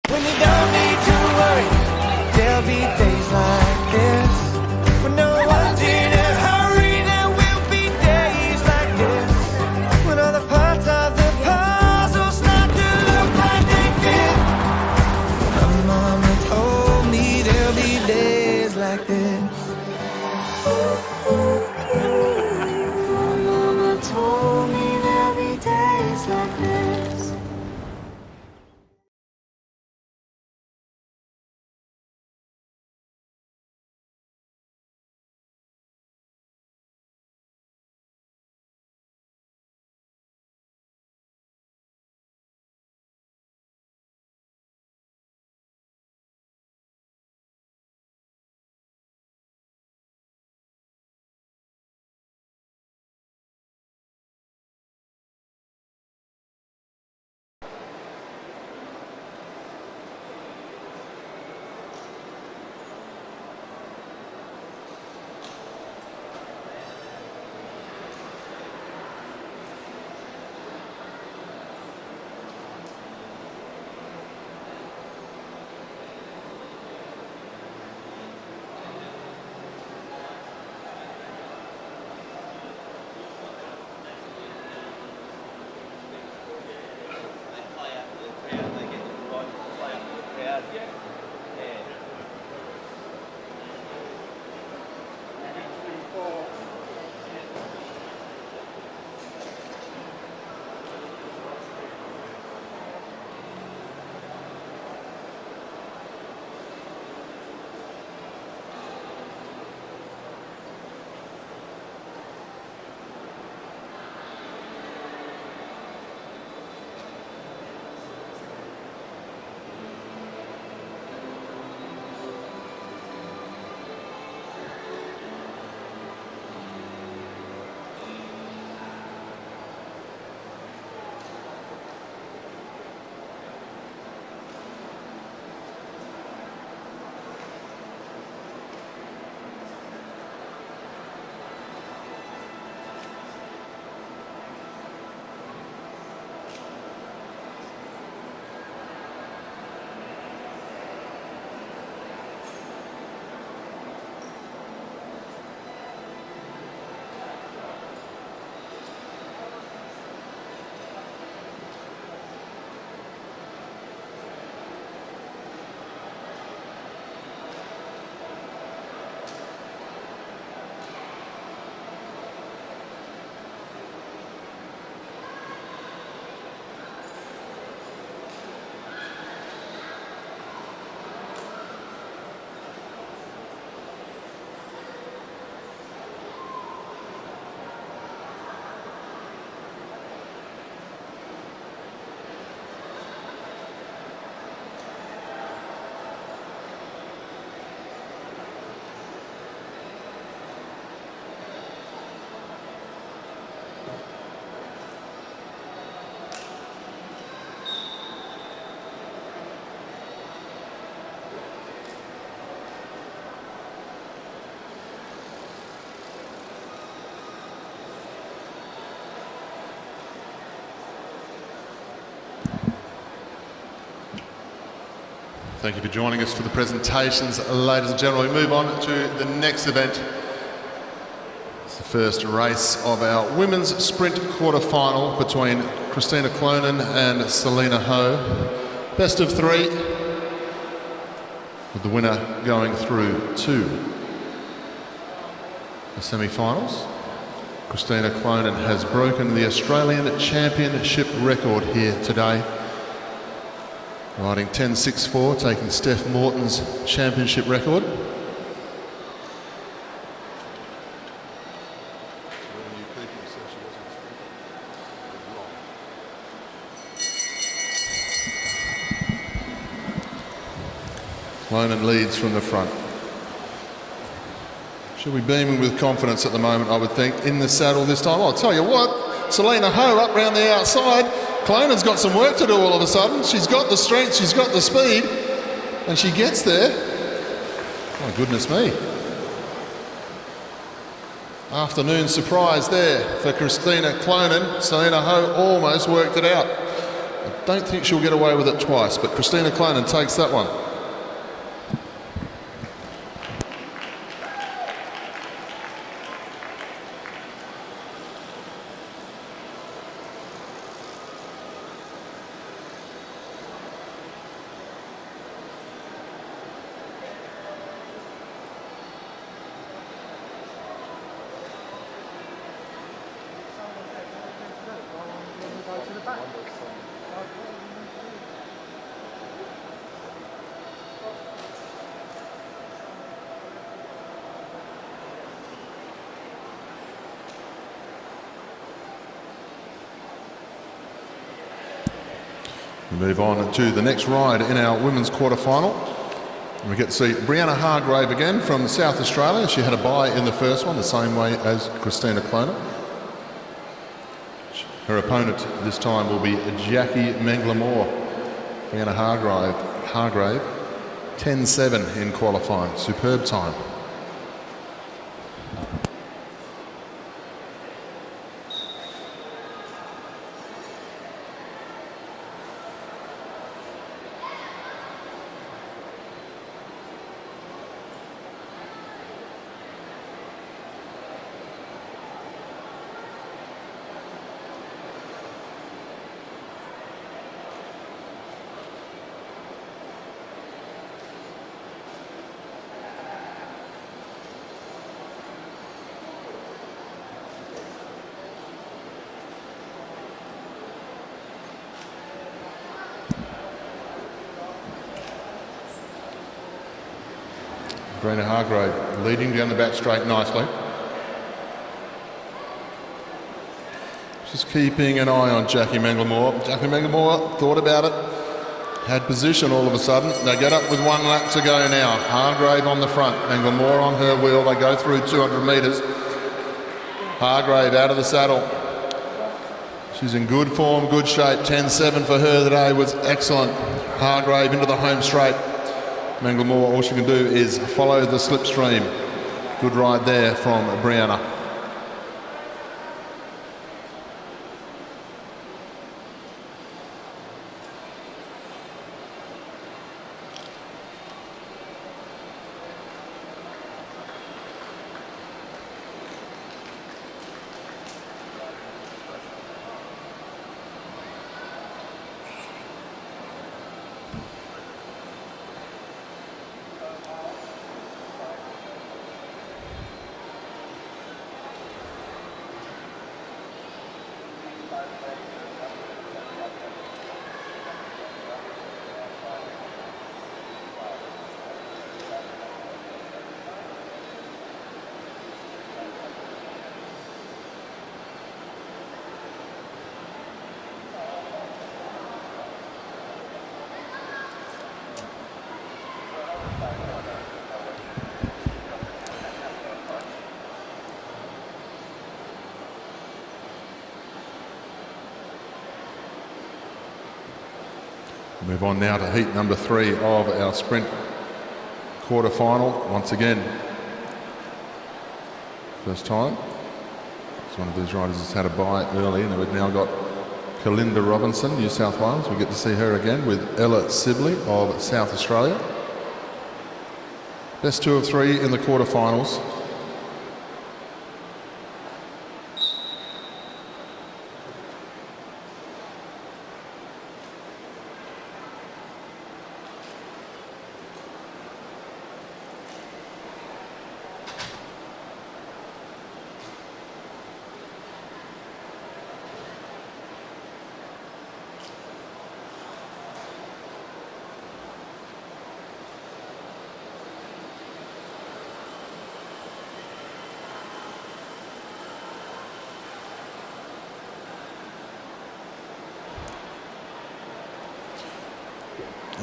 When you don't need to worry, there'll be days like this. When no one's in a hurry, there will be days like this. When all the parts of the puzzle start to look like they fit. My mama told me there'll be days like this. My mama told me there'll be days like this. Thank you for joining us for the presentations, ladies and gentlemen. We move on to the next event. It's the first race of our women's sprint quarter-final between Christina Clonan and Selena Ho. Best of three, with the winner going through to the semi-finals. Christina Clonan has broken the Australian Championship record here today, riding 10.64, taking Steph Morton's championship record. Clonan leads from the front. She'll be beaming with confidence at the moment, I would think, in the saddle this time. I'll tell you what, Selena Ho up round the outside. Clonan's got some work to do all of a sudden. She's got the strength, she's got the speed, and she gets there. My goodness me. Afternoon surprise there for Christina Clonan. Selena Ho almost worked it out. I don't think she'll get away with it twice, but Christina Clonan takes that one. We move on to the next ride in our women's quarter-final. We get to see Briana Hargrave again from South Australia. She had a bye in the first one, the same way as Christina Clonan. Her opponent this time will be Jackie Manglamore. Briana Hargrave 10.7 in qualifying. Superb time. Briana Hargrave leading down the back straight nicely. Just keeping an eye on Jackie Manglamore. Jackie Manglamore thought about it, had position all of a sudden. They get up with 1 lap to go now. Hargrave on the front, Manglamore on her wheel. They go through 200 metres. Hargrave out of the saddle. She's in good form, good shape. 10.7 for her today was excellent. Hargrave into the home straight. Manglamore, all she can do is follow the slipstream. Good ride there from Briana. Move on now to heat number 3 of our sprint quarter-final. Once again, first time. It's one of these riders that's had a bye early, and we've now got Kalinda Robinson, New South Wales. We get to see her again with Ella Sibley of South Australia. Best 2 of 3 in the quarterfinals.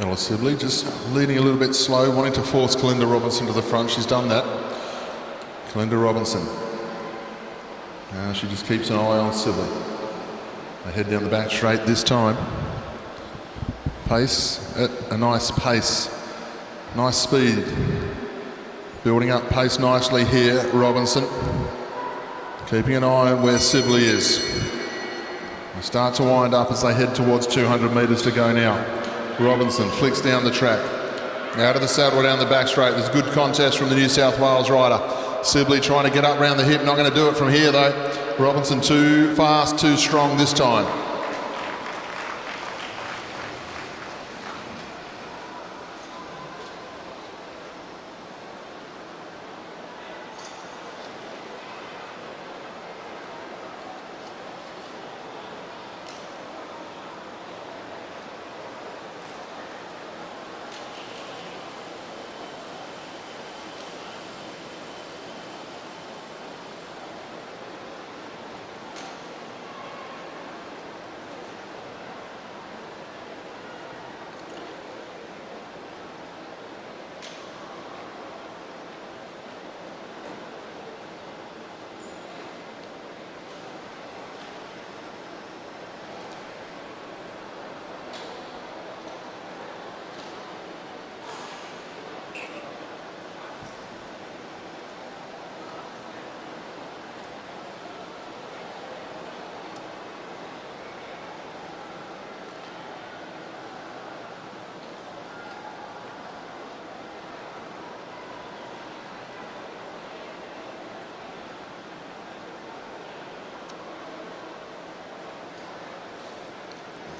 Ella Sibley just leading a little bit slow, wanting to force Kalinda Robinson to the front. She's done that. Kalinda Robinson. Now she just keeps an eye on Sybil. They head down the back straight this time. Pace at a nice pace. Nice speed. Building up pace nicely here, Robinson. Keeping an eye on where Sibley is. They start to wind up as they head towards 200 metres to go now. Robinson flicks down the track. Out of the saddle down the back straight. There's good contest from the New South Wales rider. Sibley trying to get up round the hip. Not going to do it from here though. Robinson too fast, too strong this time.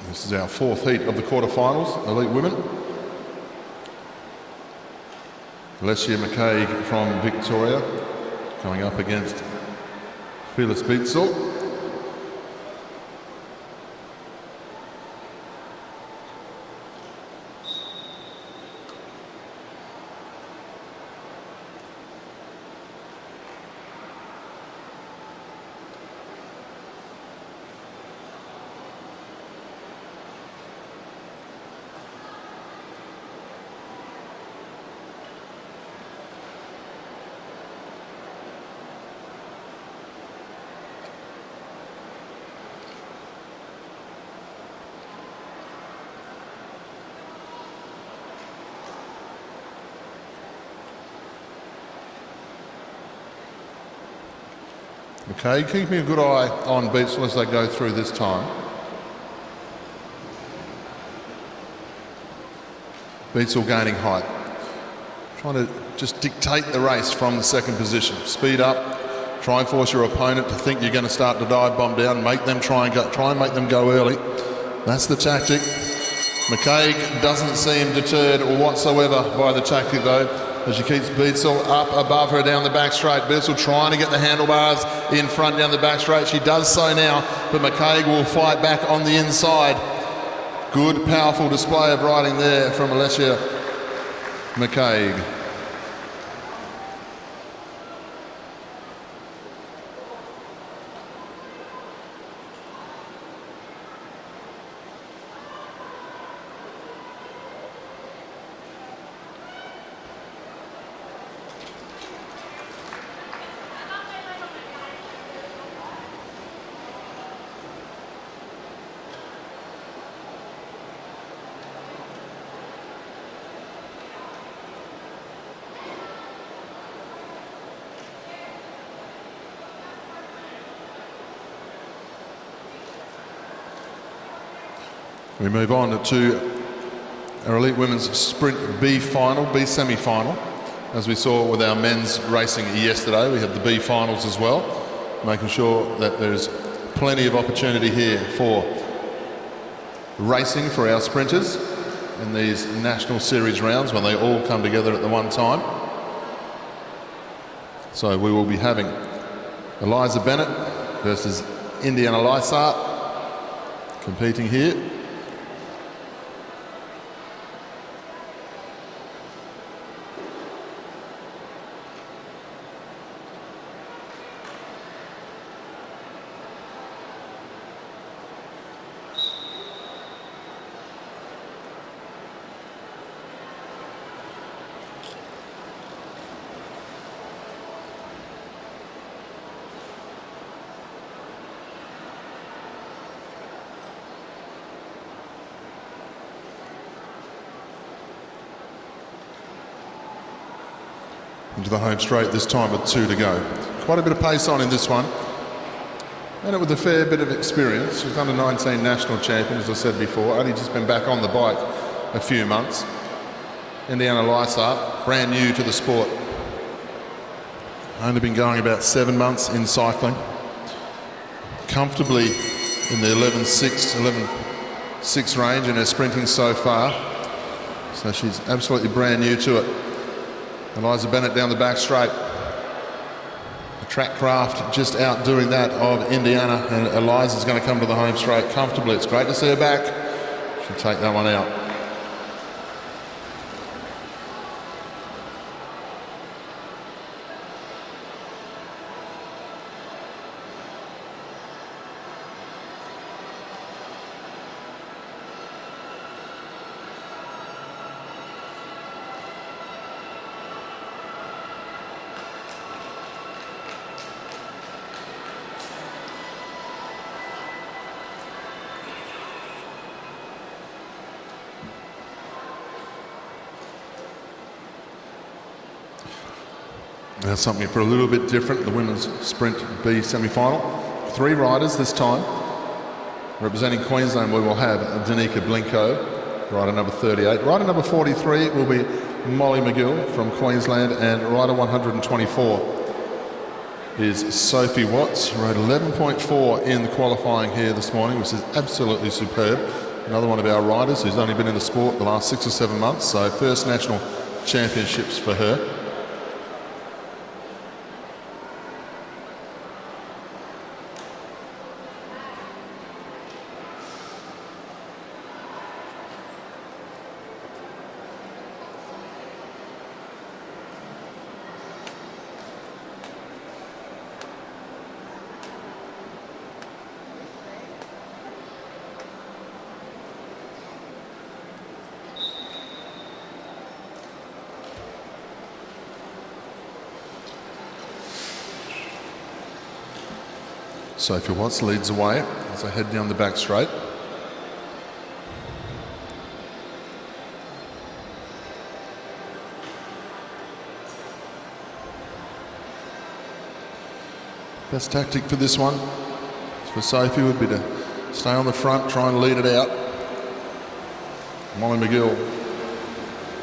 This is our 4th heat of the quarterfinals, elite women. Felice Bietzel from Victoria coming up against Felice Bietzel. Okay, keeping a good eye on Bietzel as they go through this time. Bietzel gaining height. Trying to just dictate the race from the second position. Speed up, try and force your opponent to think you're going to start to dive bomb down, make them try and make them go early. That's the tactic. McCaig doesn't seem deterred whatsoever by the tactic though, as she keeps Bietzel up above her down the back straight. Bietzel trying to get the handlebars in front down the back straight. She does so now, but McCaig will fight back on the inside. Good, powerful display of riding there from Felice McCaig. We move on to our Elite Women's Sprint B final, B semi-final. As we saw with our men's racing yesterday, we have the B finals as well, making sure that there's plenty of opportunity here for racing for our sprinters in these National Series rounds when they all come together at the one time. So we will be having Eliza Bennett versus Indiana Lysart competing here. Into the home straight this time with 2 to go. Quite a bit of pace on in this one. And it with a fair bit of experience. She's under 19 national champion, as I said before, only just been back on the bike a few months. Indiana Lysart, brand new to the sport. Only been going about 7 months in cycling. Comfortably in the 11.6 range in her sprinting so far. So she's absolutely brand new to it. Eliza Bennett down the back straight. The track craft just outdoing that of Indiana, and Eliza's going to come to the home straight comfortably. It's great to see her back. She'll take that one out. Now something for a little bit different, the women's Sprint B semi-final. 3 riders this time. Representing Queensland, we will have Danica Blincoe, rider number 38. Rider number 43 will be Molly McGill from Queensland, and rider 124 is Sophie Watts. Rode 11.4 in the qualifying here this morning, which is absolutely superb. Another one of our riders who's only been in the sport the last 6 or 7 months, so first national championships for her. Sophie Watts leads away as they head down the back straight. Best tactic for this one for Sophie would be to stay on the front, try and lead it out. Molly McGill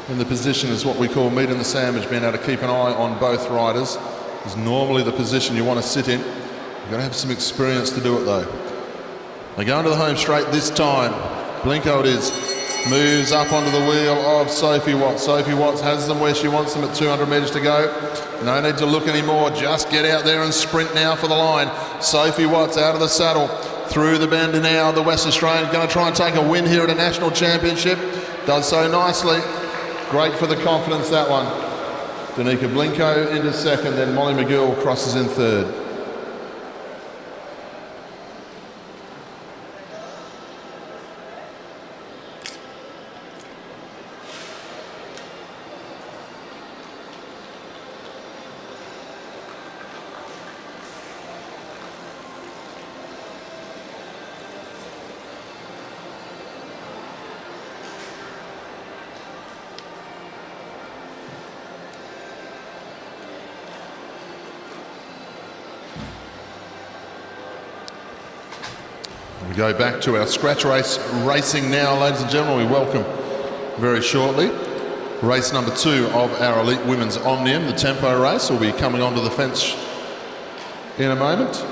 in the position is what we call meat in the sandwich, being able to keep an eye on both riders is normally the position you want to sit in. You've got to have some experience to do it though. They go into the home straight this time. Blincoe it is. Moves up onto the wheel of Sophie Watts. Sophie Watts has them where she wants them at 200 metres to go. No need to look anymore. Just get out there and sprint now for the line. Sophie Watts out of the saddle. Through the bend now. The West Australian going to try and take a win here at a national championship. Does so nicely. Great for the confidence, that one. Danica Blincoe into second, then Molly McGill crosses in third. We go back to our scratch race racing now, ladies and gentlemen. We welcome very shortly race number 2 of our elite women's Omnium, the tempo race. Will be coming onto the fence in a moment.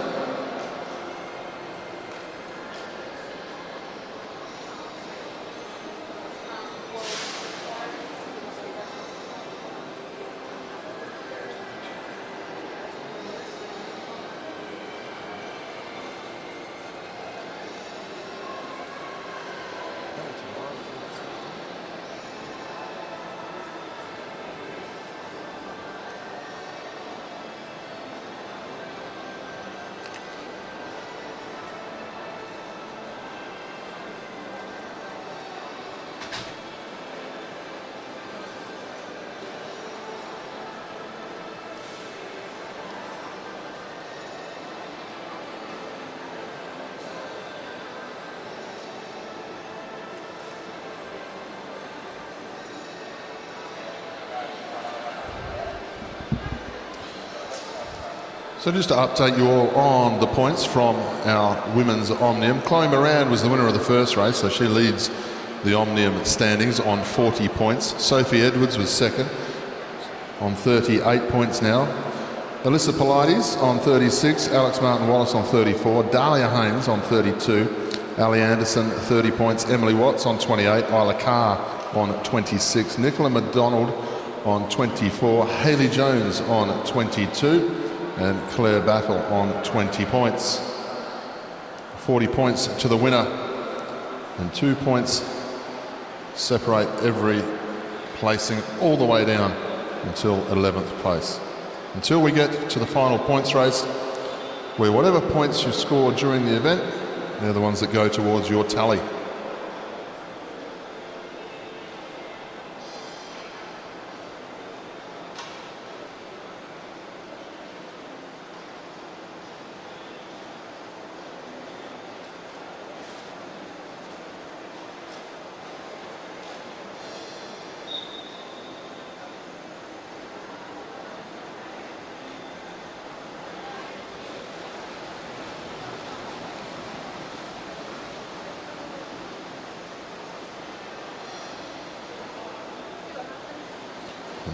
So just to update you all on the points from our women's Omnium. Chloe Moran was the winner of the first race, so she leads the Omnium standings on 40 points. Sophie Edwards was second on 38 points now. Alyssa Pilates on 36, Alex Martin-Wallace on 34, Dahlia Haynes on 32, Ali Anderson 30 points, Emily Watts on 28, Isla Carr on 26, Nicola McDonald on 24, Hayley Jones on 22, and Claire Battle on 20 points. 40 points to the winner, and 2 points separate every placing all the way down until 11th place. Until we get to the final points race, where whatever points you score during the event, they're the ones that go towards your tally.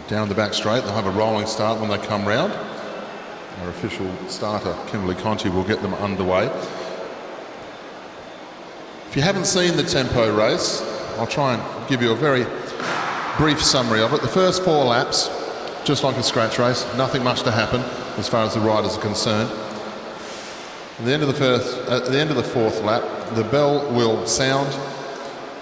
Down the back straight, they'll have a rolling start when they come round. Our official starter, Kimberly Conti, will get them underway. If you haven't seen the tempo race, I'll try and give you a very brief summary of it. The first 4 laps, just like a scratch race, nothing much to happen as far as the riders are concerned. At the end of the 4th lap, the bell will sound,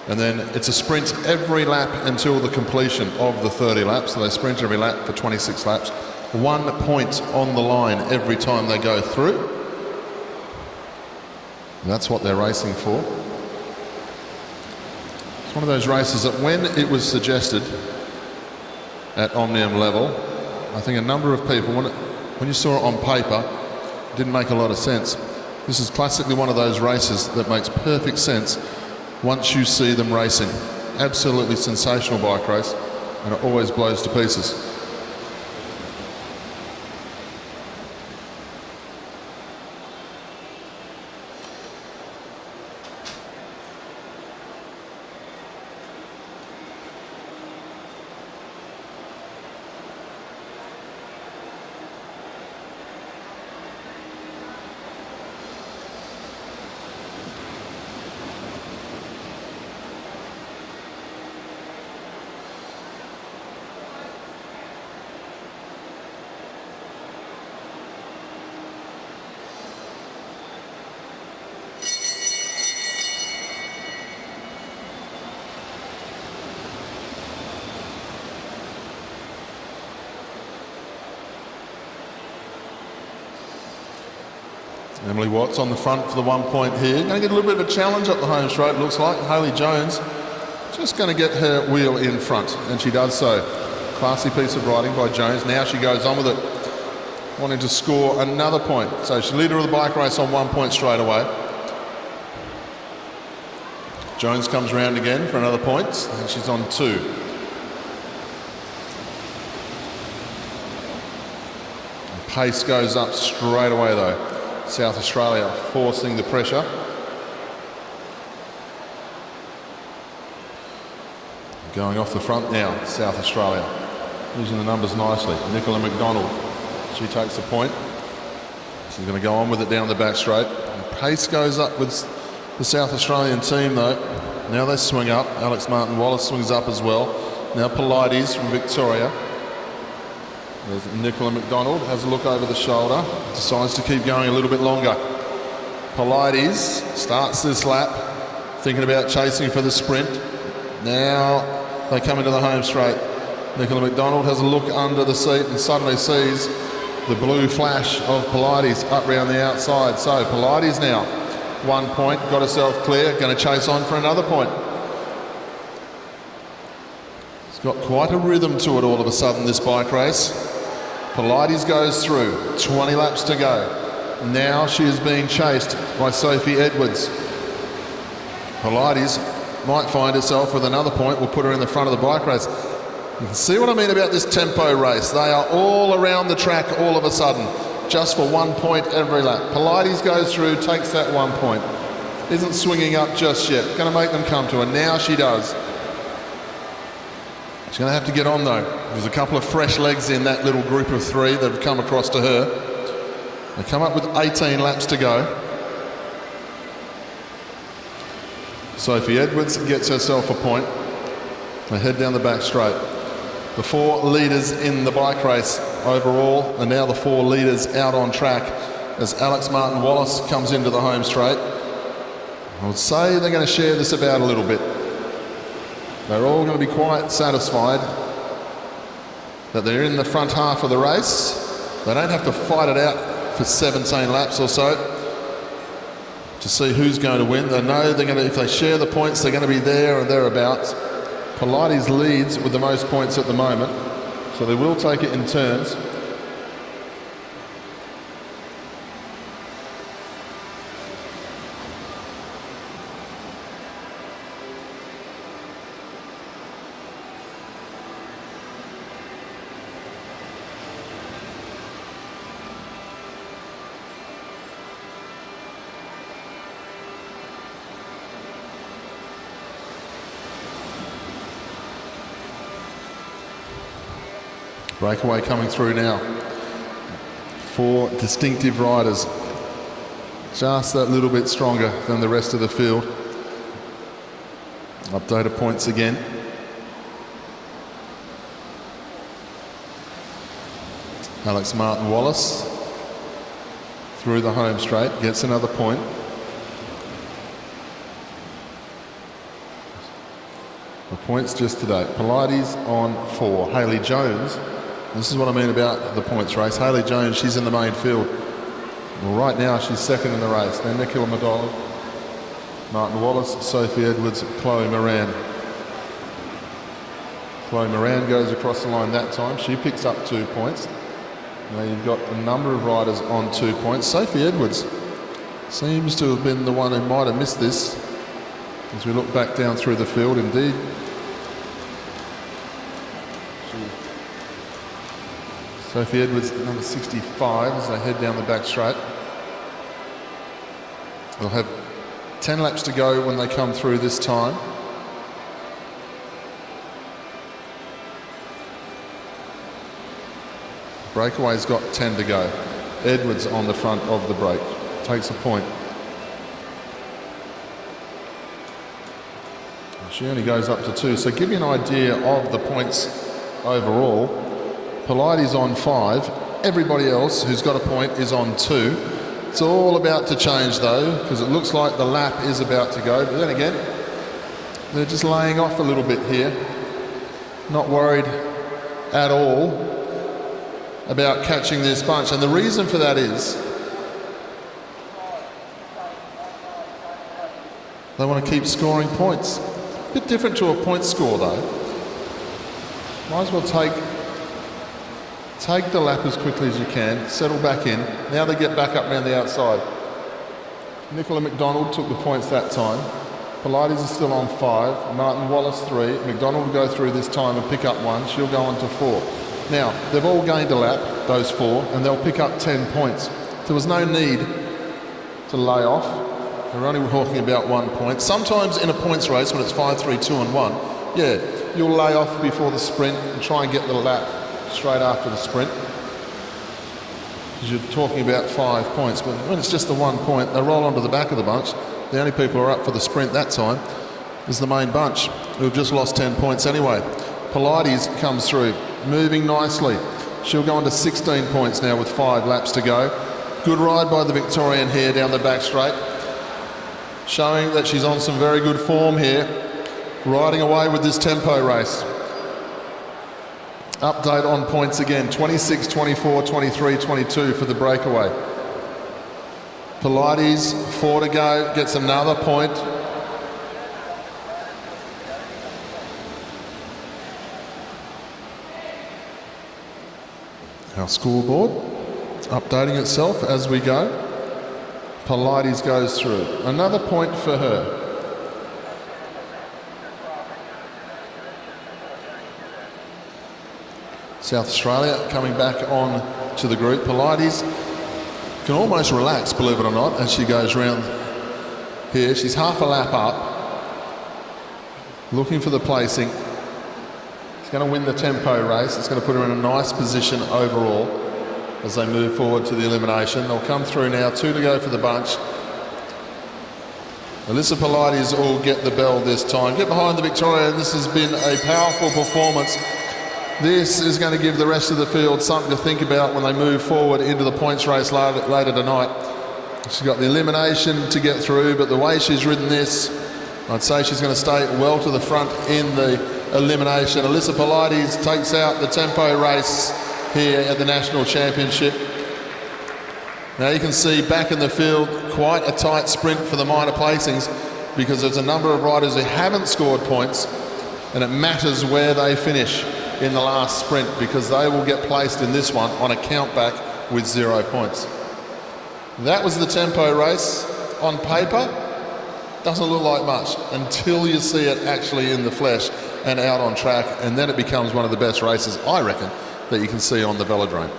and then it's a sprint every lap until the completion of the 30 laps. So they sprint every lap for 26 laps. 1 point on the line every time they go through. And that's what they're racing for. It's one of those races that when it was suggested at Omnium level, I think a number of people, when you saw it on paper, it didn't make a lot of sense. This is classically one of those races that makes perfect sense once you see them racing. Absolutely sensational bike race, and it always blows to pieces. Emily Watts on the front for the 1 point here. Going to get a little bit of a challenge up the home straight, looks like. Hayley Jones just going to get her wheel in front, and she does so. Classy piece of riding by Jones. Now she goes on with it, wanting to score another point. So she's leader of the bike race on 1 point straight away. Jones comes round again for another point, and she's on 2. Pace goes up straight away though. South Australia forcing the pressure. Going off the front now, South Australia. Using the numbers nicely. Nicola McDonald. She takes the point. She's going to go on with it down the back straight. And pace goes up with the South Australian team though. Now they swing up. Alex Martin-Wallace swings up as well. Now Pilates from Victoria. There's Nicola McDonald, has a look over the shoulder. Decides to keep going a little bit longer. Pilates starts this lap. Thinking about chasing for the sprint. Now they come into the home straight. Nicola McDonald has a look under the seat and suddenly sees the blue flash of Pilates up round the outside. So Pilates now, 1 point, got herself clear, going to chase on for another point. It's got quite a rhythm to it all of a sudden, this bike race. Pilates goes through, 20 laps to go. Now she is being chased by Sophie Edwards. Pilates might find herself with another point, will put her in the front of the bike race. You can see what I mean about this tempo race. They are all around the track all of a sudden, just for 1 point every lap. Pilates goes through, takes that 1 point. Isn't swinging up just yet. Going to make them come to her. Now she does. She's going to have to get on though. There's a couple of fresh legs in that little group of three that have come across to her. They come up with 18 laps to go. Sophie Edwards gets herself a point. They head down the back straight. The 4 leaders in the bike race overall, and now the 4 leaders out on track as Alex Martin-Wallace comes into the home straight. I would say they're going to share this about a little bit. They're all going to be quite satisfied that they're in the front half of the race. They don't have to fight it out for 17 laps or so to see who's going to win. They know they're going to, if they share the points, they're going to be there or thereabouts. Pilates leads with the most points at the moment, so they will take it in turns. Breakaway coming through now. 4 distinctive riders. Just that little bit stronger than the rest of the field. Updated points again. Alex Martin-Wallace through the home straight, gets another point. The points just today. Pilates on 4. Hayley Jones. This is what I mean about the points race. Hayley Jones, she's in the main field. Well, right now she's second in the race. Then Nicola McDonald, Martin-Wallace, Sophie Edwards, Chloe Moran. Chloe Moran goes across the line that time. She picks up 2 points. Now you've got a number of riders on 2 points. Sophie Edwards seems to have been the one who might have missed this as we look back down through the field. Indeed, Sophie Edwards, number 65, as they head down the back straight. They'll have 10 laps to go when they come through this time. Breakaway's got 10 to go. Edwards on the front of the break. Takes a point. She only goes up to 2. So give you an idea of the points overall. Pilates on 5. Everybody else who's got a point is on 2. It's all about to change though, because it looks like the lap is about to go. But then again, they're just laying off a little bit here. Not worried at all about catching this bunch. And the reason for that is they want to keep scoring points. A bit different to a point score though. Might as well take the lap as quickly as you can, settle back in. Now they get back up around the outside. Nicola McDonald took the points that time. Pilates is still on 5. Martin-Wallace 3. McDonald will go through this time and pick up 1. She'll go on to 4. Now, they've all gained a lap, those 4, and they'll pick up 10 points. There was no need to lay off. We're only talking about 1 point. Sometimes in a points race, when it's 5, 3, 2 and 1, yeah, you'll lay off before the sprint and try and get the lap straight after the sprint. Because you're talking about 5 points, but when it's just the 1 point, they roll onto the back of the bunch. The only people who are up for the sprint that time is the main bunch, who've just lost 10 points anyway. Pilates comes through, moving nicely. She'll go on to 16 points now with 5 laps to go. Good ride by the Victorian here down the back straight, showing that she's on some very good form here, riding away with this tempo race. Update on points again, 26, 24, 23, 22 for the breakaway. Pilates, 4 to go, gets another point. Our scoreboard updating itself as we go. Pilates goes through. Another point for her. South Australia coming back on to the group. Pilates can almost relax, believe it or not, as she goes round here. She's half a lap up, looking for the placing. She's going to win the tempo race. It's going to put her in a nice position overall as they move forward to the elimination. They'll come through now, 2 to go for the bunch. Alyssa Pilates will get the bell this time. Get behind the Victoria. This has been a powerful performance. This is going to give the rest of the field something to think about when they move forward into the points race later tonight. She's got the elimination to get through, but the way she's ridden this, I'd say she's going to stay well to the front in the elimination. Alyssa Pilates takes out the tempo race here at the National Championship. Now you can see back in the field quite a tight sprint for the minor placings, because there's a number of riders who haven't scored points, and it matters where they finish in the last sprint, because they will get placed in this one on a count back with 0 points. That was the tempo race. On paper, doesn't look like much until you see it actually in the flesh and out on track, and then it becomes one of the best races, I reckon, that you can see on the Velodrome.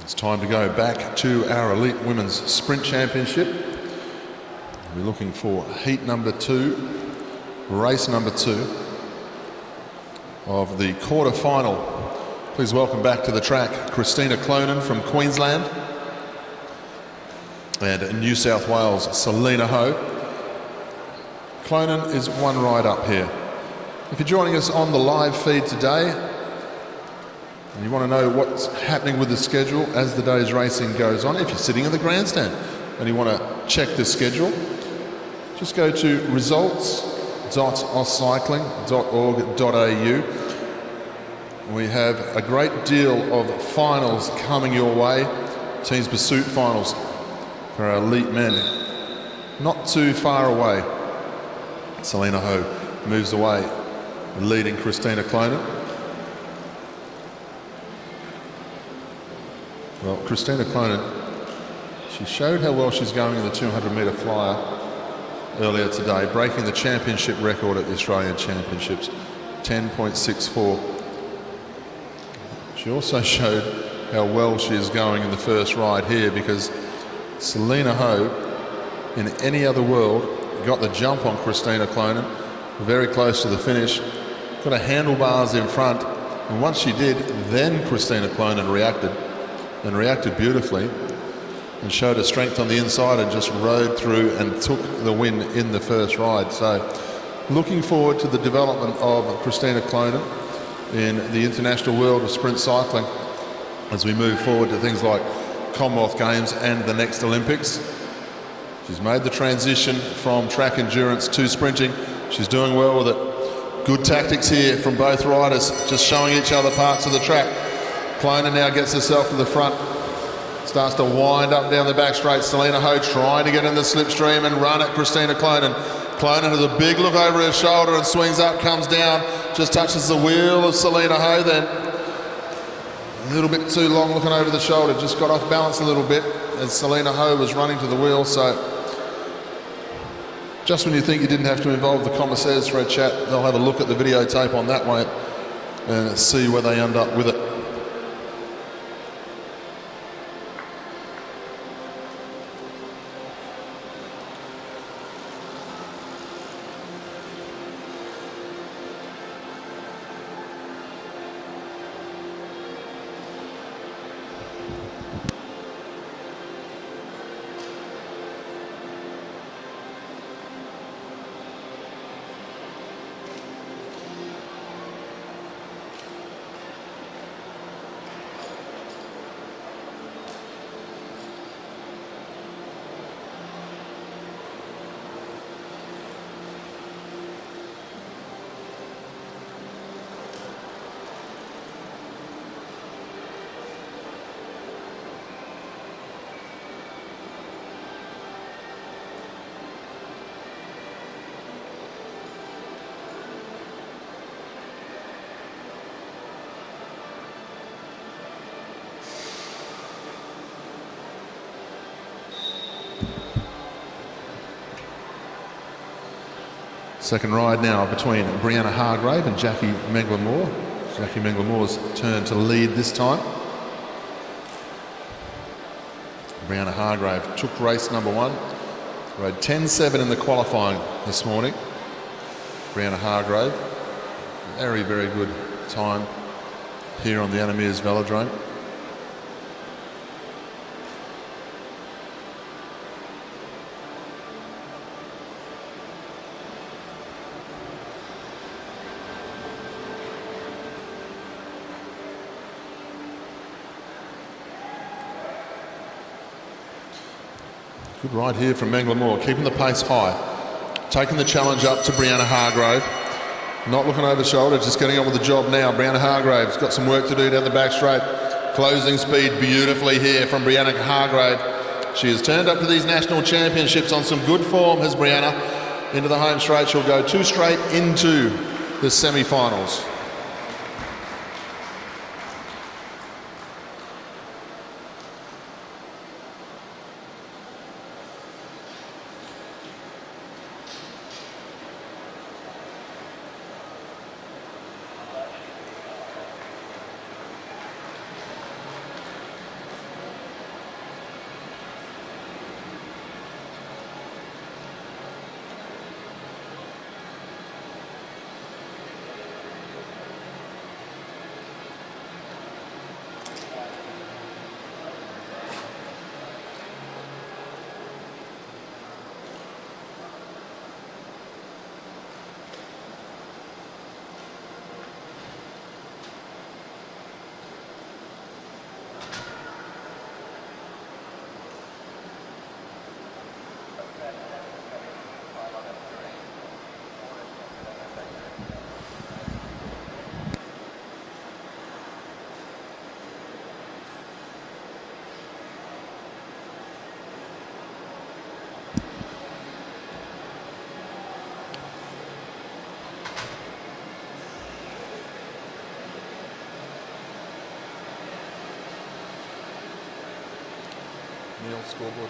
It's time to go back to our Elite Women's Sprint Championship. We're looking for heat number 2, race number 2 of the quarter-final. Please welcome back to the track Christina Clonan from Queensland, and New South Wales, Selena Ho. Clonan is one ride up here. If you're joining us on the live feed today, and you want to know what's happening with the schedule as the day's racing goes on, if you're sitting in the grandstand and you want to check the schedule, just go to results.auscycling.org.au. We have a great deal of finals coming your way, teams pursuit finals for our elite men. Not too far away. Selena Ho moves away, leading Christina Clonan. Well, Christina Clonan, she showed how well she's going in the 200-metre flyer earlier today, breaking the championship record at the Australian Championships, 10.64. She also showed how well she is going in the first ride here, because Selena Ho, in any other world, got the jump on Christina Clonan, very close to the finish, got her handlebars in front, and once she did, then Christina Clonan reacted, and reacted beautifully. and showed her strength on the inside and just rode through and took the win in the first ride. So looking forward to the development of Christina Clonan in the international world of sprint cycling as we move forward to things like Commonwealth Games and the next Olympics. She's made the transition from track endurance to sprinting. She's doing well with it. Good tactics here from both riders, just showing each other parts of the track. Clonan now gets herself to the front, starts to wind up down the back straight. Selena Ho trying to get in the slipstream and run at Christina Clonan. Clonan has a big look over her shoulder and swings up, comes down, just touches the wheel of Selena Ho then. A little bit too long looking over the shoulder, just got off balance a little bit as Selena Ho was running to the wheel. So just when you think you didn't have to involve the commissaires for a chat, they'll have a look at the videotape on that one and see where they end up with it. Second ride now between Briana Hargrave and Jackie Manglamore. Jackie Manglamore's turn to lead this time. Briana Hargrave took race number 1. Rode 10.7 in the qualifying this morning. Briana Hargrave, very, very good time here on the Meares Velodrome. Good ride here from Manglamore, keeping the pace high. Taking the challenge up to Briana Hargrave. Not looking over shoulder, just getting on with the job now. Briana Hargrave's got some work to do down the back straight. Closing speed beautifully here from Briana Hargrave. She has turned up to these national championships on some good form, has Briana. Into the home straight, she'll go 2 straight into the semi-finals. Scoreboard.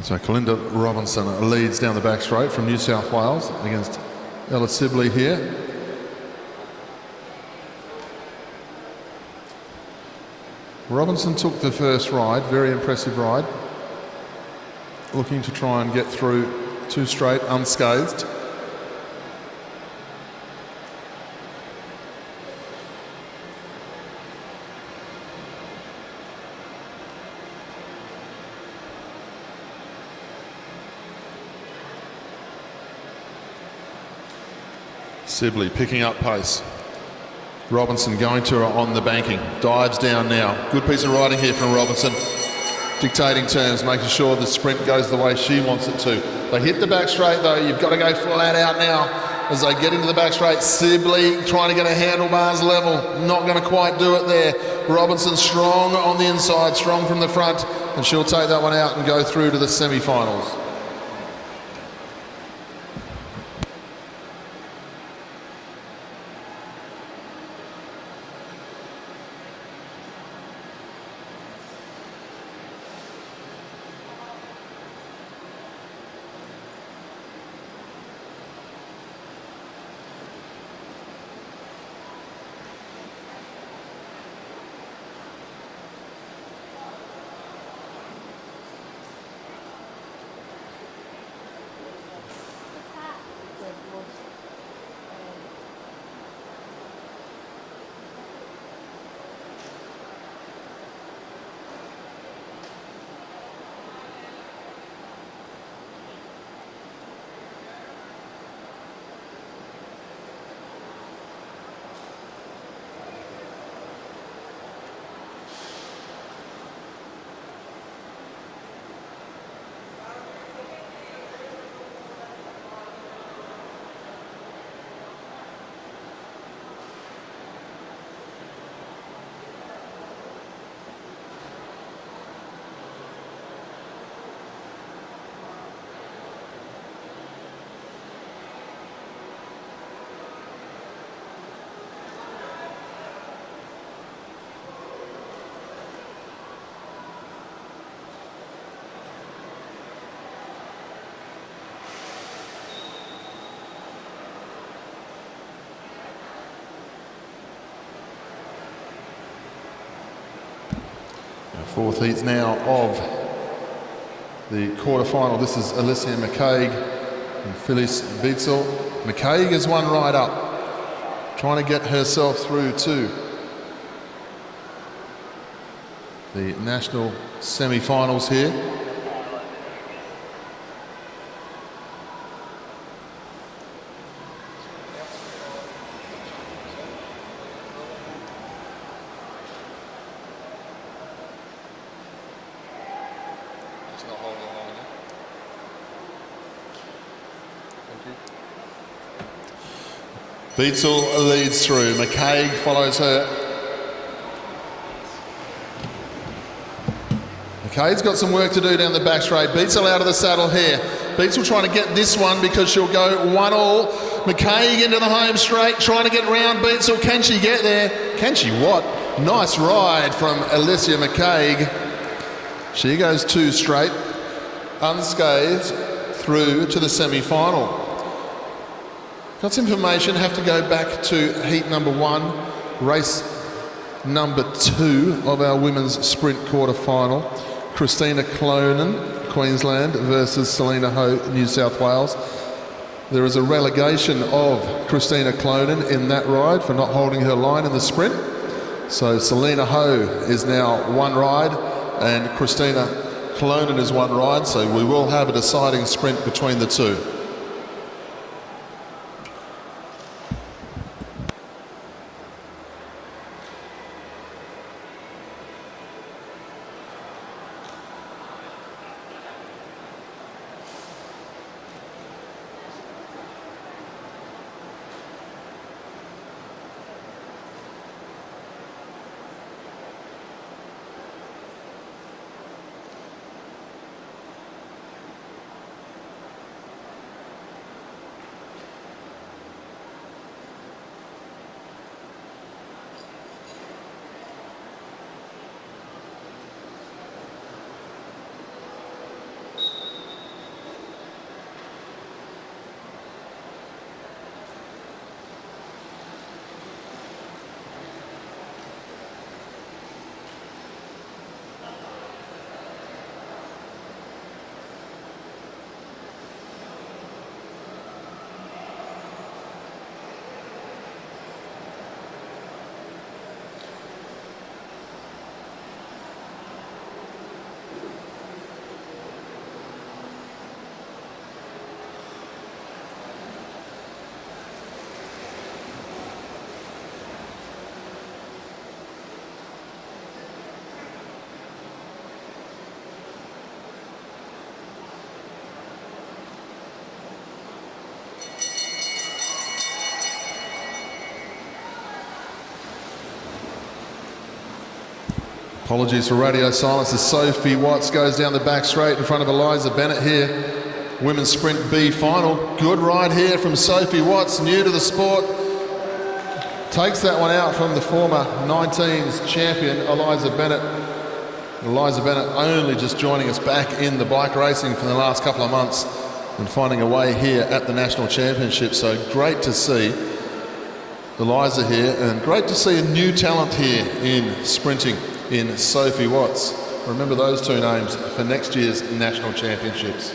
So Kalinda Robinson leads down the back straight from New South Wales against Ella Sibley here. Robinson took the first ride, very impressive ride. Looking to try and get through 2 straight unscathed. Sibley picking up pace. Robinson going to her on the banking. Dives down now. Good piece of riding here from Robinson. Dictating terms, making sure the sprint goes the way she wants it to. They hit the back straight though. You've got to go flat out now as they get into the back straight. Sibley trying to get her handlebars level. Not going to quite do it there. Robinson strong on the inside, strong from the front, and she'll take that one out and go through to the semi-finals. Fourth heats now of the quarterfinal. This is Alicia McCaig and Felice Bietzel. McCaig is one ride up, trying to get herself through to the national semi-finals here. Bietzel leads through. McCaig follows her. McCaig's got some work to do down the back straight. Bietzel out of the saddle here. Bietzel trying to get this one because she'll go 1-all. McCaig into the home straight, trying to get round Bietzel. Can she get there? Can she what? Nice ride from Alicia McCaig. She goes 2 straight, unscathed, through to the semi-final. Got some information, have to go back to heat number 1, race number 2 of our women's sprint quarter-final. Christina Clonan, Queensland, versus Selena Ho, New South Wales. There is a relegation of Christina Clonan in that ride for not holding her line in the sprint. So Selena Ho is now 1 ride and Christina Clonan is 1 ride. So we will have a deciding sprint between the two. Apologies for radio silence as Sophie Watts goes down the back straight in front of Eliza Bennett here. Women's Sprint B final. Good ride here from Sophie Watts, new to the sport. Takes that one out from the former 19s champion, Eliza Bennett. Eliza Bennett only just joining us back in the bike racing for the last couple of months and finding a way here at the National Championship. So great to see Eliza here, and great to see a new talent here in sprinting in Sophie Watts. Remember those two names for next year's National Championships.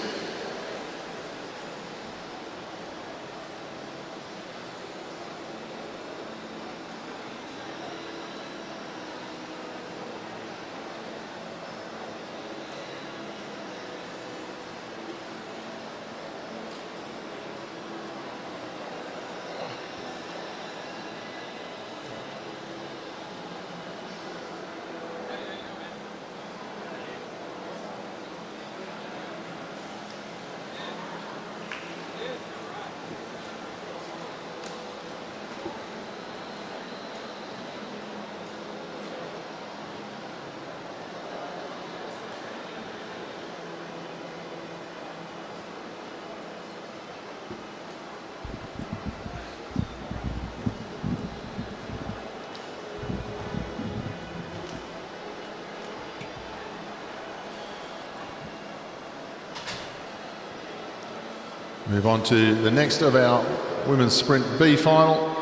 Move on to the next of our Women's Sprint B final.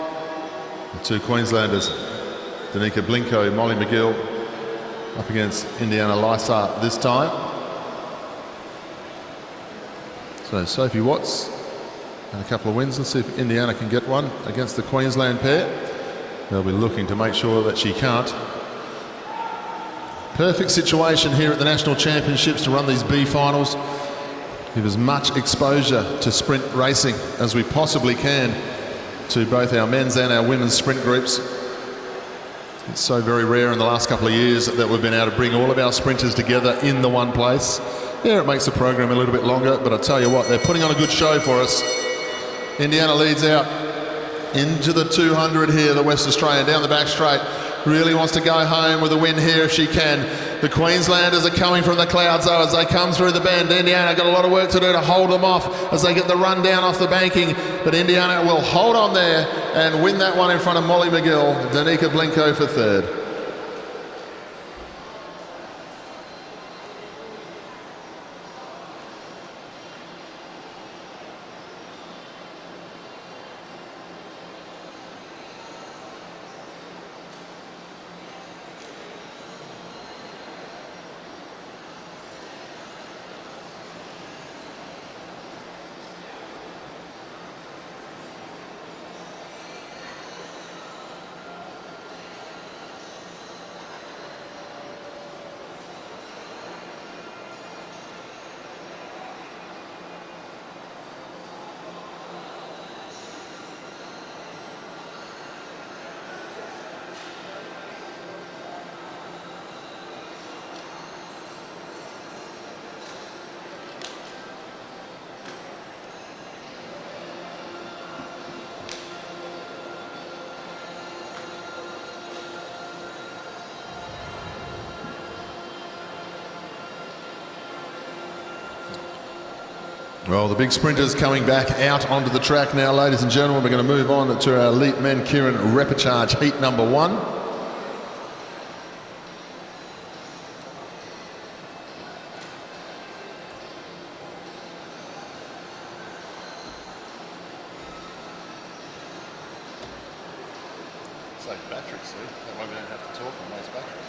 The two Queenslanders, Danica Blinko, Molly McGill, up against Indiana Lysart this time. So Sophie Watts and a couple of wins. Let's see if Indiana can get one against the Queensland pair. They'll be looking to make sure that she can't. Perfect situation here at the National Championships to run these B finals. Give as much exposure to sprint racing as we possibly can to both our men's and our women's sprint groups. It's so very rare in the last couple of years that we've been able to bring all of our sprinters together in the one place. Yeah, it makes the program a little bit longer, but I tell you what, they're putting on a good show for us. Indiana leads out into the 200 here, the West Australian down the back straight. Really wants to go home with a win here if she can. The Queenslanders are coming from the clouds though as they come through the bend. Indiana got a lot of work to do to hold them off as they get the run down off the banking. But Indiana will hold on there and win that one in front of Molly McGill. Danica Blinko for third. Well, the big sprinters coming back out onto the track now, ladies and gentlemen. We're going to move on to our elite men Kieran repechage heat number 1. Save batteries, see? That way we don't have to talk on those batteries.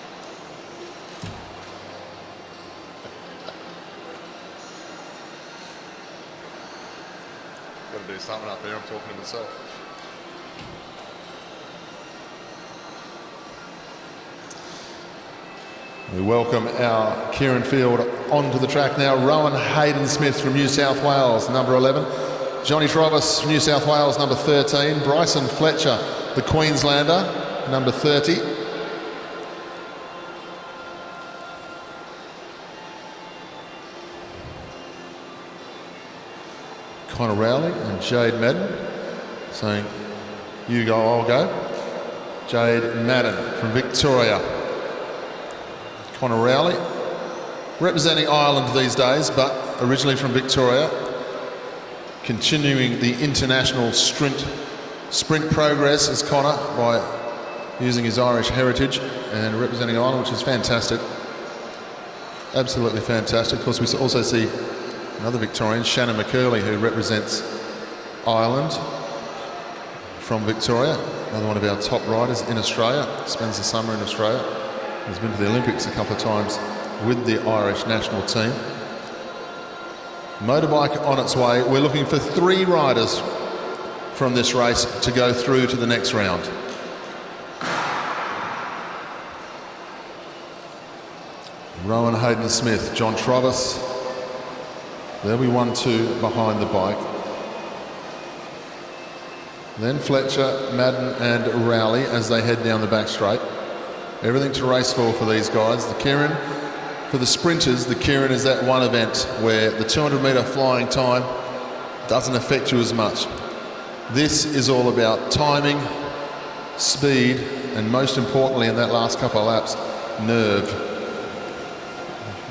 Got to do something up there, I'm talking to myself. We welcome our Kieran field onto the track now. Rowan Hayden-Smith from New South Wales, number 11. Johnny Travis from New South Wales, number 13. Bryson Fletcher, the Queenslander, number 30. Connor Rowley and Jade Madden saying, you go, I'll go. Jade Madden from Victoria, Connor Rowley, representing Ireland these days, but originally from Victoria, continuing the international sprint progress as Connor by using his Irish heritage and representing Ireland, which is fantastic. Absolutely fantastic. Of course, we also see another Victorian, Shannon McCurley, who represents Ireland from Victoria. Another one of our top riders in Australia. Spends the summer in Australia. He's been to the Olympics a couple of times with the Irish national team. Motorbike on its way. We're looking for 3 riders from this race to go through to the next round. Rowan Hayden-Smith, John Travis. There'll be 1-2 behind the bike. Then Fletcher, Madden and Rowley as they head down the back straight. Everything to race for these guys. The Kieran, for the sprinters, the Kieran is that one event where the 200-metre flying time doesn't affect you as much. This is all about timing, speed, and most importantly in that last couple of laps, nerve.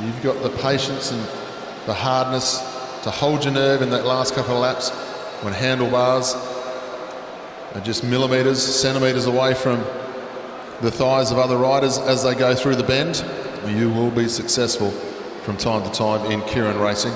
You've got the patience and the hardness to hold your nerve in that last couple of laps when handlebars are just millimetres, centimetres away from the thighs of other riders as they go through the bend. You will be successful from time to time in Kieran racing.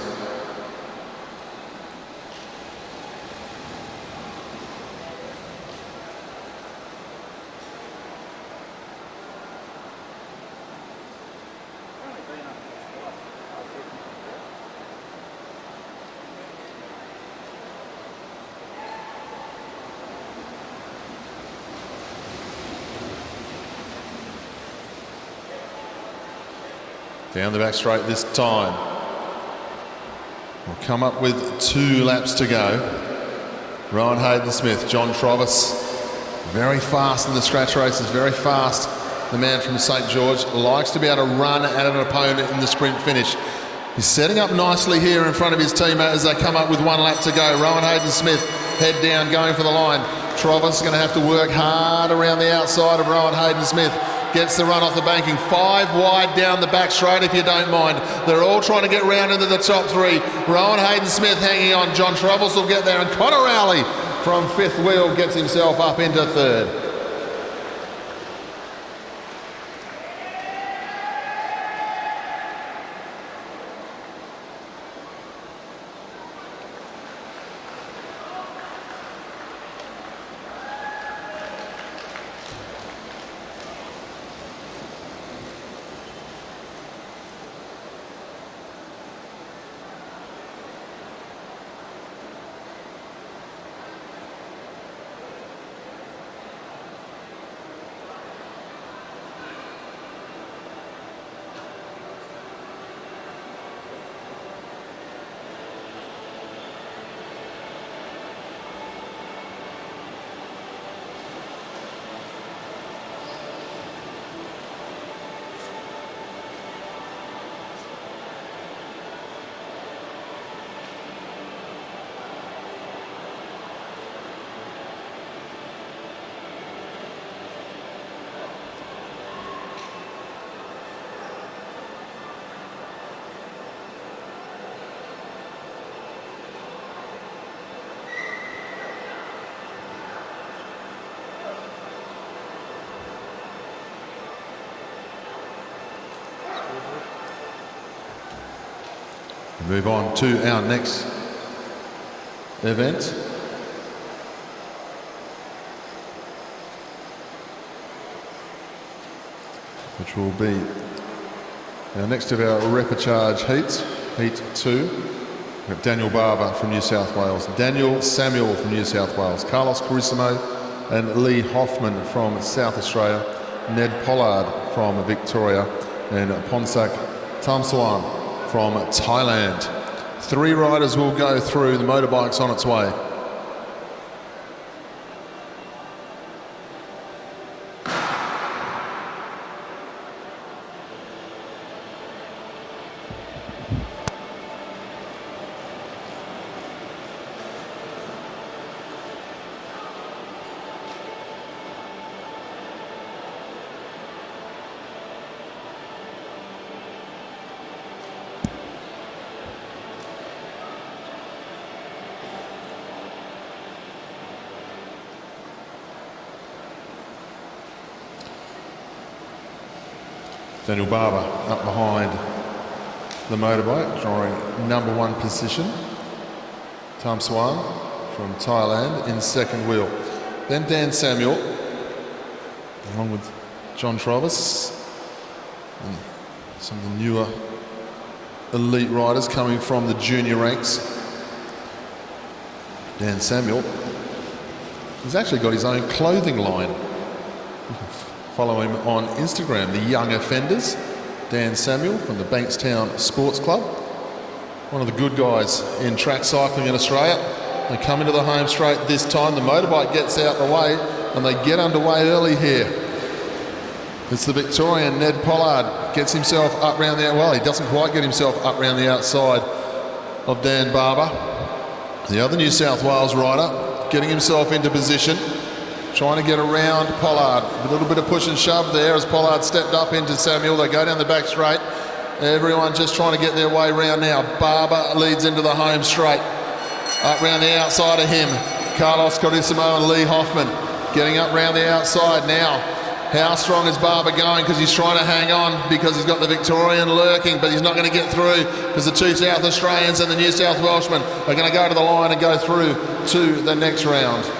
Down the back straight this time. We'll come up with 2 laps to go. Rowan Hayden-Smith, John Travis, very fast in the scratch races, very fast. The man from St George likes to be able to run at an opponent in the sprint finish. He's setting up nicely here in front of his teammate as they come up with 1 lap to go. Rowan Hayden-Smith, head down, going for the line. Travis is going to have to work hard around the outside of Rowan Hayden-Smith. Gets the run off the banking, 5 wide down the back straight if you don't mind. They're all trying to get round into the top 3. Rowan Hayden-Smith hanging on. John Travis will get there, and Connor Rowley from 5th wheel gets himself up into 3rd. Move on to our next event. Which will be our next of our repechage heats, Heat 2. We have Daniel Barber from New South Wales, Daniel Samuel from New South Wales, Carlos Carissimo and Lee Hoffman from South Australia, Ned Pollard from Victoria, and Ponsak Tamswan from Thailand. 3 riders will go through. The motorbike's on its way. Daniel Barber up behind the motorbike, drawing number 1 position. Tam Swan from Thailand in second wheel. Then Dan Samuel, along with John Travis, and some of the newer elite riders coming from the junior ranks. Dan Samuel, he's actually got his own clothing line. Follow him on Instagram, the Young Offenders. Dan Samuel from the Bankstown Sports Club. One of the good guys in track cycling in Australia. They come into the home straight this time. The motorbike gets out the way and they get underway early here. It's the Victorian Ned Pollard. Gets himself up round the, well, he doesn't quite get himself up round the outside of Dan Barber. The other New South Wales rider getting himself into position, trying to get around Pollard. A little bit of push and shove there as Pollard stepped up into Samuel. They go down the back straight. Everyone just trying to get their way round now. Barber leads into the home straight. Up round the outside of him, Carlos Carissimo and Lee Hoffman getting up round the outside now. How strong is Barber going? Because he's trying to hang on because he's got the Victorian lurking, but he's not going to get through because the 2 South Australians and the New South Welshmen are going to go to the line and go through to the next round.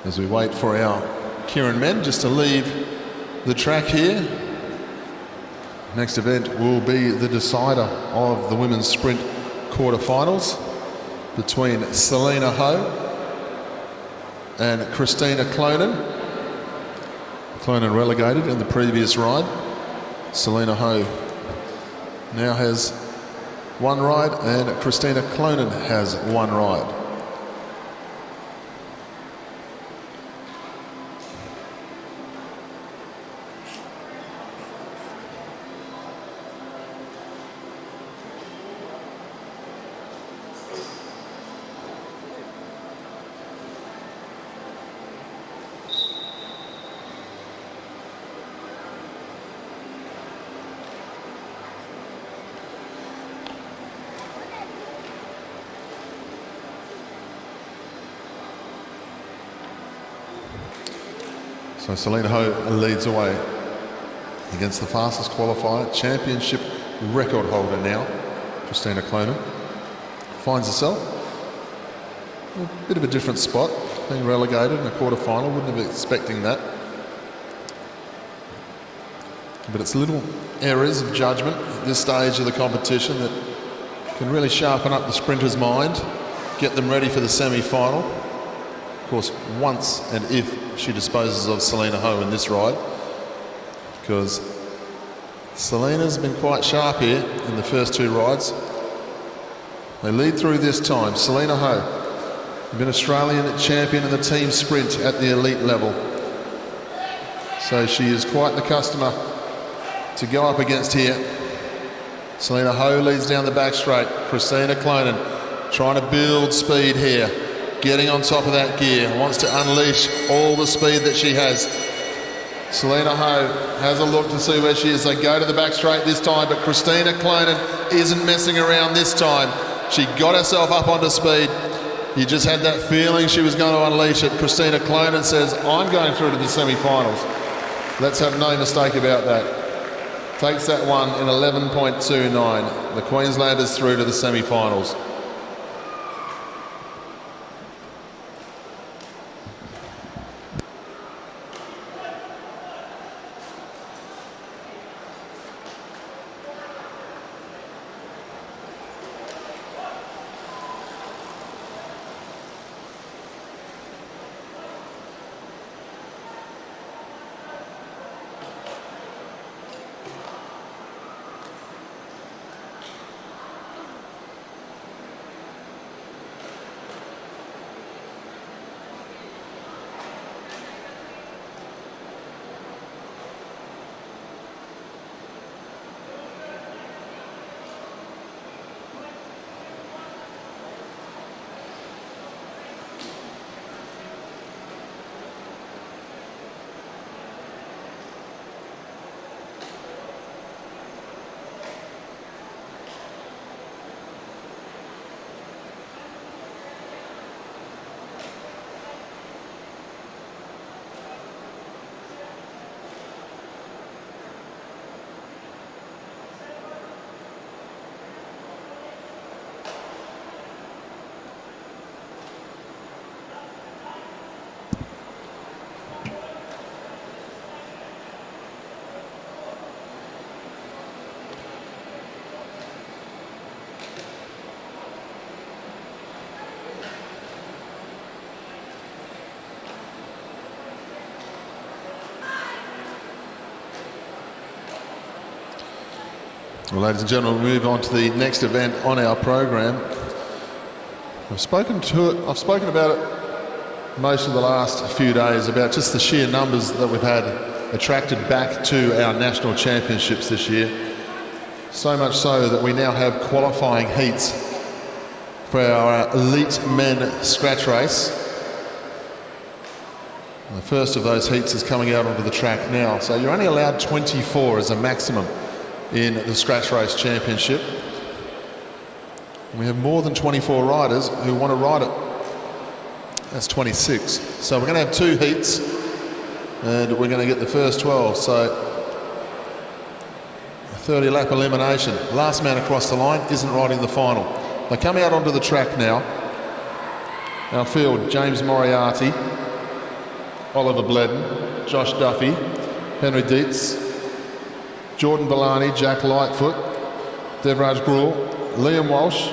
As we wait for our Kieran men just to leave the track here. Next event will be the decider of the women's sprint quarterfinals between Selena Ho and Christina Clonan. Clonan relegated in the previous ride. Selena Ho now has 1 ride and Christina Clonan has 1 ride. So Selena Ho leads away against the fastest qualifier, championship record holder now, Christina Clonan. Finds herself in a bit of a different spot, being relegated in a quarterfinal, wouldn't have been expecting that. But it's little errors of judgment at this stage of the competition that can really sharpen up the sprinter's mind, get them ready for the semi-final. Of course, once and if she disposes of Selena Ho in this ride, because Selena's been quite sharp here in the first 2 rides. They lead through this time. Selena Ho, been Australian champion in the team sprint at the elite level. So she is quite the customer to go up against here. Selena Ho leads down the back straight. Christina Clonan trying to build speed here. Getting on top of that gear, wants to unleash all the speed that she has. Selena Ho has a look to see where she is. They go to the back straight this time, but Christina Clonan isn't messing around this time. She got herself up onto speed. You just had that feeling she was going to unleash it. Christina Clonan says, I'm going through to the semi-finals. Let's have no mistake about that. takes that one in 11.29. The Queenslanders through to the semi-finals. Well, ladies and gentlemen, we move on to the next event on our program. I've spoken about it most of the last few days, about just the sheer numbers that we've had attracted back to our national championships this year. So much so that we now have qualifying heats for our elite men scratch race. And the first of those heats is coming out onto the track now. So you're only allowed 24 as a maximum in the Scratch Race Championship. We have more than 24 riders who want to ride it. That's 26. So we're going to have 2 heats and we're going to get the first 12. So a 30 lap elimination. Last man across the line isn't riding the final. They come out onto the track now. Our field: James Moriarty, Oliver Bledden, Josh Duffy, Henry Dietz, Jordan Bellani, Jack Lightfoot, Devraj Gruel, Liam Walsh,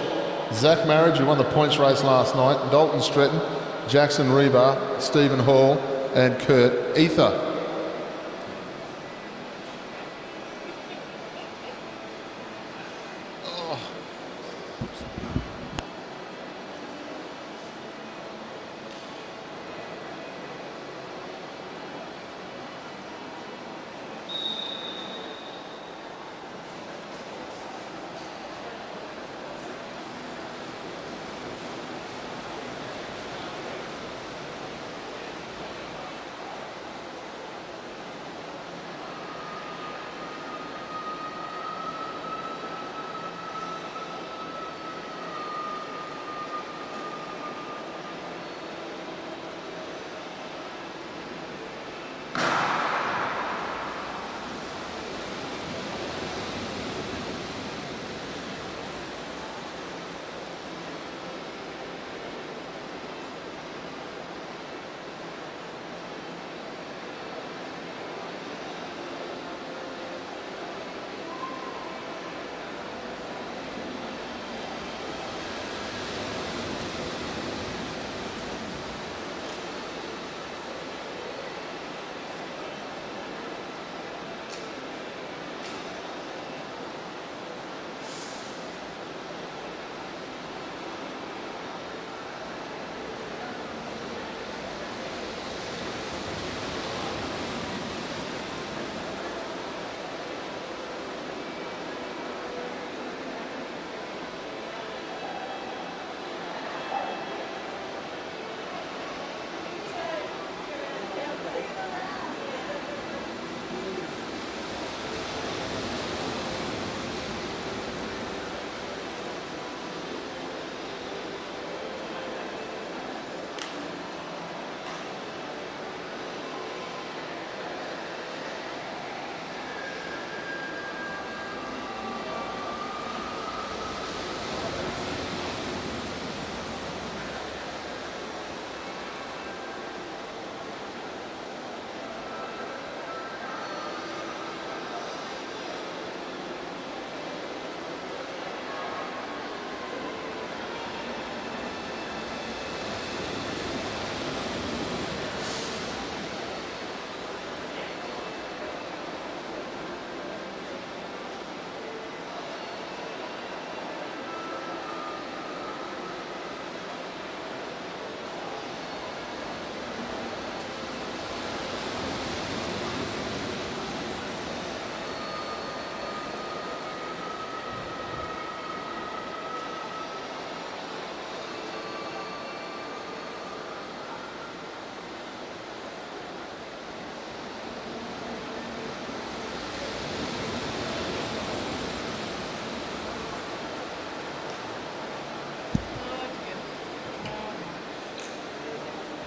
Zach Marriage, who won the points race last night, Dalton Stretton, Jackson Rebar, Stephen Hall and Kurt Ether.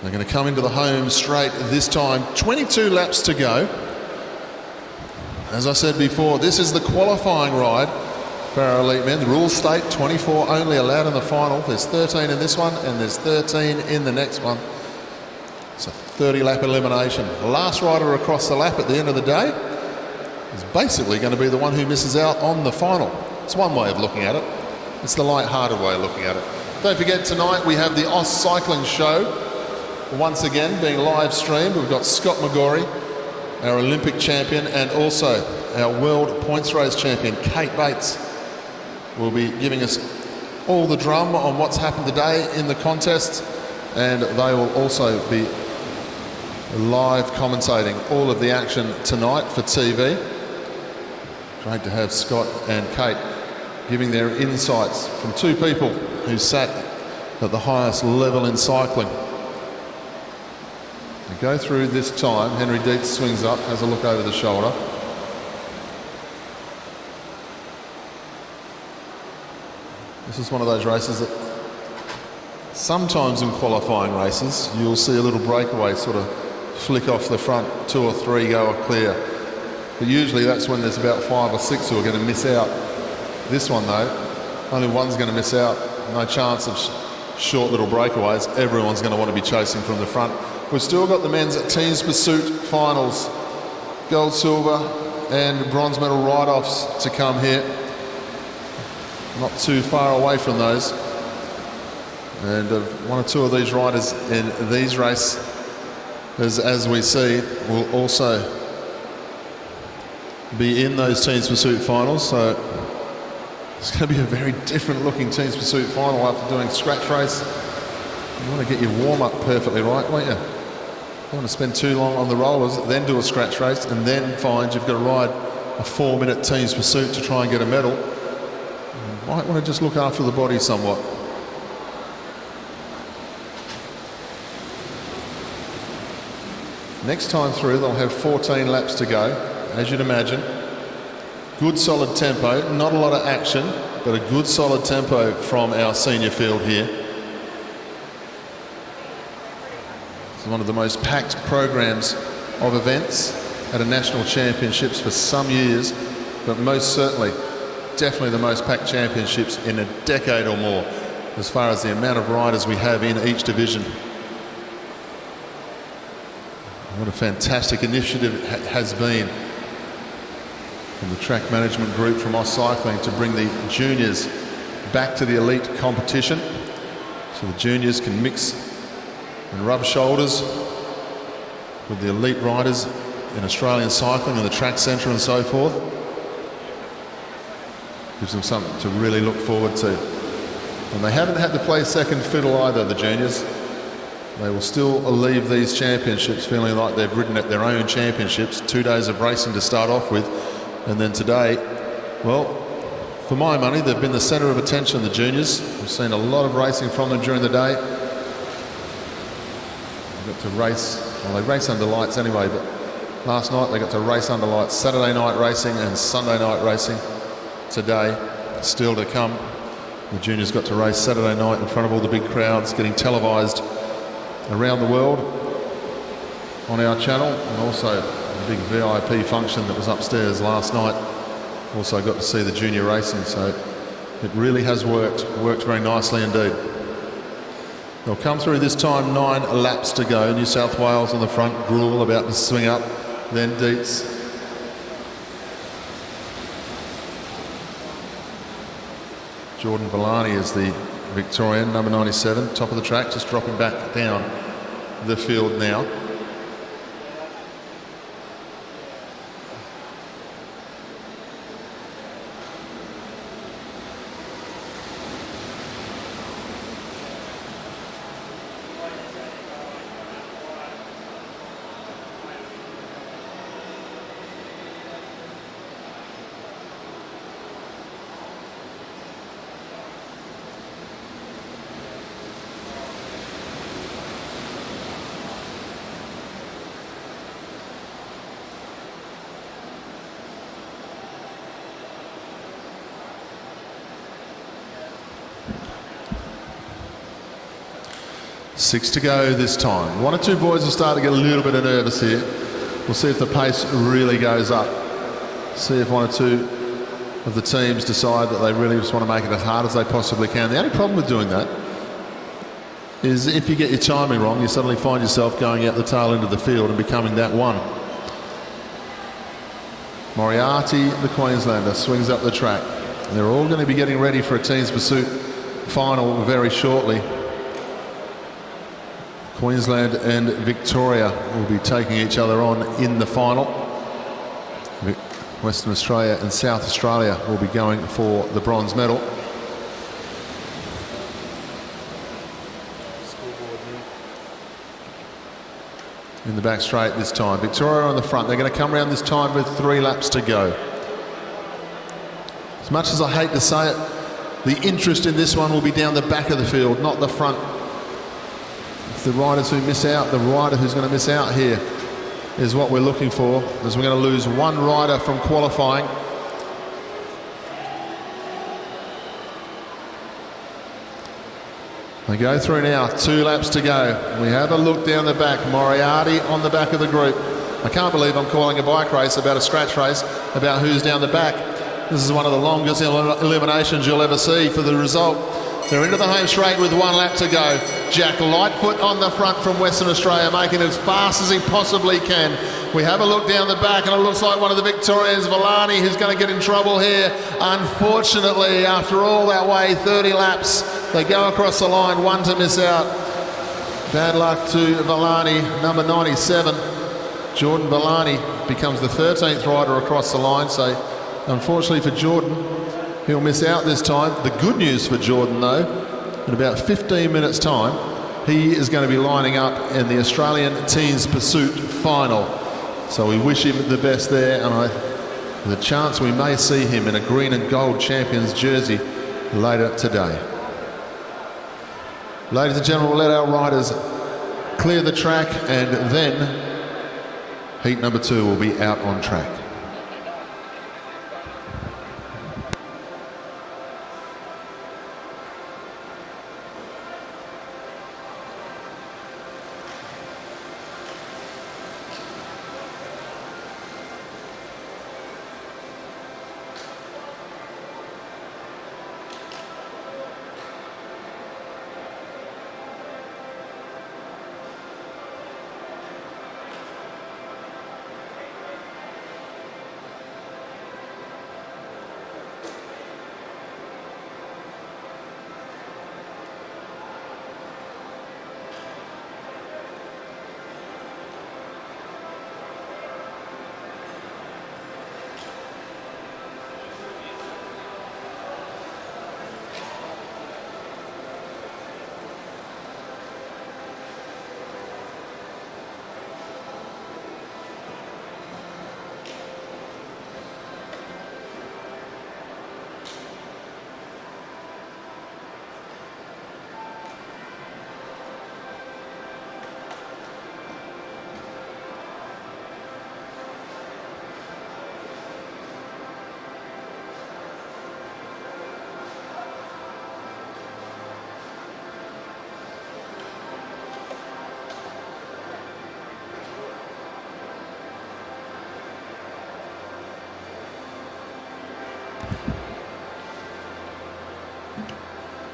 They're going to come into the home straight this time. 22 laps to go. As I said before, this is the qualifying ride for our elite men. The rules state 24 only allowed in the final. There's 13 in this one and there's 13 in the next one. It's a 30-lap elimination. The last rider across the lap at the end of the day is basically going to be the one who misses out on the final. It's one way of looking at it. It's the light-hearted way of looking at it. Don't forget, tonight we have the AusCycling show. Once again, being live streamed. We've got Scott McGorry, our Olympic champion, and also our world points race champion, Kate Bates, will be giving us all the drum on what's happened today in the contest, and they will also be live commentating all of the action tonight for TV. Great to have Scott and Kate giving their insights from two people who sat at the highest level in cycling. We go through this time. Henry Dietz swings up, has a look over the shoulder. This is one of those races that sometimes in qualifying races you'll see a little breakaway sort of flick off the front, 2 or 3 go clear. But usually that's when there's about 5 or 6 who are going to miss out. This one though, only one's going to miss out. No chance of short little breakaways. Everyone's going to want to be chasing from the front. We've still got the men's teams pursuit finals, gold, silver and bronze medal write-offs to come here. Not too far away from those. And 1 or 2 of these riders in these races, as we see, will also be in those teams pursuit finals. So it's going to be a very different looking teams pursuit final after doing scratch race. You want to get your warm-up perfectly right, won't you? You don't want to spend too long on the rollers, then do a scratch race, and then find you've got to ride a 4-minute teams pursuit to try and get a medal. You might want to just look after the body somewhat. Next time through, they'll have 14 laps to go, as you'd imagine. Good solid tempo, not a lot of action, but a good solid tempo from our senior field here. One of the most packed programs of events at a national championships for some years, but most certainly, definitely the most packed championships in a decade or more, as far as the amount of riders we have in each division. What a fantastic initiative it has been from the track management group from AusCycling to bring the juniors back to the elite competition, so the juniors can mix and rub shoulders with the elite riders in Australian cycling and the track centre and so forth. Gives them something to really look forward to. And they haven't had to play second fiddle either, the juniors. They will still leave these championships feeling like they've ridden at their own championships. 2 days of racing to start off with, and then today, well, for my money, they've been the centre of attention, the juniors. We've seen a lot of racing from them during the day. Got to race, well, they race under lights anyway, but last night they got to race under lights. Saturday night racing and Sunday night racing today, still to come. The juniors got to race Saturday night in front of all the big crowds, getting televised around the world on our channel, and also a big VIP function that was upstairs last night. Also got to see the junior racing, so it really has worked very nicely indeed. They'll come through this time, 9 laps to go. New South Wales on the front, Gruel about to swing up, then Dietz. Jordan Villani is the Victorian, number 97, top of the track, just dropping back down the field now. 6 to go this time. 1 or 2 boys will start to get a little bit nervous here. We'll see if the pace really goes up. See if 1 or 2 of the teams decide that they really just want to make it as hard as they possibly can. The only problem with doing that is if you get your timing wrong, you suddenly find yourself going out the tail end of the field and becoming that one. Moriarty, the Queenslander, swings up the track. They're all going to be getting ready for a team's pursuit final very shortly. Queensland and Victoria will be taking each other on in the final. Western Australia and South Australia will be going for the bronze medal. In the back straight this time. Victoria on the front. They're going to come around this time with 3 laps to go. As much as I hate to say it, the interest in this one will be down the back of the field, not the front. It's the riders who miss out. The rider who's going to miss out here is what we're looking for, as we're going to lose 1 rider from qualifying. They go through now, 2 laps to go. We have a look down the back. Moriarty on the back of the group. I can't believe I'm calling a bike race about a scratch race, about who's down the back. This is one of the longest eliminations you'll ever see for the result. They're into the home straight with 1 lap to go. Jack Lightfoot on the front from Western Australia, making it as fast as he possibly can. We have a look down the back, and it looks like one of the Victorians, Villani, who's going to get in trouble here. Unfortunately, after all that way, 30 laps, they go across the line, 1 to miss out. Bad luck to Villani, number 97. Jordan Villani becomes the 13th rider across the line, so unfortunately for Jordan, he'll miss out this time. The good news for Jordan, though, in about 15 minutes' time, he is going to be lining up in the Australian Teens Pursuit final. So we wish him the best there, and the chance we may see him in a green and gold champions jersey later today. Ladies and gentlemen, we'll let our riders clear the track, and then heat number 2 will be out on track.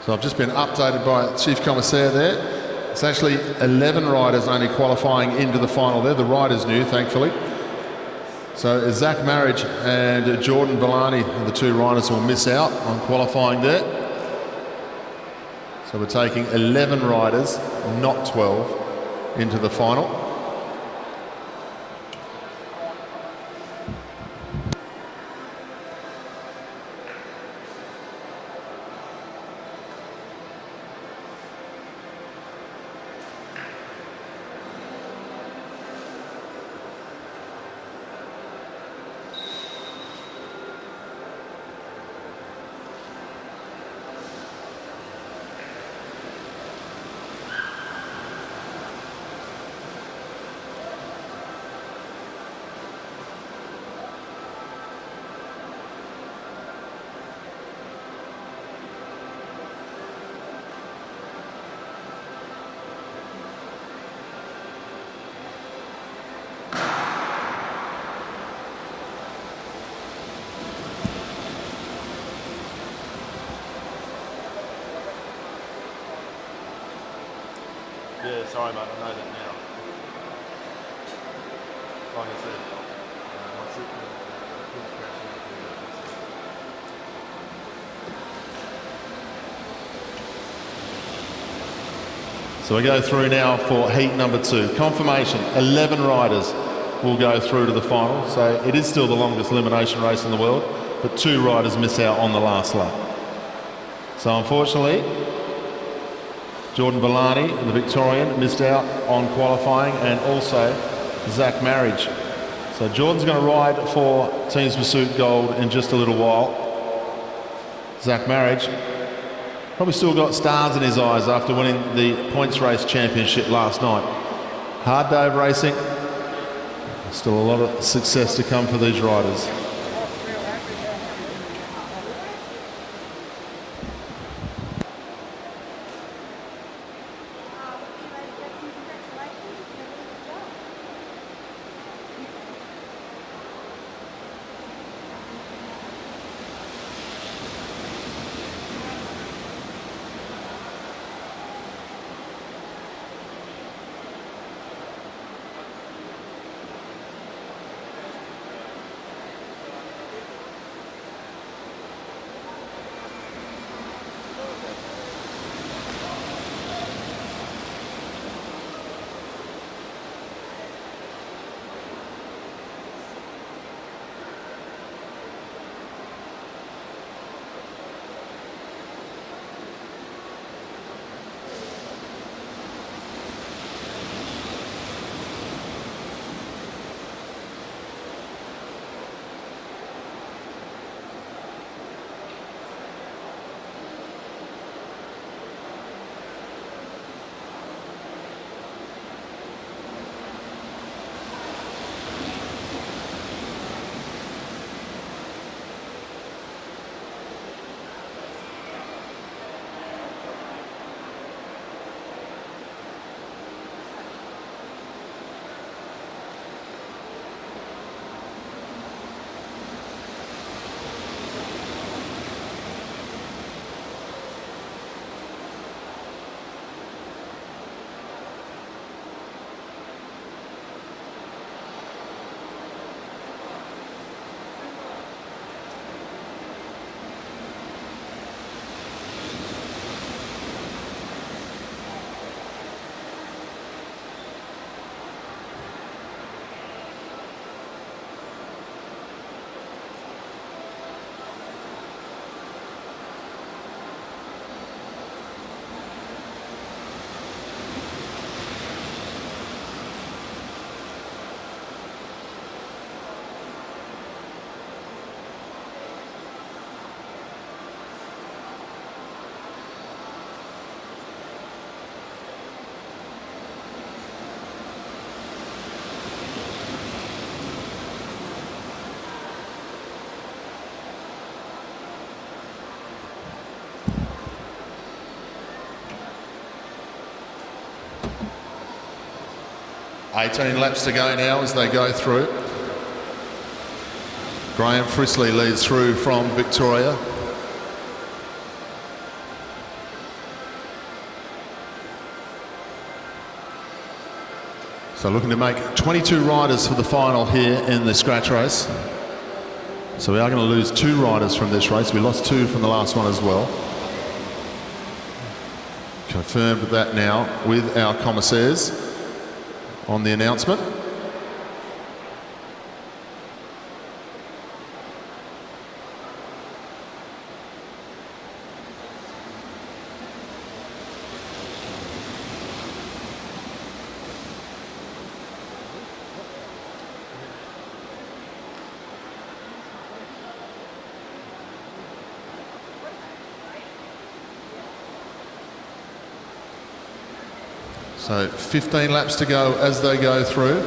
So I've just been updated by Chief Commissaire there. It's actually 11 riders only qualifying into the final there. The riders knew, thankfully. So Zach Marriage and Jordan Villani are the 2 riders who will miss out on qualifying there. So we're taking 11 riders, not 12, into the final. Yeah, sorry, mate. I know that now. Like I said, so we go through now for heat number 2. Confirmation, 11 riders will go through to the final. So it is still the longest elimination race in the world, but 2 riders miss out on the last lap. So unfortunately, Jordan Villani, the Victorian, missed out on qualifying, and also Zach Marriage. So Jordan's going to ride for Teams Pursuit Gold in just a little while. Zach Marriage probably still got stars in his eyes after winning the points race championship last night. Hard day of racing. Still a lot of success to come for these riders. $18 laps to go now as they go through. Graham Frisley leads through from Victoria. So looking to make 22 riders for the final here in the scratch race. So we are going to lose 2 riders from this race. We lost 2 from the last one as well. Confirmed that now with our commissaires on the announcement. So 15 laps to go as they go through.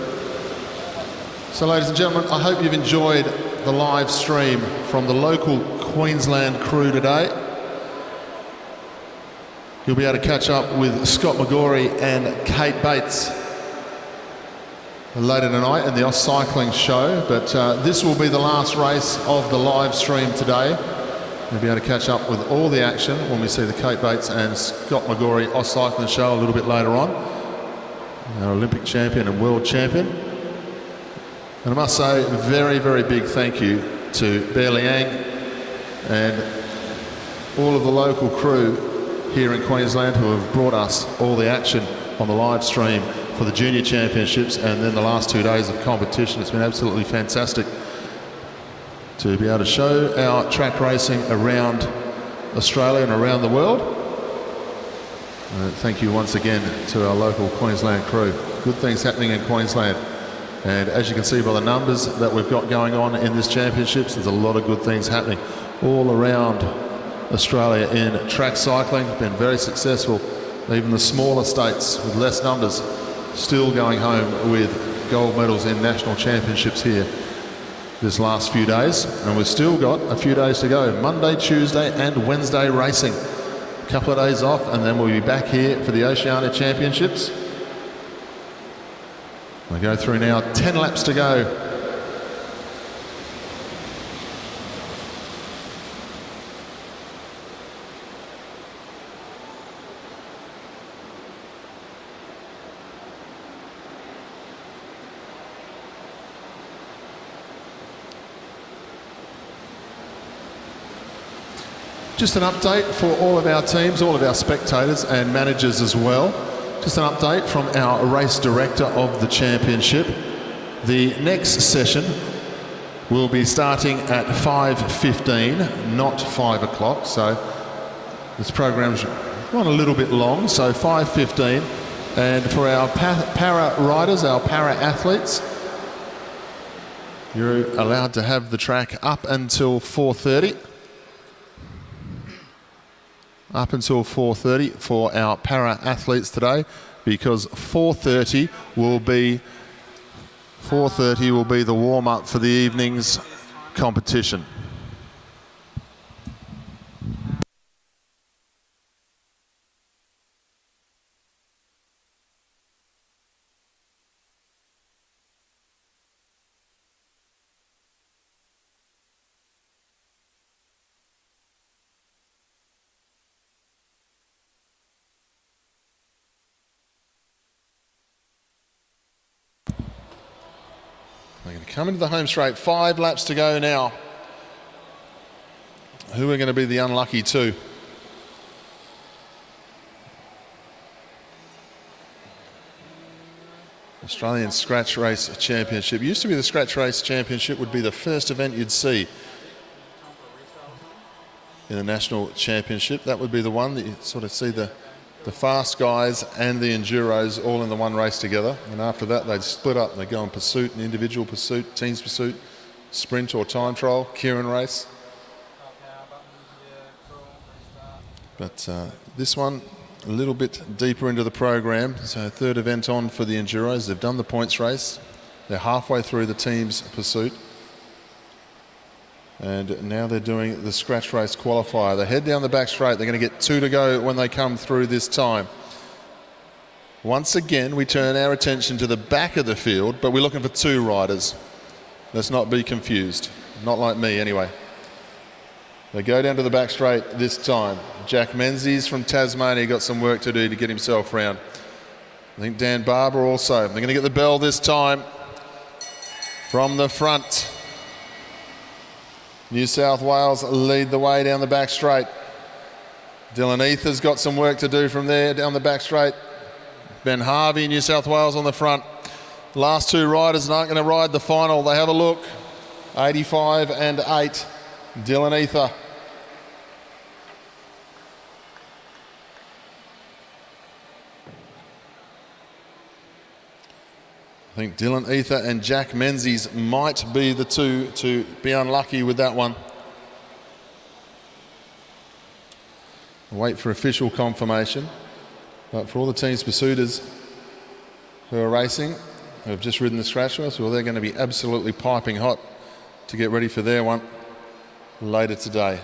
So ladies and gentlemen, I hope you've enjoyed the live stream from the local Queensland crew today. You'll be able to catch up with Scott McGorry and Kate Bates later tonight in the AusCycling show, but this will be the last race of the live stream today. You'll be able to catch up with all the action when we see the Kate Bates and Scott McGorry AusCycling show a little bit later on. our Olympic champion and world champion. And I must say a very, very big thank you to Bear Liang and all of the local crew here in Queensland who have brought us all the action on the live stream for the junior championships and then the last 2 days of competition. It's been absolutely fantastic to be able to show our track racing around Australia and around the world. Thank you once again to our local Queensland crew. Good things happening in Queensland. And as you can see by the numbers that we've got going on in this championships, there's a lot of good things happening all around Australia in track cycling. Been very successful. Even the smaller states with less numbers still going home with gold medals in national championships here this last few days. And we've still got a few days to go. Monday, Tuesday and Wednesday racing. A couple of days off and then we'll be back here for the Oceania Championships. We go through now, 10 laps to go. Just an update for all of our teams, all of our spectators and managers as well. Just an update from our race director of the championship. The next session will be starting at 5:15, not 5 o'clock. So this program's run a little bit long, so 5:15. And for our para riders, our para athletes, you're allowed to have the track up until 4:30. Up until 4:30 for our para athletes today, because 4:30 will be the warm-up for the evening's competition. We're going to come into the home straight. 5 laps to go now. Who are going to be the unlucky two? Australian Scratch Race Championship. Used to be the Scratch Race Championship would be the first event you'd see in the National Championship. That would be the one that you sort of see the fast guys and the enduros all in the one race together, and after that they'd split up and they'd go in pursuit, an individual pursuit, teams pursuit, sprint or time trial, Kieran race. But this one a little bit deeper into the program, so third event on for the enduros. They've done the points race, they're halfway through the team's pursuit, and now they're doing the scratch race qualifier. They head down the back straight. They're going to get 2 to go when they come through this time. Once again, we turn our attention to the back of the field, but we're looking for 2 riders. Let's not be confused. Not like me, anyway. They go down to the back straight this time. Jack Menzies from Tasmania got some work to do to get himself round. I think Dan Barber also. They're going to get the bell this time from the front. New South Wales lead the way down the back straight. Dylan Ether's got some work to do from there down the back straight. Ben Harvey, New South Wales on the front. Last 2 riders aren't going to ride the final. They have a look. 85 and 8. Dylan Ether. I think Dylan Ether and Jack Menzies might be the 2 to be unlucky with that one. Wait for official confirmation. But for all the team's pursuiters who are racing, who have just ridden the scratch race, well, they're going to be absolutely piping hot to get ready for their one later today.